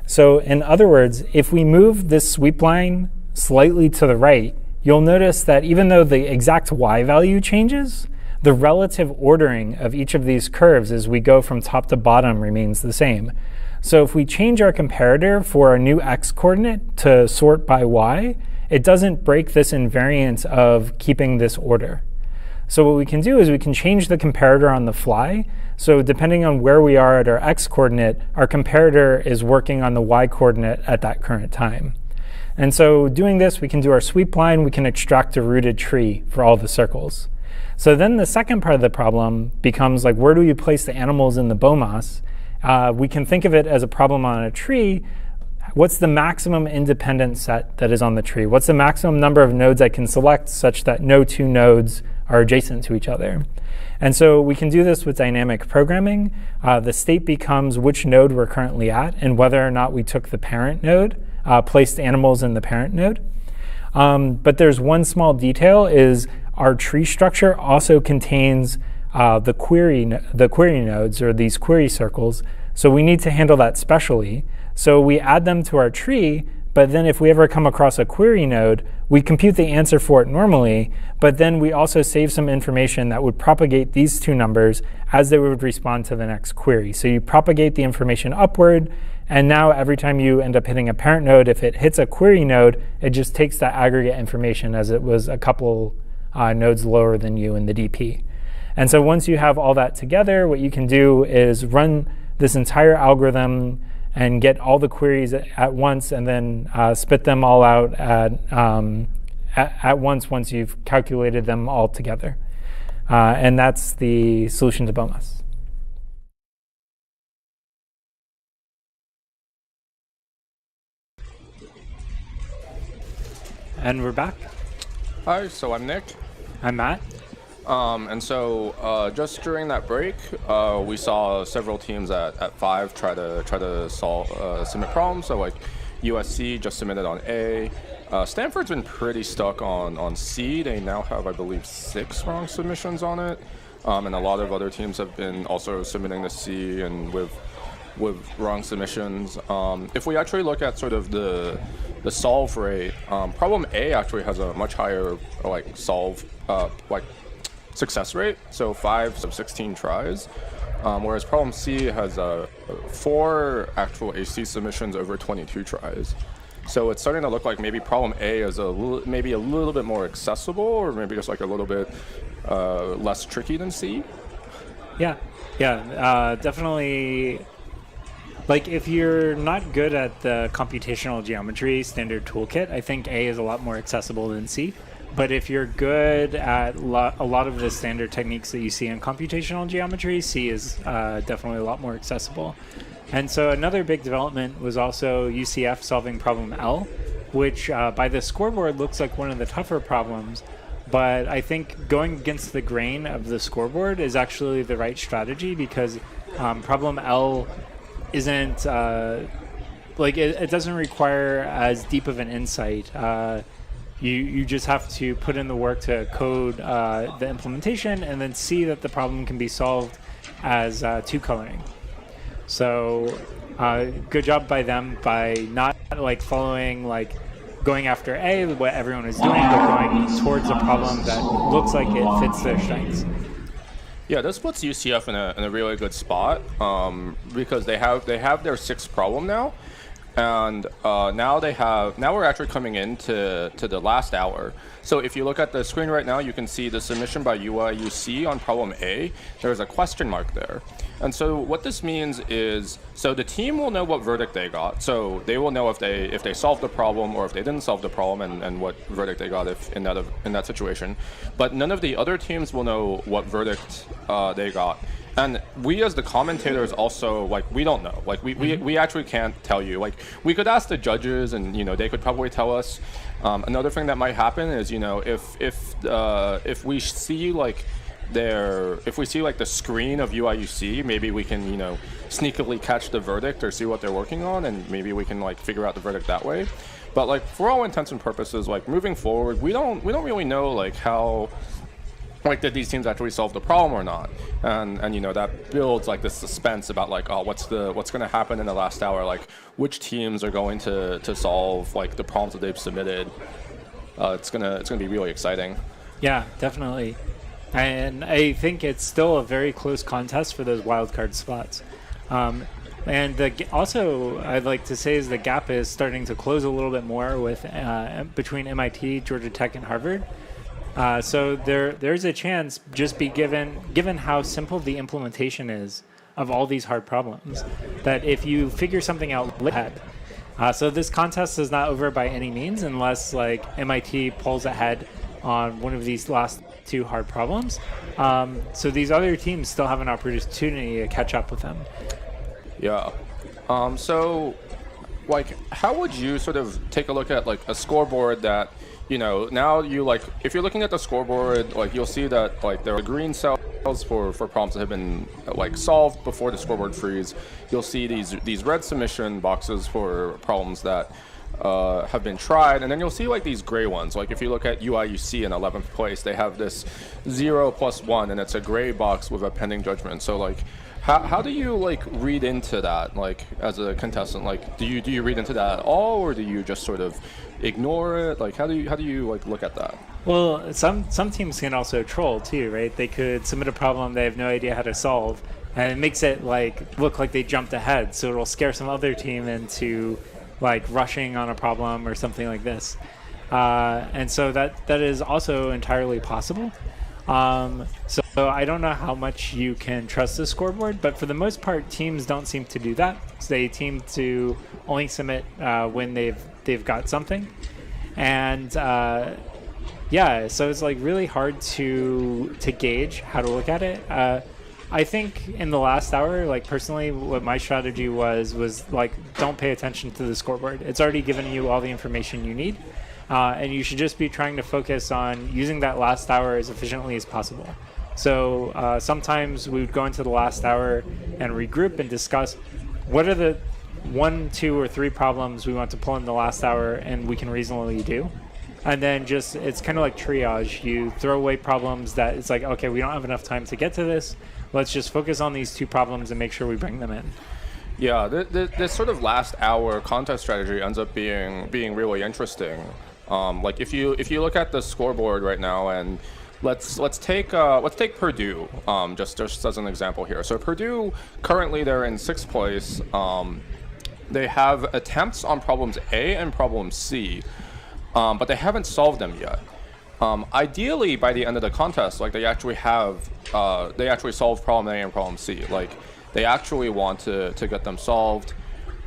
So in other words, if we move this sweep line slightly to the right, you'll notice that even though the exact y value changes, the relative ordering of each of these curves as we go from top to bottom remains the same. So if we change our comparator for a new x coordinate to sort by y, it doesn't break this invariance of keeping this order. So what we can do is we can change the comparator on the fly. So depending on where we are at our x coordinate, our comparator is working on the y coordinate at that current time. And so doing this, we can do our sweep line. We can extract a rooted tree for all the circles. So then the second part of the problem becomes like, where do we place the animals in the Bomas? We can think of it as a problem on a tree. What's the maximum independent set that is on the tree? What's the maximum number of nodes I can select such that no two nodes are adjacent to each other? And so we can do this with dynamic programming. The state becomes which node we're currently at and whether or not we took the parent node, placed animals in the parent node. But there's one small detail is our tree structure also contains the query nodes, or these query circles. So we need to handle that specially. So we add them to our tree, but then if we ever come across a query node, we compute the answer for it normally, but then we also save some information that would propagate these two numbers as they would respond to the next query. So you propagate the information upward, and now every time you end up hitting a parent node, if it hits a query node, it just takes that aggregate information as it was a couple nodes lower than you in the DP. And so once you have all that together, what you can do is run this entire algorithm and get all the queries at once, and then spit them all out at once you've calculated them all together. And that's the solution to Bomas. And we're back. Hi, so I'm Nick. I'm Matt. And so just during that break, we saw several teams at 5 try to solve submit problems. So like USC just submitted on A. Stanford's been pretty stuck on C. They now have, I believe, 6 wrong submissions on it. And a lot of other teams have been also submitting to C and with wrong submissions. If we actually look at sort of the solve rate, problem A actually has a much higher solve success rate, so 5 of 16 tries, whereas problem C has 4 actual AC submissions over 22 tries. So it's starting to look like maybe problem A is maybe a little bit more accessible, or maybe just like a little bit less tricky than C. Yeah, definitely. Like if you're not good at the computational geometry standard toolkit, I think A is a lot more accessible than C. But if you're good at a lot of the standard techniques that you see in computational geometry, C is definitely a lot more accessible. And so another big development was also UCF solving problem L, which by the scoreboard looks like one of the tougher problems. But I think going against the grain of the scoreboard is actually the right strategy, because problem L isn't it doesn't require as deep of an insight. You just have to put in the work to code the implementation and then see that the problem can be solved as two coloring. So good job by them by not like following like going after what everyone is doing, but going towards a problem that looks like it fits their strengths. Yeah, this puts UCF in a really good spot because they have their sixth problem now, and now we're actually coming into the last hour. So if you look at the screen right now, you can see the submission by UIUC on problem A. There's a question mark there. And so what this means is, so the team will know what verdict they got. So they will know if they solved the problem or if they didn't solve the problem and what verdict they got if in that situation. But none of the other teams will know what verdict they got. And we as the commentators also, like, we don't know. Like, we actually can't tell you. Like, we could ask the judges and, they could probably tell us. Another thing that might happen is, if we see like the screen of UIUC, maybe we can, sneakily catch the verdict or see what they're working on, and maybe we can like figure out the verdict that way. But like for all intents and purposes, like moving forward, we don't really know like how, like, did these teams actually solve the problem or not, and that builds like this suspense about like, oh, what's going to happen in the last hour, like which teams are going to solve like the problems that they've submitted. It's gonna be really exciting. Yeah, definitely. And I think it's still a very close contest for those wildcard spots. And also, I'd like to say is the gap is starting to close a little bit more with between MIT, Georgia Tech, and Harvard. So there's a chance, just be given how simple the implementation is of all these hard problems, that if you figure something out ahead. So this contest is not over by any means unless like MIT pulls ahead on one of these last two hard problems. So these other teams still have an opportunity to catch up with them. Yeah. So, like, how would you sort of take a look at like a scoreboard that, now you like, if you're looking at the scoreboard, like you'll see that like there are green cells for problems that have been like solved before the scoreboard freeze. You'll see these red submission boxes for problems that have been tried, and then you'll see like these gray ones. Like if you look at UIUC in 11th place, they have this 0+1, and it's a gray box with a pending judgment. So like, how do you like read into that, like as a contestant? Like, do you read into that at all, or do you just sort of ignore it? Like, how do you like look at that? Well, some teams can also troll too, right? They could submit a problem they have no idea how to solve, and it makes it like look like they jumped ahead, so it'll scare some other team into like rushing on a problem or something like this. And so that is also entirely possible. So I don't know how much you can trust the scoreboard, but for the most part, teams don't seem to do that. So they seem to only submit when they've got something, and yeah, so it's like really hard to gauge how to look at it. I think in the last hour, like personally, what my strategy was like, don't pay attention to the scoreboard. It's already given you all the information you need, and you should just be trying to focus on using that last hour as efficiently as possible. So sometimes we would go into the last hour and regroup and discuss what are the 1, 2, or 3 problems we want to pull in the last hour and we can reasonably do. And then it's kind of like triage. You throw away problems that it's like, okay, we don't have enough time to get to this. Let's just focus on these 2 problems and make sure we bring them in. Yeah, this sort of last hour contest strategy ends up being really interesting. Like if you look at the scoreboard right now, and let's take Purdue just as an example here. So Purdue currently they're in 6th place. They have attempts on problems A and problem C, but they haven't solved them yet. Ideally, by the end of the contest, like they actually solve problem A and problem C. Like they actually want to get them solved.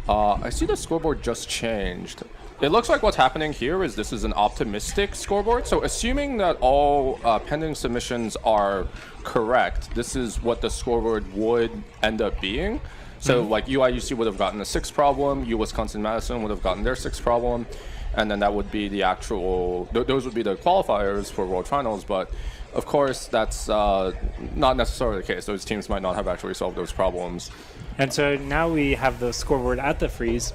I see the scoreboard just changed. It looks like what's happening here is this is an optimistic scoreboard. So assuming that all pending submissions are correct, this is what the scoreboard would end up being. So like UIUC would have gotten a 6th problem, Wisconsin-Madison would have gotten their 6th problem, and then that would be the actual, those would be the qualifiers for World Finals. But of course, that's not necessarily the case. Those teams might not have actually solved those problems. And so now we have the scoreboard at the freeze.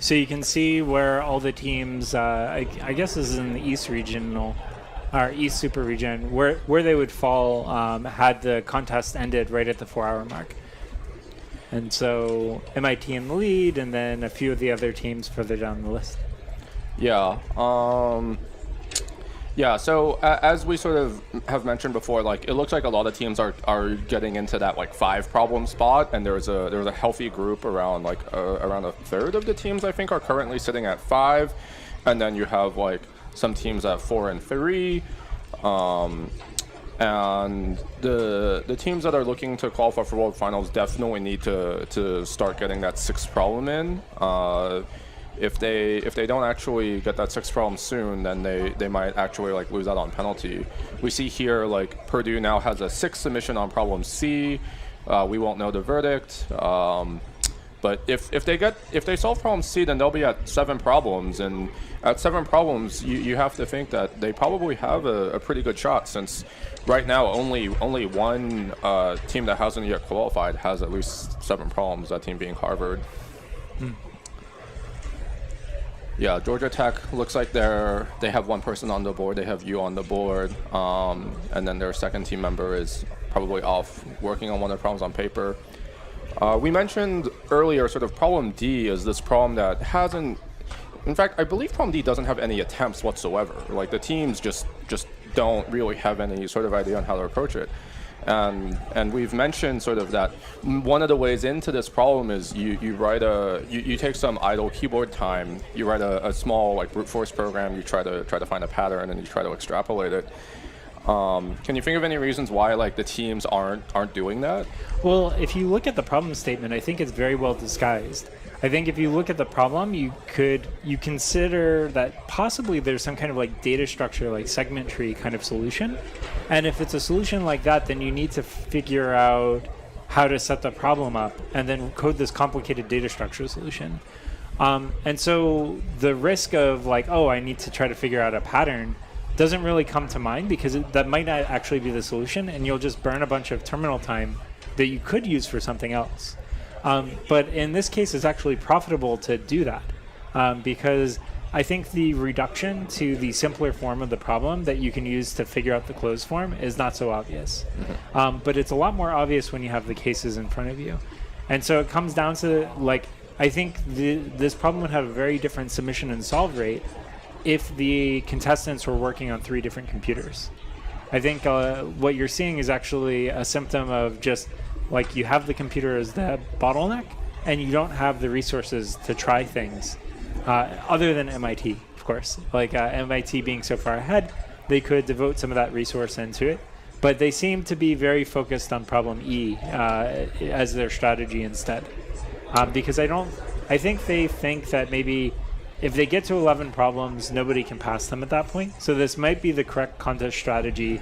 So you can see where all the teams, I guess this is in the East Regional, or East Super Region, where they would fall had the contest ended right at the 4-hour mark. And so MIT in the lead, and then a few of the other teams further down the list. Yeah. Yeah, so as we sort of have mentioned before, like it looks like a lot of teams are getting into that like 5 problem spot, and there's a healthy group around like around a third of the teams I think are currently sitting at 5, and then you have like some teams at 4 and 3, and the teams that are looking to qualify for World Finals definitely need to start getting that 6th problem in. If they don't actually get that 6th problem soon, then they might actually like lose out on penalty. We see here like Purdue now has a 6th submission on problem C. We won't know the verdict. But if they solve problem C, then they'll be at 7 problems, and at 7 problems, you have to think that they probably have a pretty good shot, since right now only one team that hasn't yet qualified has at least 7 problems. That team being Harvard. Yeah, Georgia Tech looks like they have 1 person on the board. They have you on the board, and then their second team member is probably off working on one of the problems on paper. We mentioned earlier sort of problem D is this problem that hasn't, in fact, I believe problem D doesn't have any attempts whatsoever. Like the teams just don't really have any sort of idea on how to approach it. And we've mentioned sort of that one of the ways into this problem is you take some idle keyboard time, you write a small like brute force program, you try to find a pattern, and you try to extrapolate it. Can you think of any reasons why like the teams aren't doing that? Well, if you look at the problem statement, I think it's very well disguised. I think if you look at the problem, you consider that possibly there's some kind of like data structure, like segment tree kind of solution. And if it's a solution like that, then you need to figure out how to set the problem up and then code this complicated data structure solution. And so the risk of like, oh, I need to try to figure out a pattern doesn't really come to mind, because that might not actually be the solution, and you'll just burn a bunch of terminal time that you could use for something else. But in this case, it's actually profitable to do that, because I think the reduction to the simpler form of the problem that you can use to figure out the closed form is not so obvious. But it's a lot more obvious when you have the cases in front of you. And so it comes down to, like, I think this problem would have a very different submission and solve rate if the contestants were working on 3 different computers. I think what you're seeing is actually a symptom of just like you have the computer as the bottleneck, and you don't have the resources to try things other than MIT, of course. Like MIT being so far ahead, they could devote some of that resource into it. But they seem to be very focused on problem E as their strategy instead. Because I think they think that maybe if they get to 11 problems, nobody can pass them at that point. So this might be the correct contest strategy,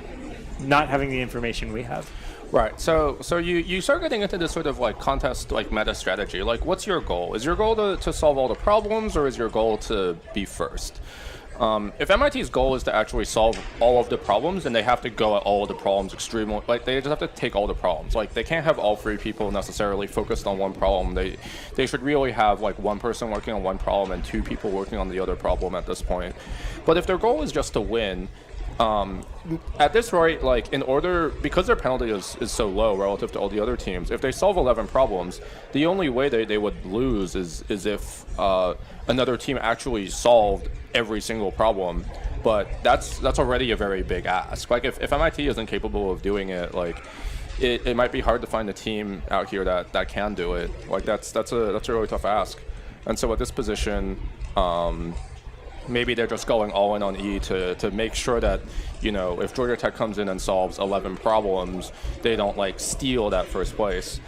not having the information we have. Right. So you start getting into this sort of like contest like meta strategy. Like, what's your goal? Is your goal to solve all the problems, or is your goal to be first? If MIT's goal is to actually solve all of the problems, then they have to go at all of the problems extremely. Like, they just have to take all the problems. Like, they can't have all 3 people necessarily focused on one problem. They should really have like 1 person working on one problem and 2 people working on the other problem at this point. But if their goal is just to win, at this rate, like because their penalty is so low relative to all the other teams, if they solve 11 problems, the only way they would lose is if another team actually solved every single problem. But that's already a very big ask. Like if MIT isn't capable of doing it, like it might be hard to find a team out here that can do it. Like that's a really tough ask. And so at this position, maybe they're just going all in on E to make sure that, you know, if Georgia Tech comes in and solves 11 problems, they don't like steal that first place.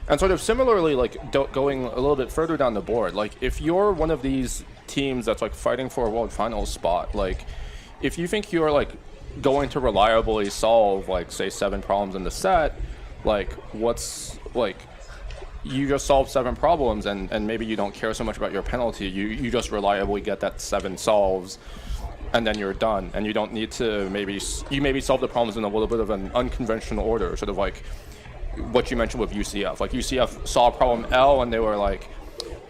And sort of similarly, like going a little bit further down the board, like if you're one of these teams that's like fighting for a World Finals spot, like if you think you're like going to reliably solve like say 7 problems in the set, like what's like you just solve 7 problems and maybe you don't care so much about your penalty. You just reliably get that 7 solves, and then you're done. And you don't need to maybe solve the problems in a little bit of an unconventional order, sort of like what you mentioned with UCF. Like UCF saw problem L and they were like,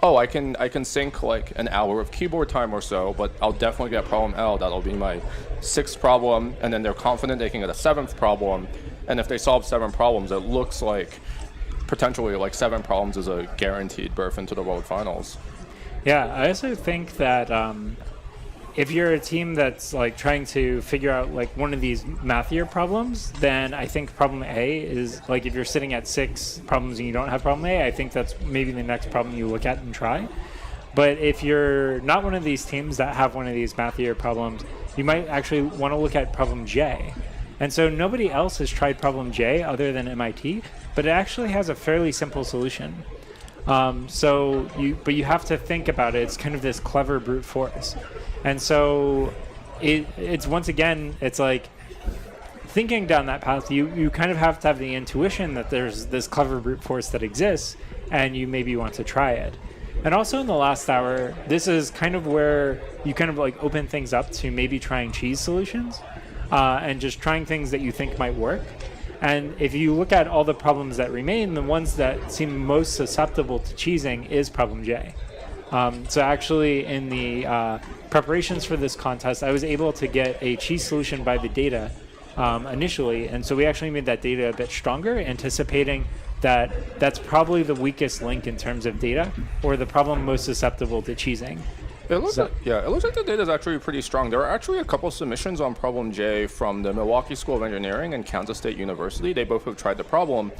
oh, I can sink like an hour of keyboard time or so, but I'll definitely get problem L. That'll be my 6th problem, and then they're confident they can get a 7th problem. And if they solve 7 problems, it looks like potentially like 7 problems is a guaranteed berth into the World Finals. Yeah, I also think that if you're a team that's like trying to figure out like one of these mathier problems, then I think problem A is like, if you're sitting at 6 problems and you don't have problem A, I think that's maybe the next problem you look at and try. But if you're not one of these teams that have one of these mathier problems, you might actually want to look at problem J. And so nobody else has tried problem J other than MIT, but it actually has a fairly simple solution. But you have to think about it. It's kind of this clever brute force. And so it's once again, it's like thinking down that path, you kind of have to have the intuition that there's this clever brute force that exists, and you maybe want to try it. And also in the last hour, this is kind of where you kind of like open things up to maybe trying cheese solutions and just trying things that you think might work. And if you look at all the problems that remain, the ones that seem most susceptible to cheesing is problem J. So actually in the preparations for this contest, I was able to get a cheese solution by the data initially. And so we actually made that data a bit stronger, anticipating that that's probably the weakest link in terms of data, or the problem most susceptible to cheesing. It looks like the data is actually pretty strong. There are actually a couple submissions on problem J from the Milwaukee School of Engineering and Kansas State University. They both have tried the problem.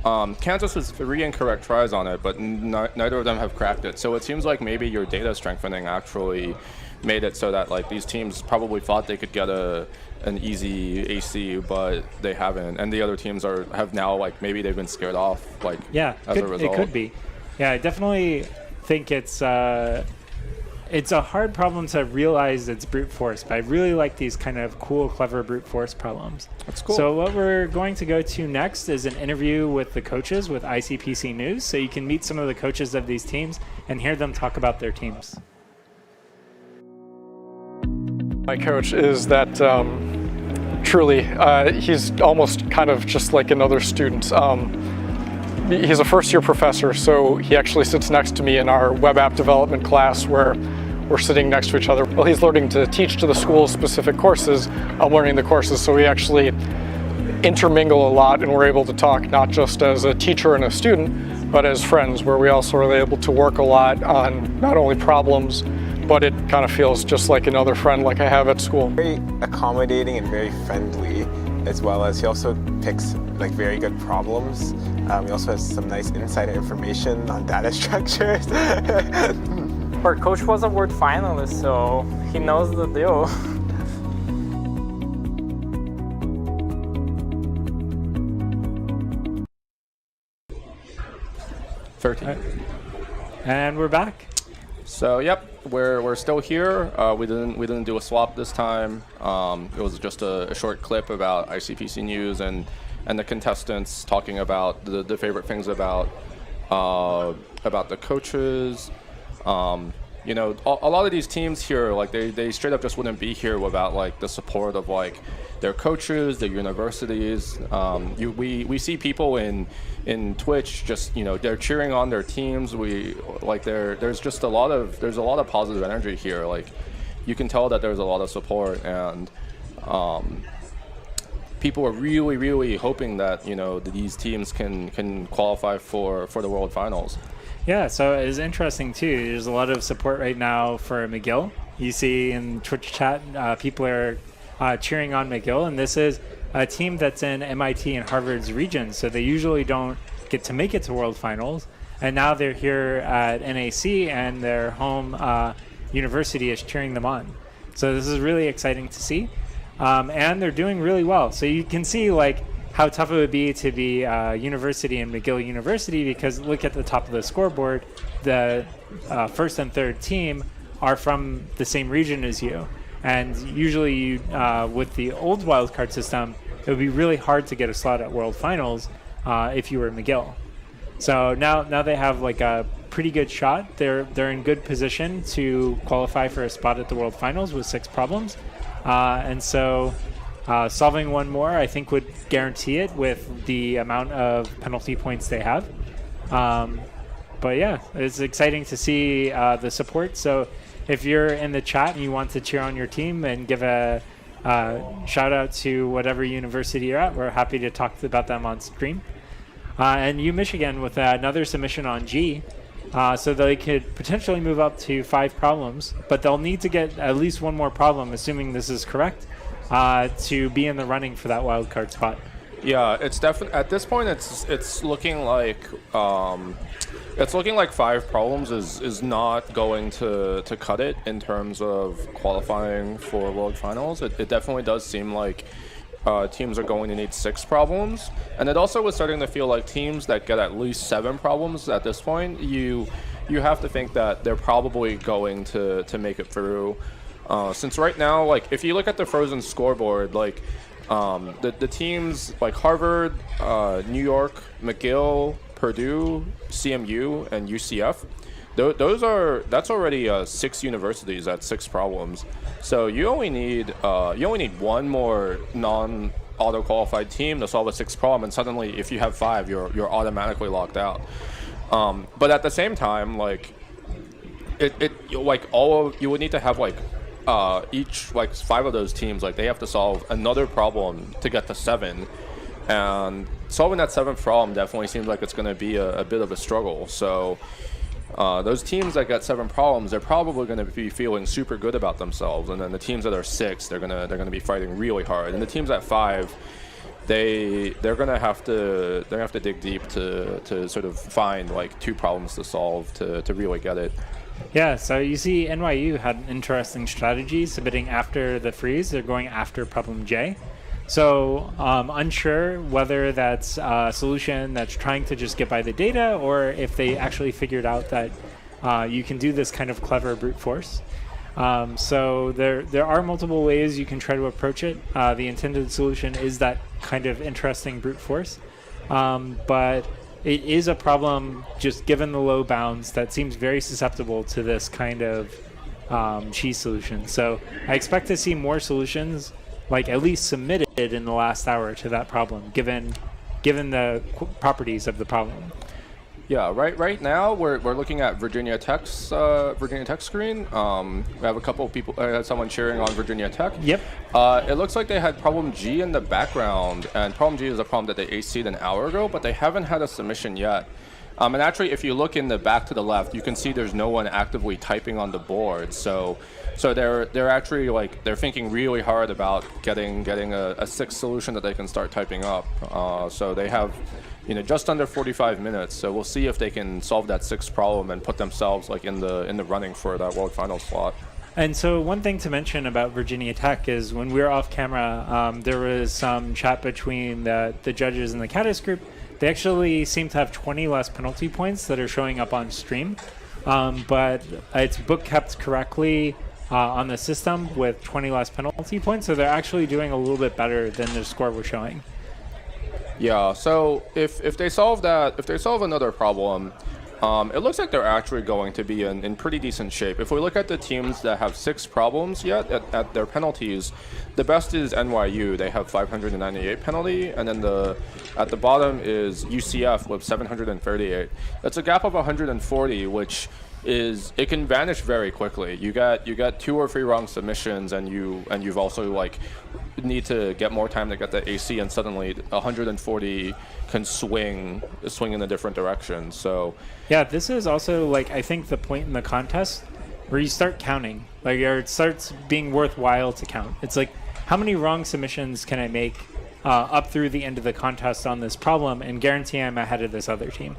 Kansas has 3 incorrect tries on it, but neither of them have cracked it. So it seems like maybe your data strengthening actually made it so that like these teams probably thought they could get an easy AC, but they haven't. And the other teams have now like maybe they've been scared off as a result. It could be. Yeah, I definitely think it's a hard problem to realize it's brute force, but I really like these kind of cool, clever brute force problems. That's cool. So what we're going to go to next is an interview with the coaches with ICPC News, so you can meet some of the coaches of these teams and hear them talk about their teams. My coach is that truly, he's almost kind of just like another student. He's a first-year professor, so he actually sits next to me in our web app development class where we're sitting next to each other. Well, he's learning to teach to the school specific courses. I'm learning the courses, so we actually intermingle a lot, and we're able to talk not just as a teacher and a student, but as friends, where we also are able to work a lot on not only problems, but it kind of feels just like another friend like I have at school. Very accommodating and very friendly, as well as he also picks like very good problems. He also has some nice insider information on data structures. Our coach was a world finalist, so he knows the deal. And we're back. So yep, we're still here. We didn't do a swap this time. It was just a short clip about ICPC News and the contestants talking about the favorite things about the coaches. You know, a lot of these teams here, like they straight up just wouldn't be here without like the support of like their coaches, their universities. We see people in Twitch just, you know, they're cheering on their teams. There's just a lot of positive energy here. Like you can tell that there's a lot of support, and people are really, really hoping that, you know, these teams can qualify for the World Finals. Yeah, so it's interesting too. There's a lot of support right now for McGill. You see in Twitch chat, people are cheering on McGill, and this is a team that's in MIT and Harvard's region, so they usually don't get to make it to World Finals, and now they're here at NAC, and their home university is cheering them on. So this is really exciting to see, and they're doing really well. So you can see like how tough it would be to be university in McGill University, because look at the top of the scoreboard, the first and third team are from the same region as you. And usually you, with the old wildcard system, it would be really hard to get a slot at World Finals if you were McGill. So now they have like a pretty good shot. They're in good position to qualify for a spot at the World Finals with 6 problems. And so solving one more, I think, would guarantee it with the amount of penalty points they have. But yeah, it's exciting to see the support. So if you're in the chat and you want to cheer on your team and give a shout out to whatever university you're at, we're happy to talk about them on stream. And Michigan with another submission on G. So they could potentially move up to 5 problems, but they'll need to get at least one more problem, assuming this is correct, to be in the running for that wildcard spot. Yeah, it's definitely at this point. It's looking like 5 problems is not going to cut it in terms of qualifying for World Finals. It definitely does seem like teams are going to need 6 problems, and it also was starting to feel like teams that get at least 7 problems at this point, you have to think that they're probably going to make it through. Since right now, like if you look at the frozen scoreboard, like the teams like Harvard, New York, McGill, Purdue, CMU, and UCF, that's already 6 universities at 6 problems. So you only need one more non-auto qualified team to solve a 6th problem, and suddenly if you have 5, you're automatically locked out. But at the same time, like you would need to have each 5 of those teams, like they have to solve another problem to get to 7, and solving that 7th problem definitely seems like it's going to be a bit of a struggle. So those teams that got 7 problems, they're probably going to be feeling super good about themselves, and then the teams that are 6, they're gonna be fighting really hard, and the teams at 5, they're gonna have to dig deep to sort of find 2 problems to solve to really get it. Yeah, so you see NYU had an interesting strategy submitting after the freeze. They're going after problem J. So unsure whether that's a solution that's trying to just get by the data, or if they actually figured out that you can do this kind of clever brute force. So there are multiple ways you can try to approach it. The intended solution is that kind of interesting brute force. But it is a problem, just given the low bounds, that seems very susceptible to this kind of cheese solution. So I expect to see more solutions, at least submitted in the last hour to that problem, given the properties of the problem. Yeah, right now we're looking at Virginia Tech's screen. We have a couple of people, someone cheering on Virginia Tech. Yep. It looks like they had problem G in the background, and problem G is a problem that they AC'd an hour ago, but they haven't had a submission yet. And actually, if you look in the back to the left, you can see there's no one actively typing on the board. So they're actually they're thinking really hard about getting a 6th solution that they can start typing up. So they have just under 45 minutes. So we'll see if they can solve that 6th problem and put themselves in the running for that World Finals slot. And so one thing to mention about Virginia Tech is when we were off camera, there was some chat between the judges and the Caddis group. They actually seem to have 20 less penalty points that are showing up on stream, but it's book kept correctly on the system with 20 less penalty points, so they're actually doing a little bit better than the score was showing. Yeah, so if they solve another problem, it looks like they're actually going to be in pretty decent shape. If we look at the teams that have 6 problems yet at their penalties, the best is NYU. They have 598 penalty, and then at the bottom is UCF with 738. That's a gap of 140, which it can vanish very quickly. You got 2 or 3 wrong submissions, and you've also need to get more time to get the AC, and suddenly 140 can swing in a different direction. So yeah, this is also I think the point in the contest where you start counting, or it starts being worthwhile to count. It's how many wrong submissions can I make up through the end of the contest on this problem and guarantee I'm ahead of this other team.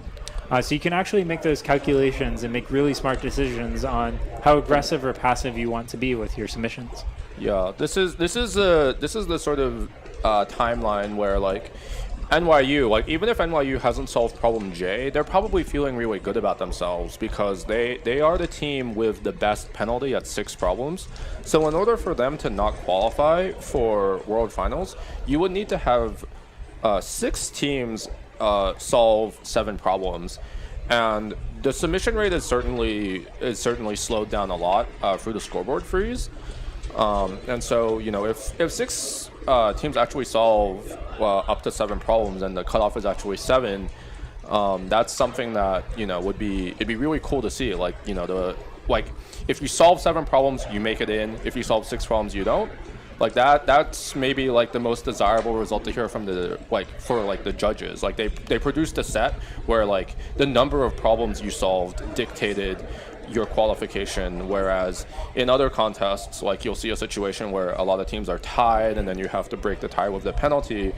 So you can actually make those calculations and make really smart decisions on how aggressive or passive you want to be with your submissions. Yeah, this is the sort of timeline where NYU, even if NYU hasn't solved problem J, they're probably feeling really good about themselves because they are the team with the best penalty at 6 problems. So in order for them to not qualify for World Finals, you would need to have 6 teams solve 7 problems, and the submission rate is certainly slowed down a lot through the scoreboard freeze. And so if 6 teams actually solve up to 7 problems and the cutoff is actually 7, That's something that it'd be really cool to see. Like if you solve 7 problems, you make it in. If you solve 6 problems, you don't. Like that's maybe like the most desirable result to hear from the the judges. Like they produced a set where like the number of problems you solved dictated your qualification, whereas in other contests, like you'll see a situation where a lot of teams are tied and then you have to break the tie with the penalty,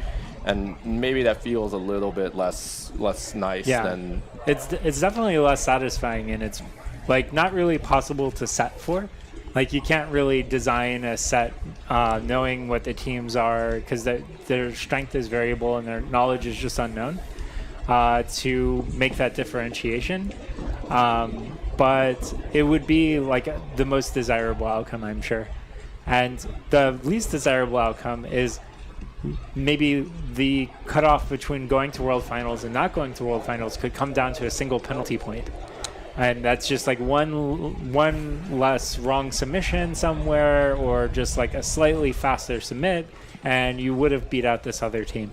and maybe that feels a little bit less nice than it's definitely less satisfying, and it's like not really possible to set for. Like you can't really design a set knowing what the teams are, because their strength is variable and their knowledge is just unknown, to make that differentiation. But it would be like the most desirable outcome, I'm sure. And the least desirable outcome is maybe the cutoff between going to World Finals and not going to World Finals could come down to a single penalty point. And that's just like one less wrong submission somewhere, or just like a slightly faster submit, and you would have beat out this other team.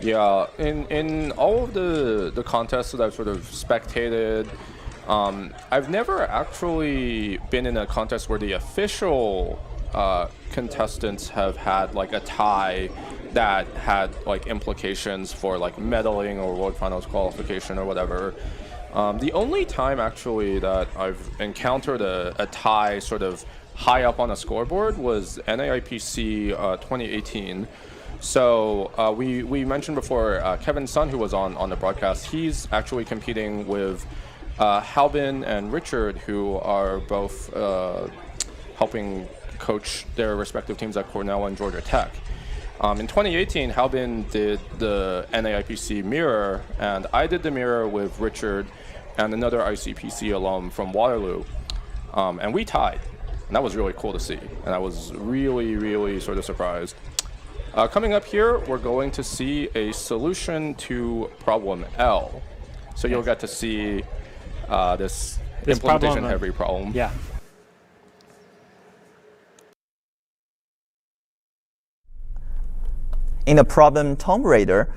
Yeah, in all of the contests that I've sort of spectated, I've never actually been in a contest where the official contestants have had like a tie that had like implications for like medaling or World Finals qualification or whatever. The only time actually that I've encountered a tie sort of high up on a scoreboard was NAIPC 2018. So we mentioned before Kevin Sun, who was on the broadcast. He's actually competing with Halbin and Richard, who are both helping coach their respective teams at Cornell and Georgia Tech. In 2018, Halbin did the NAIPC mirror, and I did the mirror with Richard and another ICPC alum from Waterloo, and we tied. And that was really cool to see, and I was really, really sort of surprised. Coming up here, we're going to see a solution to problem L. So you'll get to see this implementation-heavy problem. Yeah. In the problem Tomb Raider,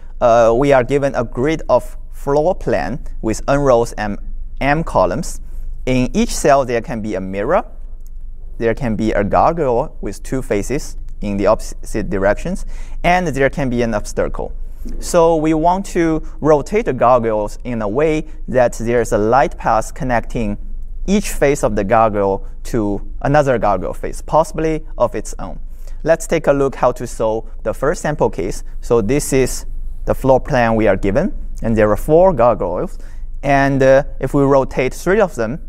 we are given a grid of floor plan with N rows and M columns. In each cell, there can be a mirror. There can be a gargoyle with 2 faces in the opposite directions, and there can be an obstacle. So we want to rotate the gargoyles in a way that there's a light path connecting each face of the gargoyle to another gargoyle face, possibly of its own. Let's take a look how to solve the first sample case. So this is the floor plan we are given, and there are 4 gargoyles. And if we rotate 3 of them,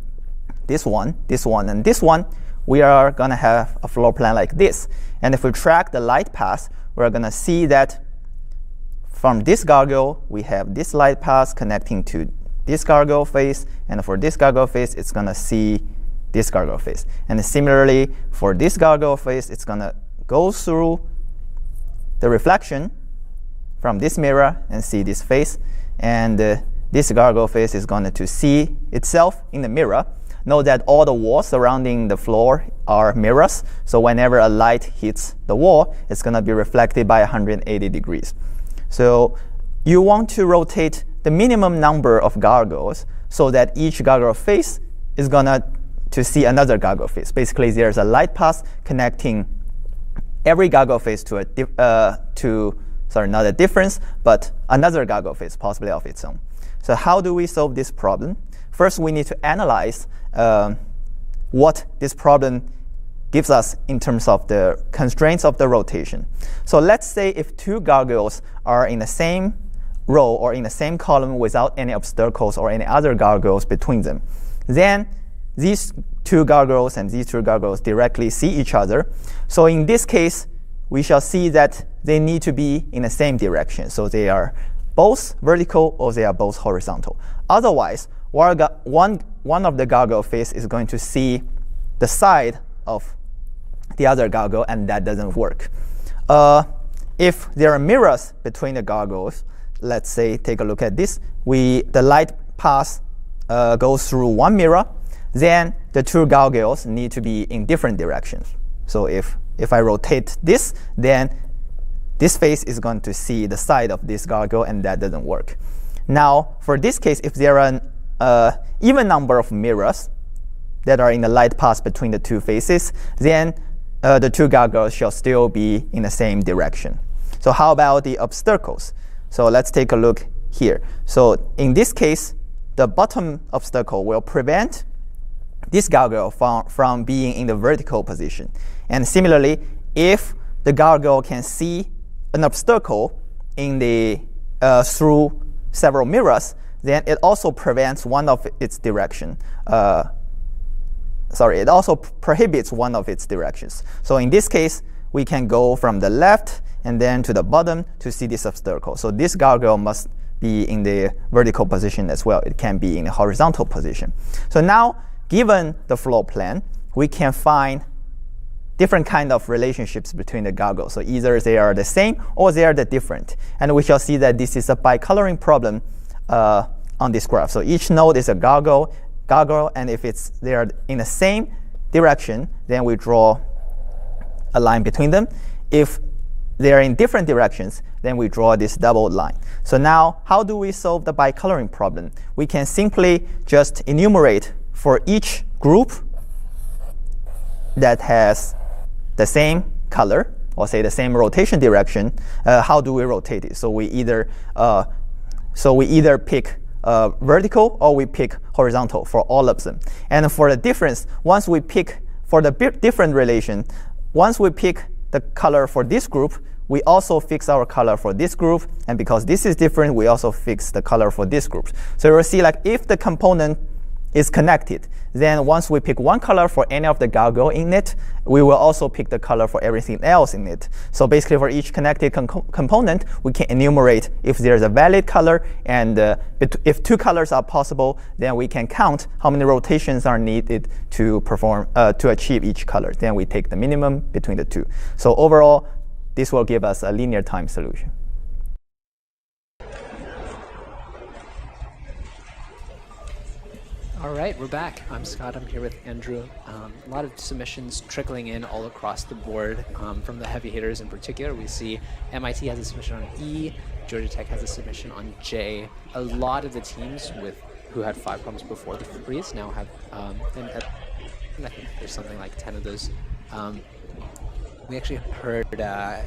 this one, and this one, we are going to have a floor plan like this. And if we track the light path, we're going to see that from this gargoyle, we have this light path connecting to this gargoyle face. And for this gargoyle face, it's going to see this gargoyle face. And similarly, for this gargoyle face, it's going to go through the reflection from this mirror and see this face. And this gargoyle face is going to see itself in the mirror. Note that all the walls surrounding the floor are mirrors. So whenever a light hits the wall, it's going to be reflected by 180 degrees. So you want to rotate the minimum number of gargoyles so that each gargoyle face is going to see another gargoyle face. Basically, there's a light path connecting every gargoyle face to not a difference, but another gargoyle face, possibly of its own. So how do we solve this problem? First, we need to analyze what this problem gives us in terms of the constraints of the rotation. So let's say if 2 gargoyles are in the same row or in the same column without any obstacles or any other gargoyles between them, then these 2 gargoyles and these 2 gargoyles directly see each other. So in this case, we shall see that they need to be in the same direction. So they are both vertical or they are both horizontal. Otherwise, one of the gargoyle face is going to see the side of the other gargoyle, and that doesn't work. If there are mirrors between the gargoyles, let's say, take a look at this. The light path goes through one mirror, then the 2 gargoyles need to be in different directions. So if I rotate this, then this face is going to see the side of this gargoyle, and that doesn't work. Now, for this case, if there are an even number of mirrors that are in the light path between the two faces, then the two gargoyles shall still be in the same direction. So how about the obstacles? So let's take a look here. So in this case, the bottom obstacle will prevent this gargoyle from being in the vertical position. And similarly, if the gargoyle can see an obstacle in the through several mirrors, then it also prevents one of its direction. It also prohibits one of its directions. So in this case, we can go from the left and then to the bottom to see this obstacle. So this gargoyle must be in the vertical position as well. It can be in the horizontal position. So now, given the floor plan, we can find different kind of relationships between the gargoyles. So either they are the same or they are the different. And we shall see that this is a bicoloring problem on this graph. So each node is a gargoyle, and if they are in the same direction, then we draw a line between them. If they are in different directions, then we draw this double line. So now, how do we solve the bicoloring problem? We can simply just enumerate for each group that has the same color, or say the same rotation direction. How do we rotate it? So we either pick vertical or we pick horizontal for all of them. And for the difference, once we pick for the different relation, once we pick the color for this group, we also fix our color for this group. And because this is different, we also fix the color for this group. So you'll see, like, if the component is connected, then once we pick one color for any of the gargoyle in it, we will also pick the color for everything else in it. So basically, for each connected component, we can enumerate if there's a valid color, and if two colors are possible, then we can count how many rotations are needed to achieve each color. Then we take the minimum between the two. So overall, this will give us a linear time solution. All right, we're back. I'm Scott. I'm here with Andrew. A lot of submissions trickling in all across the board from the heavy hitters in particular. We see MIT has a submission on E, Georgia Tech has a submission on J. A lot of the teams who had 5 problems before the freeze now have, and I think there's something like 10 of those. We actually heard an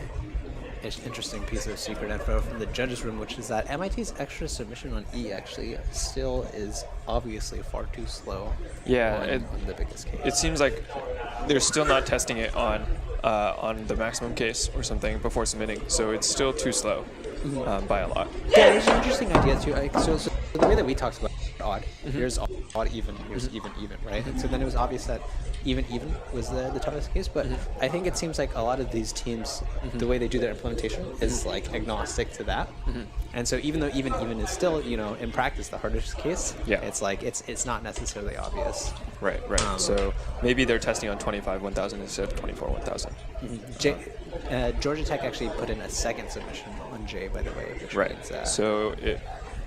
interesting piece of secret info from the judges' room, which is that MIT's extra submission on E actually still is obviously far too slow. Yeah, on the biggest case. It seems like they're still not testing it on the maximum case or something before submitting, so it's still too slow by a lot. Yeah, there's an interesting idea too. So the way that we talked about odd, here's odd, even, here's even, right? And so then it was obvious that even was the toughest case, but I think it seems like a lot of these teams, the way they do their implementation is like agnostic to that. And so even though even is still, in practice the hardest case, it's like it's not necessarily obvious. Right. So maybe they're testing on 25 1000 instead of 24 1000. Georgia Tech actually put in a second submission on J, by the way. Right. So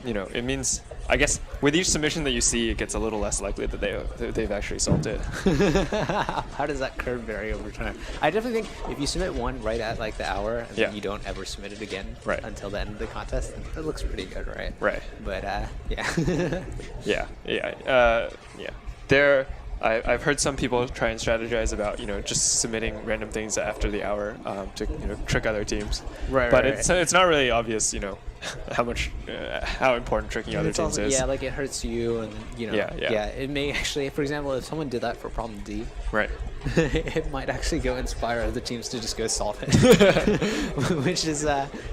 it means, I guess, with each submission that you see, it gets a little less likely that they've actually solved it. How does that curve vary over time? I definitely think if you submit one right at like the hour and then you don't ever submit it again until the end of the contest, it looks pretty good, right? Right. But I've heard some people try and strategize about just submitting random things after the hour to trick other teams. But it's not really obvious how important tricking other teams is. Yeah, like it hurts you, and it may actually, for example, if someone did that for problem D, it might actually go inspire other teams to just go solve it, which is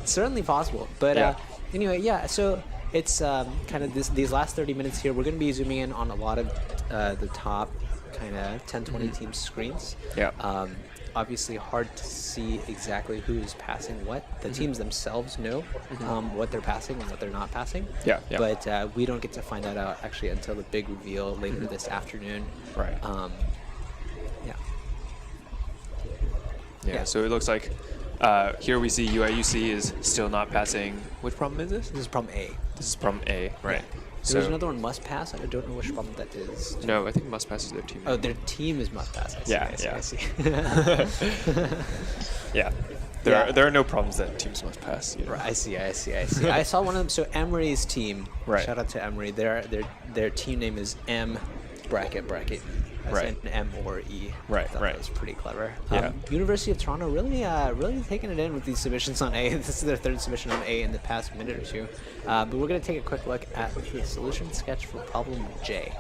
certainly possible. But anyway, so it's kind of these last 30 minutes here. We're going to be zooming in on a lot of the top kind of 10-20 team screens. Obviously hard to see exactly who's passing what. The teams themselves know what they're passing and what they're not passing. But we don't get to find that out actually until the big reveal later this afternoon. So it looks like here we see UIUC is still not passing. Which problem is this? This is problem A. This is problem A, right. So there's another one, must pass. I don't know which problem that is. No, I think must pass is their team. Oh, their team is must pass. I see. There are no problems that teams must pass. You know? Right, I see. I saw one of them. So Emery's team. Right. Shout out to Emery. Their team name is M bracket. As Right. in M or E. Right. That was pretty clever. Yeah. University of Toronto really taking it in with these submissions on A. This is their third submission on A in the past minute or two. But we're going to take a quick look at the solution sketch for problem J.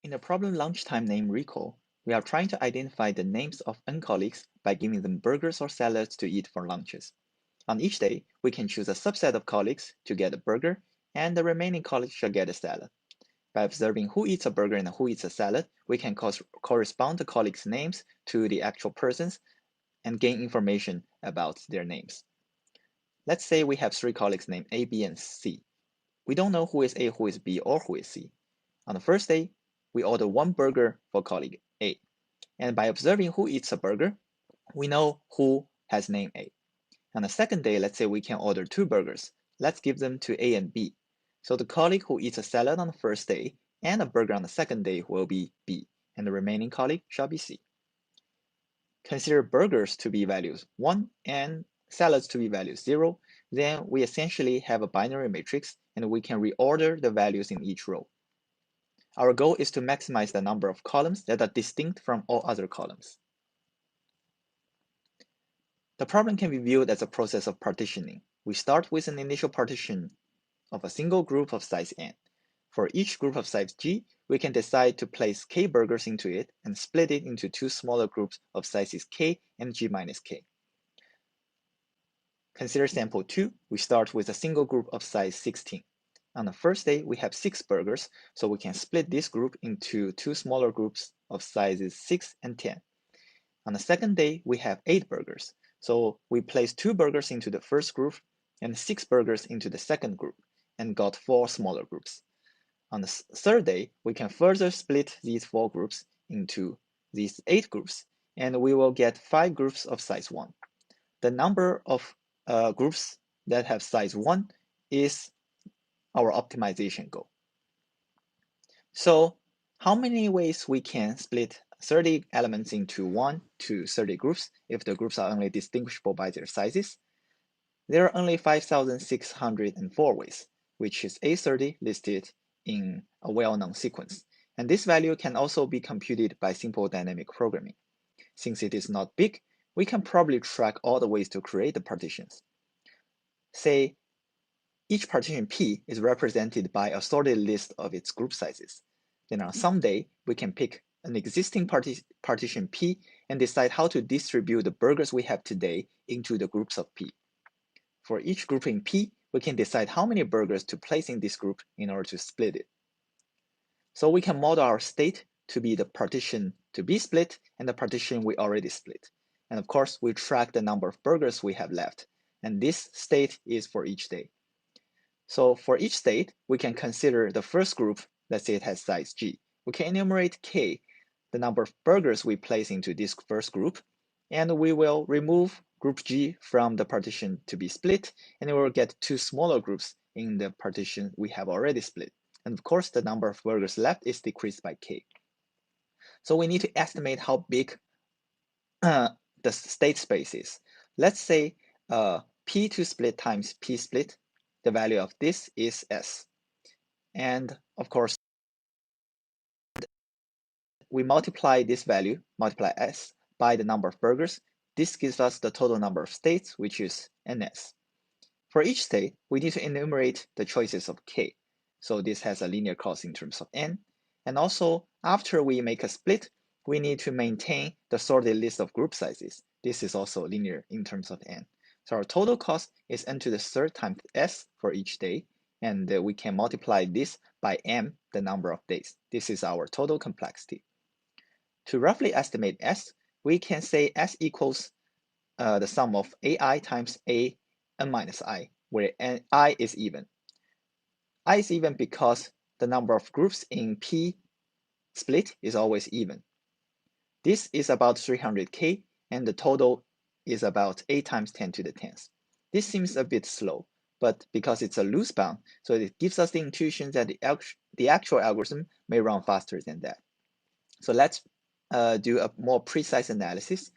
In the problem lunchtime name recall, we are trying to identify the names of n colleagues by giving them burgers or salads to eat for lunches. On each day, we can choose a subset of colleagues to get a burger, and the remaining colleagues shall get a salad. By observing who eats a burger and who eats a salad, we can correspond the colleagues' names to the actual persons and gain information about their names. Let's say we have 3 colleagues named A, B, and C. We don't know who is A, who is B, or who is C. On the first day, we order 1 burger for colleague A. And by observing who eats a burger, we know who has name A. On the second day, let's say we can order 2 burgers. Let's give them to A and B. So the colleague who eats a salad on the first day and a burger on the second day will be B, and the remaining colleague shall be C. Consider burgers to be values 1 and salads to be values 0. Then we essentially have a binary matrix, and we can reorder the values in each row. Our goal is to maximize the number of columns that are distinct from all other columns. The problem can be viewed as a process of partitioning. We start with an initial partition of a single group of size n. For each group of size g, we can decide to place k burgers into it and split it into 2 smaller groups of sizes k and g minus k. Consider sample 2. We start with a single group of size 16. On the first day, we have 6 burgers, so we can split this group into 2 smaller groups of sizes 6 and 10. On the second day, we have 8 burgers, so we place 2 burgers into the first group and 6 burgers into the second group, and got 4 smaller groups. On the third day, we can further split these 4 groups into these 8 groups, and we will get 5 groups of size 1. The number of groups that have size 1 is our optimization goal. So how many ways we can split 30 elements into 1 to 30 groups if the groups are only distinguishable by their sizes? There are only 5,604 ways, which is A30 listed in a well-known sequence. And this value can also be computed by simple dynamic programming. Since it is not big, we can probably track all the ways to create the partitions. Say, each partition P is represented by a sorted list of its group sizes. Then on some day, we can pick an existing partition P and decide how to distribute the burgers we have today into the groups of P. For each group in P, we can decide how many burgers to place in this group in order to split it. So we can model our state to be the partition to be split and the partition we already split. And of course, we track the number of burgers we have left. And this state is for each day. So for each state, we can consider the first group, let's say it has size G. We can enumerate K, the number of burgers we place into this first group, and we will remove group G from the partition to be split, and we will get 2 smaller groups in the partition we have already split. And of course, the number of burgers left is decreased by K. So we need to estimate how big the state space is. Let's say P to split times P split. The value of this is S. And of course, we multiply this value, multiply S, by the number of burgers. This gives us the total number of states, which is NS. For each state, we need to enumerate the choices of K. So this has a linear cost in terms of N. And also, after we make a split, we need to maintain the sorted list of group sizes. This is also linear in terms of N. So our total cost is n to the third times S for each day, and we can multiply this by M, the number of days. This is our total complexity. To roughly estimate S, we can say S equals the sum of AI times A n minus I, where I is even. I is even because the number of groups in P split is always even. This is about 300K, and the total is about 8 times 10 to the 10th. This seems a bit slow, but because it's a loose bound, so it gives us the intuition that the actual algorithm may run faster than that. So let's do a more precise analysis.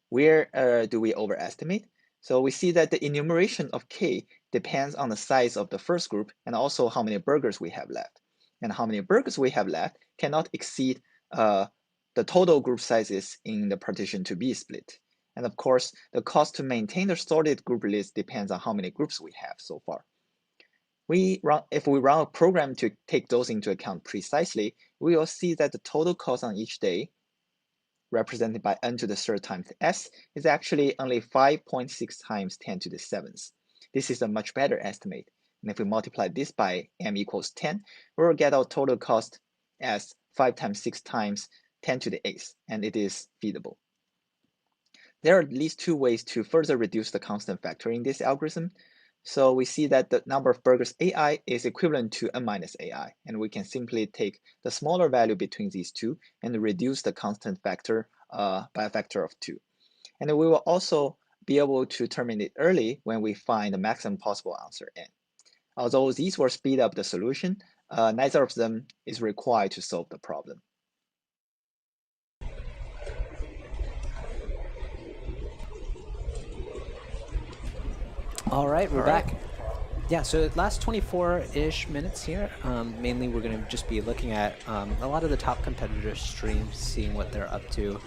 Where do we overestimate? So we see that the enumeration of K depends on the size of the first group and also how many burgers we have left. And how many burgers we have left cannot exceed the total group sizes in the partition to be split. And of course, the cost to maintain the sorted group list depends on how many groups we have so far. If we run a program to take those into account precisely, we will see that the total cost on each day, represented by n to the third times s, is actually only 5.6 times 10 to the 7th. This is a much better estimate. And if we multiply this by m equals 10, we will get our total cost as 5 times 6 times 10 to the 8th, and it is feasible. There are at least two ways to further reduce the constant factor in this algorithm. So we see that the number of burgers AI is equivalent to n minus AI, and we can simply take the smaller value between these two and reduce the constant factor by a factor of 2. And we will also be able to terminate early when we find the maximum possible answer n. Although these will speed up the solution, neither of them is required to solve the problem. All right, we're back. Yeah, so the last 24-ish minutes here, mainly we're going to just be looking at a lot of the top competitor streams, seeing what they're up to.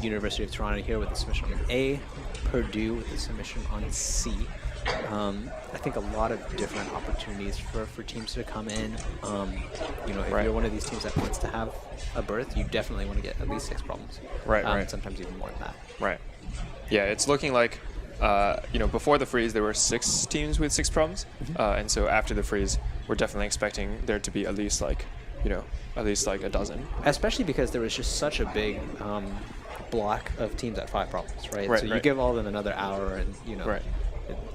University of Toronto here with the submission on A, Purdue with the submission on C. I think a lot of different opportunities for teams to come in. You know, if you're one of these teams that wants to have a berth, you definitely want to get at least 6 problems. Sometimes even more than that. Right. Yeah, it's looking like you know, before the freeze, there were 6 teams with 6 problems, and so after the freeze, we're definitely expecting there to be at least like, you know, at least like a dozen. Especially because there was just such a big block of teams at 5 problems, right? So you give all of them another hour, and you know,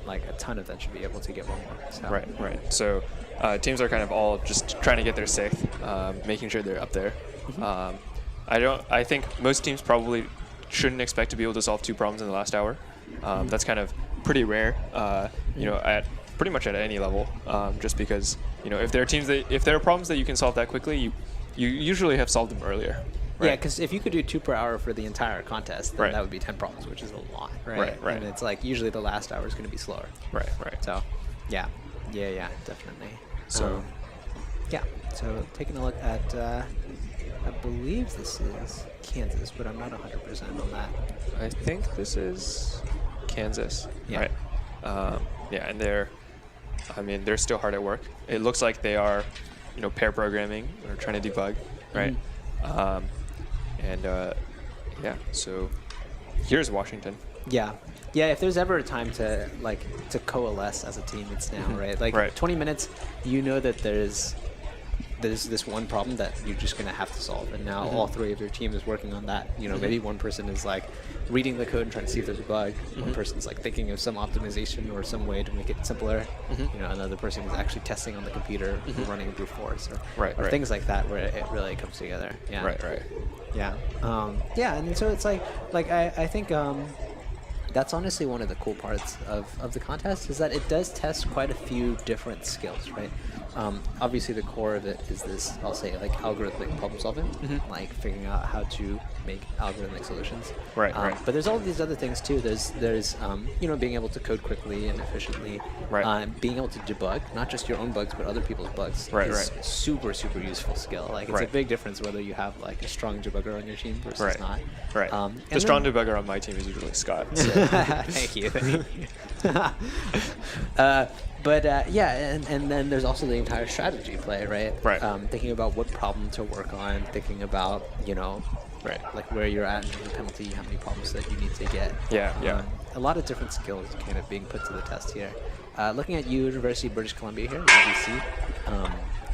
like a ton of them should be able to get one more. So. Right. So teams are kind of all just trying to get their 6th, making sure they're up there. I think most teams probably shouldn't expect to be able to solve 2 problems in the last hour. That's kind of pretty rare, you know, at pretty much at any level, just because, you know, if there are problems that you can solve that quickly, you usually have solved them earlier. Yeah, because if you could do 2 per hour for the entire contest, then that would be 10 problems, which is a lot, right? And it's like usually the last hour is going to be slower. Right. So, yeah, definitely. So, so taking a look at, I believe this is Kansas, but I'm not 100% on that. I think this is Kansas. Yeah. Yeah, and they're still hard at work. It looks like they are, you know, pair programming or trying to debug, right? Yeah, so here's Washington. Yeah, if there's ever a time to coalesce as a team, it's now, right? Like 20 minutes, you know that there's this one problem that you're just going to have to solve, and now all 3 of your team is working on that. You know, maybe one person is like reading the code and trying to see if there's a bug. One person's like thinking of some optimization or some way to make it simpler. You know, another person is actually testing on the computer, running a brute force, or things like that, where it really comes together. Yeah. Right. Yeah. And so it's like I think that's honestly one of the cool parts of the contest, is that it does test quite a few different skills, right? Obviously the core of it is this, I'll say, like algorithmic problem solving, like figuring out how to make algorithmic solutions. Right. But there's all these other things too. There's you know, being able to code quickly and efficiently, being able to debug not just your own bugs but other people's bugs. Is super useful skill. Like it's a big difference whether you have like a strong debugger on your team versus not. The strong debugger on my team is usually Scott. So. Thank you. But and then there's also the entire strategy play, right? Thinking about what problem to work on, thinking about, you know, like where you're at in the penalty, how many problems that you need to get. A lot of different skills kind of being put to the test here. Looking at University of British Columbia here, UBC,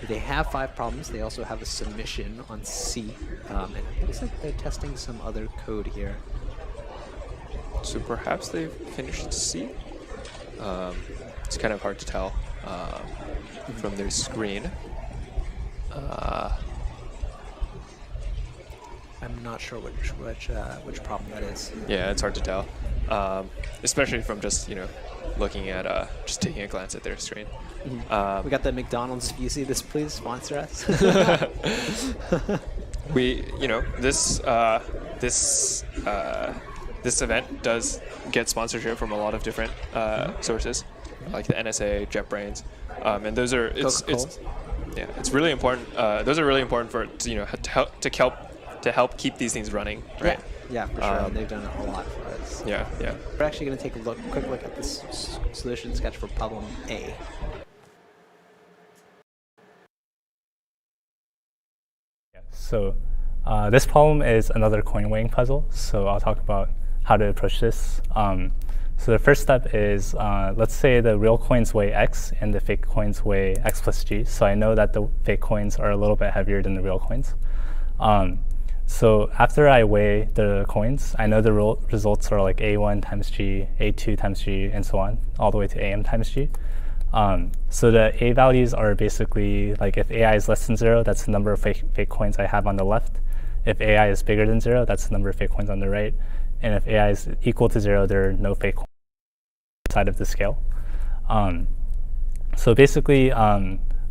they have 5 problems. They also have a submission on C, and it looks like they're testing some other code here. So perhaps they've finished C. It's kind of hard to tell from their screen. I'm not sure which problem that is. Yeah, it's hard to tell, especially from just, you know, looking at just taking a glance at their screen. We got the McDonald's. If you see this, please sponsor us. This event does get sponsorship from a lot of different sources, like the NSA, JetBrains, and those are it's really important. Those are really important for to help keep these things running, right? Yeah, for sure. They've done a lot for us. Yeah. We're actually going to take a quick look at this solution sketch for problem A. So this problem is another coin weighing puzzle. So I'll talk about how to approach this. So the first step is, let's say the real coins weigh X and the fake coins weigh X plus G. So I know that the fake coins are a little bit heavier than the real coins. So after I weigh the coins, I know the results are like A1 times G, A2 times G, and so on, all the way to AM times G. So the A values are basically like if AI is less than 0, that's the number of fake coins I have on the left. If AI is bigger than 0, that's the number of fake coins on the right. And if AI is equal to 0, there are no fake coins on the side of the scale. So basically,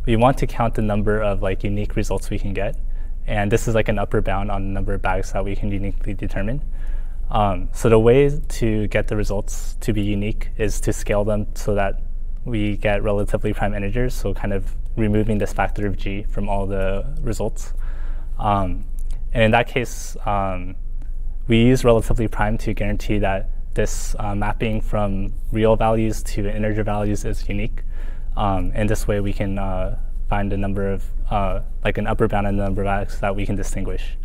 we want to count the number of like unique results we can get. And this is like an upper bound on the number of bags that we can uniquely determine. So the way to get the results to be unique is to scale them so that we get relatively prime integers, so kind of removing this factor of G from all the results. And in that case, we use relatively prime to guarantee that this mapping from real values to integer values is unique. And this way we can find a number of, like an upper bound and the number of bags that we can distinguish.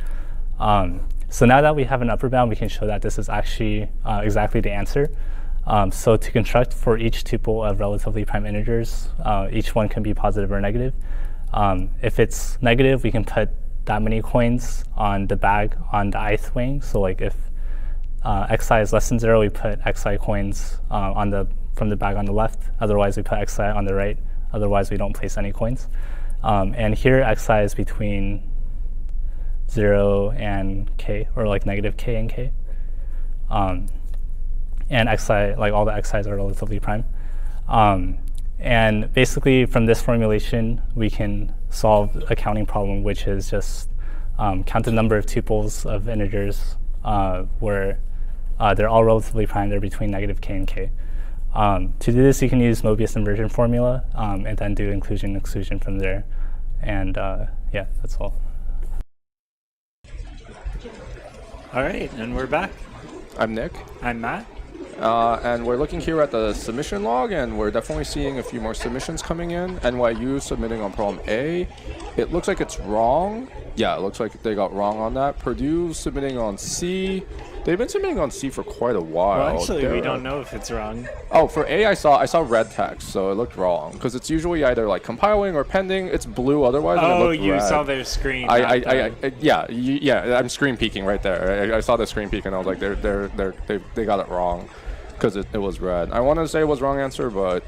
So now that we have an upper bound, we can show that this is actually exactly the answer. So to construct for each tuple of relatively prime integers, each one can be positive or negative. If it's negative, we can put that many coins on the bag on the ith weighing. So like if xi is less than 0, we put xi coins from the bag on the left. Otherwise, we put xi on the right. Otherwise, we don't place any coins. And here, xi is between 0 and k, or like negative k and k. And xi, like all the xi's are relatively prime. And basically, from this formulation, we can solve a counting problem, which is just count the number of tuples of integers where they're all relatively prime. They're between negative k and k. To do this, you can use Mobius inversion formula and then do inclusion and exclusion from there. And yeah, that's all. All right, and we're back. I'm Nick. I'm Matt. And we're looking here at the submission log, and we're definitely seeing a few more submissions coming in. NYU submitting on problem A. It looks like it's wrong. Yeah, it looks like they got wrong on that. Purdue submitting on C. They've been submitting on C for quite a while. Well, actually, we don't know if it's wrong. Oh, for A, I saw red text, so it looked wrong. Because it's usually either like compiling or pending. It's blue otherwise. Oh, and it looked you red. saw their screen. Yeah. I'm screen peeking right there. I saw the screen peek and I was like, they got it wrong, because it was red. I want to say it was wrong answer, but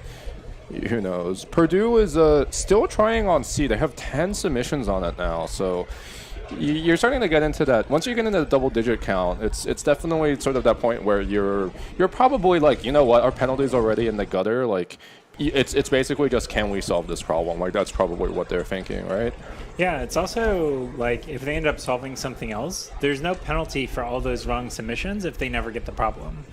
who knows? Purdue is still trying on C. They have 10 submissions on it now, so you're starting to get into that. Once you get into the double-digit count, it's definitely sort of that point where you're probably like, you know what, our penalty's already in the gutter. Like, it's basically just, can we solve this problem? Like, that's probably what they're thinking, right? Yeah, it's also like if they end up solving something else, there's no penalty for all those wrong submissions if they never get the problem.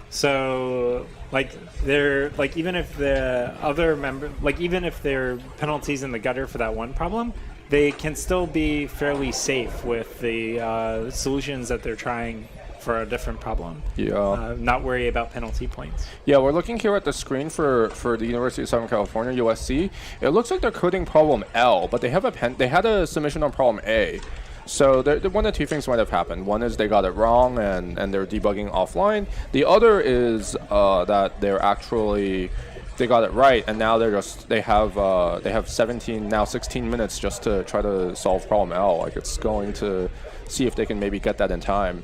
So, like, they're like, even if the other member, like, even if there are penalties in the gutter for that one problem, they can still be fairly safe with the solutions that they're trying for a different problem. Yeah. Not worry about penalty points. Yeah, we're looking here at the screen for the University of Southern California, USC. It looks like they're coding problem L, but they had a submission on problem A. So one of two things might have happened. One is they got it wrong and they're debugging offline. The other is that they got it right, and now they have 16 minutes just to try to solve problem L. Like, it's going to see if they can maybe get that in time.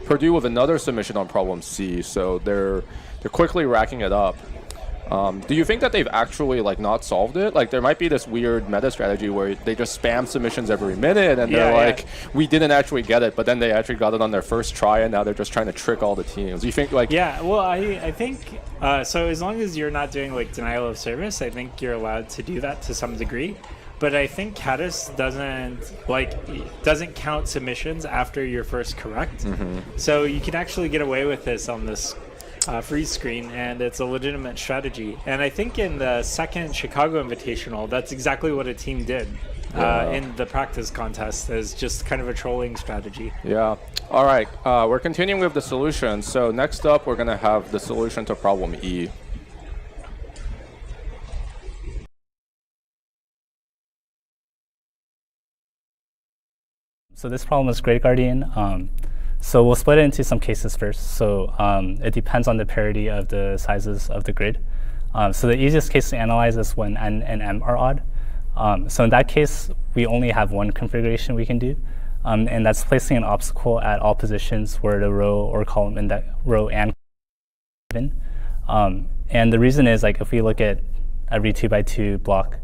Purdue with another submission on problem C, so they're quickly racking it up. Do you think that they've actually like not solved it? Like there might be this weird meta strategy where they just spam submissions every minute and they're like, we didn't actually get it, but then they actually got it on their first try and now they're just trying to trick all the teams. Do you think like... Yeah, well, I think, so as long as you're not doing like denial of service, I think you're allowed to do that to some degree. But I think Caddis doesn't count submissions after your first correct. So you can actually get away with this on this freeze screen, and it's a legitimate strategy. And I think in the second Chicago Invitational, that's exactly what a team did in the practice contest, as just kind of a trolling strategy. Yeah. All right. We're continuing with the solution. So next up, we're going to have the solution to problem E. So this problem is Grid Guardian. So we'll split it into some cases first. So it depends on the parity of the sizes of the grid. So the easiest case to analyze is when n and m are odd. So in that case, we only have one configuration we can do, and that's placing an obstacle at all positions where the row or column index, row and given. And the reason is, like, if we look at every 2x2 block,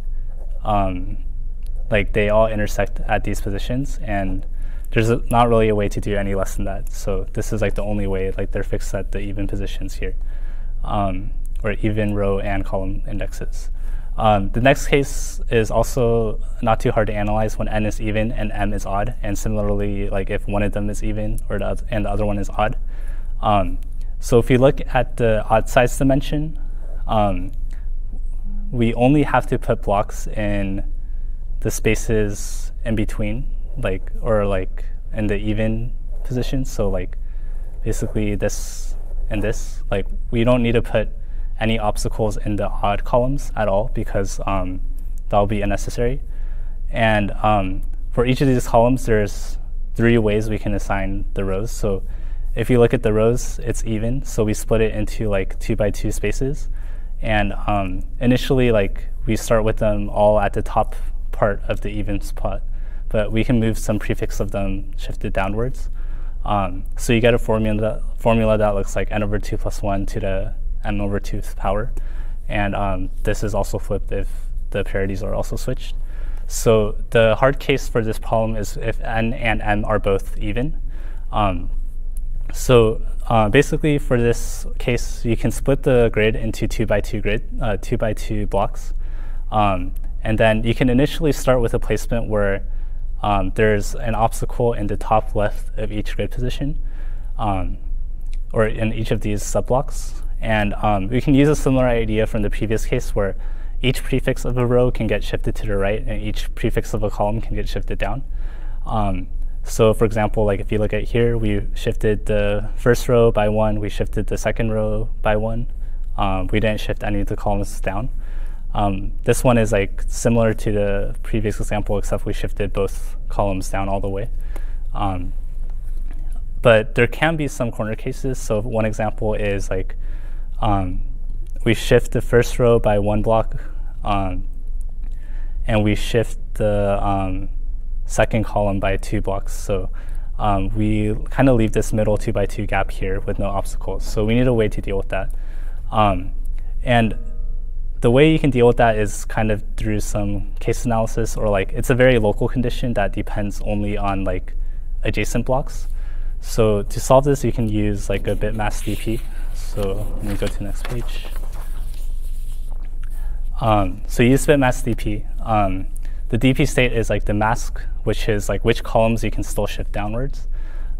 like they all intersect at these positions, and there's not really a way to do any less than that. So this is like the only way, like they're fixed at the even positions here, or even row and column indexes. The next case is also not too hard to analyze when n is even and m is odd, and similarly, like if one of them is even or the other one is odd. So if you look at the odd size dimension, we only have to put blocks in the spaces in between, like, or like in the even positions. So like basically this and this, like we don't need to put any obstacles in the odd columns at all, because that'll be unnecessary. And for each of these columns, there's 3 ways we can assign the rows. So if you look at the rows, it's even. So we split it into like 2x2 spaces. And initially, like we start with them all at the top part of the even spot, but we can move some prefix of them shifted downwards. So you get a formula that looks like n/2 + 1 to the n/2 power. And this is also flipped if the parities are also switched. So the hard case for this problem is if n and m are both even. Basically for this case, you can split the grid into 2x2 blocks. And then you can initially start with a placement where there's an obstacle in the top left of each grid position, or in each of these subblocks. And we can use a similar idea from the previous case where each prefix of a row can get shifted to the right and each prefix of a column can get shifted down. So for example, like if you look at here, we shifted the first row by 1, we shifted the second row by 1. We didn't shift any of the columns down. This one is like similar to the previous example, except we shifted both columns down all the way. But there can be some corner cases. So one example is like we shift the first row by 1 block, and we shift the second column by 2 blocks. So we kind of leave this middle 2x2 gap here with no obstacles. So we need a way to deal with that. And the way you can deal with that is kind of through some case analysis, or like it's a very local condition that depends only on like adjacent blocks. So to solve this, you can use like a bitmask DP. So let me go to the next page. So use bitmask DP. The DP state is like the mask, which is like which columns you can still shift downwards.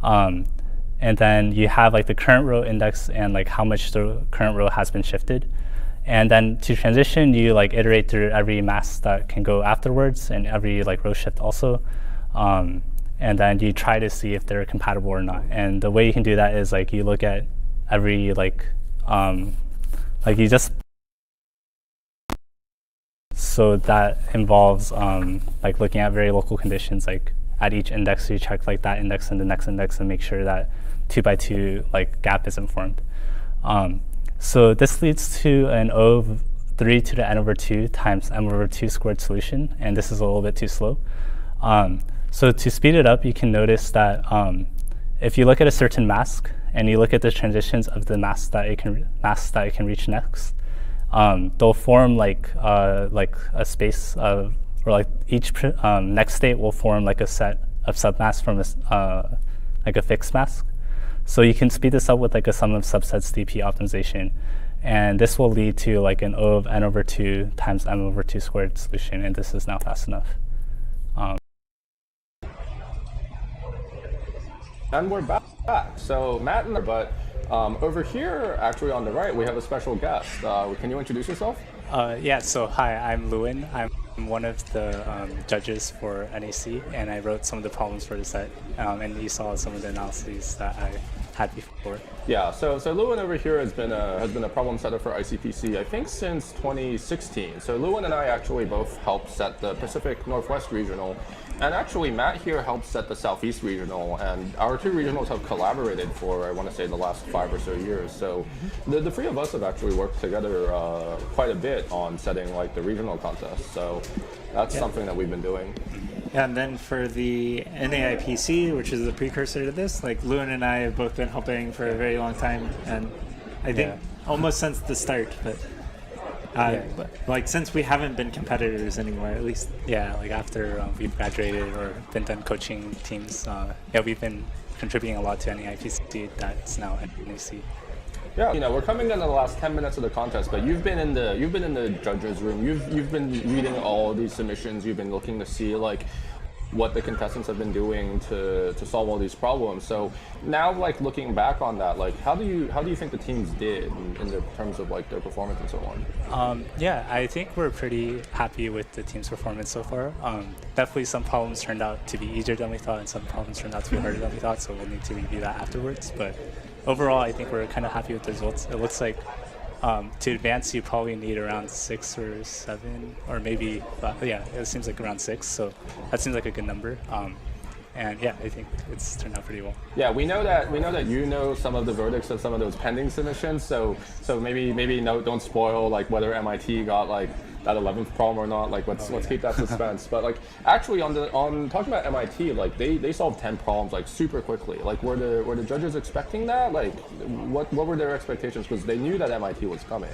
And then you have like the current row index and like how much the current row has been shifted. And then to transition, you like iterate through every mask that can go afterwards and every like row shift also. And then you try to see if they're compatible or not. And the way you can do that is like you look at every like you just, so that involves like looking at very local conditions, like at each index you check like that index and the next index and make sure that 2x2 like gap isn't formed. So this leads to an O of 3 to the n/2 times m/2 squared solution, and this is a little bit too slow. So to speed it up, you can notice that if you look at a certain mask and you look at the transitions of the mask that it can reach next, they'll form like a space of, or like each next state will form like a set of submasks from like a fixed mask. So you can speed this up with like a sum of subsets DP optimization. And this will lead to like an O of n over 2 times m over 2 squared solution, and this is now fast enough. And we're back. So Matt and but over here, actually on the right, we have a special guest. Can you introduce yourself? Yeah, so hi, I'm Lewin. I'm one of the judges for NAC, and I wrote some of the problems for the set, and you saw some of the analyses that I had before. Yeah, so Lewin over here has been a problem setter for ICPC, I think since 2016. So Lewin and I actually both helped set the Pacific Northwest Regional, and actually Matt here helped set the Southeast Regional, and our two regionals have collaborated for, I want to say, the last 5 or so years. So the three of us have actually worked together quite a bit on setting like the regional contests. So that's something that we've been doing. Yeah, and then for the NAIPC, which is the precursor to this, like Lewin and I have both been helping for a very long time, and I think almost since the start, but like since we haven't been competitors anymore, at least. Yeah, like after we've graduated or been done coaching teams, we've been contributing a lot to NAIPC that's now NAC. Yeah, we're coming into the last 10 minutes of the contest, but you've been in the judges' room. You've been reading all these submissions. You've been looking to see like what the contestants have been doing to solve all these problems. So now, like looking back on that, like how do you think the teams did in the terms of like their performance and so on? Yeah, I think we're pretty happy with the team's performance so far. Definitely some problems turned out to be easier than we thought, and some problems turned out to be harder than we thought. So we'll need to review that afterwards. But overall, I think we're kind of happy with the results. It looks like to advance, you probably need around 6 or 7, or maybe, it seems like around 6. So that seems like a good number. And yeah, I think it's turned out pretty well. Yeah, we know that some of the verdicts of some of those pending submissions. So maybe don't spoil like whether MIT got like that 11th problem or not. Like let's keep that suspense. But like actually on talking about MIT, like they solved 10 problems like super quickly. Like were the judges expecting that? Like what were their expectations? Because they knew that MIT was coming.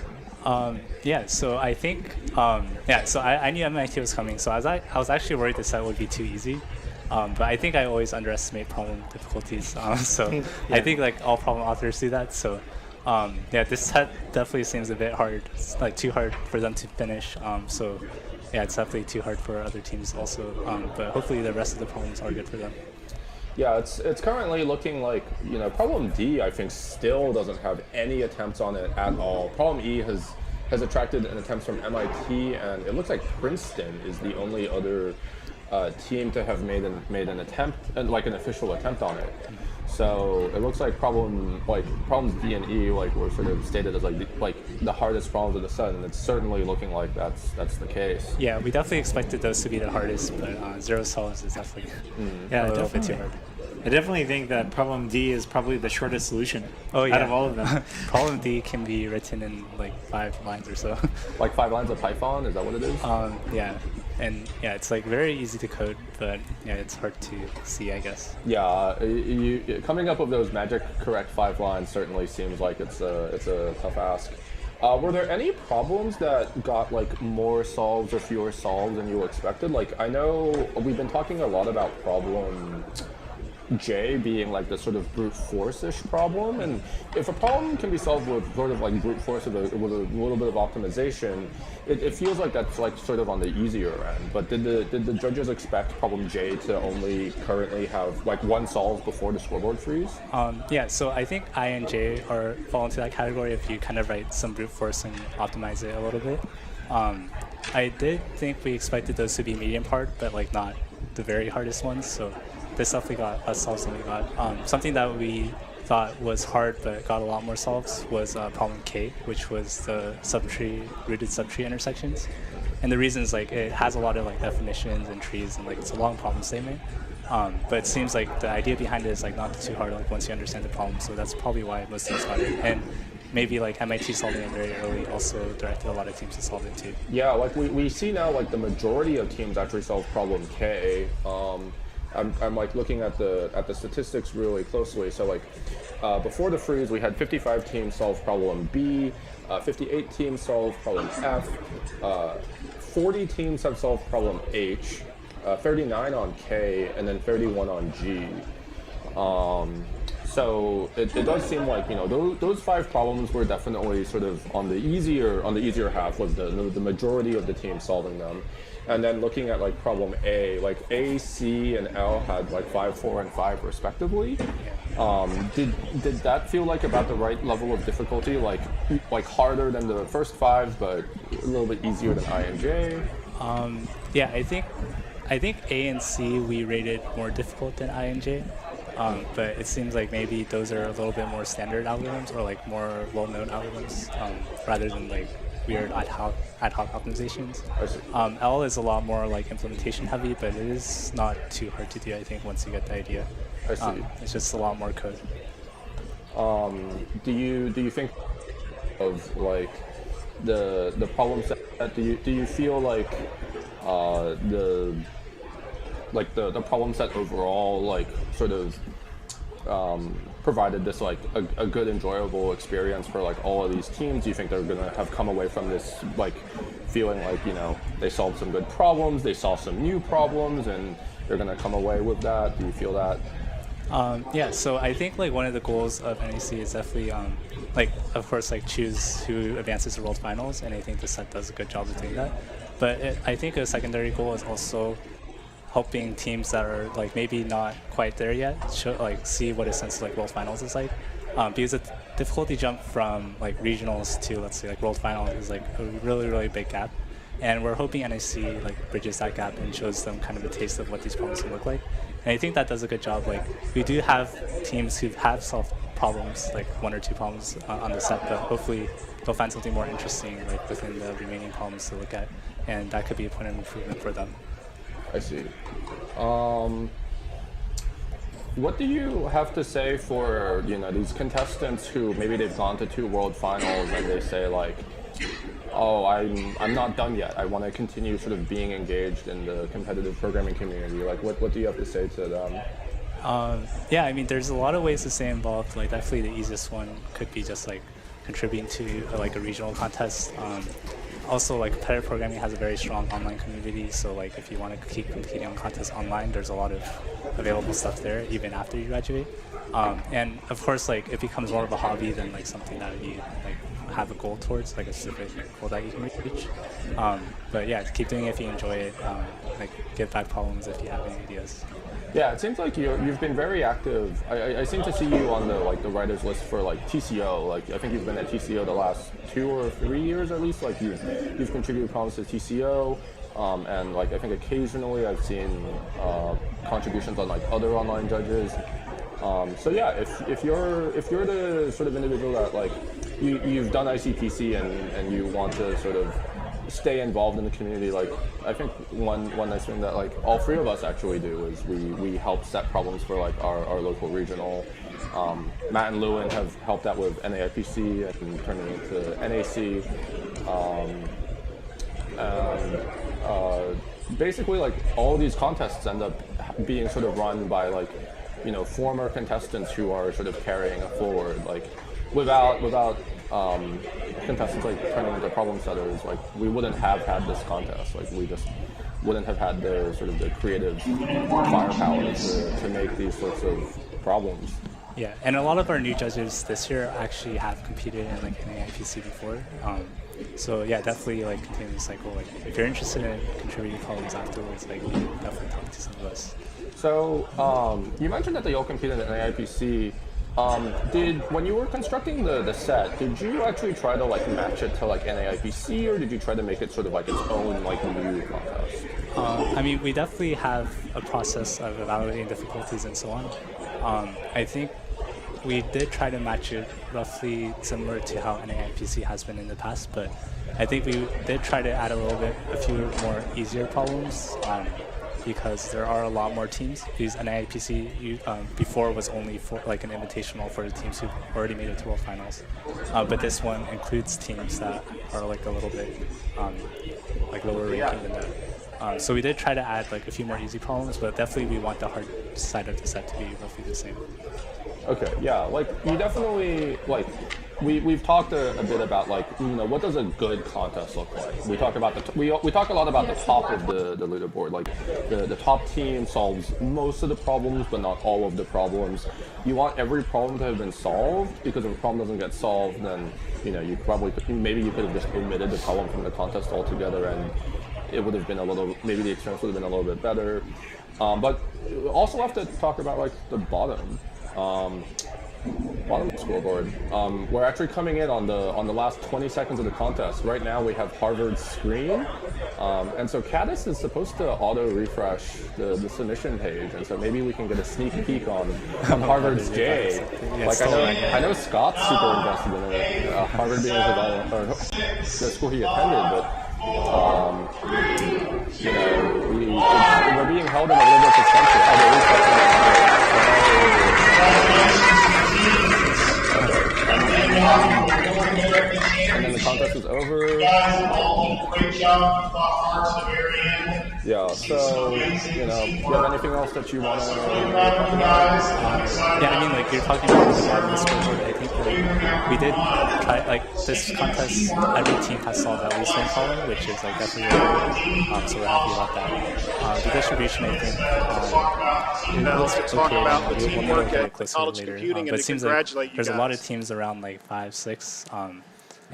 Yeah, so I think so I knew MIT was coming. So I was actually worried the set would be too easy. But I think I always underestimate problem difficulties. So I think like all problem authors do that. So this set definitely seems a bit hard. It's like too hard for them to finish. So yeah, it's definitely too hard for other teams also. But hopefully the rest of the problems are good for them. Yeah, it's currently looking like, problem D I think still doesn't have any attempts on it at all. Problem E has attracted an attempt from MIT, and it looks like Princeton is the only other team to have made an attempt, like an official attempt on it. So it looks like problems D and E like were sort of stated as like the hardest problems of the set, and it's certainly looking like that's the case. Yeah, we definitely expected those to be the hardest, but zero solves is definitely a little bit too hard. I definitely think that problem D is probably the shortest solution out of all of them. Problem D can be written in like 5 lines or so. Like 5 lines of Python, is that what it is? Yeah. And yeah, it's like very easy to code, but yeah, it's hard to see, I guess. Yeah, coming up with those magic correct 5 lines certainly seems like it's a tough ask. Were there any problems that got like more solves or fewer solves than you expected? Like I know we've been talking a lot about problem J being like the sort of brute force-ish problem, and if a problem can be solved with sort of like brute force with a little bit of optimization, it feels like that's like sort of on the easier end. But did the judges expect problem J to only currently have like 1 solve before the scoreboard freeze? Yeah, so I think I and J fall into that category if you kind of write some brute force and optimize it a little bit. I did think we expected those to be medium hard, but like not the very hardest ones. So this definitely got less solves than we got. Something that we thought was hard but got a lot more solves was problem K, which was the rooted subtree intersections. And the reason is like it has a lot of like definitions and trees, and like it's a long problem statement. But it seems like the idea behind it is like not too hard like once you understand the problem. So that's probably why most teams got it. And maybe like MIT solving it very early also directed a lot of teams to solve it too. Yeah, like we see now like the majority of teams actually solve problem K. I'm like looking at the statistics really closely. So like before the freeze, we had 55 teams solve problem B, 58 teams solve problem F, 40 teams have solved problem H, 39 on K, and then 31 on G. So it does seem like, you know, those 5 problems were definitely sort of on the easier half, with the majority of the team solving them. And then looking at like problem A, like A, C, and L had like 5, 4, and 5 respectively. Did that feel like about the right level of difficulty, like harder than the first 5, but a little bit easier than I and J? Yeah, I think A and C we rated more difficult than I and J. But it seems like maybe those are a little bit more standard algorithms, or like more well-known algorithms, rather than like weird ad hoc optimizations. L is a lot more like implementation heavy, but it is not too hard to do, I think, once you get the idea. I see. It's just a lot more code. Do you think of like the problem set? Do you feel like the problem set overall like sort of provided this like a good enjoyable experience for like all of these teams? Do you think they're gonna have come away from this like feeling like, you know, they solved some good problems, they saw some new problems, and they're gonna come away with that? Do you feel that? Yeah, so I think like one of the goals of NAC is definitely like, of course, like choose who advances to World Finals, and I think the set does a good job of doing that. But I think a secondary goal is also helping teams that are like maybe not quite there yet like see what a sense of like World Finals is like, because the difficulty jump from like regionals to, let's say, like World Finals is like a really big gap, and we're hoping NAC like bridges that gap and shows them kind of a taste of what these problems can look like. And I think that does a good job. Like, we do have teams who have solved problems, like 1 or 2 problems on the set, but hopefully they'll find something more interesting like within the remaining problems to look at, and that could be a point of improvement for them. I see. What do you have to say for, you know, these contestants who maybe they've gone to 2 World Finals and they say like, oh, I'm not done yet, I want to continue sort of being engaged in the competitive programming community? Like, what do you have to say to them? Yeah, I mean, there's a lot of ways to stay involved. Like, definitely the easiest one could be just like contributing to like a regional contest. Also, like, competitive programming has a very strong online community, so like if you want to keep competing on contests online, there's a lot of available stuff there even after you graduate. And of course, like, it becomes more of a hobby than like something that you like have a goal towards, like a specific goal that you can reach. But yeah, keep doing it if you enjoy it. Like, get back problems if you have any ideas. Yeah, it seems like you've been very active. I seem to see you on the writers list for like TCO. Like, I think you've been at TCO the last 2 or 3 years at least. Like, you've contributed problems to TCO, and like I think occasionally I've seen contributions on like other online judges. So yeah, if you're the sort of individual that like you've done ICPC and you want to sort of stay involved in the community, like, I think one nice thing that like all 3 of us actually do is we help set problems for like our local regional. Matt and Lewin have helped out with NAIPC and turning it into NAC. Basically, like, all these contests end up being sort of run by like, you know, former contestants who are sort of carrying it forward. Like, without contestants like turning into problem setters, like, we wouldn't have had this contest. Like, we just wouldn't have had the sort of the creative firepower to make these sorts of problems. Yeah, and a lot of our new judges this year actually have competed in like NAIPC before. So yeah, definitely like continue the cycle. Like, if you're interested in contributing problems afterwards, like, you definitely talk to some of us. So you mentioned that they all competed in NAIPC. When you were constructing the set, did you actually try to like match it to like NAIPC, or did you try to make it sort of like its own like new contest? I mean, we definitely have a process of evaluating difficulties and so on. I think we did try to match it roughly similar to how NAIPC has been in the past, but I think we did try to add a few more easier problems, because there are a lot more teams. Because NAIPC before was only for like an invitational for the teams who already made it to World Finals, but this one includes teams that are like a little bit like lower ranking than that. So we did try to add like a few more easy problems, but definitely we want the hard side of the set to be roughly the same. Okay, yeah, like you definitely like we've talked a bit about like, you know, what does a good contest look like? We talk about we talk a lot about the top of the leaderboard. Like the top team solves most of the problems, but not all of the problems. You want every problem to have been solved, because if a problem doesn't get solved, then you know you probably maybe you could have just omitted the problem from the contest altogether, and it would have been a little, maybe the experience would have been a little bit better. But we also have to talk about like the bottom of the scoreboard. We're actually coming in on the last 20 seconds of the contest. Right now we have Harvard's screen, and so Caddis is supposed to auto refresh the submission page, and so maybe we can get a sneak peek on Harvard's J. Like I know Scott's super invested in it, Harvard being the school he attended, but you know, we're being held in a little bit of suspense. And then the contest is over. Great job, yeah, so, you know, do you have anything else that you want to talk about? Yeah, I mean, like, you're talking about the bottom of the scoreboard. I think that we did try, like, this contest, every team has solved at least one problem, which is, like, definitely really good. So we're happy about that. The distribution, I think, let's talk about the teamwork at college computing, and to congratulate you guys. There's a lot of teams around, like, 5, 6,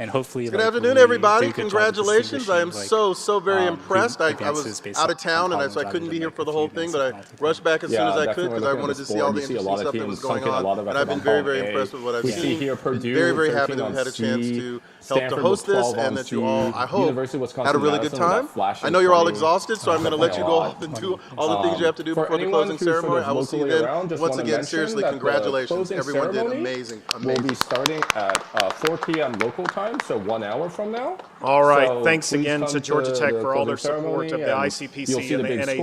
and hopefully, good afternoon, everybody. Congratulations. I am so very impressed. I was out of town, and so I couldn't be here for the whole thing, but I rushed back as soon as I could because I wanted to see all the interesting stuff that was going on. And I've been very impressed with what I've seen. Very happy that we had a chance to help to host this, and that you all, I hope, had a really good time. I know you're all exhausted, so I'm going to let you go off and do all the things you have to do before the closing ceremony. I will see you then. Once again, seriously, congratulations. Everyone did amazing. We'll be starting at 4 p.m. local time, so 1 hour from now. All right. So thanks again to Georgia Tech for all their support of the ICPC and the NAC.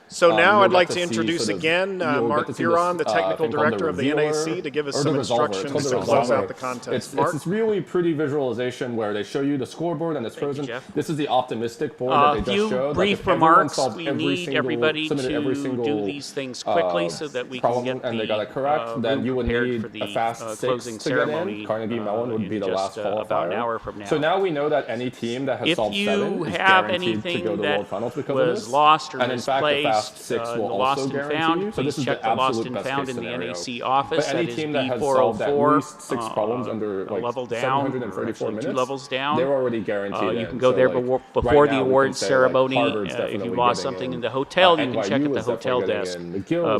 So now I'd like to introduce again Mark Furon, the technical director of the NAC, to give us some instructions to close out the contest. It's this really pretty visualization where they show you the scoreboard and it's frozen. This is the optimistic board that they just showed. Brief remarks. We need everybody to do these things quickly so that we can get and they got it correct. Then you would need a fast closing 6 ceremony. To get in. Carnegie Mellon would be the last qualifier. About an hour from now. So now we know that any team that has solved 7 is guaranteed to go to the World Finals because of this. Lost or and in fact, the fast 6 will also guarantee you. So this is the absolute best case scenario. In the NAC office. But any team that has solved at least 6 problems under like level down, 734 minutes, 2 levels down, they're already guaranteed. You can go there before the awards ceremony. If you lost something in the hotel, you can check at the hotel desk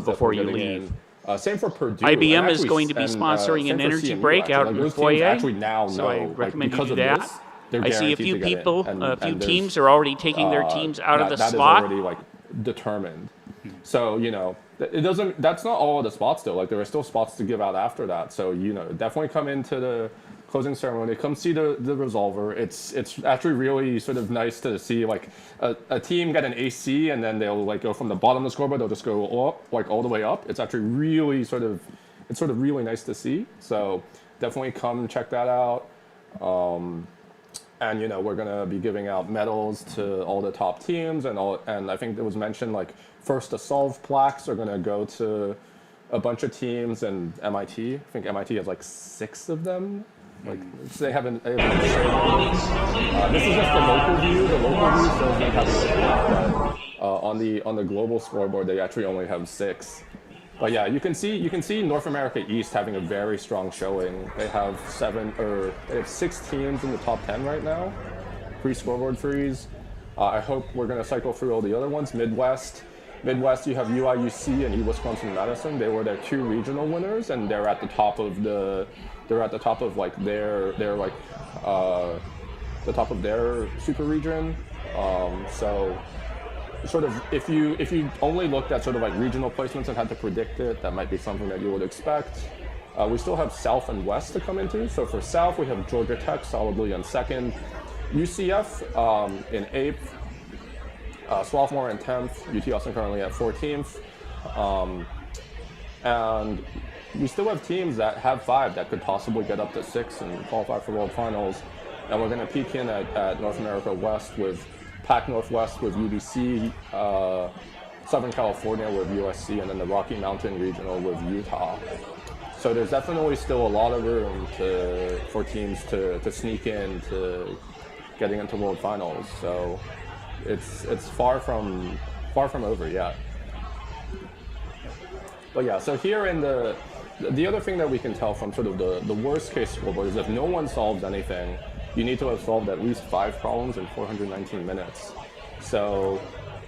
before you leave. Same for Purdue. IBM is going to be sponsoring an energy break out in the foyer, so I recommend you do that. I see a few people, a few teams are already taking their teams out of the slot. That is already like determined. So, you know, it doesn't. That's not all of the spots though. Like there are still spots to give out after that. So, you know, definitely come into the closing ceremony. Come see the resolver. It's actually really sort of nice to see like a team get an AC and then they'll like go from the bottom of the scoreboard. They'll just go up like all the way up. It's actually really it's really nice to see. So definitely come check that out. And you know we're gonna be giving out medals to all the top teams and I think it was mentioned like first to solve plaques are gonna go to a bunch of teams and MIT. I think MIT has like 6 of them. Like they haven't. This is just the local view. The local view shows them having but on the global scoreboard they actually only have 6. But yeah, you can see North America East having a very strong showing. They have 6 teams in the top 10 right now, pre-scoreboard freeze. I hope we're gonna cycle through all the other ones. Midwest, you have UIUC and Wisconsin-Madison. They were their 2 regional winners, and they're at the top of like the top of their super region. So sort of if you only looked at sort of like regional placements and had to predict it, that might be something that you would expect. We still have South and West to come into. So for South, we have Georgia Tech solidly in 2nd, UCF in 8th, Swarthmore in 10th, UT Austin currently at 14th. And we still have teams that have 5 that could possibly get up to 6 and qualify for World Finals. And we're going to peek in at North America West with Pac Northwest with UBC, Southern California with USC, and then the Rocky Mountain Regional with Utah. So there's definitely still a lot of room for teams to sneak in to getting into World Finals. So it's far from over yet. But yeah, so here in the other thing that we can tell from sort of the worst case scoreboard is if no one solves anything, you need to have solved at least 5 problems in 419 minutes. So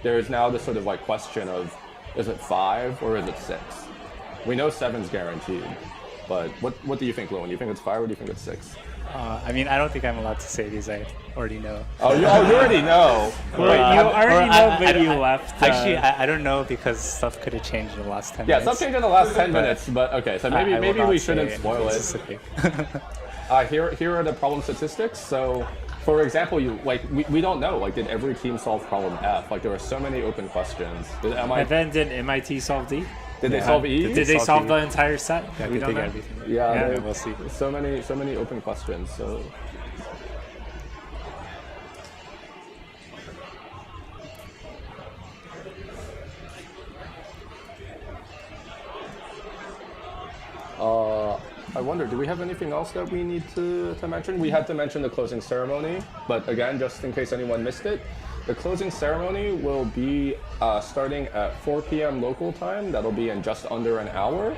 there's now this sort of like question of, is it 5 or is it 6? We know 7's guaranteed, but what do you think, Lowen? Do you think it's 5 or do you think it's 6? I mean, I don't think I'm allowed to say these. I already know. Oh, you already know. Well, you already know, but you left. Actually, I don't know because stuff could have changed in the last 10 minutes. Yeah, stuff changed in the last 10 minutes, but okay, so maybe we shouldn't spoil it. Here are the problem statistics. So, for example, we don't know. Like, did every team solve problem F? Like, there were so many open questions. And then did MIT solve D? Did they solve E? Did they solve the entire set? Yeah, we don't know. Everything. Yeah, we'll see. So many open questions. So. I wonder, do we have anything else that we need to mention? We had to mention the closing ceremony, but again, just in case anyone missed it, the closing ceremony will be starting at 4 p.m. local time. That'll be in just under an hour.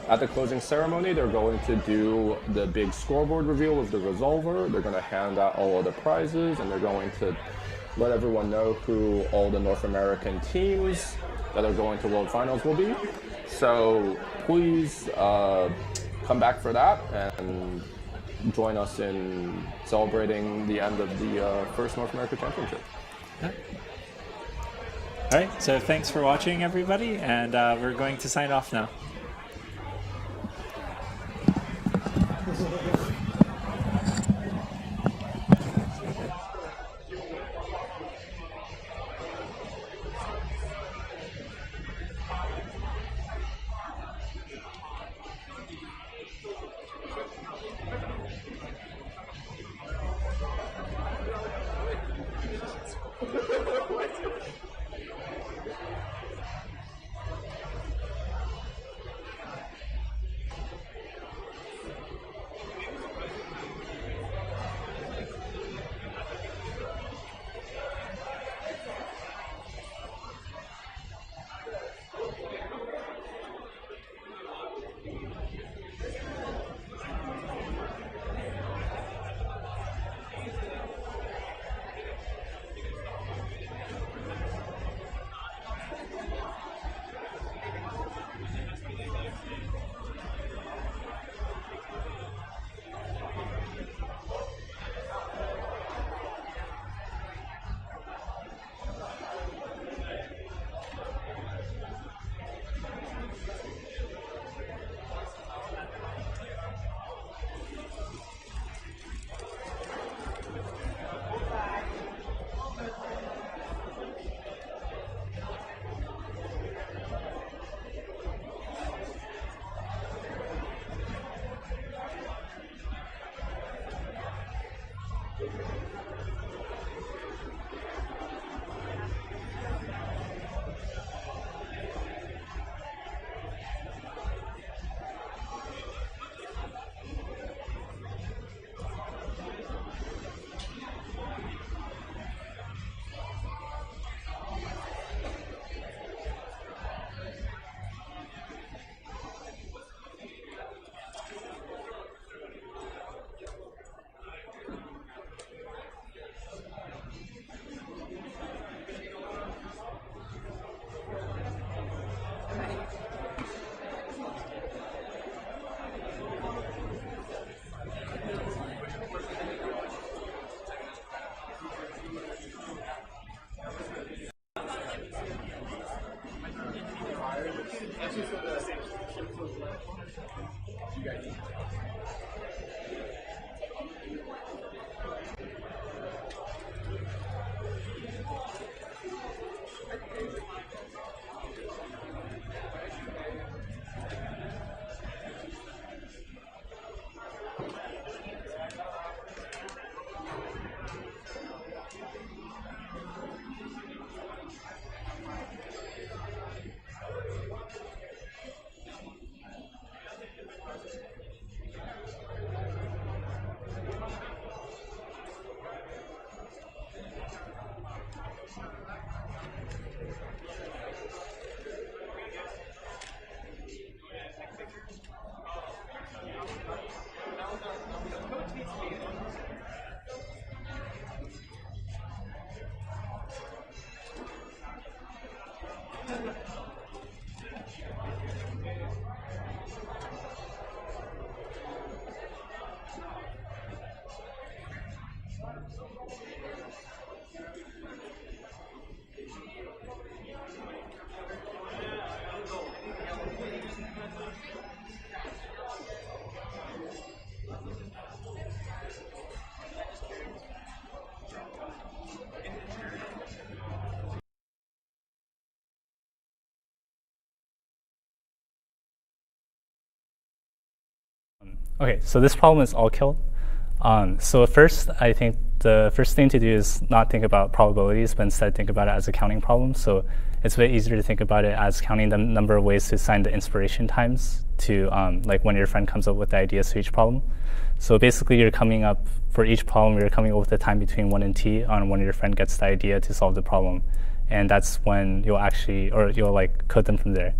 At the closing ceremony, they're going to do the big scoreboard reveal with the resolver. They're going to hand out all of the prizes, and they're going to let everyone know who all the North American teams that are going to World Finals will be. So please come back for that and join us in celebrating the end of the first North America Championship. All right, so thanks for watching, everybody, and we're going to sign off now. Okay, so this problem is all kill. So first, I think the first thing to do is not think about probabilities, but instead think about it as a counting problem. So it's a bit easier to think about it as counting the number of ways to assign the inspiration times to like when your friend comes up with the ideas to each problem. So basically, you're coming up for each problem, you're coming up with the time between 1 and t on when your friend gets the idea to solve the problem, and that's when you'll actually, or you'll like code them from there.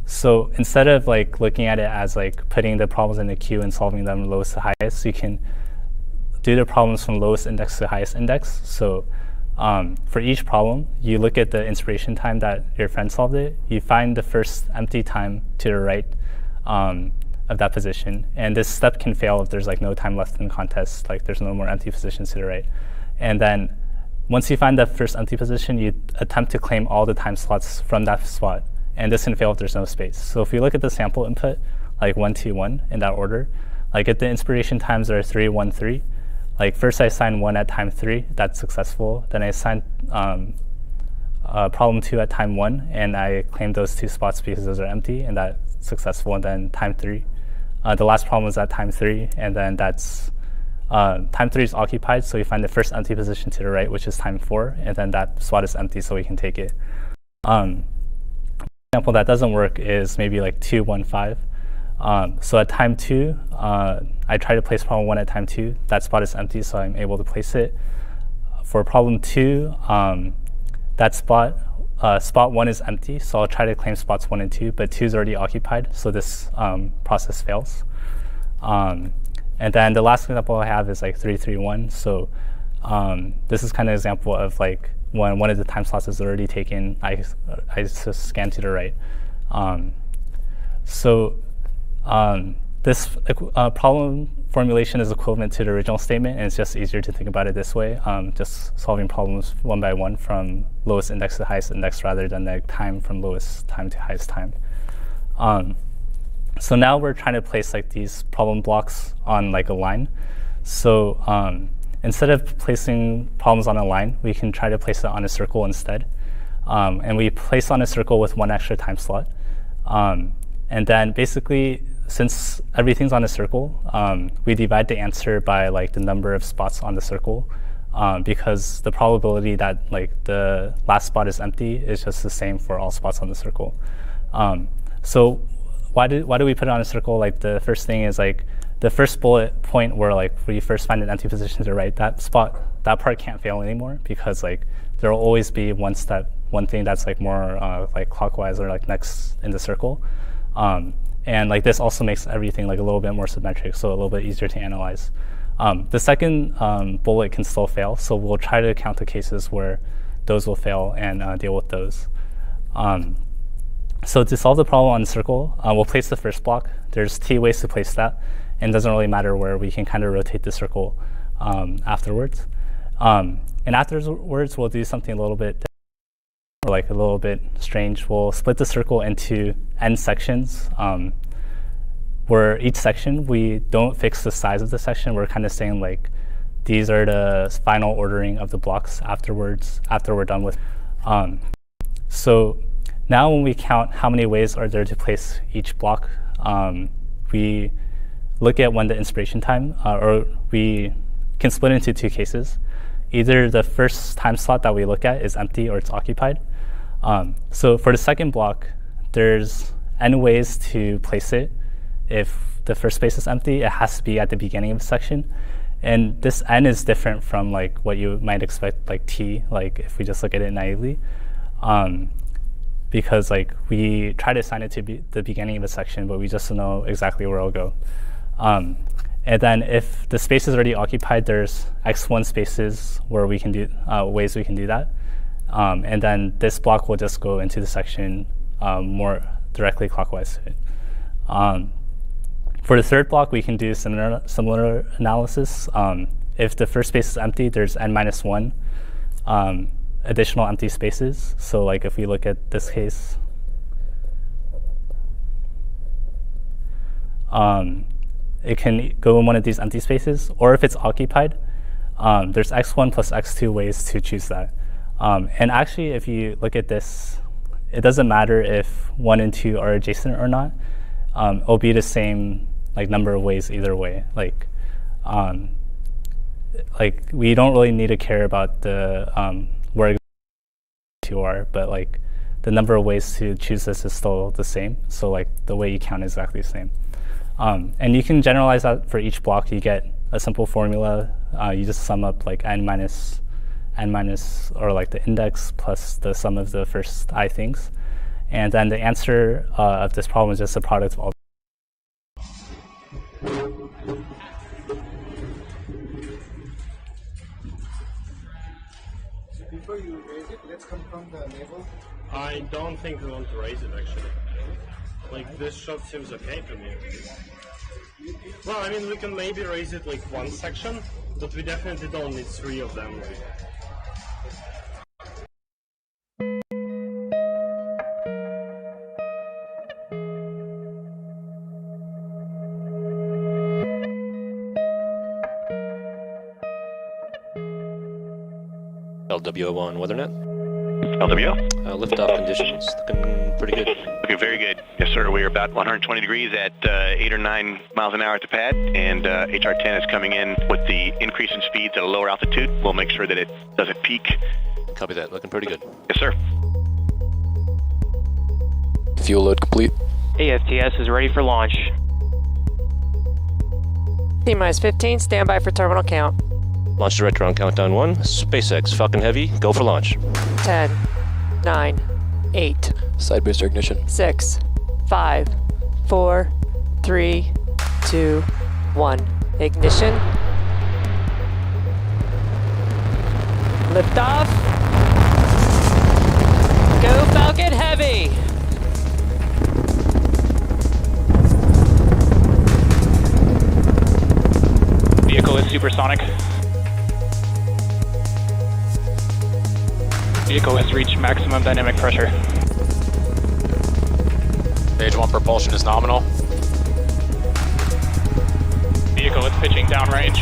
So instead of like looking at it as like putting the problems in the queue and solving them lowest to highest, you can do the problems from lowest index to highest index. So for each problem, you look at the inspiration time that your friend solved it. You find the first empty time to the right of that position. And this step can fail if there's like no time left in the contest, like there's no more empty positions to the right. And then once you find that first empty position, you attempt to claim all the time slots from that spot. And this can fail if there's no space. So if you look at the sample input, like 1, 2, 1 in that order, like if the inspiration times are 3, 1, 3, like first I assign 1 at time 3, that's successful. Then I assign problem 2 at time 1, and I claim those 2 spots because those are empty, and that's successful. And then time 3, the last problem is at time 3, and then that's time 3 is occupied, so we find the first empty position to the right, which is time 4, and then that spot is empty, so we can take it. Example that doesn't work is maybe like 2, 1, 5. So at time 2, I try to place problem 1 at time 2. That spot is empty, so I'm able to place it. For problem 2, that spot 1 is empty, so I'll try to claim spots 1 and 2, but 2 is already occupied, so this process fails. And then the last example I have is like 3, 3, 1. So this is kind of an example of like when one of the time slots is already taken, I just scan to the right. This problem formulation is equivalent to the original statement, and it's just easier to think about it this way, just solving problems one by one from lowest index to highest index rather than the time from lowest time to highest time. So now we're trying to place like these problem blocks on like a line. So instead of placing problems on a line, we can try to place it on a circle instead. And we place on a circle with 1 extra time slot. And then basically, since everything's on a circle, we divide the answer by like the number of spots on the circle, because the probability that like the last spot is empty is just the same for all spots on the circle. So why do we put it on a circle? Like the first thing is like the first bullet point where like we first find an empty position to the right, that part can't fail anymore, because like there will always be one thing that's like more like clockwise or like next in the circle. And like this also makes everything like a little bit more symmetric, so a little bit easier to analyze. The second bullet can still fail, so we'll try to count the cases where those will fail and deal with those. So to solve the problem on the circle, we'll place the first block. There's t ways to place that, and it doesn't really matter where. We can kind of rotate the circle afterwards. And afterwards, we'll do something a little bit different, or like a little bit strange. We'll split the circle into n sections, where each section, we don't fix the size of the section. We're kind of saying like, these are the final ordering of the blocks afterwards, after we're done with. So now when we count how many ways are there to place each block, we look at when the inspiration time, or we can split into 2 cases. Either the first time slot that we look at is empty or it's occupied. So for the second block, there's n ways to place it. If the first space is empty, it has to be at the beginning of the section. And this n is different from like what you might expect, like t, like if we just look at it naively. Because like we try to assign it to the beginning of a section, but we just don't know exactly where it'll go. And then if the space is already occupied, there's x1 spaces where we can do ways we can do that. And then this block will just go into the section more directly clockwise to it. For the third block, we can do similar analysis. If the first space is empty, there's n-1 additional empty spaces. So like if we look at this case, it can go in one of these empty spaces, or if it's occupied, there's x1 plus x2 ways to choose that. And actually, if you look at this, it doesn't matter if 1 and 2 are adjacent or not. It'll be the same number of ways either way. Like we don't really need to care about the where 2 are, but the number of ways to choose this is still the same. So the way you count is exactly the same. And you can generalize that for each block. You get a simple formula. You just sum up n minus, or the index plus the sum of the first I things. And then the answer of this problem is just the product of all. Before you raise it, let's confirm the label. I don't think we want to raise it actually. This shot seems okay to me. Well, I mean, we can maybe raise it one section, but we definitely don't need 3 of them. LWO on WeatherNet. LWO? Liftoff conditions looking pretty good. Looking very good. Yes, sir. We are about 120 degrees at 8 or 9 miles an hour at the pad, and HR-10 is coming in with the increase in speeds at a lower altitude. We'll make sure that it doesn't peak. Copy that. Looking pretty good. Yes, sir. Fuel load complete. AFTS is ready for launch. T-minus 15, standby for terminal count. Launch director on countdown 1. SpaceX Falcon Heavy, go for launch. 10, 9, 8. Side booster ignition. 6, 5, 4, 3, 2, 1. Ignition. Liftoff. Go Falcon Heavy. Vehicle is supersonic. Vehicle has reached maximum dynamic pressure. Stage 1 propulsion is nominal. Vehicle is pitching downrange.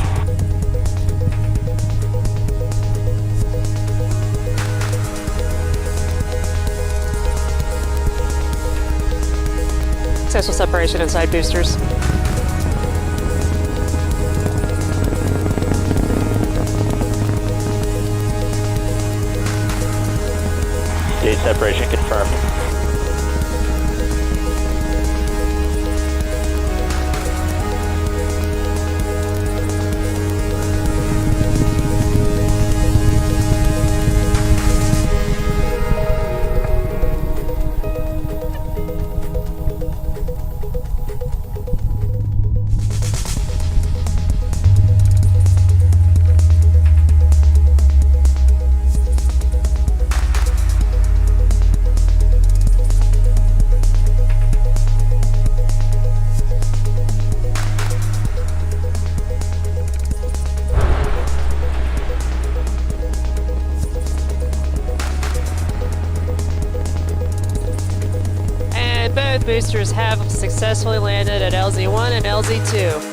Successful separation inside boosters. Stage separation confirmed. Boosters have successfully landed at LZ1 and LZ2.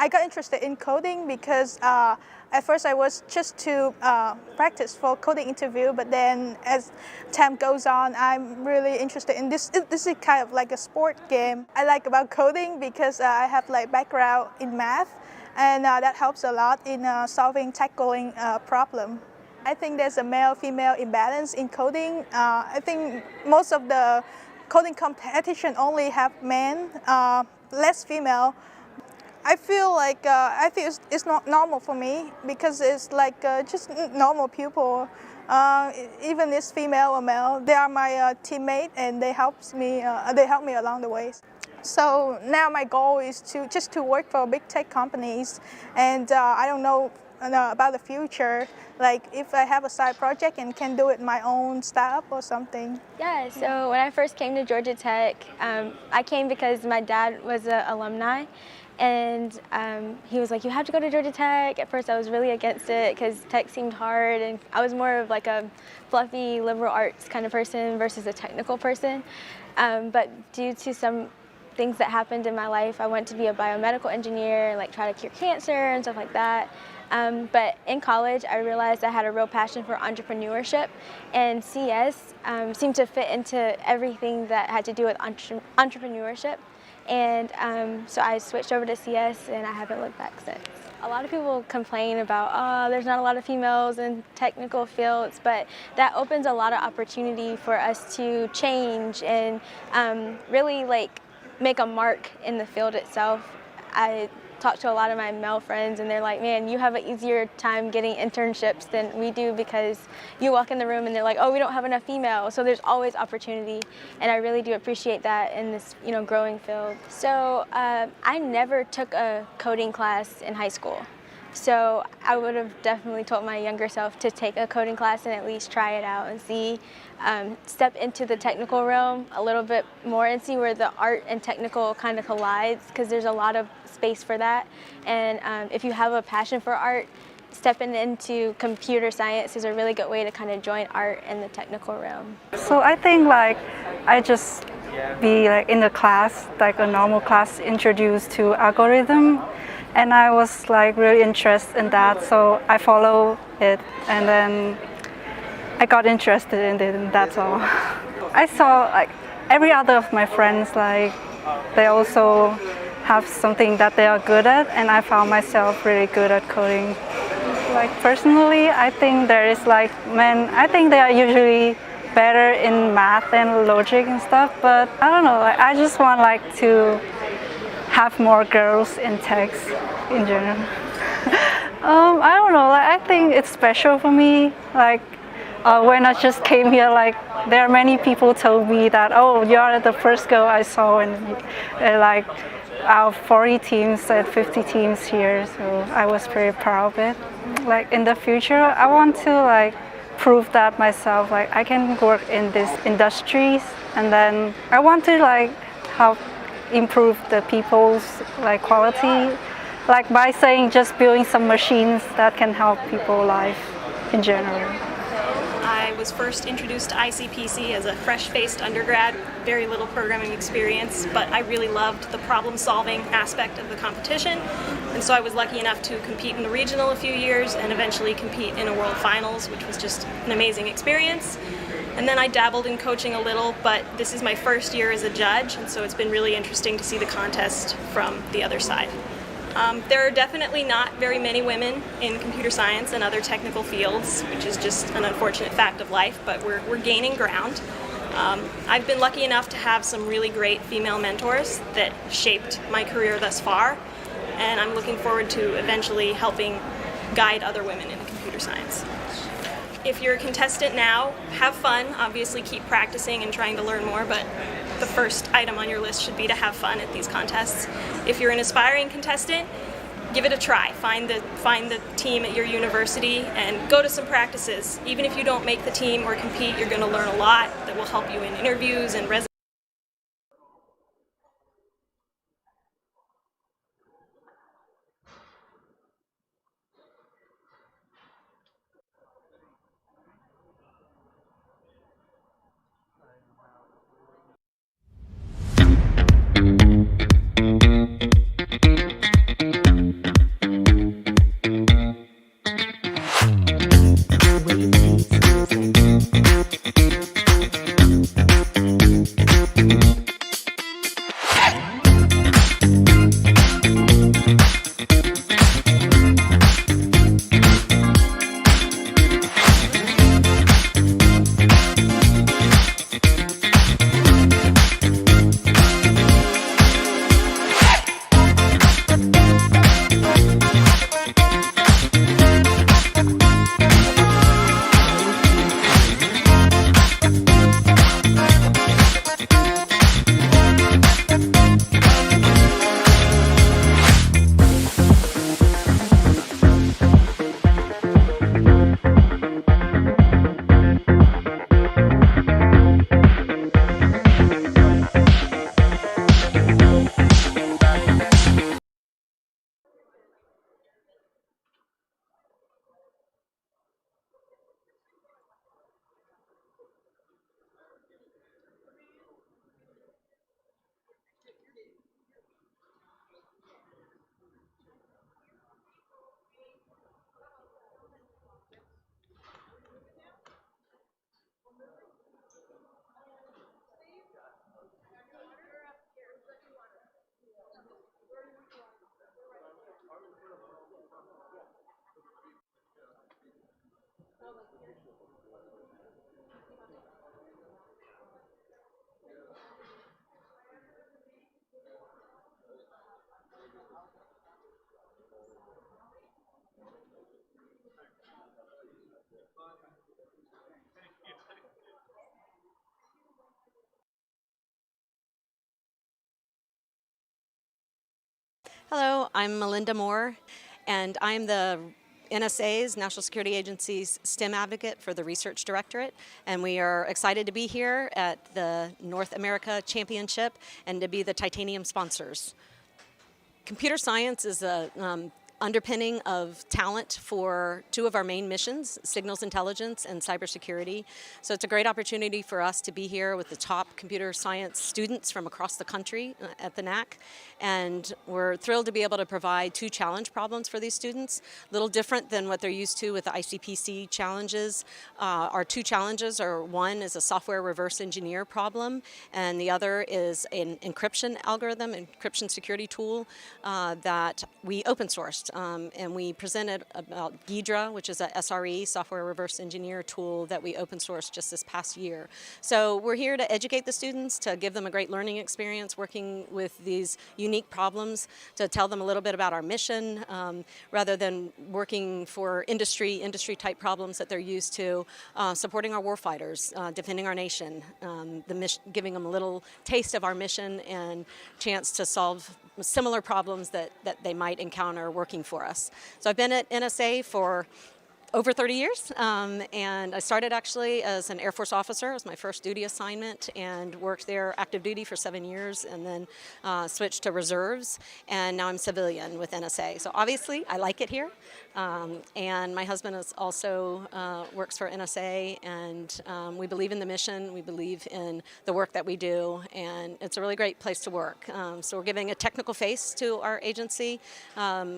I got interested in coding because at first I was just to practice for coding interview, but then as time goes on, I'm really interested in this. This is kind of like a sport game. I like about coding because I have like background in math, and that helps a lot in solving, tackling problem. I think there's a male-female imbalance in coding. I think most of the coding competition only have men, less female. I feel like it's not normal for me because it's like just normal people. Even if female or male, they are my teammate and they help me along the way. So now my goal is to work for big tech companies, and I don't know about the future. Like if I have a side project and can do it my own startup or something. Yeah. So when I first came to Georgia Tech, I came because my dad was an alumni. And he was like, you have to go to Georgia Tech. At first I was really against it because tech seemed hard, and I was more of like a fluffy liberal arts kind of person versus a technical person. But due to some things that happened in my life, I went to be a biomedical engineer, like try to cure cancer and stuff like that. But in college, I realized I had a real passion for entrepreneurship, and CS seemed to fit into everything that had to do with entrepreneurship. And so I switched over to CS, and I haven't looked back since. A lot of people complain about, oh, there's not a lot of females in technical fields, but that opens a lot of opportunity for us to change and really like make a mark in the field itself. I talk to a lot of my male friends, and they're like, man, you have an easier time getting internships than we do because you walk in the room and they're like, oh, we don't have enough females. So there's always opportunity, and I really do appreciate that in this growing field. So I never took a coding class in high school. So I would have definitely told my younger self to take a coding class and at least try it out and see, step into the technical realm a little bit more and see where the art and technical kind of collides, because there's a lot of space for that. And if you have a passion for art, stepping into computer science is a really good way to kind of join art and the technical realm. So I think like I just be like in the class, like a normal class, introduced to algorithm. And I was like really interested in that, so I follow it, and then I got interested in it, and that's all. I saw like every other of my friends, like they also have something that they are good at, and I found myself really good at coding. Like personally, I think there is like men, I think they are usually better in math and logic and stuff, but I don't know, like, I just want like to have more girls in tech in general. I don't know, like, I think it's special for me. Like when I just came here, like there are many people told me that, oh, you are the first girl I saw, and like our 40 teams and 50 teams here, so I was very proud of it. Like in the future, I want to like prove that myself, like I can work in these industries, and then I want to like help improve the people's like quality, like by saying just building some machines that can help people life in general. I was first introduced to ICPC as a fresh-faced undergrad, very little programming experience, but I really loved the problem-solving aspect of the competition, and so I was lucky enough to compete in the regional a few years and eventually compete in a world finals, which was just an amazing experience. And then I dabbled in coaching a little, but this is my first year as a judge, and so it's been really interesting to see the contest from the other side. There are definitely not very many women in computer science and other technical fields, which is just an unfortunate fact of life, but we're gaining ground. I've been lucky enough to have some really great female mentors that shaped my career thus far, and I'm looking forward to eventually helping guide other women in computer science. If you're a contestant now, have fun. Obviously keep practicing and trying to learn more, but the first item on your list should be to have fun at these contests. If you're an aspiring contestant, give it a try. Find the team at your university and go to some practices. Even if you don't make the team or compete, you're going to learn a lot that will help you in interviews and resumes. Hello, I'm Melinda Moore, and I'm the NSA's, National Security Agency's STEM advocate for the Research Directorate, and we are excited to be here at the North America Championship and to be the titanium sponsors. Computer science is a underpinning of talent for two of our main missions, signals intelligence and cybersecurity. So it's a great opportunity for us to be here with the top computer science students from across the country at the NAC. And we're thrilled to be able to provide two challenge problems for these students, a little different than what they're used to with the ICPC challenges. Our two challenges are, one is a software reverse engineer problem, and the other is an encryption algorithm, encryption security tool that we open sourced. And we presented about Ghidra, which is a SRE, software reverse engineer tool that we open sourced just this past year. So we're here to educate the students, to give them a great learning experience working with these unique problems, to tell them a little bit about our mission, rather than working for industry type problems that they're used to, supporting our warfighters, defending our nation, giving them a little taste of our mission and chance to solve similar problems that they might encounter working for us. So I've been at NSA for over 30 years, and I started actually as an Air Force officer. It was my first duty assignment, and worked there active duty for 7 years, and then switched to reserves, and now I'm civilian with NSA. So obviously I like it here, and my husband is also works for NSA, and we believe in the mission, we believe in the work that we do, and it's a really great place to work. So we're giving a technical face to our agency.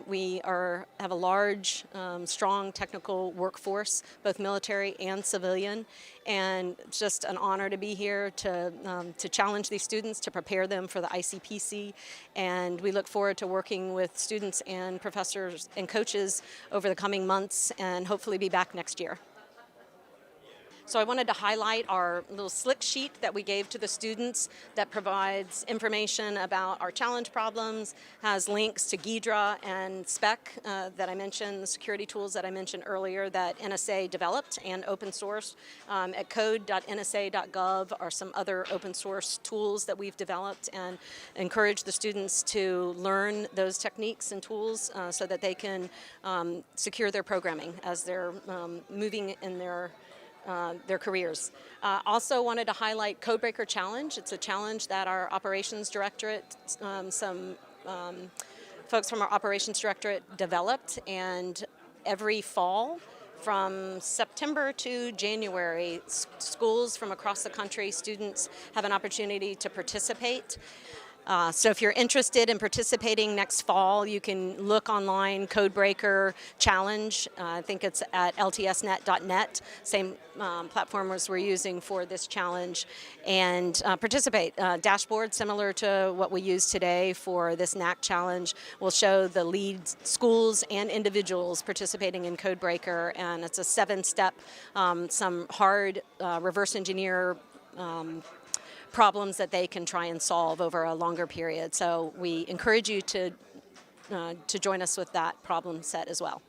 We have a large, strong technical workforce, both military and civilian, and it's just an honor to be here to challenge these students, to prepare them for the ICPC, and we look forward to working with students and professors and coaches over the coming months, and hopefully be back next year. So I wanted to highlight our little slick sheet that we gave to the students that provides information about our challenge problems, has links to Ghidra and SPEC that I mentioned, the security tools that I mentioned earlier that NSA developed and open sourced. At code.nsa.gov are some other open source tools that we've developed, and encourage the students to learn those techniques and tools so that they can secure their programming as they're moving in their careers. Also wanted to highlight Codebreaker Challenge. It's a challenge that our Operations Directorate, some folks from our Operations Directorate developed, and every fall from September to January, schools from across the country, students have an opportunity to participate. So if you're interested in participating next fall, you can look online, Codebreaker Challenge. I think it's at ltsnet.net, same platform as we're using for this challenge, and participate. Dashboard similar to what we use today for this NAC challenge will show the lead schools and individuals participating in Codebreaker, and it's a 7-step, some hard reverse engineer problems that they can try and solve over a longer period. So we encourage you to join us with that problem set as well.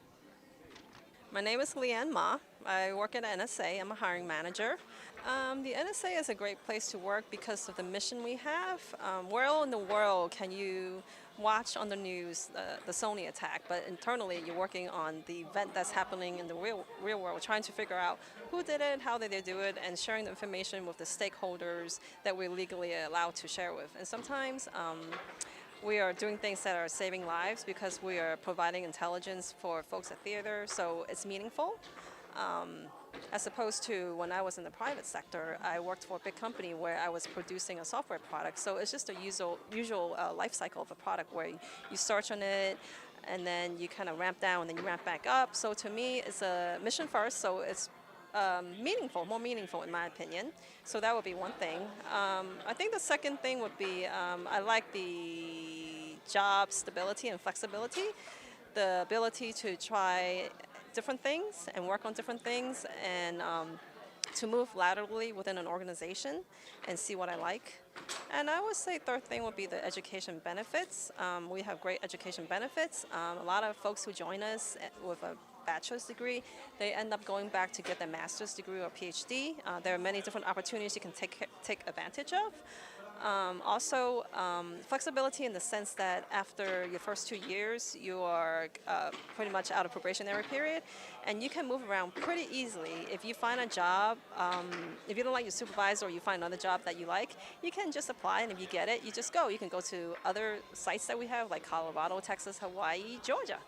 My name is Leanne Ma. I work at NSA. I'm a hiring manager. The NSA is a great place to work because of the mission we have. Where in the world can you watch on the news the Sony attack, but internally you're working on the event that's happening in the real world, trying to figure out who did it, how did they do it, and sharing the information with the stakeholders that we're legally allowed to share with. And sometimes we are doing things that are saving lives because we are providing intelligence for folks at theater, so it's meaningful. As opposed to when I was in the private sector, I worked for a big company where I was producing a software product. So it's just a usual life cycle of a product where you start on it, and then you kind of ramp down, and then you ramp back up. So to me, it's a mission first, so it's meaningful, more meaningful in my opinion. So that would be one thing. I think the second thing would be I like the job stability and flexibility, the ability to try different things and work on different things, and to move laterally within an organization and see what I like. And I would say third thing would be the education benefits. We have great education benefits. A lot of folks who join us with a bachelor's degree, they end up going back to get their master's degree or PhD. There are many different opportunities you can take advantage of. Also, flexibility in the sense that after your first 2 years, you are pretty much out of probationary period, and you can move around pretty easily. If you find a job, if you don't like your supervisor or you find another job that you like, you can just apply, and if you get it, you just go. You can go to other sites that we have, like Colorado, Texas, Hawaii, Georgia.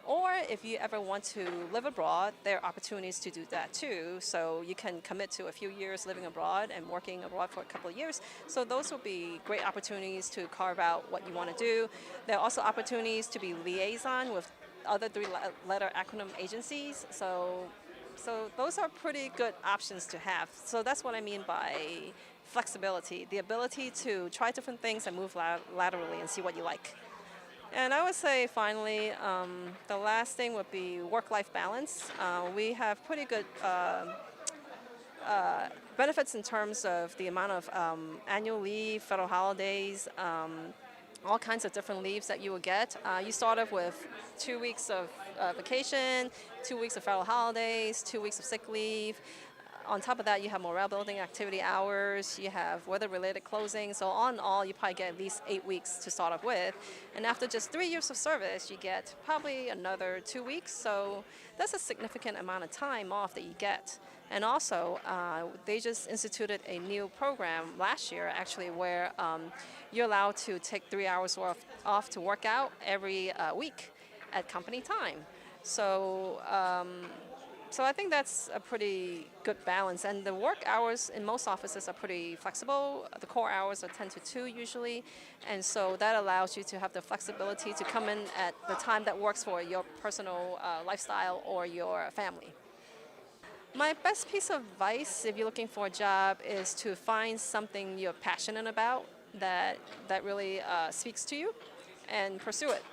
Or if you ever want to live abroad, there are opportunities to do that too. So you can commit to a few years living abroad and working abroad for a couple of years. So those will be great opportunities to carve out what you want to do. There are also opportunities to be liaison with other three-letter acronym agencies. So those are pretty good options to have. So that's what I mean by flexibility, the ability to try different things and move laterally and see what you like. And I would say, finally, the last thing would be work-life balance. We have pretty good benefits in terms of the amount of annual leave, federal holidays, all kinds of different leaves that you will get. You start off with 2 weeks of vacation, 2 weeks of federal holidays, 2 weeks of sick leave. On top of that, you have morale building activity hours, you have weather-related closing. So all in all, you probably get at least 8 weeks to start off with. And after just 3 years of service, you get probably another 2 weeks. So that's a significant amount of time off that you get. And also, they just instituted a new program last year, actually, where you're allowed to take 3 hours off to work out every week at company time. So I think that's a pretty good balance. And the work hours in most offices are pretty flexible. The core hours are 10 to 2 usually. And so that allows you to have the flexibility to come in at the time that works for your personal lifestyle or your family. My best piece of advice, if you're looking for a job, is to find something you're passionate about that really speaks to you and pursue it.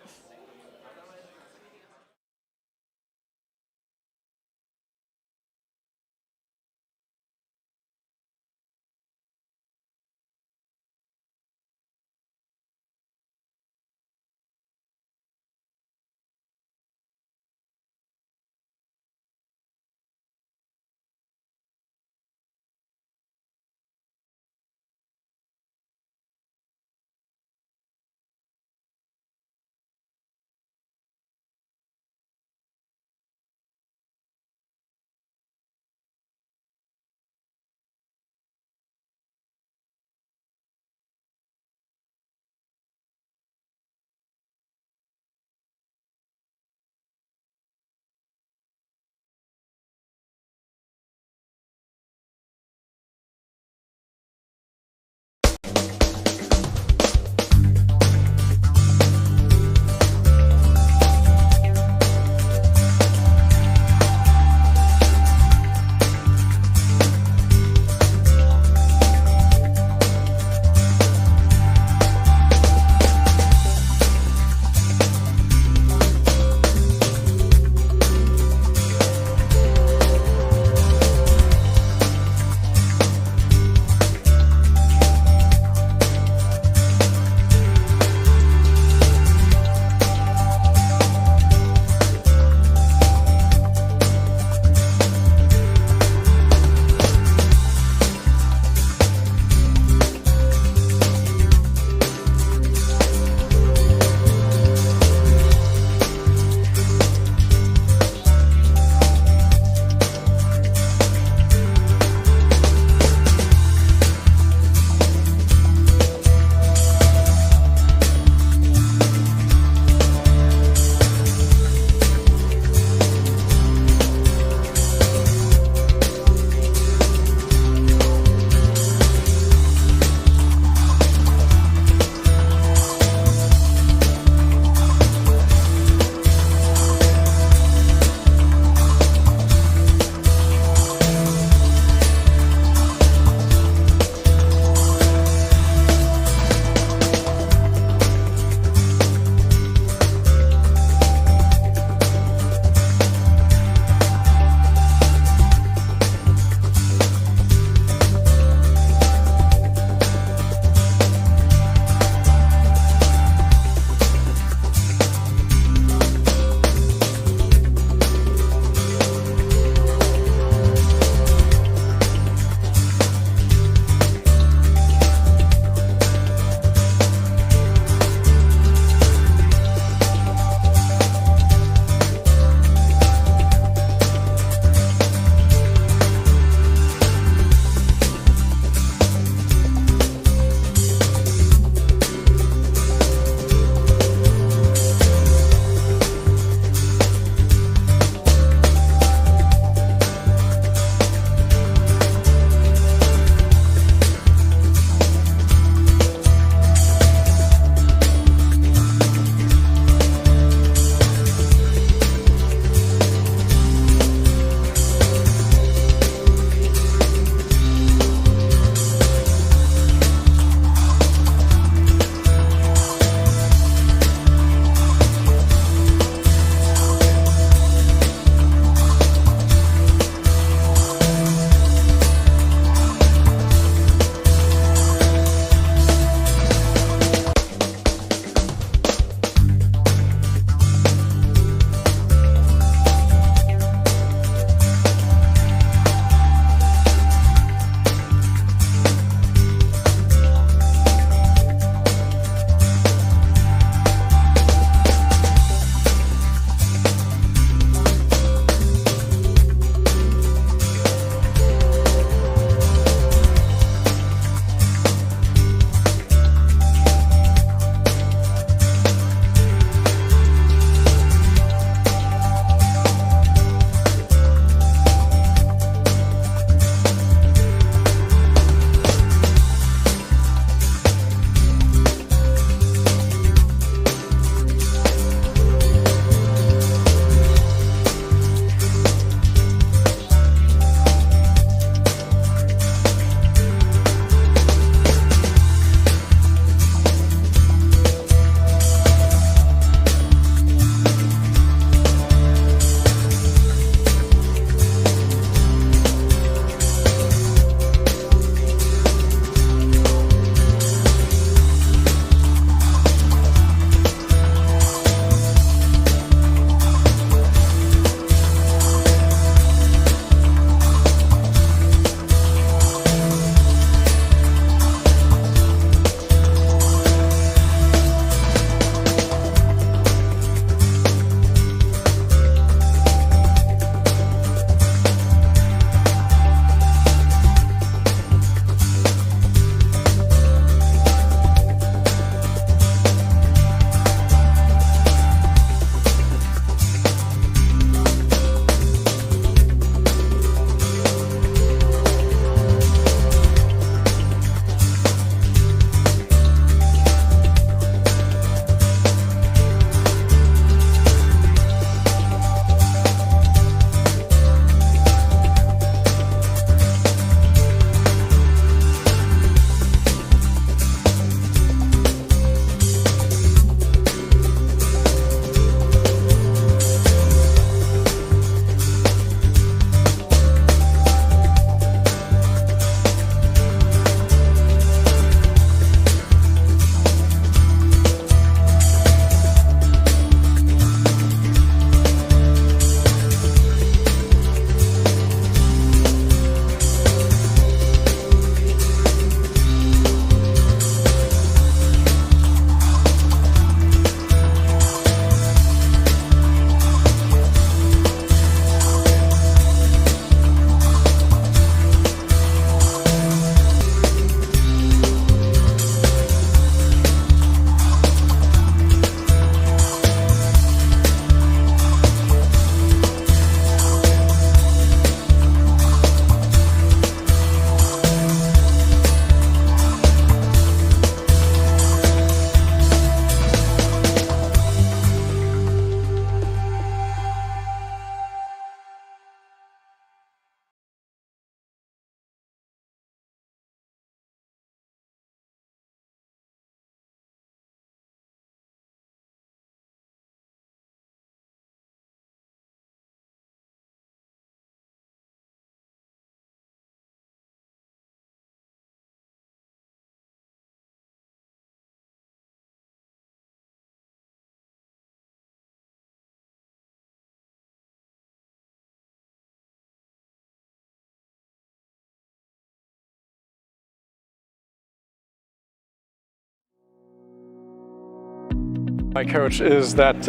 My coach is that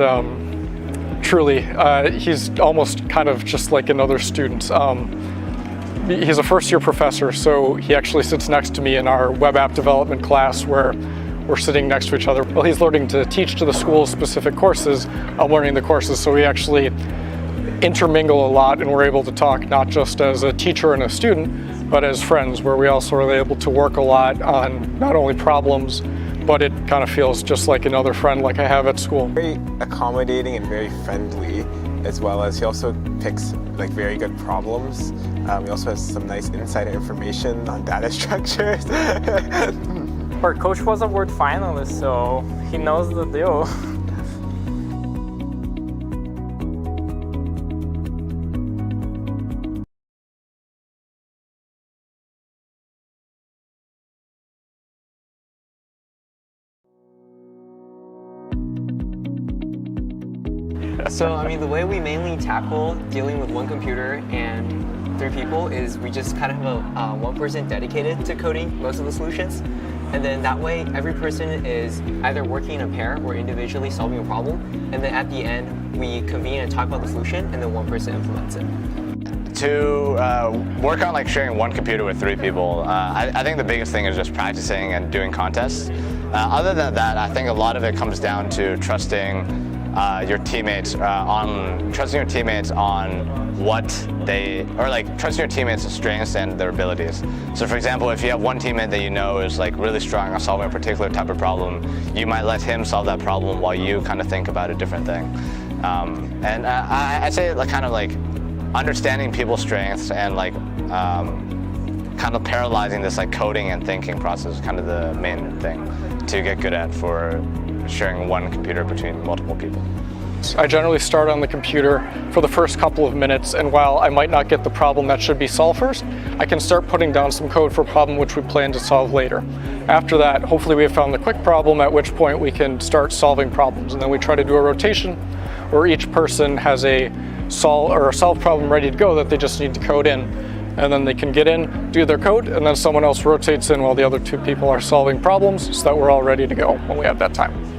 truly he's almost kind of just like another student. He's a first-year professor, so he actually sits next to me in our web app development class where we're sitting next to each other. Well, he's learning to teach to the school specific courses. I'm learning the courses, so we actually intermingle a lot, and we're able to talk not just as a teacher and a student, but as friends, where we also are able to work a lot on not only problems, but it kind of feels just like another friend like I have at school. Very accommodating and very friendly, as well as he also picks like very good problems. He also has some nice insider information on data structures. Our coach was a world finalist, so he knows the deal. So, I mean, the way we mainly tackle dealing with one computer and 3 people is we just kind of have a one person dedicated to coding most of the solutions. And then that way, every person is either working in a pair or individually solving a problem. And then at the end, we convene and talk about the solution, and then one person implements it. To work on like sharing one computer with 3 people, I think the biggest thing is just practicing and doing contests. Other than that, I think a lot of it comes down to trusting your teammates on what they, or like trusting your teammates' strengths and their abilities. So for example, if you have one teammate that you know is like really strong on solving a particular type of problem, you might let him solve that problem while you kind of think about a different thing. And I'd say like kind of like understanding people's strengths and like kind of parallelizing this like coding and thinking process is kind of the main thing to get good at for sharing one computer between multiple people. I generally start on the computer for the first couple of minutes, and while I might not get the problem that should be solved first, I can start putting down some code for a problem which we plan to solve later. After that, hopefully we have found the quick problem, at which point we can start solving problems. And then we try to do a rotation where each person has a solved problem ready to go that they just need to code in. And then they can get in, do their code, and then someone else rotates in while the other 2 people are solving problems so that we're all ready to go when we have that time.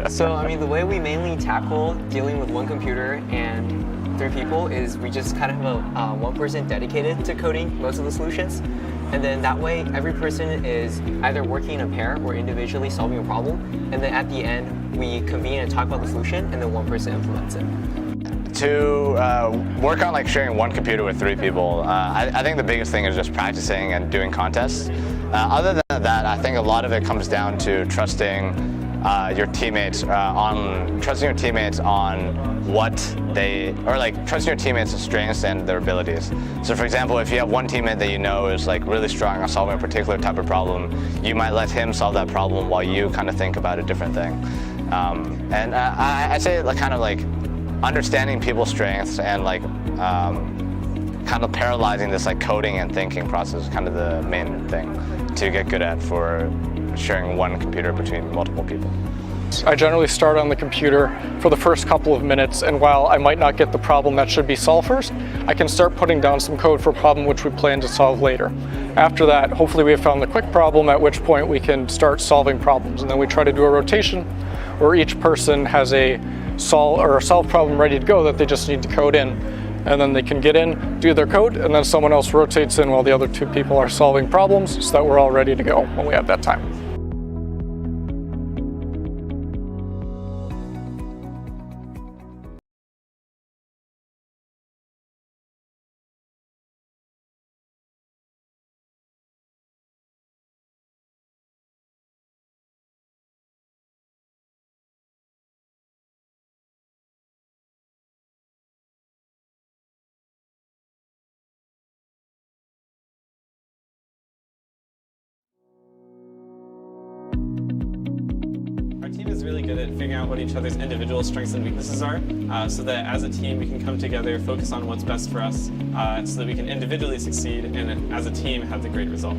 So, I mean, the way we mainly tackle dealing with one computer and 3 people is we just kind of have a one person dedicated to coding most of the solutions. And then that way, every person is either working in a pair or individually solving a problem. And then at the end, we convene and talk about the solution, and then one person implements it. To work on like sharing one computer with 3 people, I think the biggest thing is just practicing and doing contests. Other than that, I think a lot of it comes down to trusting your teammates on what they, or like trusting your teammates' strengths and their abilities. So for example, if you have one teammate that you know is like really strong on solving a particular type of problem, you might let him solve that problem while you kind of think about a different thing. And I'd say like kind of like understanding people's strengths and like kind of parallelizing this like coding and thinking process is kind of the main thing to get good at for sharing one computer between multiple people. I generally start on the computer for the first couple of minutes, and while I might not get the problem that should be solved first, I can start putting down some code for a problem which we plan to solve later. After that, hopefully we have found the quick problem, at which point we can start solving problems. And then we try to do a rotation where each person has a solved problem ready to go that they just need to code in. And then they can get in, do their code, and then someone else rotates in while the other 2 people are solving problems so that we're all ready to go when we have that time. good at figuring out what each other's individual strengths and weaknesses are, so that as a team we can come together, focus on what's best for us, so that we can individually succeed and as a team have the great result.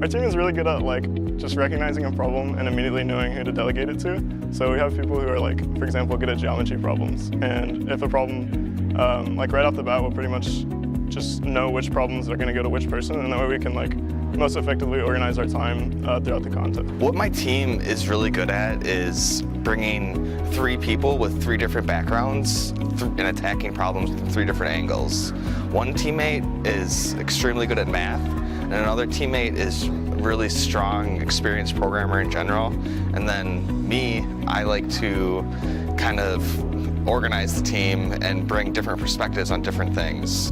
Our team is really good at just recognizing a problem and immediately knowing who to delegate it to. So we have people who are for example, good at geometry problems. And if a problem, right off the bat, we'll pretty much just know which problems are going to go to which person, and that way we can most effectively organize our time throughout the contest. What my team is really good at is bringing 3 people with 3 different backgrounds and attacking problems from 3 different angles. One teammate is extremely good at math, and another teammate is really strong, experienced programmer in general. And then me, I like to kind of organize the team and bring different perspectives on different things.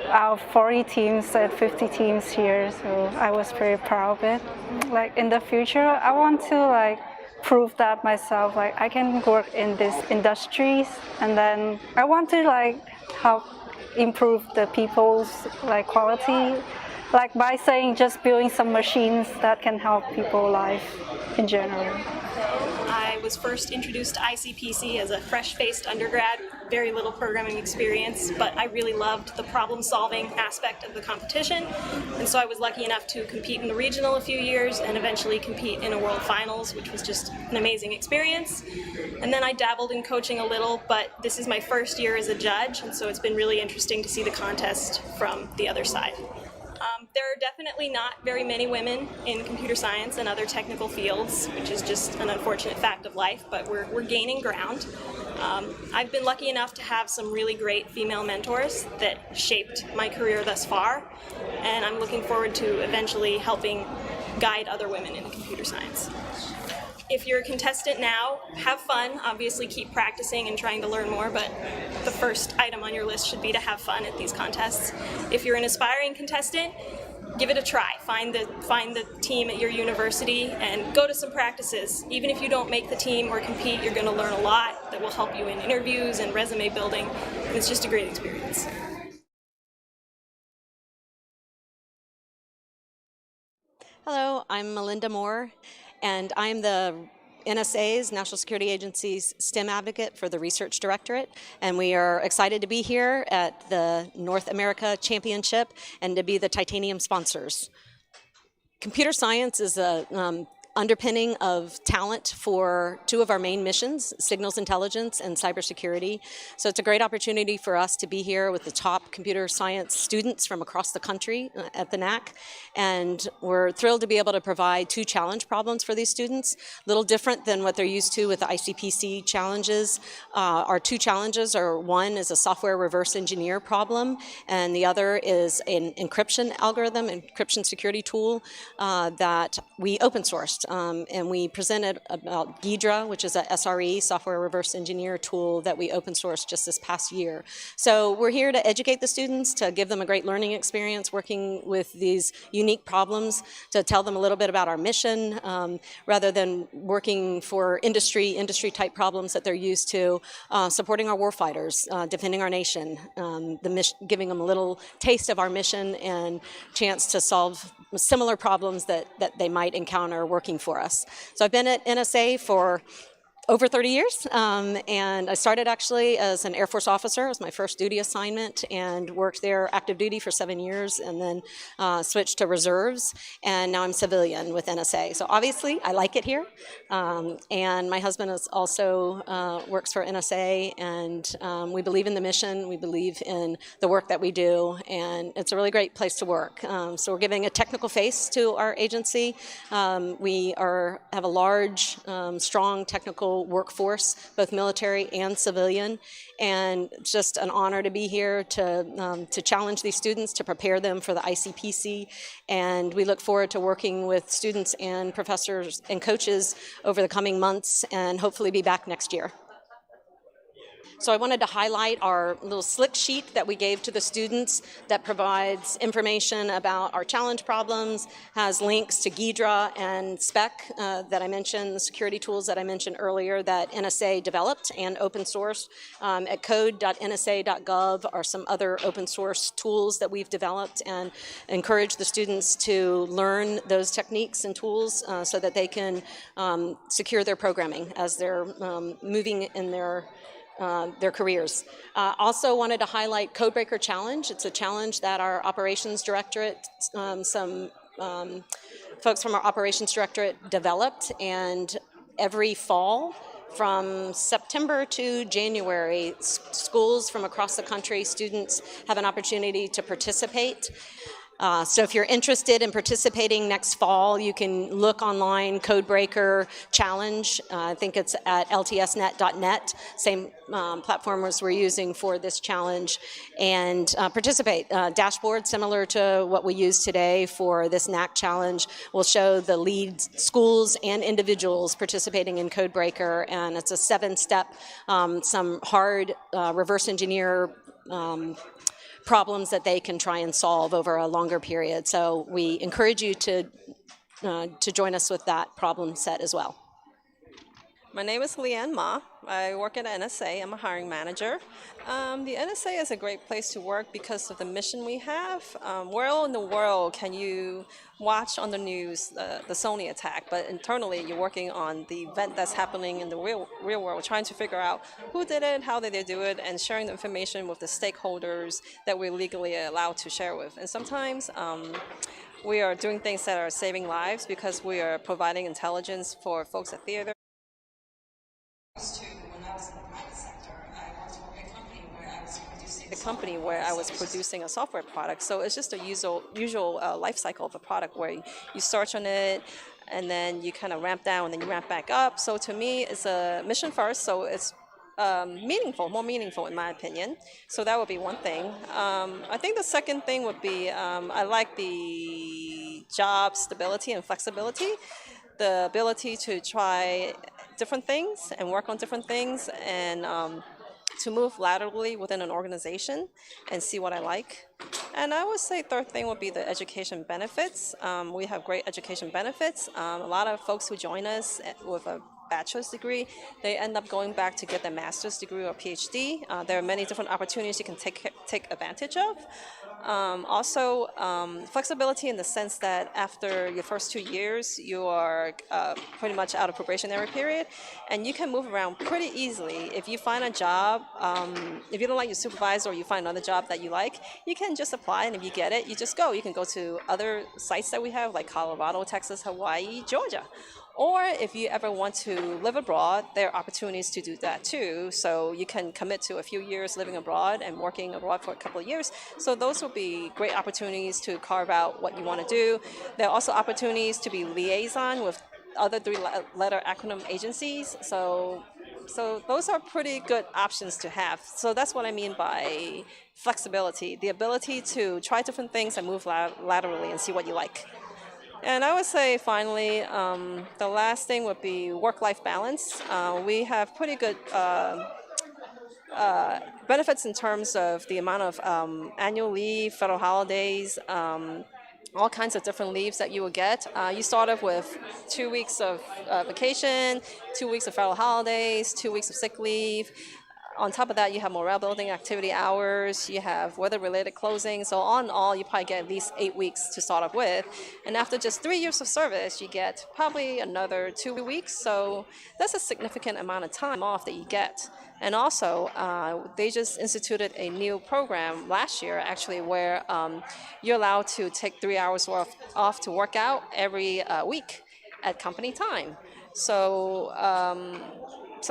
Out of 40 teams and 50 teams here, so I was pretty proud of it. In the future, I want to prove that myself, I can work in these industries, and then I want to help improve the people's quality, by saying just building some machines that can help people's life in general. I was first introduced to ICPC as a fresh-faced undergrad, very little programming experience, but I really loved the problem-solving aspect of the competition, and so I was lucky enough to compete in the regional a few years and eventually compete in a world finals, which was just an amazing experience. And then I dabbled in coaching a little, but this is my first year as a judge, and so it's been really interesting to see the contest from the other side. There are definitely not very many women in computer science and other technical fields, which is just an unfortunate fact of life, but we're gaining ground. I've been lucky enough to have some really great female mentors that shaped my career thus far, and I'm looking forward to eventually helping guide other women in computer science. If you're a contestant now, have fun. Obviously keep practicing and trying to learn more, but the first item on your list should be to have fun at these contests. If you're an aspiring contestant, give it a try. Find the team at your university and go to some practices. Even if you don't make the team or compete, you're going to learn a lot that will help you in interviews and resume building. It's just a great experience. Hello, I'm Melinda Moore, and I'm the NSA's, National Security Agency's STEM advocate for the Research Directorate, and we are excited to be here at the North America Championship and to be the titanium sponsors. Computer science is a underpinning of talent for two of our main missions, signals intelligence and cybersecurity. So it's a great opportunity for us to be here with the top computer science students from across the country at the NAC. And we're thrilled to be able to provide two challenge problems for these students, a little different than what they're used to with the ICPC challenges. Our two challenges are, one is a software reverse engineer problem, and the other is an encryption algorithm, encryption security tool that we open sourced. And we presented about Ghidra, which is a SRE, software reverse engineer tool that we open sourced just this past year. So we're here to educate the students, to give them a great learning experience working with these unique problems, to tell them a little bit about our mission, rather than working for industry type problems that they're used to, supporting our warfighters, defending our nation, giving them a little taste of our mission and chance to solve similar problems that they might encounter working for us. So I've been at NSA for over 30 years, and I started actually as an Air Force officer. It was my first duty assignment, and worked there active duty for 7 years, and then switched to reserves, and now I'm civilian with NSA. So obviously I like it here, and my husband is also works for NSA, and we believe in the mission, we believe in the work that we do, and it's a really great place to work. So we're giving a technical face to our agency. We have a large, strong technical workforce, both military and civilian, and it's just an honor to be here to challenge these students, to prepare them for the ICPC, and we look forward to working with students and professors and coaches over the coming months, and hopefully be back next year. So I wanted to highlight our little slick sheet that we gave to the students that provides information about our challenge problems, has links to Ghidra and SPEC that I mentioned, the security tools that I mentioned earlier that NSA developed and open source. At code.nsa.gov are some other open source tools that we've developed, and encourage the students to learn those techniques and tools so that they can secure their programming as they're moving in their careers. Also wanted to highlight Codebreaker Challenge. It's a challenge that our Operations Directorate, some folks from our Operations Directorate developed, and every fall from September to January, schools from across the country, students have an opportunity to participate. So if you're interested in participating next fall, you can look online, Codebreaker Challenge. I think it's at ltsnet.net, same platform as we're using for this challenge, and participate. Dashboard, similar to what we use today for this NAC challenge, will show the lead schools and individuals participating in Codebreaker, and it's a 7-step, some hard reverse engineer problems that they can try and solve over a longer period. So we encourage you to join us with that problem set as well. My name is Leanne Ma. I work at NSA. I'm a hiring manager. The NSA is a great place to work because of the mission we have. Where in the world can you watch on the news the Sony attack, but internally you're working on the event that's happening in the real world, trying to figure out who did it, how did they do it, and sharing the information with the stakeholders that we're legally allowed to share with. And sometimes we are doing things that are saving lives because we are providing intelligence for folks at theater. A company where I was producing a software product, so it's just a usual life cycle of a product where you start on it, and then you kind of ramp down, and then you ramp back up. So to me, it's a mission first, so it's more meaningful in my opinion. So that would be one thing. I think the second thing would be I like the job stability and flexibility. the ability to try different things and work on different things, and to move laterally within an organization and see what I like. And I would say third thing would be the education benefits. We have great education benefits. A lot of folks who join us with a bachelor's degree, they end up going back to get their master's degree or PhD. There are many different opportunities you can take advantage of. Also, flexibility in the sense that after your first 2 years, you are pretty much out of probationary period, and you can move around pretty easily. If you find a job, if you don't like your supervisor or you find another job that you like, you can just apply, and if you get it, you just go. You can go to other sites that we have, like Colorado, Texas, Hawaii, Georgia. Or if you ever want to live abroad, there are opportunities to do that too. So you can commit to a few years living abroad and working abroad for a couple of years. So those will be great opportunities to carve out what you want to do. There are also opportunities to be liaison with other three-letter acronym agencies. So those are pretty good options to have. So that's what I mean by flexibility, the ability to try different things and move laterally and see what you like. And I would say, finally, the last thing would be work-life balance. We have pretty good benefits in terms of the amount of annual leave, federal holidays, all kinds of different leaves that you will get. You start off with 2 weeks of vacation, 2 weeks of federal holidays, 2 weeks of sick leave. On top of that, you have morale building activity hours, you have weather-related closing. So on all, you probably get at least 8 weeks to start off with. And after just 3 years of service, you get probably another 2 weeks. So that's a significant amount of time off that you get. And also, they just instituted a new program last year, actually, where you're allowed to take 3 hours off to work out every week at company time. So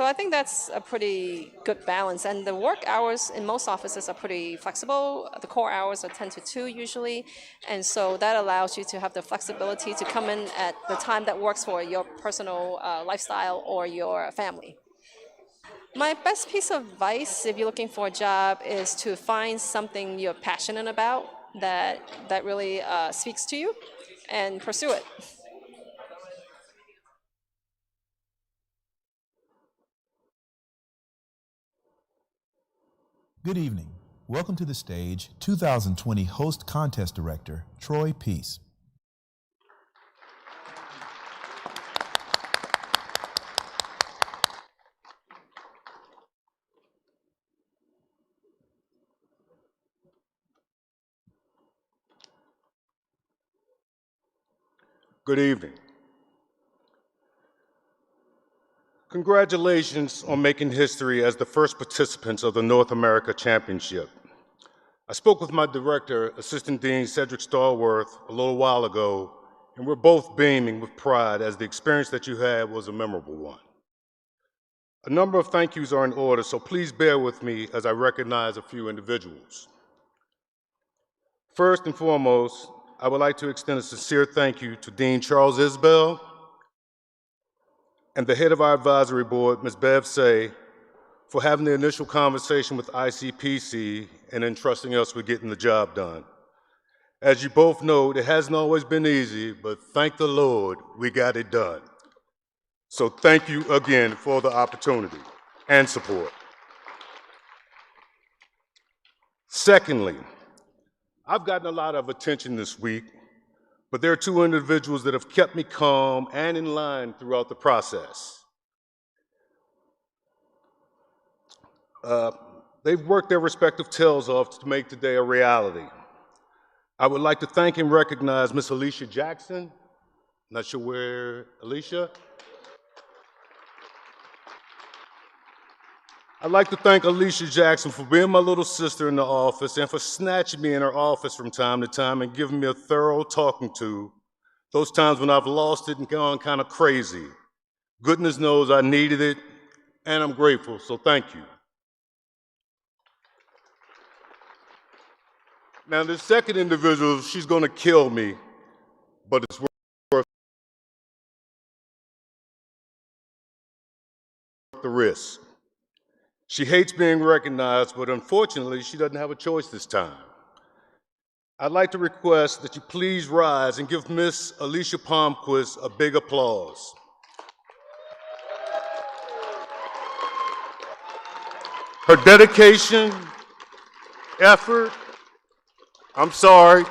I think that's a pretty good balance. And the work hours in most offices are pretty flexible. The core hours are 10 to 2 usually. And so that allows you to have the flexibility to come in at the time that works for your personal lifestyle or your family. My best piece of advice, if you're looking for a job, is to find something you're passionate about that really speaks to you, and pursue it. Good evening. Welcome to the stage 2020 Host Contest Director, Troy Peace. Good evening. Congratulations on making history as the first participants of the North America Championship. I spoke with my director, Assistant Dean Cedric Stallworth, a little while ago, and we're both beaming with pride as the experience that you had was a memorable one. A number of thank yous are in order, so please bear with me as I recognize a few individuals. First and foremost, I would like to extend a sincere thank you to Dean Charles Isbell and the head of our advisory board, Ms. Bev Say, for having the initial conversation with ICPC and entrusting us with getting the job done. As you both know, it hasn't always been easy, but thank the Lord we got it done. So thank you again for the opportunity and support. Secondly, I've gotten a lot of attention this week, but there are two individuals that have kept me calm and in line throughout the process. They've worked their respective tails off to make today a reality. I would like to thank and recognize Miss Alicia Jackson. Not sure where, Alicia? I'd like to thank Alicia Jackson for being my little sister in the office and for snatching me in her office from time to time and giving me a thorough talking to, those times when I've lost it and gone kind of crazy. Goodness knows I needed it, and I'm grateful, so thank you. Now, this second individual, she's going to kill me, but it's worth the risk. She hates being recognized, but unfortunately, she doesn't have a choice this time. I'd like to request that you please rise and give Miss Alicia Palmquist a big applause. Her dedication, effort,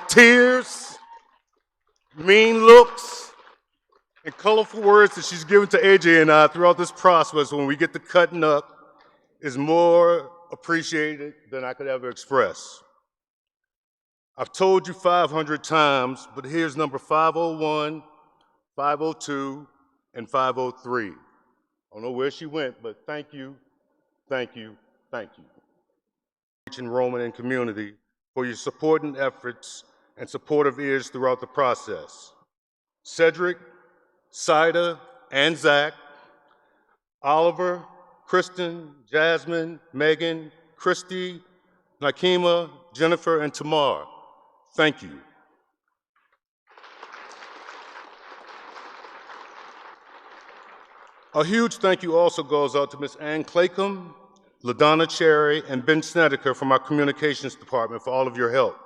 tears, mean looks, and colorful words that she's given to AJ and I throughout this process when we get to cutting up is more appreciated than I could ever express. I've told you 500 times, but here's number 501, 502, and 503. I don't know where she went, but thank you, thank you, thank you. Enrollment and community for your support and efforts and supportive ears throughout the process. Cedric, Saida, and Zach, Oliver, Kristen, Jasmine, Megan, Christy, Nakima, Jennifer, and Tamar, thank you. A huge thank you also goes out to Ms. Ann Claycomb, LaDonna Cherry, and Ben Snedeker from our communications department for all of your help.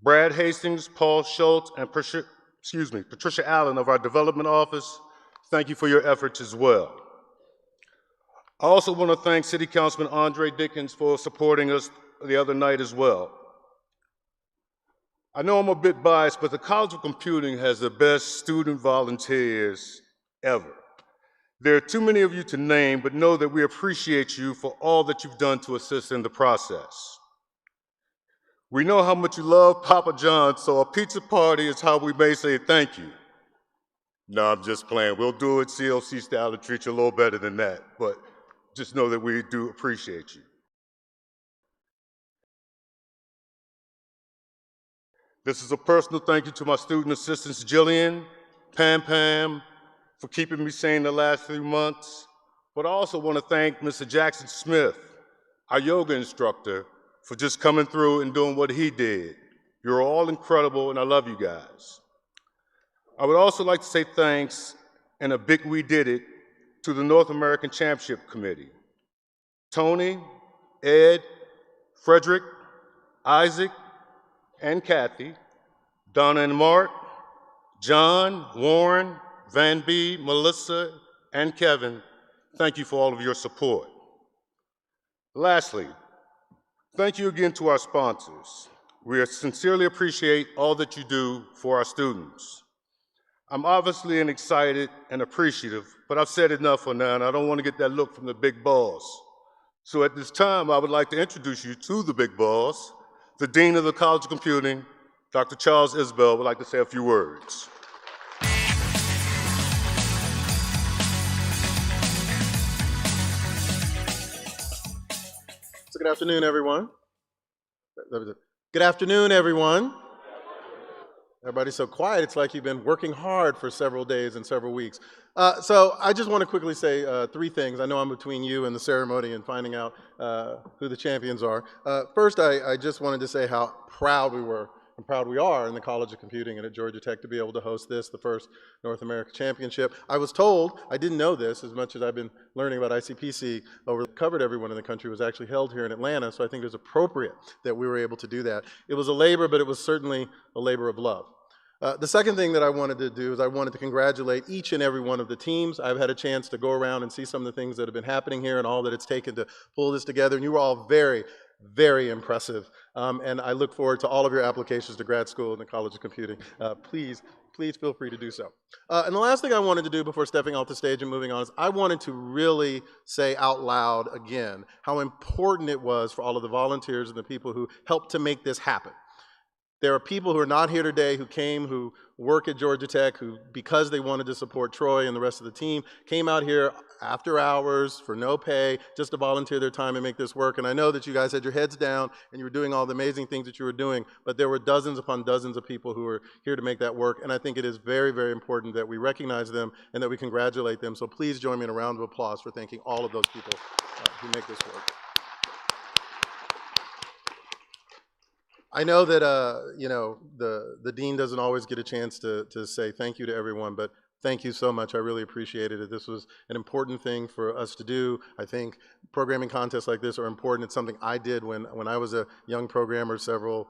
Brad Hastings, Paul Schultz, and Patricia Allen of our development office, thank you for your efforts as well. I also want to thank City Councilman Andre Dickens for supporting us the other night as well. I know I'm a bit biased, but the College of Computing has the best student volunteers ever. There are too many of you to name, but know that we appreciate you for all that you've done to assist in the process. We know how much you love Papa John, so a pizza party is how we may say thank you. No, I'm just playing. We'll do it CLC style to treat you a little better than that, but just know that we do appreciate you. This is a personal thank you to my student assistants, Jillian, Pam, for keeping me sane the last 3 months, but I also want to thank Mr. Jackson Smith, our yoga instructor, for just coming through and doing what he did. You're all incredible, and I love you guys. I would also like to say thanks, and a big we did it, to the North American Championship Committee. Tony, Ed, Frederick, Isaac, and Kathy, Donna and Mark, John, Warren, Van B, Melissa, and Kevin, thank you for all of your support. Lastly, thank you again to our sponsors. We sincerely appreciate all that you do for our students. I'm obviously excited and appreciative, but I've said enough for now, and I don't want to get that look from the big boss. So at this time, I would like to introduce you to the big boss, the Dean of the College of Computing, Dr. Charles Isbell, would like to say a few words. So good afternoon, everyone. Good afternoon, everyone. Everybody's so quiet, it's like you've been working hard for several days and several weeks. So I just want to quickly say 3 things. I know I'm between you and the ceremony and finding out who the champions are. First, I just wanted to say how proud we were and proud we are in the College of Computing and at Georgia Tech to be able to host this, the first North America Championship. I was told, I didn't know this as much as I've been learning about ICPC covered everyone in the country, was actually held here in Atlanta, so I think it was appropriate that we were able to do that. It was a labor, but it was certainly a labor of love. The second thing that I wanted to do is I wanted to congratulate each and every one of the teams. I've had a chance to go around and see some of the things that have been happening here and all that it's taken to pull this together, and you were all very, very impressive. And I look forward to all of your applications to grad school in the College of Computing. Please feel free to do so. And the last thing I wanted to do before stepping off the stage and moving on is I wanted to really say out loud again how important it was for all of the volunteers and the people who helped to make this happen. There are people who are not here today who came, who work at Georgia Tech, who, because they wanted to support Troy and the rest of the team, came out here after hours for no pay, just to volunteer their time and make this work. And I know that you guys had your heads down and you were doing all the amazing things that you were doing, but there were dozens upon dozens of people who were here to make that work. And I think it is very, very important that we recognize them and that we congratulate them. So please join me in a round of applause for thanking all of those people who make this work. I know that you know, the dean doesn't always get a chance to say thank you to everyone, but thank you so much. I really appreciated it. This was an important thing for us to do. I think programming contests like this are important. It's something I did when I was a young programmer several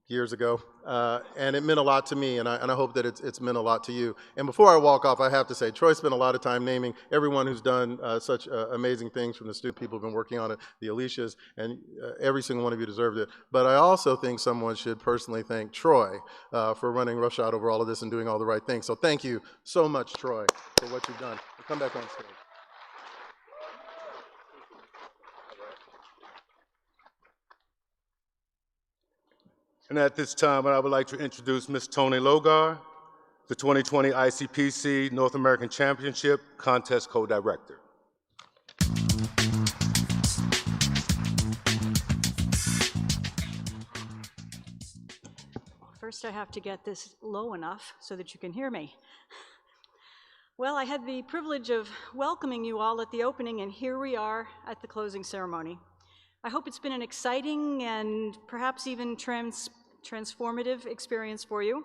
years ago, and it meant a lot to me, and I hope that it's meant a lot to you. And before I walk off, I have to say, Troy spent a lot of time naming everyone who's done such amazing things, from the student people who've been working on it, the Alicias, and every single one of you deserved it. But I also think someone should personally thank Troy for running roughshod over all of this and doing all the right things. So thank you so much, Troy, for what you've done. Come back on stage. And at this time, I would like to introduce Ms. Toni Logar, the 2020 ICPC North American Championship Contest Co-Director. First, I have to get this low enough so that you can hear me. Well, I had the privilege of welcoming you all at the opening, and here we are at the closing ceremony. I hope it's been an exciting and perhaps even transformative experience for you.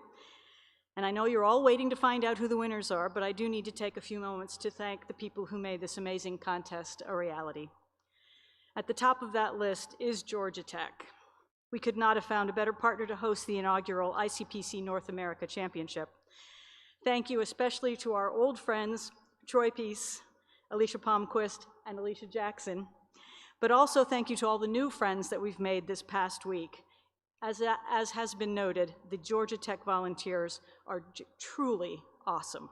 And I know you're all waiting to find out who the winners are, but I do need to take a few moments to thank the people who made this amazing contest a reality. At the top of that list is Georgia Tech. We could not have found a better partner to host the inaugural ICPC North America Championship. Thank you especially to our old friends, Troy Peace, Alicia Palmquist, and Alicia Jackson. But also thank you to all the new friends that we've made this past week. As has been noted, the Georgia Tech volunteers are truly awesome.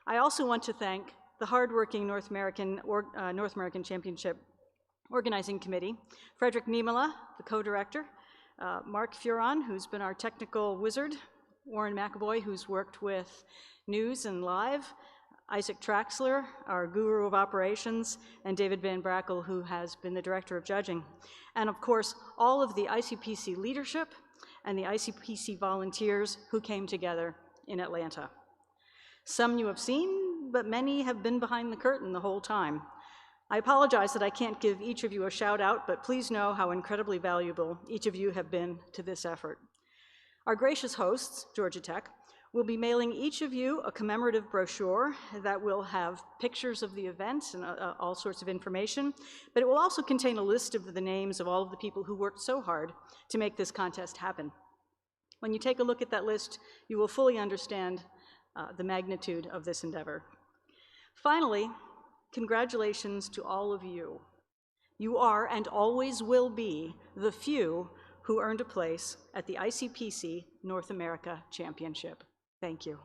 I also want to thank the hardworking North American Championship Organizing Committee, Frederick Niemela, the co-director, Mark Furon, who's been our technical wizard, Warren McAvoy, who's worked with News and Live, Isaac Traxler, our guru of operations, and David Van Brackle, who has been the director of judging. And of course, all of the ICPC leadership and the ICPC volunteers who came together in Atlanta. Some you have seen, but many have been behind the curtain the whole time. I apologize that I can't give each of you a shout out, but please know how incredibly valuable each of you have been to this effort. Our gracious hosts, Georgia Tech, will be mailing each of you a commemorative brochure that will have pictures of the event and all sorts of information, but it will also contain a list of the names of all of the people who worked so hard to make this contest happen. When you take a look at that list, you will fully understand the magnitude of this endeavor. Finally, congratulations to all of you. You are and always will be the few who earned a place at the ICPC North America Championship. Thank you.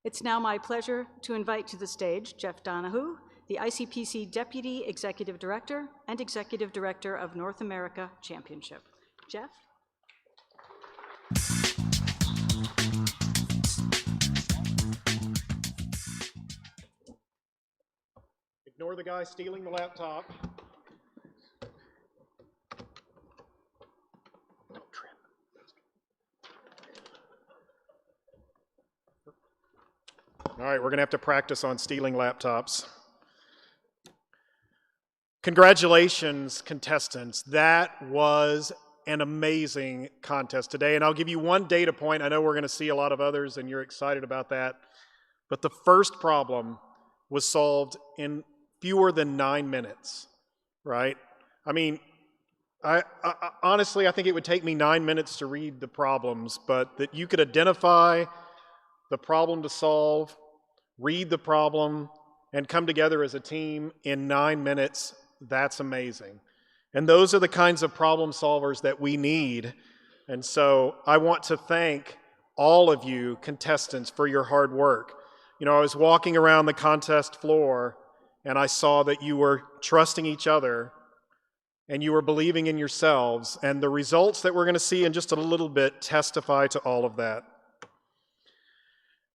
It's now my pleasure to invite to the stage Jeff Donahue, the ICPC Deputy Executive Director and Executive Director of North America Championship. Jeff? Ignore the guy stealing the laptop. All right, we're going to have to practice on stealing laptops. Congratulations, contestants. That was an amazing contest today. And I'll give you one data point. I know we're going to see a lot of others, and you're excited about that. But the first problem was solved in fewer than 9 minutes, right? I mean, honestly, I think it would take me 9 minutes to read the problems, but that you could identify the problem to solve, read the problem, and come together as a team in 9 minutes, that's amazing. And those are the kinds of problem solvers that we need. And so I want to thank all of you contestants for your hard work. You know, I was walking around the contest floor and I saw that you were trusting each other and you were believing in yourselves, and the results that we're going to see in just a little bit testify to all of that.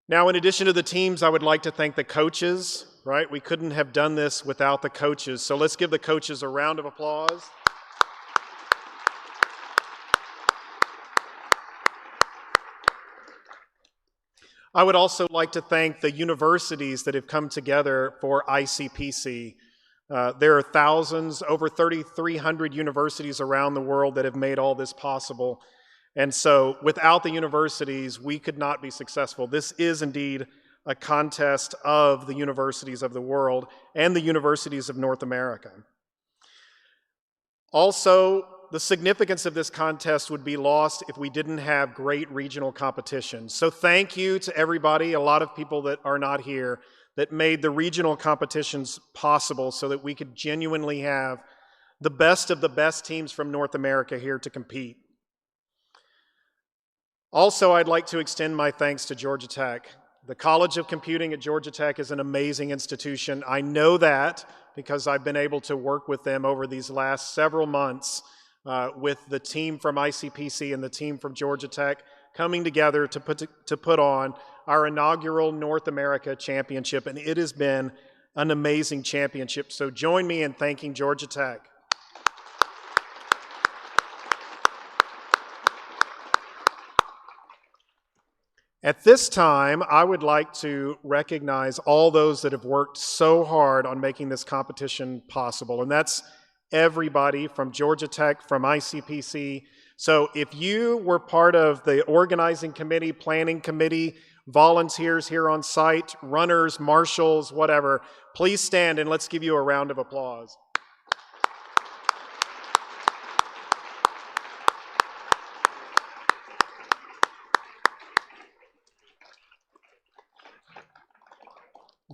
Now, in addition to the teams, I would like to thank the coaches, right? We couldn't have done this without the coaches, so let's give the coaches a round of applause. I would also like to thank the universities that have come together for ICPC. There are thousands, over 3,300 universities around the world that have made all this possible. And so without the universities, we could not be successful. This is indeed a contest of the universities of the world and the universities of North America. Also, the significance of this contest would be lost if we didn't have great regional competition. So thank you to everybody, a lot of people that are not here, that made the regional competitions possible so that we could genuinely have the best of the best teams from North America here to compete. Also, I'd like to extend my thanks to Georgia Tech. The College of Computing at Georgia Tech is an amazing institution. I know that because I've been able to work with them over these last several months with the team from ICPC and the team from Georgia Tech coming together to put on our inaugural North America Championship, and it has been an amazing championship. So join me in thanking Georgia Tech. At this time, I would like to recognize all those that have worked so hard on making this competition possible, and that's everybody from Georgia Tech, from ICPC. So if you were part of the organizing committee, planning committee, volunteers here on site, runners, marshals, whatever, please stand and let's give you a round of applause.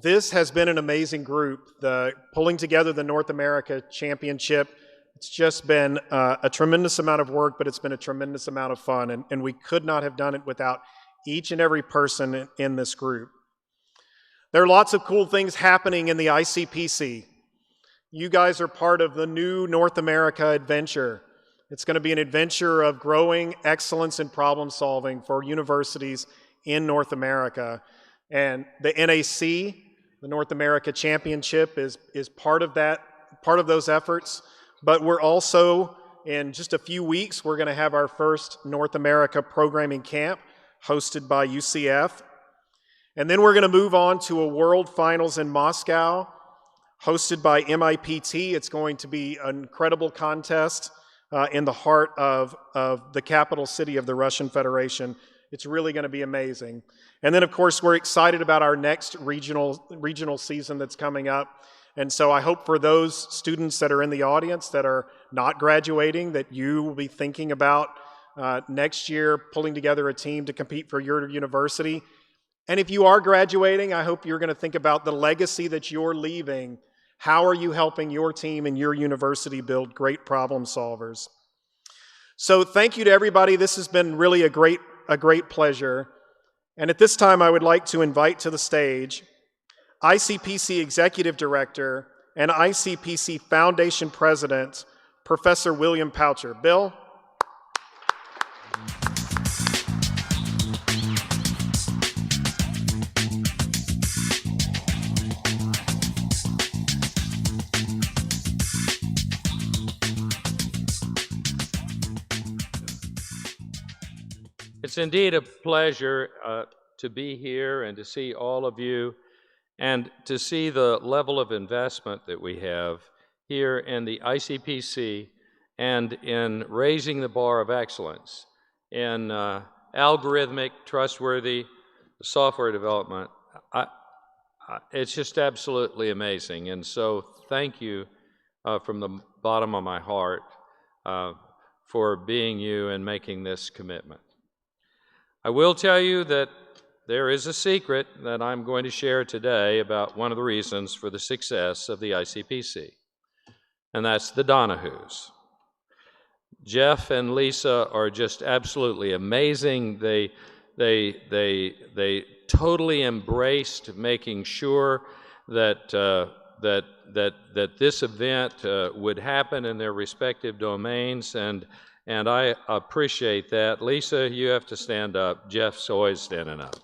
This has been an amazing group. Pulling together the North America Championship, it's just been a tremendous amount of work, but it's been a tremendous amount of fun, and we could not have done it without each and every person in this group. There are lots of cool things happening in the ICPC. You guys are part of the new North America adventure. It's going to be an adventure of growing excellence in problem solving for universities in North America. And the NAC, the North America Championship, is part of those efforts. But we're also, in just a few weeks, we're going to have our first North America programming camp hosted by UCF. And then we're going to move on to a World Finals in Moscow hosted by MIPT. It's going to be an incredible contest in the heart of the capital city of the Russian Federation. It's really going to be amazing. And then, of course, we're excited about our next regional season that's coming up. And so I hope for those students that are in the audience that are not graduating, that you will be thinking about next year pulling together a team to compete for your university. And if you are graduating, I hope you're going to think about the legacy that you're leaving. How are you helping your team and your university build great problem solvers? So thank you to everybody. This has been really a great pleasure. And at this time, I would like to invite to the stage ICPC Executive Director and ICPC Foundation President, Professor William Poucher. Bill? It's indeed a pleasure to be here and to see all of you and to see the level of investment that we have here in the ICPC and in raising the bar of excellence in algorithmic, trustworthy software development. It's just absolutely amazing. And so thank you from the bottom of my heart for being you and making this commitment. I will tell you that there is a secret that I'm going to share today about one of the reasons for the success of the ICPC, and that's the Donahues. Jeff and Lisa are just absolutely amazing. They totally embraced making sure that that this event would happen in their respective domains, and I appreciate that. Lisa, you have to stand up. Jeff's always standing up.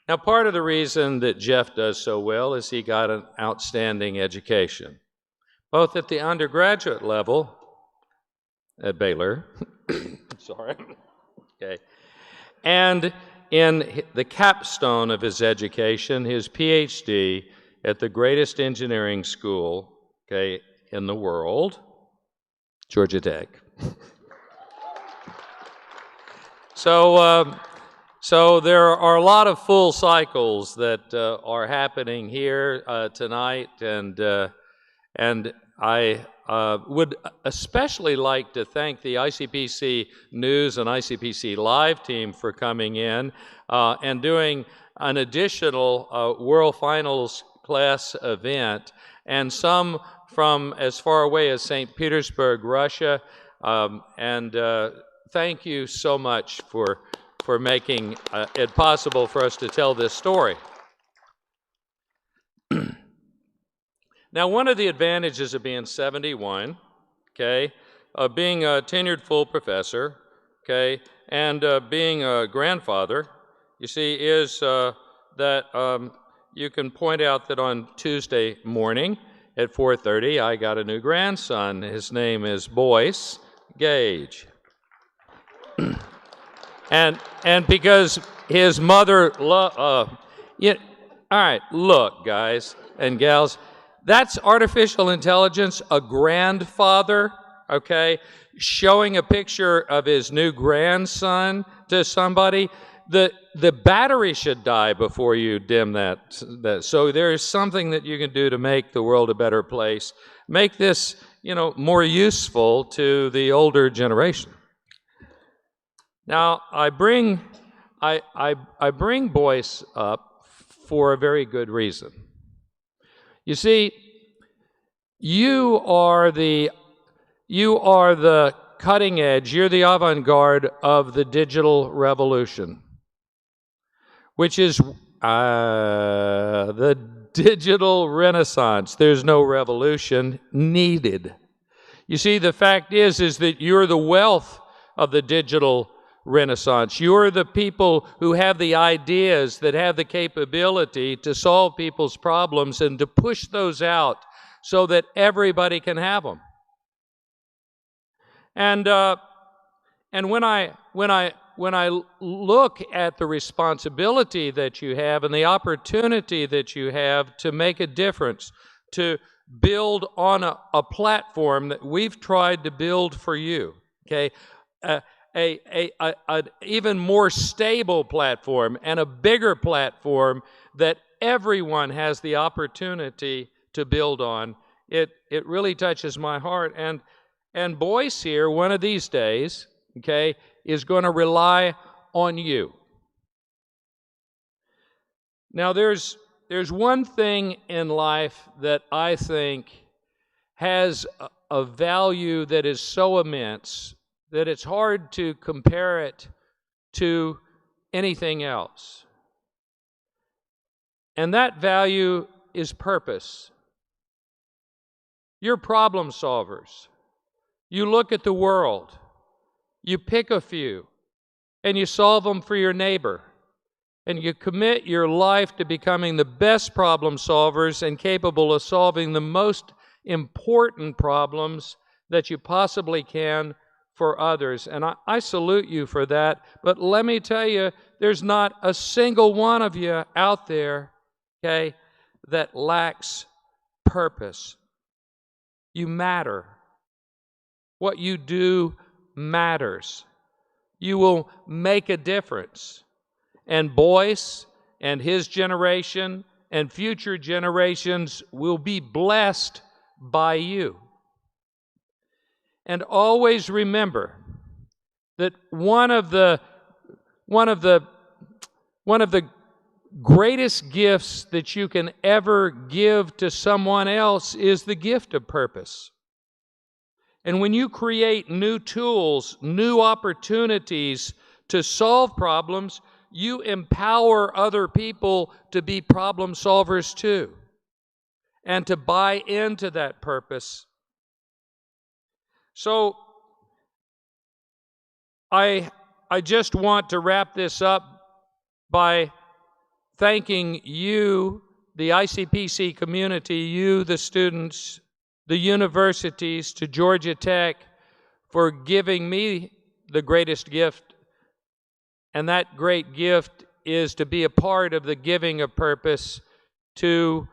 Now, part of the reason that Jeff does so well is he got an outstanding education, both at the undergraduate level at Baylor, sorry, okay, and in the capstone of his education, his PhD at the greatest engineering school, okay, in the world, Georgia Tech. So there are a lot of full cycles that are happening here tonight, and I would especially like to thank the ICPC News and ICPC Live team for coming in and doing an additional World Finals class event, and some from as far away as St. Petersburg, Russia, and thank you so much for making it possible for us to tell this story. Now, one of the advantages of being 71, okay, of being a tenured full professor, okay, and being a grandfather, you see, is that you can point out that on Tuesday morning at 4:30, I got a new grandson. His name is Boyce Gage. And because his mother, all right, look, guys and gals, that's artificial intelligence, a grandfather, okay, showing a picture of his new grandson to somebody. The battery should die before you dim that. So there is something that you can do to make the world a better place. Make this, more useful to the older generation. Now, I bring Boyce up for a very good reason. You see, you are the cutting edge, you're the avant-garde of the digital revolution, which is the digital renaissance. There's no revolution needed. You see, the fact is that you're the wealth of the digital renaissance. You're the people who have the ideas, that have the capability to solve people's problems and to push those out so that everybody can have them. And when I look at the responsibility that you have and the opportunity that you have to make a difference, to build on a platform that we've tried to build for you, okay, an even more stable platform and a bigger platform that everyone has the opportunity to build on. It really touches my heart. And Boyce here, one of these days, okay, is going to rely on you. Now, there's one thing in life that I think has a value that is so immense that it's hard to compare it to anything else. And that value is purpose. You're problem solvers. You look at the world, you pick a few, and you solve them for your neighbor. And you commit your life to becoming the best problem solvers and capable of solving the most important problems that you possibly can for others. And I salute you for that. But let me tell you, there's not a single one of you out there, okay, that lacks purpose. You matter. What you do matters. You will make a difference. And Boyce and his generation and future generations will be blessed by you. And always remember that one of the greatest gifts that you can ever give to someone else is the gift of purpose. And when you create new tools, new opportunities to solve problems, you empower other people to be problem solvers too, and to buy into that purpose. So I just want to wrap this up by thanking you, the ICPC community, you, the students, the universities, to Georgia Tech, for giving me the greatest gift. And that great gift is to be a part of the giving of purpose to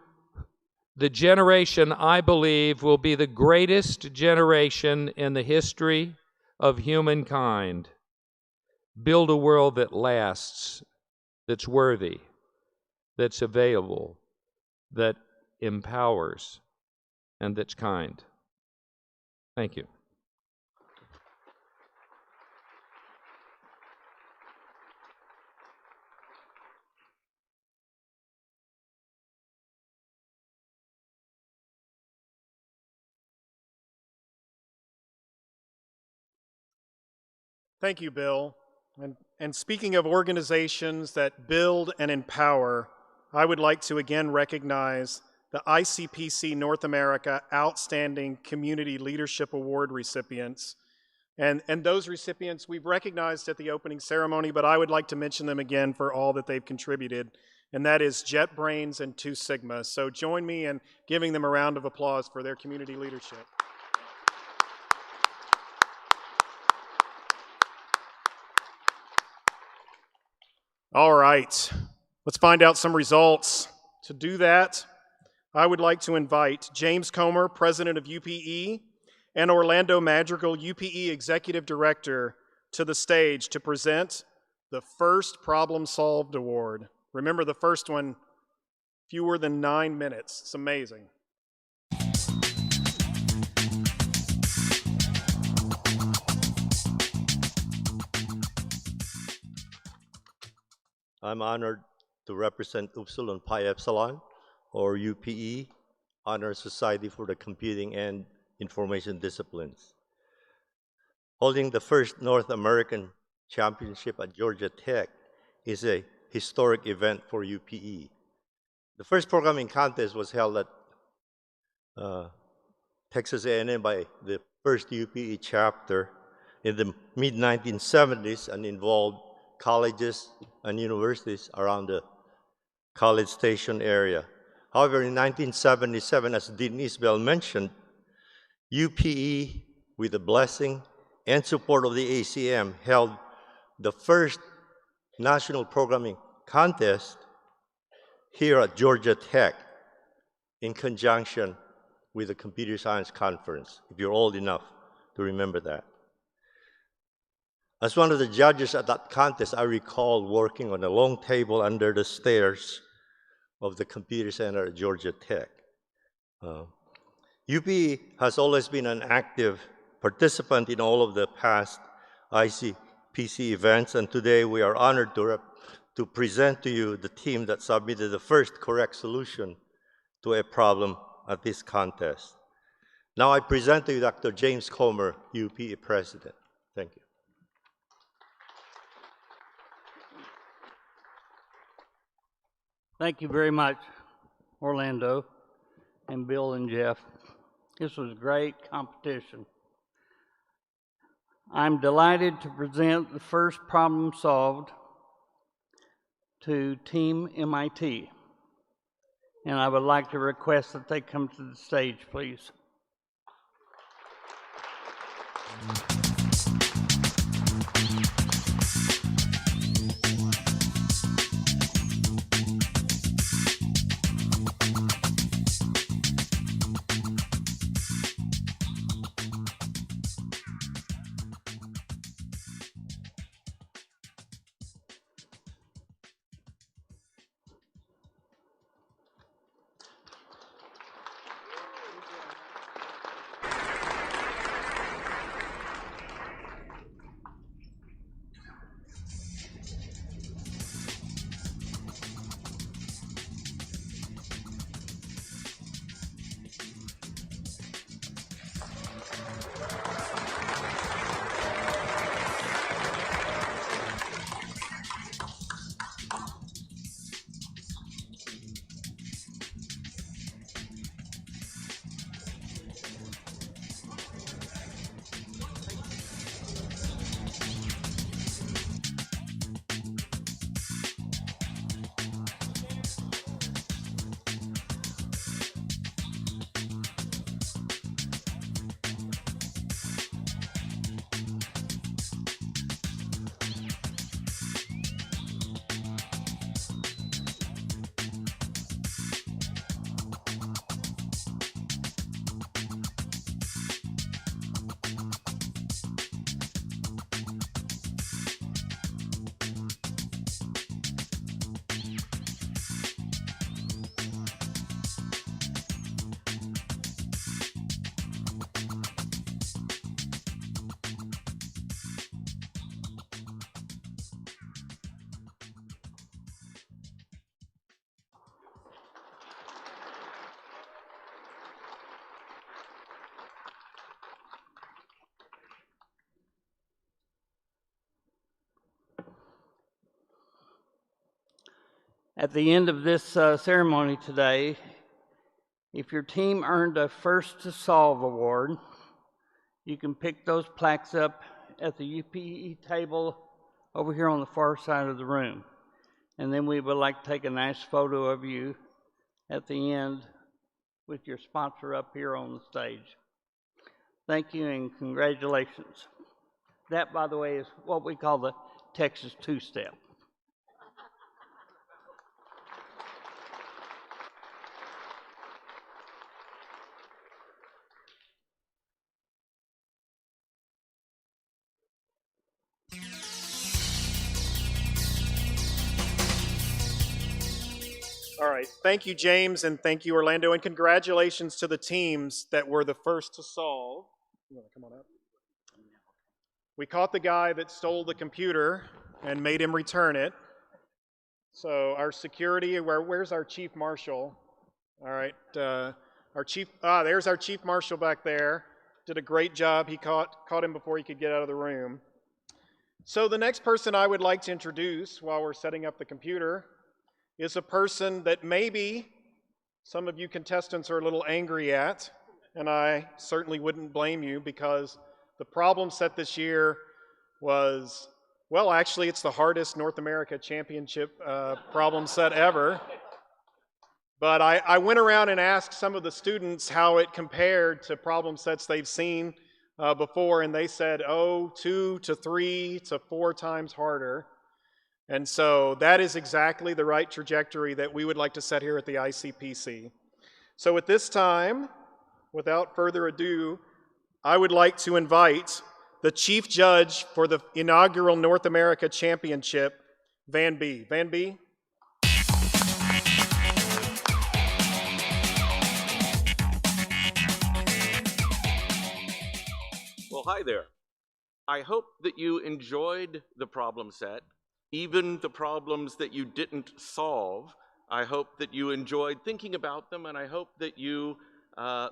the generation I believe will be the greatest generation in the history of humankind. build a world that lasts, that's worthy, that's available, that empowers, and that's kind. Thank you. Thank you, Bill. And speaking of organizations that build and empower, I would like to again recognize the ICPC North America Outstanding Community Leadership Award recipients. And those recipients we've recognized at the opening ceremony, but I would like to mention them again for all that they've contributed, and that is JetBrains and 2 Sigma. So join me in giving them a round of applause for their community leadership. All right, let's find out some results. To do that, I would like to invite James Comer, President of UPE, and Orlando Madrigal, UPE Executive Director, to the stage to present the first Problem Solved Award. Remember, the first one, fewer than 9 minutes. It's amazing. I'm honored to represent Upsilon Pi Epsilon, or UPE, Honor Society for the Computing and Information Disciplines. Holding the first North American Championship at Georgia Tech is a historic event for UPE. The first programming contest was held at Texas A&M by the first UPE chapter in the mid-1970s and involved colleges and universities around the College Station area. However, in 1977, as Dean Isbell mentioned, UPE, with the blessing and support of the ACM, held the first national programming contest here at Georgia Tech in conjunction with the Computer Science Conference, if you're old enough to remember that. As one of the judges at that contest, I recall working on a long table under the stairs of the Computer Center at Georgia Tech. UPE has always been an active participant in all of the past ICPC events, and today we are honored to present to you the team that submitted the first correct solution to a problem at this contest. Now I present to you Dr. James Comer, UPE President. Thank you. Thank you very much, Orlando and Bill and Jeff. This was a great competition. I'm delighted to present the first problem solved to Team MIT. And I would like to request that they come to the stage, please. At the end of this ceremony today, if your team earned a First to Solve award, you can pick those plaques up at the UPE table over here on the far side of the room. And then we would like to take a nice photo of you at the end with your sponsor up here on the stage. Thank you and congratulations. That, by the way, is what we call the Texas two-step. All right, thank you, James, and thank you, Orlando, and congratulations to the teams that were the first to solve. You want to come on up? We caught the guy that stole the computer and made him return it. So our security, where's our chief marshal? All right, there's our chief marshal back there. Did a great job. He caught him before he could get out of the room. So the next person I would like to introduce while we're setting up the computer is a person that maybe some of you contestants are a little angry at, and I certainly wouldn't blame you because the problem set this year was, well, actually it's the hardest North America Championship problem set ever. But I went around and asked some of the students how it compared to problem sets they've seen before, and they said, 2 to 3 to 4 times harder. And so that is exactly the right trajectory that we would like to set here at the ICPC. So at this time, without further ado, I would like to invite the chief judge for the inaugural North America Championship, Van B. Van B? Well, hi there. I hope that you enjoyed the problem set. Even the problems that you didn't solve, I hope that you enjoyed thinking about them, and I hope that you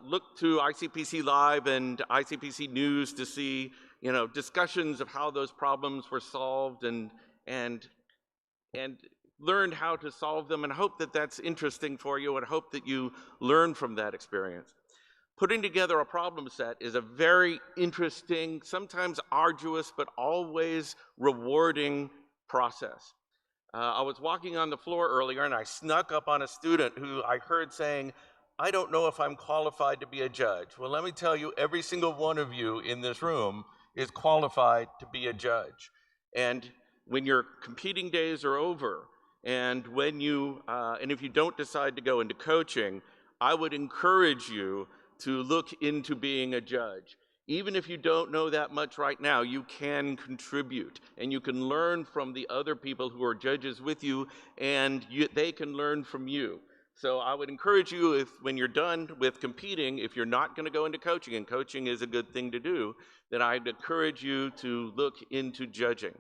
look to ICPC Live and ICPC News to see, discussions of how those problems were solved and learned how to solve them, and I hope that that's interesting for you, and hope that you learn from that experience. Putting together a problem set is a very interesting, sometimes arduous, but always rewarding process. I was walking on the floor earlier and I snuck up on a student who I heard saying, I don't know if I'm qualified to be a judge. Well, let me tell you, every single one of you in this room is qualified to be a judge. And when your competing days are over, and when you, and if you don't decide to go into coaching, I would encourage you to look into being a judge. Even if you don't know that much right now, you can contribute and you can learn from the other people who are judges with you, and they can learn from you. So I would encourage you, when you're done with competing, if you're not going to go into coaching, and coaching is a good thing to do, then I'd encourage you to look into judging.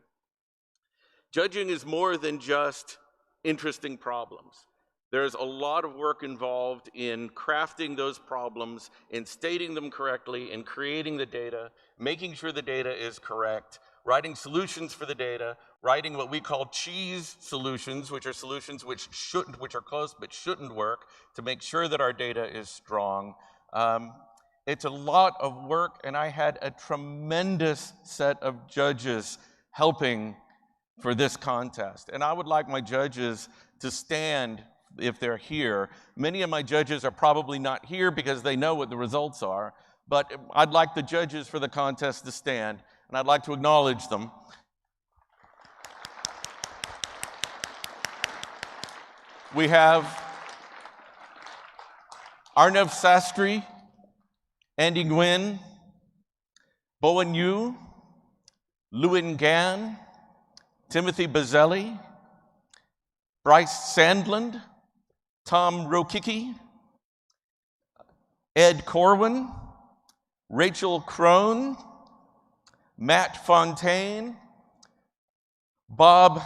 Judging is more than just interesting problems. There's a lot of work involved in crafting those problems, in stating them correctly, in creating the data, making sure the data is correct, writing solutions for the data, writing what we call cheese solutions, which are solutions which are close but shouldn't work, to make sure that our data is strong. It's a lot of work, and I had a tremendous set of judges helping for this contest. And I would like my judges to stand if they're here. Many of my judges are probably not here because they know what the results are, but I'd like the judges for the contest to stand, and I'd like to acknowledge them. We have Arnav Sastry, Andy Nguyen, Bowen Yu, Lewin Gan, Timothy Bazzelli, Bryce Sandland, Tom Rokicki, Ed Corwin, Rachel Crone, Matt Fontaine, Bob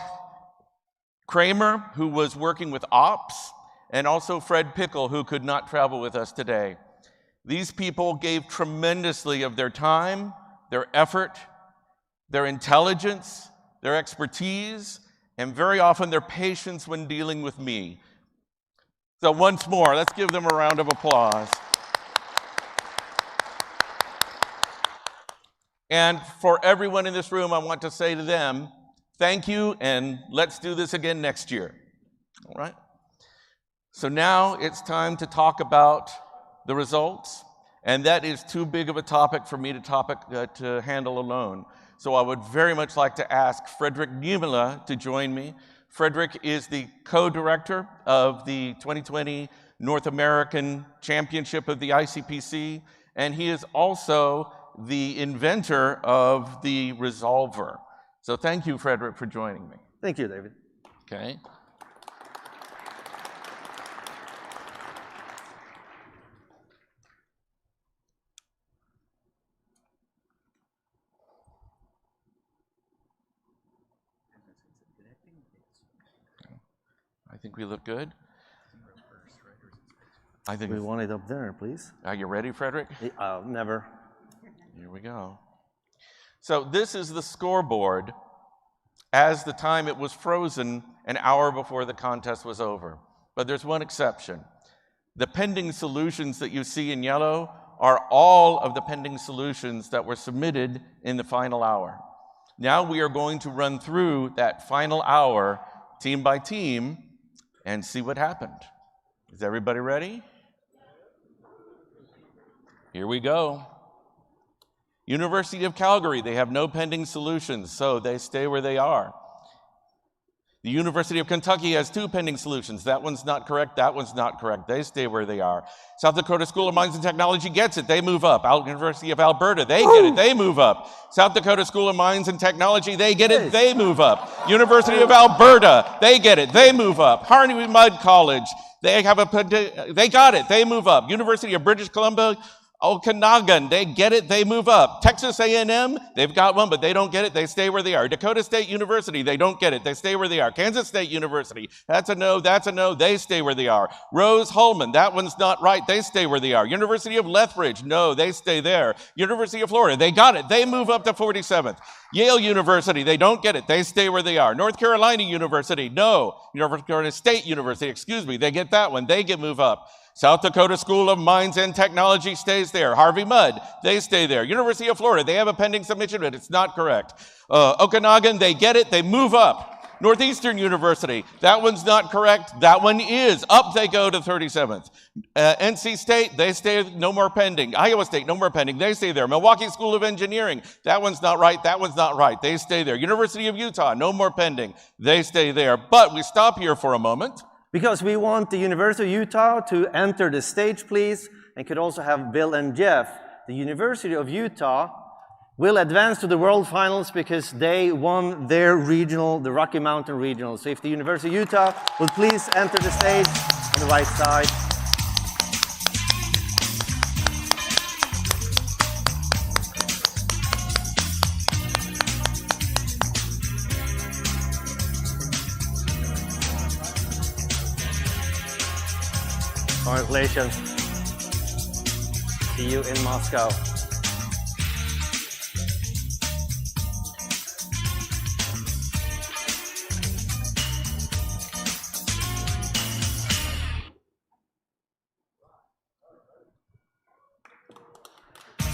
Kramer, who was working with ops, and also Fred Pickle, who could not travel with us today. These people gave tremendously of their time, their effort, their intelligence, their expertise, and very often their patience when dealing with me. So once more, let's give them a round of applause. And for everyone in this room, I want to say to them, thank you, and let's do this again next year. All right? So now it's time to talk about the results, and that is too big of a topic for me to handle alone. So I would very much like to ask Frederick Niemela to join me. Frederick is the co-director of the 2020 North American Championship of the ICPC, and he is also the inventor of the Resolver. So thank you, Frederick, for joining me. Thank you, David. Okay. I think we look good. I think we want it up there, please. Are you ready, Frederick? Never. Here we go. So this is the scoreboard as the time it was frozen an hour before the contest was over. But there's one exception. The pending solutions that you see in yellow are all of the pending solutions that were submitted in the final hour. Now we are going to run through that final hour, team by team, and see what happened. Is everybody ready? Here we go. University of Calgary, they have no pending solutions, so they stay where they are. The University of Kentucky has 2 pending solutions. That one's not correct, that one's not correct. They stay where they are. South Dakota School of Mines and Technology gets it, they move up. University of Alberta, they get it, they move up. South Dakota School of Mines and Technology, they get it, they move up. University of Alberta, they get it, they move up. Harney Mudd College, they got it, they move up. University of British Columbia, Okanagan, they get it, they move up. Texas A&M, they've got one, but they don't get it, they stay where they are. Dakota State University, they don't get it, they stay where they are. Kansas State University, that's a no, they stay where they are. Rose-Hulman, that one's not right, they stay where they are. University of Lethbridge, no, they stay there. University of Florida, they got it, they move up to 47th. Yale University, they don't get it, they stay where they are. North Carolina University, no. North Carolina State University, they get that one, they move up. South Dakota School of Mines and Technology stays there. Harvey Mudd, they stay there. University of Florida, they have a pending submission, but it's not correct. Okanagan, they get it, they move up. Northeastern University, that one's not correct, that one is. Up they go to 37th. NC State, they stay, no more pending. Iowa State, no more pending, they stay there. Milwaukee School of Engineering, that one's not right, they stay there. University of Utah, no more pending, they stay there. But we stop here for a moment. Because we want the University of Utah to enter the stage, please, and could also have Bill and Jeff. The University of Utah will advance to the World Finals because they won their regional, the Rocky Mountain Regional. So if the University of Utah will please enter the stage on the right side. Congratulations. See you in Moscow.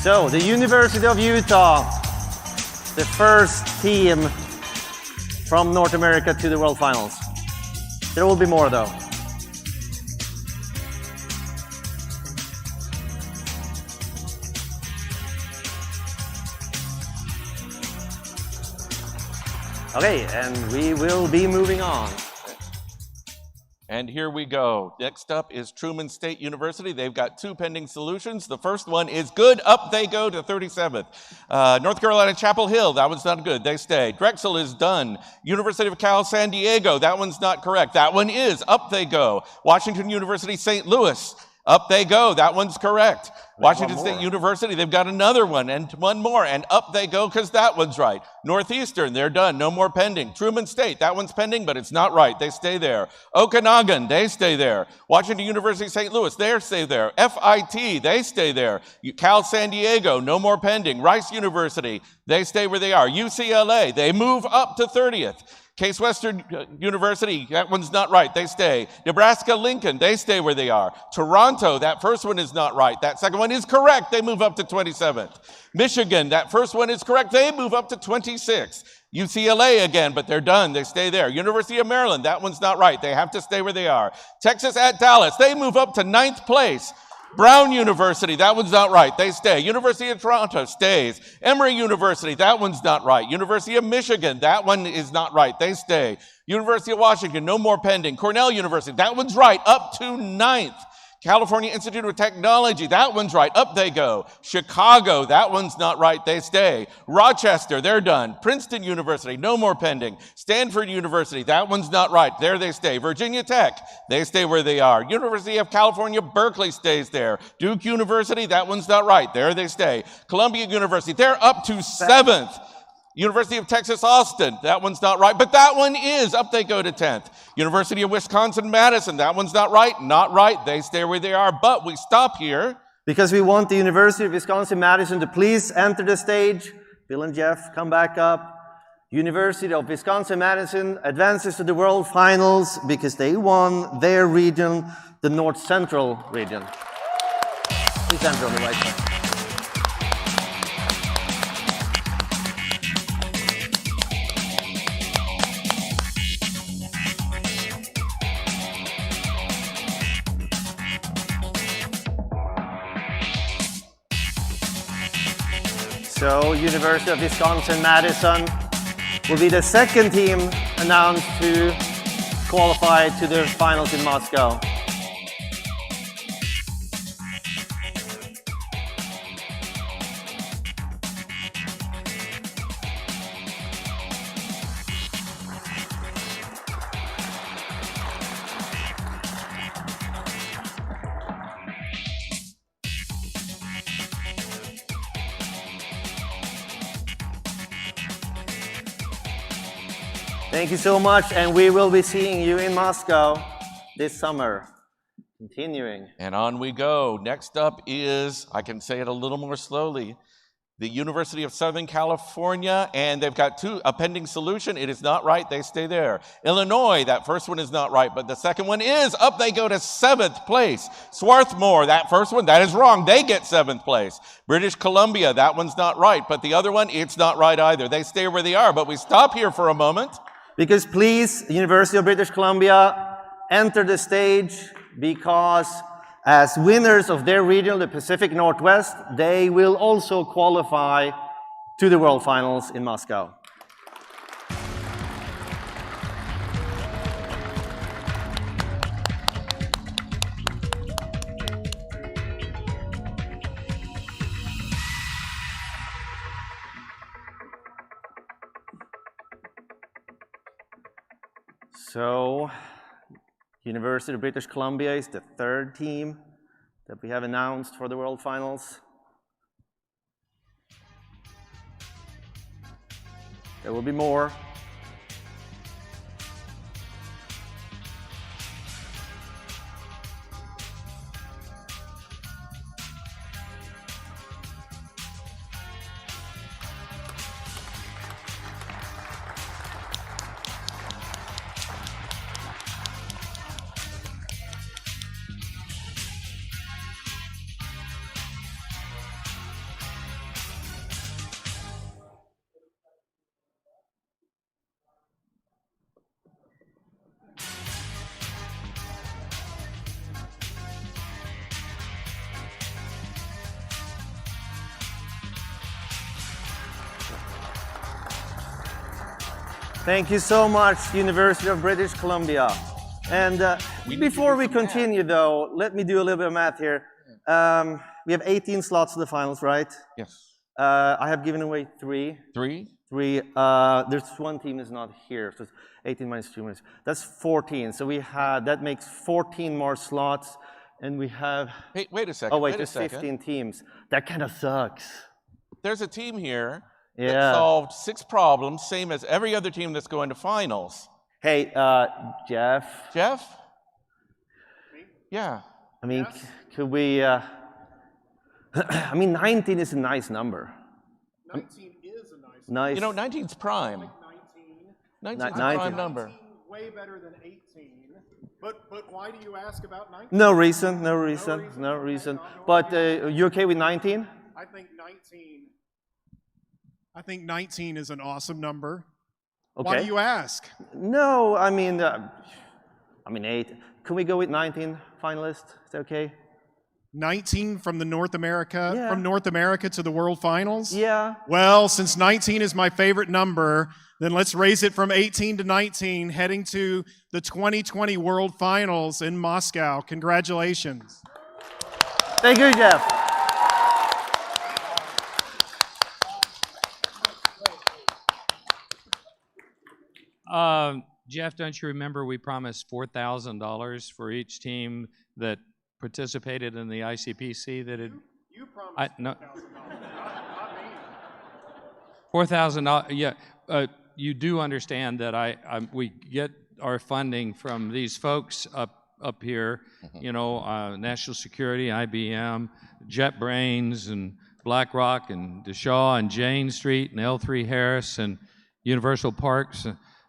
So, the University of Utah, the first team from North America to the World Finals. There will be more though. Okay, and we will be moving on. And here we go. Next up is Truman State University. They've got 2 pending solutions. The first one is good. Up they go to 37th. North Carolina Chapel Hill, that one's not good. They stay. Drexel is done. University of Cal San Diego, that one's not correct. That one is. Up they go. Washington University St. Louis, up they go. That one's correct. Washington State University, they've got another one and one more, and up they go because that one's right. Northeastern, they're done, no more pending. Truman State, that one's pending, but it's not right. They stay there. Okanagan, they stay there. Washington University St. Louis, they stay there. FIT, they stay there. Cal San Diego, no more pending. Rice University, they stay where they are. UCLA, they move up to 30th. Case Western University, that one's not right, they stay. Nebraska Lincoln, they stay where they are. Toronto, that first one is not right. That second one is correct, they move up to 27th. Michigan, that first one is correct, they move up to 26th. UCLA again, but they're done, they stay there. University of Maryland, that one's not right, they have to stay where they are. Texas at Dallas, they move up to 9th place. Brown University, that one's not right, they stay. University of Toronto stays. Emory University, that one's not right. University of Michigan, that one is not right, they stay. University of Washington, no more pending. Cornell University, that one's right, up to 9th. California Institute of Technology, that one's right, up they go. Chicago, that one's not right, they stay. Rochester, they're done. Princeton University, no more pending. Stanford University, that one's not right, there they stay. Virginia Tech, they stay where they are. University of California, Berkeley stays there. Duke University, that one's not right, there they stay. Columbia University, they're up to 7th. University of Texas, Austin, that one's not right, but that one is, up they go to 10th. University of Wisconsin-Madison, that one's not right, they stay where they are, but we stop here. Because we want the University of Wisconsin-Madison to please enter the stage. Bill and Jeff, come back up. University of Wisconsin-Madison advances to the World Finals because they won their region, the North Central region. Please enter on the right side. So, University of Wisconsin-Madison will be the second team announced to qualify to the finals in Moscow. Thank you so much, and we will be seeing you in Moscow this summer. Continuing. And on we go. Next up is, I can say it a little more slowly, the University of Southern California, and they've got a pending solution. It is not right, they stay there. Illinois, that first one is not right, but the second one is. Up they go to 7th place. Swarthmore, that first one, that is wrong, they get 7th place. British Columbia, that one's not right, but the other one, it's not right either. They stay where they are, but we stop here for a moment. Because please, University of British Columbia, enter the stage, because as winners of their region, the Pacific Northwest, they will also qualify to the World Finals in Moscow. So, University of British Columbia is the third team that we have announced for the World Finals. There will be more. Thank you so much, University of British Columbia. And before we continue, though, let me do a little bit of math here. We have 18 slots to the finals, right? Yes. I have given away 3. 3? 3. There's one team that's not here, so it's 18 minus 2 minus. That's 14. So that makes 14 more slots. And we have... Hey, wait a second. Oh, wait, wait there's a second. 15 teams. That kind of sucks. There's a team here that Yeah. solved 6 problems, same as every other team that's going to finals. Hey, Jeff? Jeff? Yeah. I mean, could we... I mean, 19 is a nice number. 19 is a nice number. Nice. You know, 19's prime. 19's a prime number. Way better than 18. But why do you ask about 19? No reason, no reason, no reason. But you okay with 19? I think 19 is an awesome number. Okay. Why do you ask? No, I mean 8. Can we go with 19 finalists? Is that okay? 19 from North America to the World Finals? Yeah. Well, since 19 is my favorite number, then let's raise it from 18 to 19, heading to the 2020 World Finals in Moscow. Congratulations. Thank you, Jeff. Jeff, don't you remember we promised $4,000 for each team that participated in the ICPC that had... You promised $4,000, not me. $4,000, yeah. You do understand that we get our funding from these folks up here, you know, National Security, IBM, JetBrains, and BlackRock, and DeShaw, and Jane Street, and L3 Harris, and Universal Parks,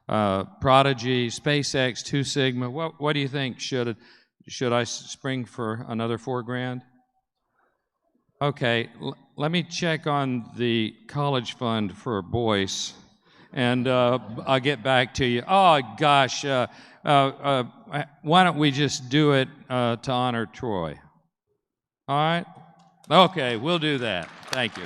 Prodigy, SpaceX, 2 Sigma. What do you think? Should I spring for another $4,000? Okay, let me check on the college fund for Boyce, and I'll get back to you. Oh gosh, why don't we just do it to honor Troy? All right? Okay, we'll do that. Thank you.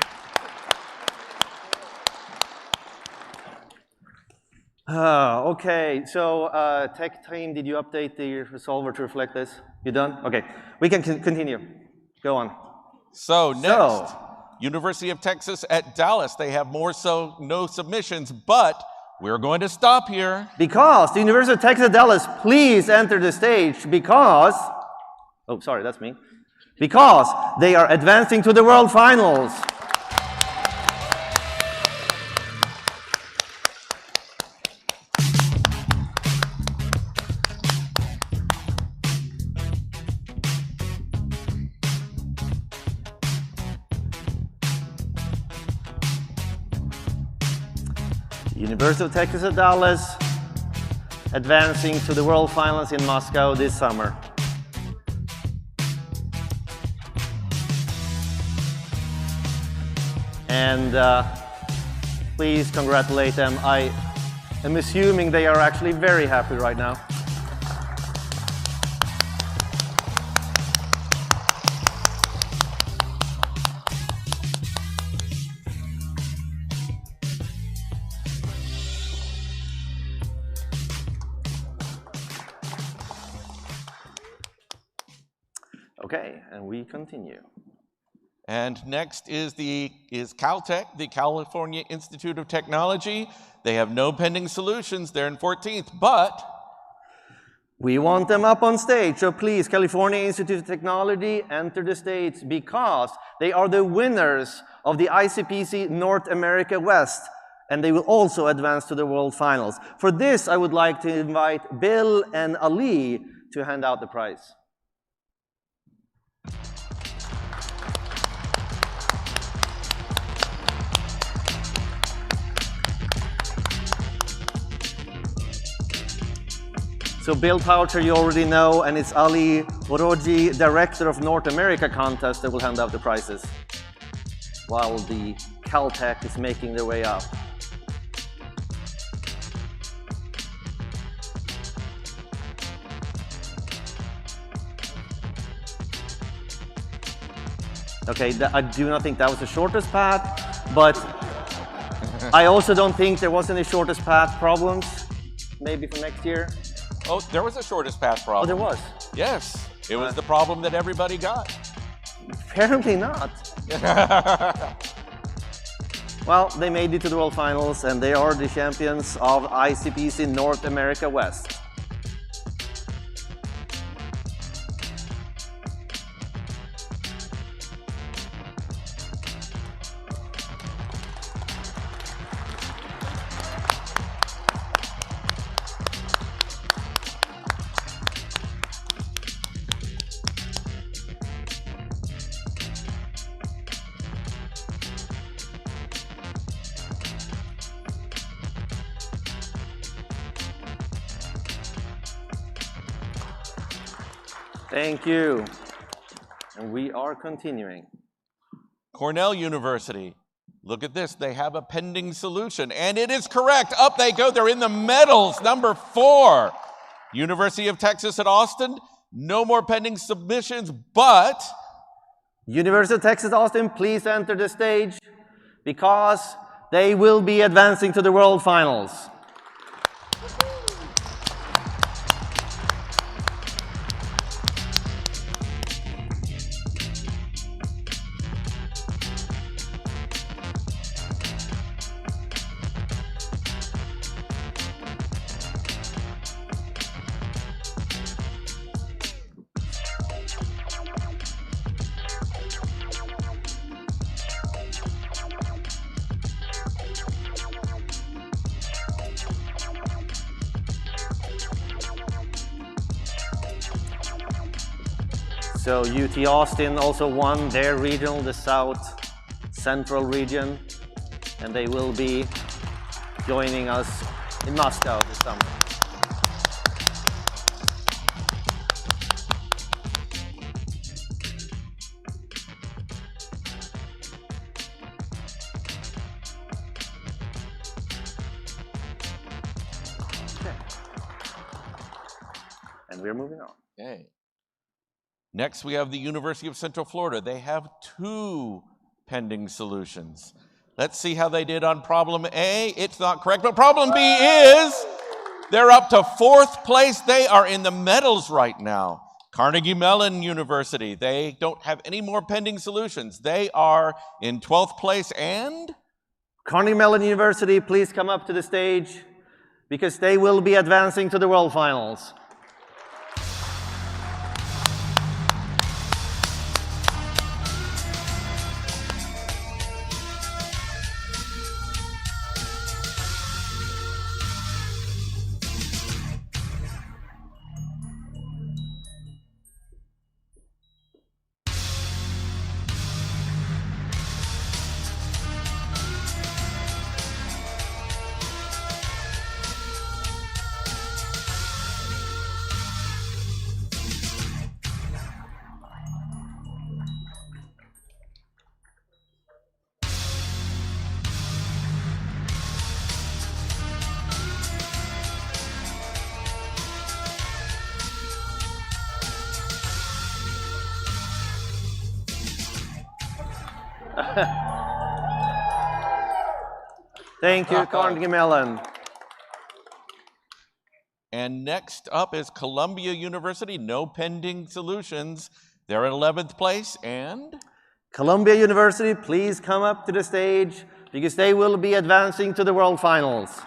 Okay, so tech team, did you update the resolver to reflect this? You done? Okay, we can continue. Go on. So next, University of Texas at Dallas. They have no submissions, but we're going to stop here. Because the University of Texas at Dallas, please enter the stage because, oh, sorry, that's me. Because they are advancing to the World Finals. University of Texas at Dallas, advancing to the World Finals in Moscow this summer. And please congratulate them. I am assuming they are actually very happy right now. Okay, and we continue. And next is Caltech, the California Institute of Technology. They have no pending solutions. They're in 14th, but we want them up on stage. So please, California Institute of Technology, enter the stage because they are the winners of the ICPC North America West, and they will also advance to the World Finals. For this, I would like to invite Bill and Ali to hand out the prize. So Bill Poucher you already know, and it's Ali Oroji, Director of North America Contest, that will hand out the prizes while the Caltech is making their way up. Okay, I do not think that was the shortest path, but I also don't think there was any shortest path problems, maybe for next year. Oh, there was a shortest path problem. Oh, there was? Yes, it was the problem that everybody got. Apparently not. Well, they made it to the World Finals, and they are the champions of ICPC North America West. Thank you. And we are continuing. Cornell University. Look at this. They have a pending solution, and it is correct. Up they go. They're in the medals. Number 4. University of Texas at Austin. No more pending submissions, but University of Texas Austin, please enter the stage because they will be advancing to the World Finals. So UT Austin also won their regional, the South Central region, and they will be joining us in Moscow this summer. Okay. And we're moving on. okay. Next, we have the University of Central Florida. They have 2 pending solutions. Let's see how they did on problem A. It's not correct, but problem B is they're up to 4th place. They are in the medals right now. Carnegie Mellon University, they don't have any more pending solutions. They are in 12th place, and Carnegie Mellon University, please come up to the stage because they will be advancing to the World Finals. Thank you, Carnegie Mellon. And next up is Columbia University, no pending solutions. They're at 11th place, and Columbia University, please come up to the stage because they will be advancing to the World Finals.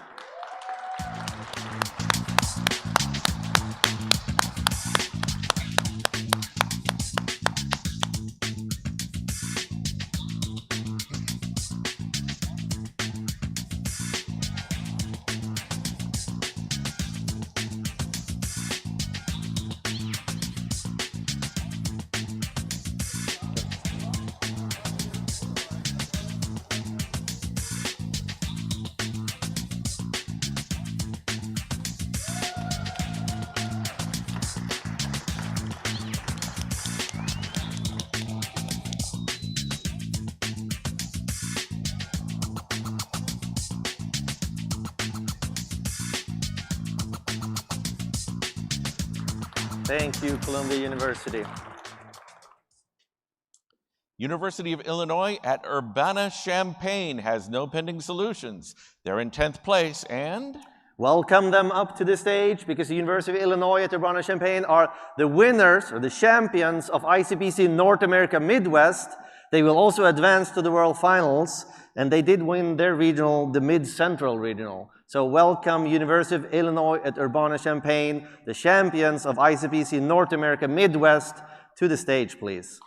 Thank you, Columbia University. University of Illinois at Urbana-Champaign has no pending solutions. They're in 10th place, and welcome them up to the stage because the University of Illinois at Urbana-Champaign are the winners or the champions of ICPC North America Midwest. They will also advance to the World Finals, and they did win their regional, the Mid-Central Regional. So welcome University of Illinois at Urbana-Champaign, the champions of ICPC North America Midwest, to the stage, please.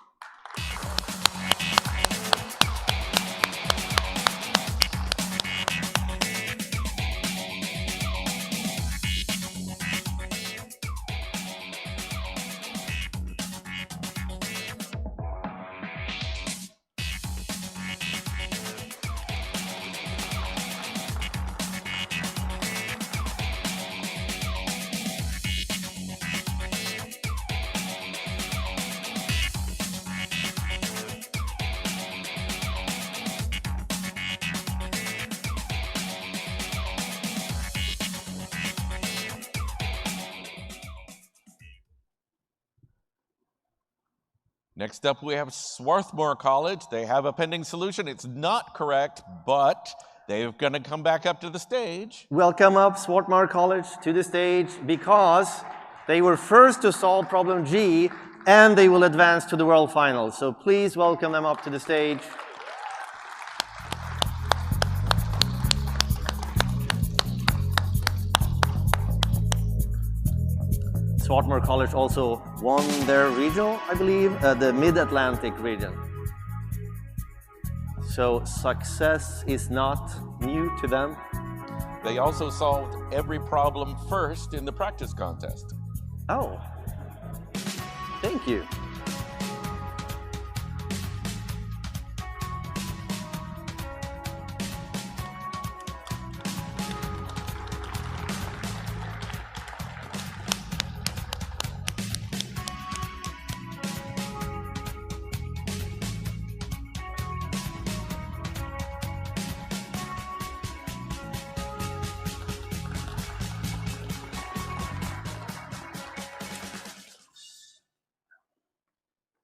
Next up, we have Swarthmore College. They have a pending solution. It's not correct, but they're going to come back up to the stage. Welcome up Swarthmore College to the stage because they were first to solve problem G and they will advance to the World Finals. So please welcome them up to the stage. Swarthmore College also won their regional, I believe, the Mid-Atlantic region. So success is not new to them. They also solved every problem first in the practice contest. Oh, thank you.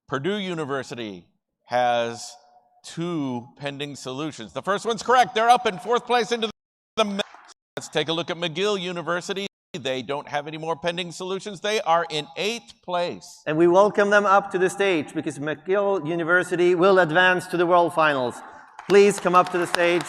Purdue University has 2 pending solutions. The first one's correct. They're up in 4th place into the. Let's take a look at McGill University. They don't have any more pending solutions. They are in 8th place. And we welcome them up to the stage because McGill University will advance to the World Finals. Please come up to the stage.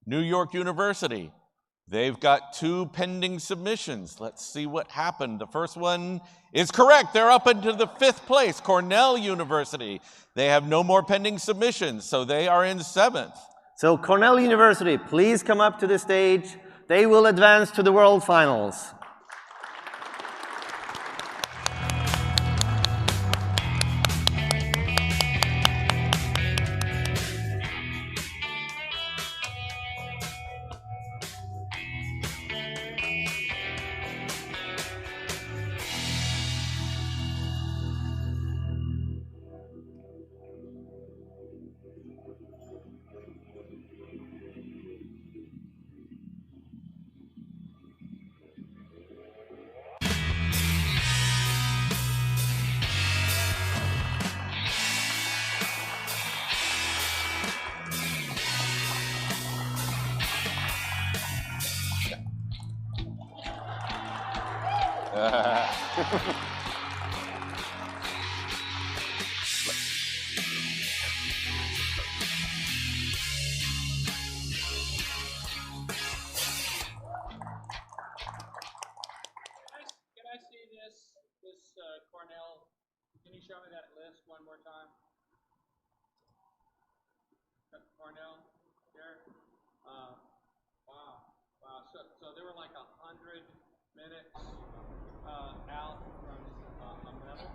New York University, they've got 2 pending submissions. Let's see what happened. The first one is correct. They're up into the 5th place. Cornell University, they have no more pending submissions, so they are in 7th. So Cornell University, please come up to the stage. They will advance to the World Finals. Cornell, can you show me that list one more time? Cornell, here. Wow. So there were like 100 minutes out from a medal?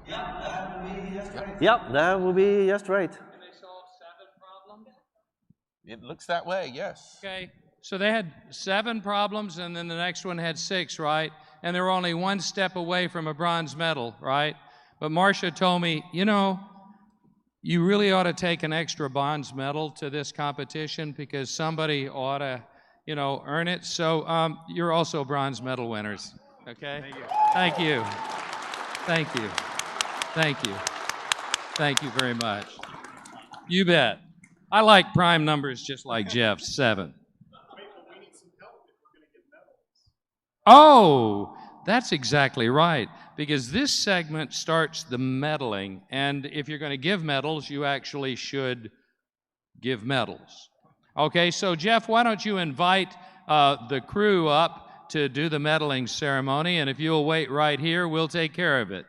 Yep, that will be just right. And they solved 7 problems? It looks that way, yes. Okay, so they had 7 problems, and then the next one had 6, right? And they were only 1 step away from a bronze medal, right? But Marcia told me, you know, you really ought to take an extra bronze medal to this competition because somebody ought to, you know, earn it. So you're also bronze medal winners, okay? Thank you. Thank you. Thank you. Thank you very much. You bet. I like prime numbers just like Jeff, 7. Oh, That's exactly right, because this segment starts the medaling, and if you're going to give medals, you actually should give medals. Okay, so Jeff, why don't you invite the crew up to do the medaling ceremony, and if you'll wait right here, we'll take care of it.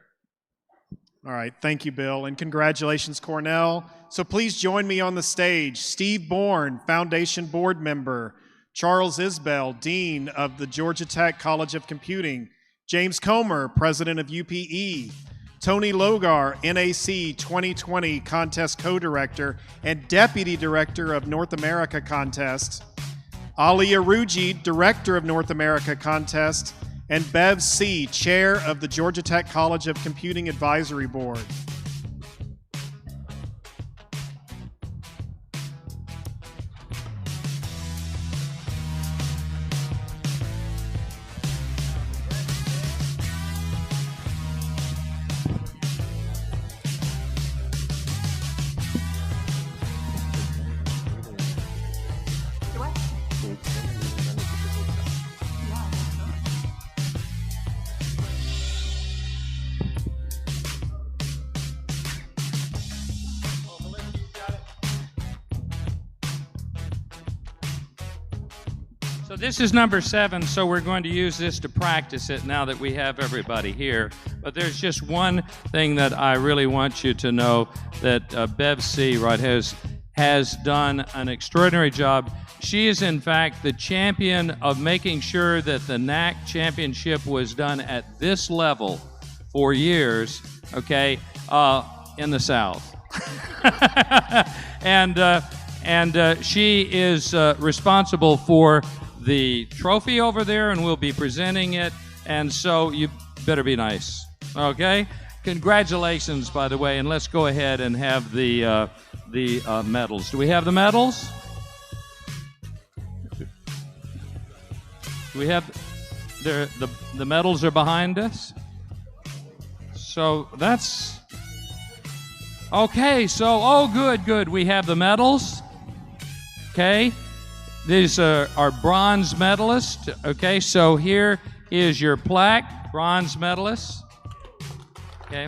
All right, thank you, Bill, and congratulations, Cornell. So please join me on the stage. Steve Bourne, Foundation Board Member. Charles Isbell, Dean of the Georgia Tech College of Computing. James Comer, President of UPE. Tony Logar, NAC 2020 Contest Co-Director and Deputy Director of North America Contest. Ali Aruji, Director of North America Contest. And Bev C., Chair of the Georgia Tech College of Computing Advisory Board. So this is number 7, so we're going to use this to practice it now that we have everybody here. But there's just one thing that I really want you to know, that Bev C. right has done an extraordinary job. She is in fact the champion of making sure that the NAC championship was done at this level for years, okay, in the South. and she is responsible for the trophy over there, and we'll be presenting it, and so you better be nice, okay? Congratulations, by the way, and let's go ahead and have the medals. Do we have the medals? Do we have the medals are behind us? So that's okay. So good. We have the medals. Okay. These are our bronze medalists. Okay, so here is your plaque, bronze medalists. Okay.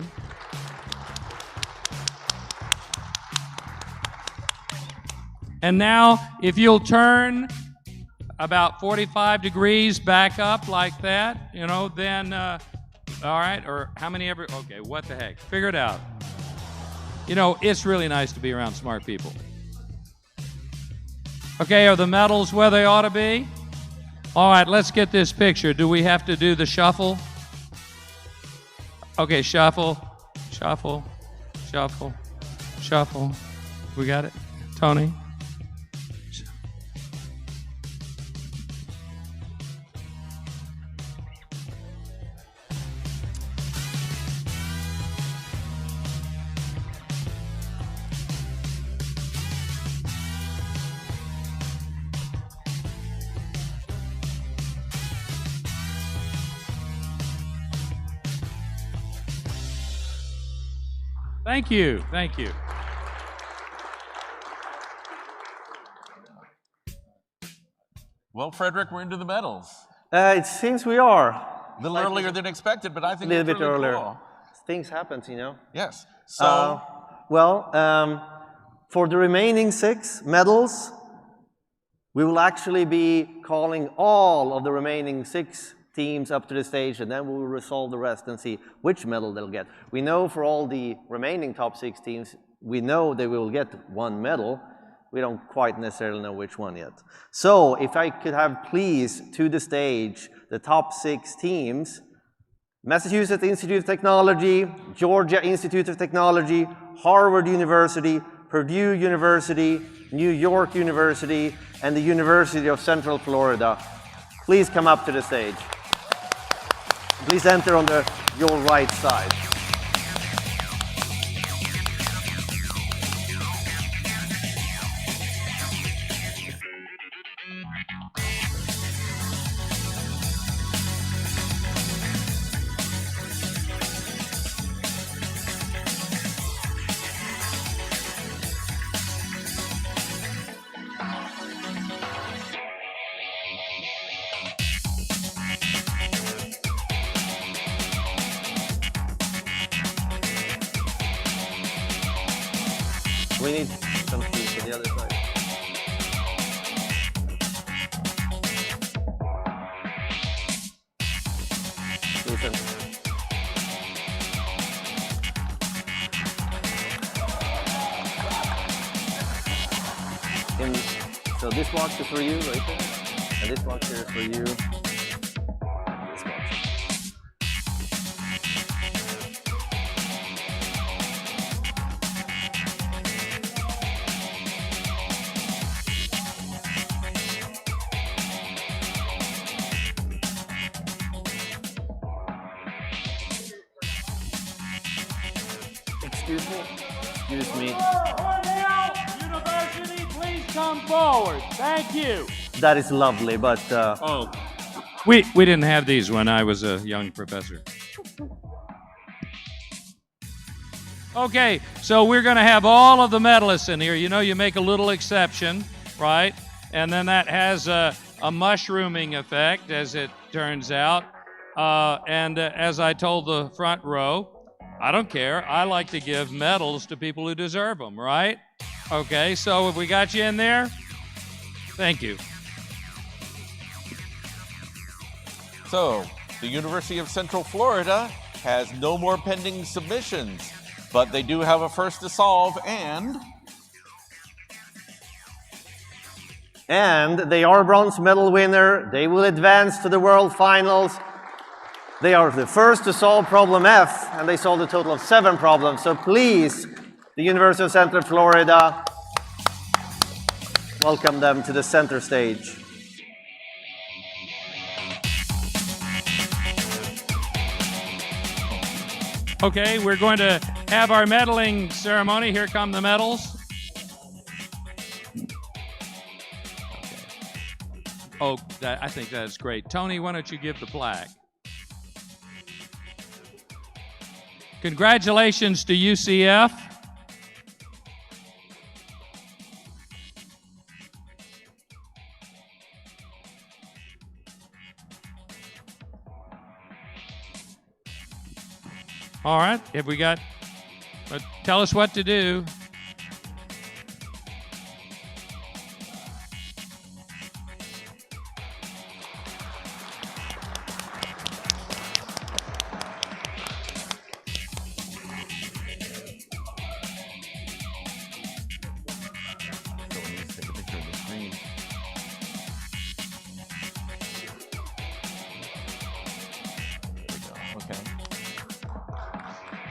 And now, if you'll turn about 45 degrees back up like that, you know, then, all right, or how many ever, okay, what the heck, figure it out. You know, it's really nice to be around smart people. Okay, are the medals where they ought to be? All right, let's get this picture. Do we have to do the shuffle? Okay, shuffle, shuffle, shuffle, shuffle. We got it? Tony? Thank you. Thank you. Well, Frederick, we're into the medals. It seems we are. A little earlier than expected, but I think a little it's bit really earlier. cool. Things happen, you know. Yes. So, for the remaining 6 medals, we will actually be calling all of the remaining 6 teams up to the stage, and then we will resolve the rest and see which medal they'll get. We know for all the remaining top 6 teams, we know they will get 1 medal. We don't quite necessarily know which one yet. So if I could have please to the stage the top 6 teams: Massachusetts Institute of Technology, Georgia Institute of Technology, Harvard University, Purdue University, New York University, and the University of Central Florida. Please come up to the stage. Please enter on your right side. We need some keys to the other side. Listen. So this box is for you right there, and this box here is for you. And this box. Excuse me. Excuse me. University, please come forward. Thank you. That is lovely, but Oh. We didn't have these when I was a young professor. Okay, so we're going to have all of the medalists in here. You know, you make a little exception, right? And then that has a mushrooming effect, as it turns out. As I told the front row, I don't care. I like to give medals to people who deserve them, right? Okay, so have we got you in there? Thank you. So, the University of Central Florida has no more pending submissions, but they do have a first to solve, and they are a bronze medal winner. They will advance to the World Finals. They are the first to solve problem F, and they solved a total of 7 problems. So please, the University of Central Florida, welcome them to the center stage. Okay, we're going to have our medaling ceremony. Here come the medals. Oh, I think that's great. Tony, why don't you give the plaque? Congratulations to UCF. All right, have we got, tell us what to do.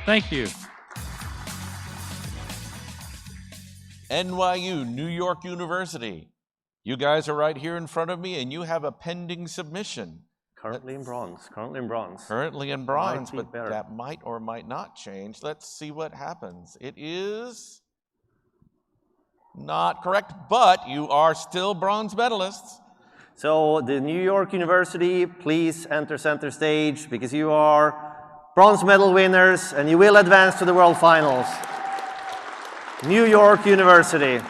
Thank you. NYU, New York University. You guys are right here in front of me, and you have a pending submission. Currently in bronze. Currently in bronze. Currently in bronze, but better. that might or might not change. Let's see what happens. It is not correct, but you are still bronze medalists. So the New York University, please enter center stage because you are bronze medal winners and you will advance to the World Finals. New York University.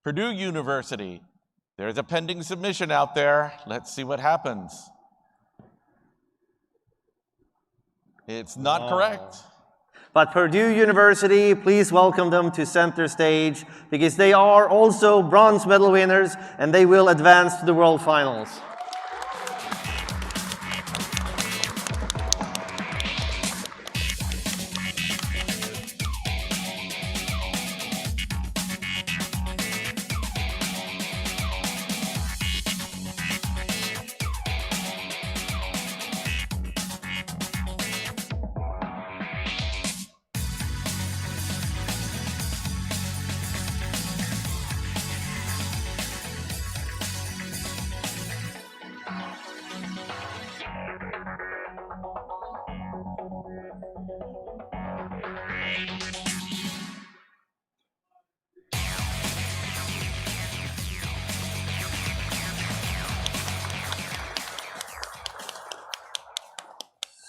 Purdue University. There's a pending submission out there. Let's see what happens. It's not correct. But Purdue University, please welcome them to center stage because they are also bronze medal winners and they will advance to the World Finals.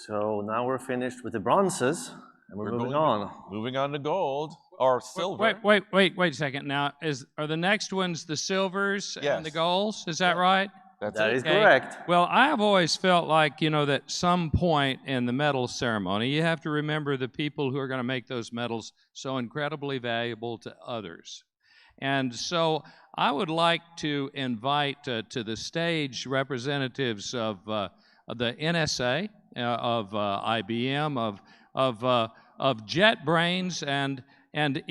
So now we're finished with the bronzes, and we're moving on. Moving on to gold or silver. Wait a second. Now, are the next ones the silvers and the golds? Is that right? That is correct. Well, I've always felt like, that some point in the medal ceremony, you have to remember the people who are going to make those medals so incredibly valuable to others. And so I would like to invite to the stage representatives of the NSA, of IBM, of JetBrains, and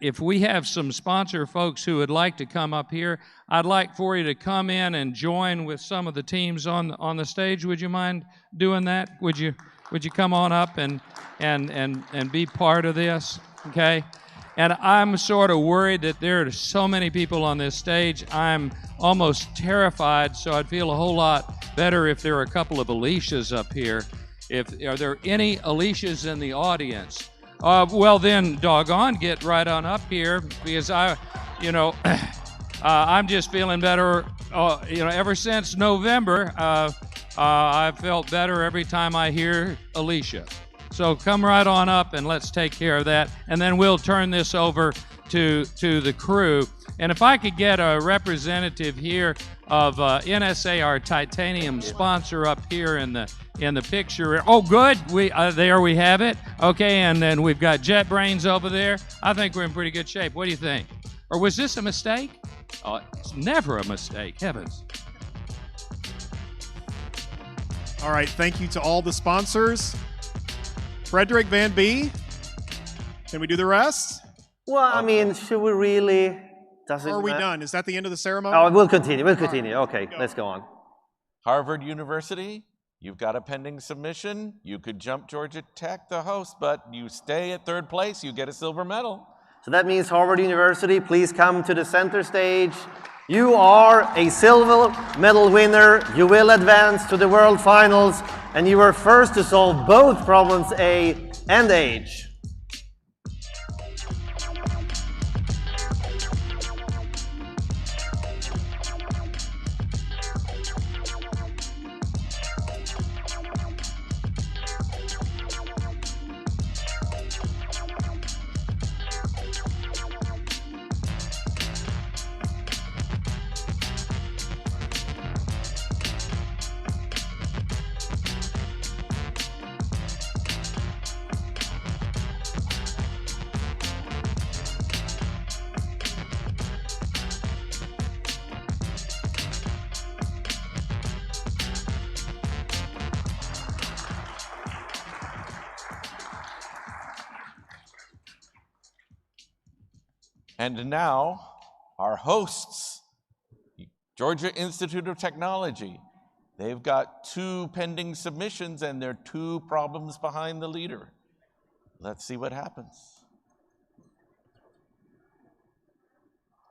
if we have some sponsor folks who would like to come up here, I'd like for you to come in and join with some of the teams on the stage. Would you mind doing that? Would you come on up and be part of this? Okay. And I'm sort of worried that there are so many people on this stage. I'm almost terrified, so I'd feel a whole lot better if there were a couple of Alicias up here. Are there any Alicias in the audience? Well then, doggone, get right on up here, because I'm just feeling better. Ever since November, I've felt better every time I hear Alicia. So come right on up and let's take care of that, and then we'll turn this over to the crew. And if I could get a representative here of NSA, our titanium sponsor, up here in the picture. Oh, good. There we have it. Okay, and then we've got JetBrains over there. I think we're in pretty good shape. What do you think? Or was this a mistake? Oh, it's never a mistake. Heavens. All right, thank you to all the sponsors. Frederick Van B, can we do the rest? Well, I mean, should we really? Or are we done? Is that the end of the ceremony? Oh, we'll continue. Okay, let's go on. Harvard University, you've got a pending submission. You could jump Georgia Tech, the host, but you stay at third place. You get a silver medal. So that means Harvard University, please come to the center stage. You are a silver medal winner. You will advance to the World Finals, and you were first to solve both problems A and H. And now, our hosts, Georgia Institute of Technology. They've got 2 pending submissions, and they're 2 problems behind the leader. Let's see what happens.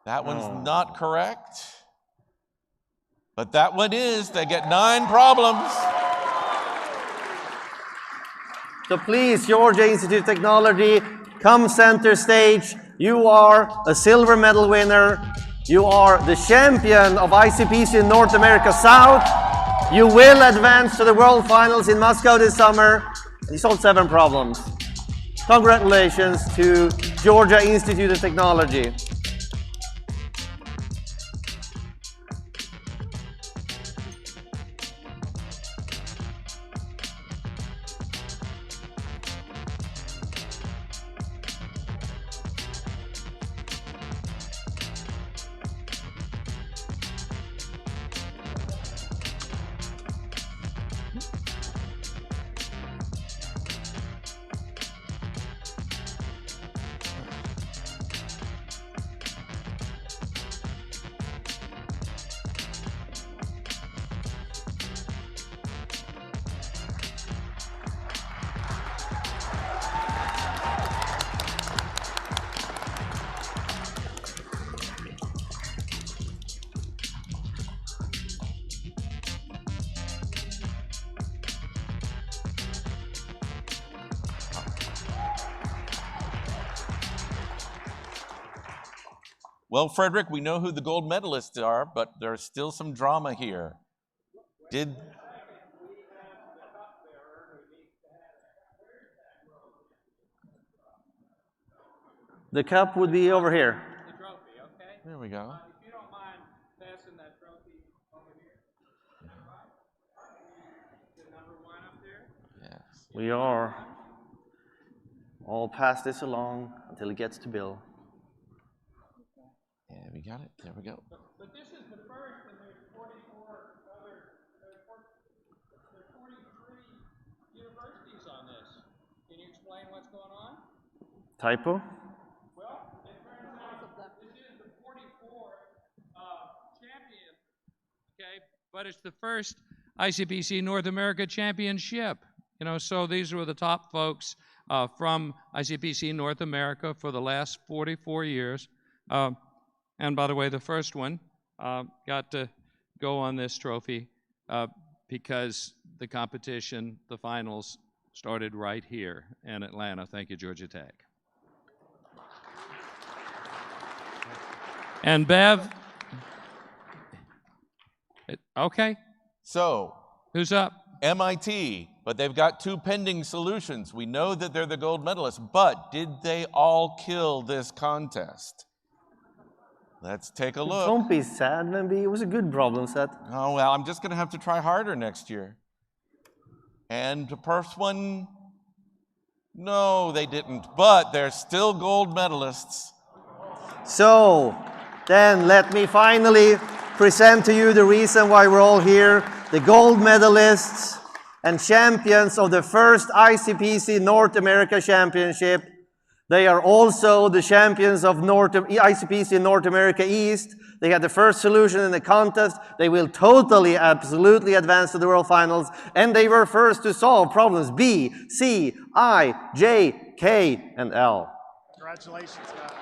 That one's not correct, but that one is. They get 9 problems. So please, Georgia Institute of Technology, come center stage. You are a silver medal winner. You are the champion of ICPC in North America South. You will advance to the World Finals in Moscow this summer. You solved 7 problems. Congratulations to Georgia Institute of Technology. Well, Frederick, we know who the gold medalists are, but there's still some drama here. The cup would be over here. The trophy, okay? There we go. If you don't mind passing that trophy over here. The number 1 up there? Yes. We are. I'll pass this along until it gets to Bill. Yeah, we got it. There we go. But this is the first, and there's 44 other, there's 43 universities on this. Can you explain what's going on? Typo? Well, it turns out this is the 44th champion, okay? But it's the first ICPC North America Championship. You know, so these were the top folks from ICPC North America for the last 44 years. And by the way, the first one got to go on this trophy because the competition, the finals, started right here in Atlanta. Thank you, Georgia Tech. And Bev, okay. So, who's up? MIT, but they've got 2 pending solutions. We know that they're the gold medalists, but did they all kill this contest? Let's take a look. Don't be sad, Venby. It was a good problem set. Oh, well, I'm just going to have to try harder next year. And the first one, no, they didn't, but they're still gold medalists. So, then let me finally present to you the reason why we're all here. The gold medalists and champions of the first ICPC North America Championship. They are also the champions of ICPC North America East. They had the first solution in the contest. They will totally, absolutely advance to the World Finals. And they were first to solve problems B, C, I, J, K, and L. Congratulations, Scott.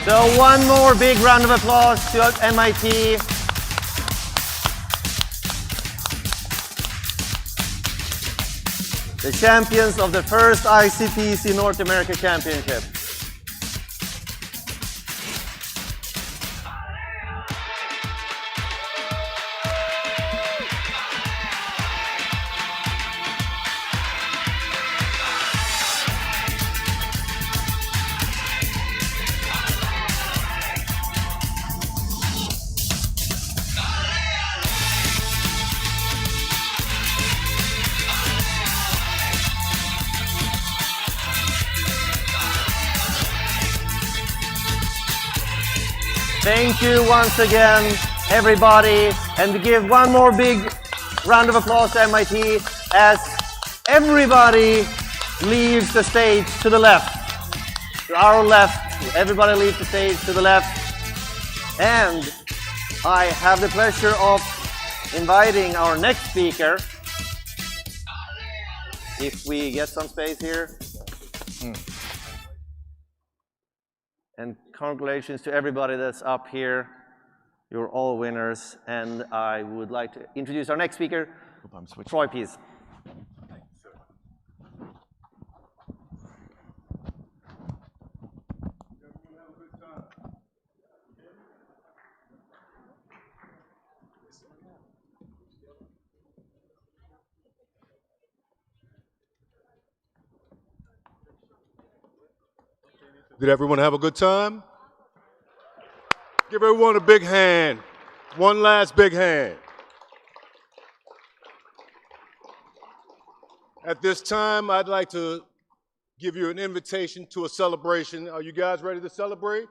So one more big round of applause to MIT. The champions of the first ICPC North America Championship. Thank you once again, everybody, and we give one more big round of applause to MIT as everybody leaves the stage to the left. To our left, everybody leaves the stage to the left. And I have the pleasure of inviting our next speaker. If we get some space here. And congratulations to everybody that's up here. You're all winners. And I would like to introduce our next speaker, Troy, please. Did everyone have a good time? Give everyone a big hand. One last big hand. At this time, I'd like to give you an invitation to a celebration. Are you guys ready to celebrate?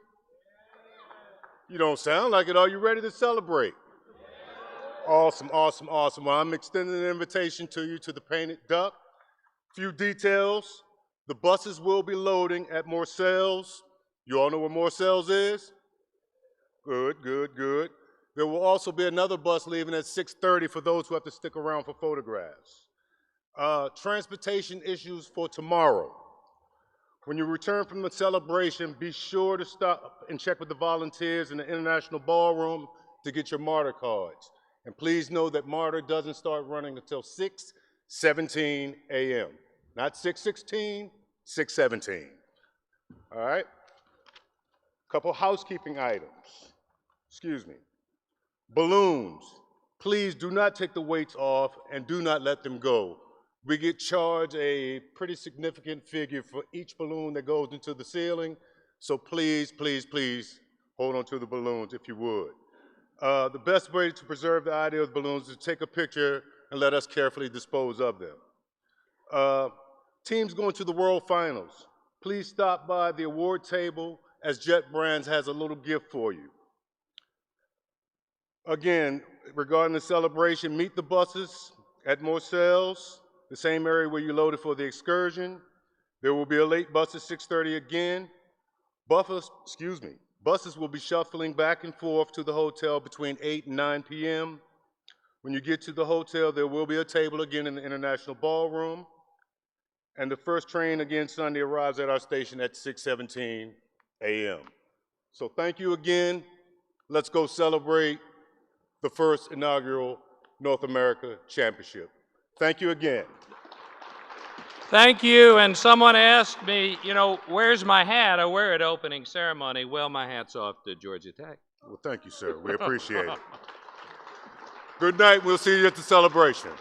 You don't sound like it. Are you ready to celebrate? Awesome, awesome, awesome. Well, I'm extending an invitation to you to the Painted Duck. Few details. The buses will be loading at Morcel's. You all know where Morcel's is? Good, good, good. There will also be another bus leaving at 6:30 for those who have to stick around for photographs. Transportation issues for tomorrow. When you return from the celebration, be sure to stop and check with the volunteers in the International Ballroom to get your MARTR cards. And please know that MARTR doesn't start running until 6:17 a.m. Not 6:16, 6:17. All right? Couple housekeeping items. Excuse me. Balloons. Please do not take the weights off and do not let them go. We get charged a pretty significant figure for each balloon that goes into the ceiling. So please, please, please hold on to the balloons if you would. The best way to preserve the idea of the balloons is to take a picture and let us carefully dispose of them. Teams going to the World Finals, please stop by the award table as JetBrains has a little gift for you. Again, regarding the celebration, meet the buses at Morcel's, the same area where you loaded for the excursion. There will be a late bus at 6:30 again. Buses will be shuffling back and forth to the hotel between 8 and 9 p.m. When you get to the hotel, there will be a table again in the International Ballroom. And the first train again Sunday arrives at our station at 6:17 a.m. So thank you again. Let's go celebrate the first inaugural North America Championship. Thank you again. Thank you. And someone asked me, you know, where's my hat? I wear it opening ceremony. Well, my hat's off to Georgia Tech. Well, thank you, sir. We appreciate it. Good night. We'll see you at the celebration.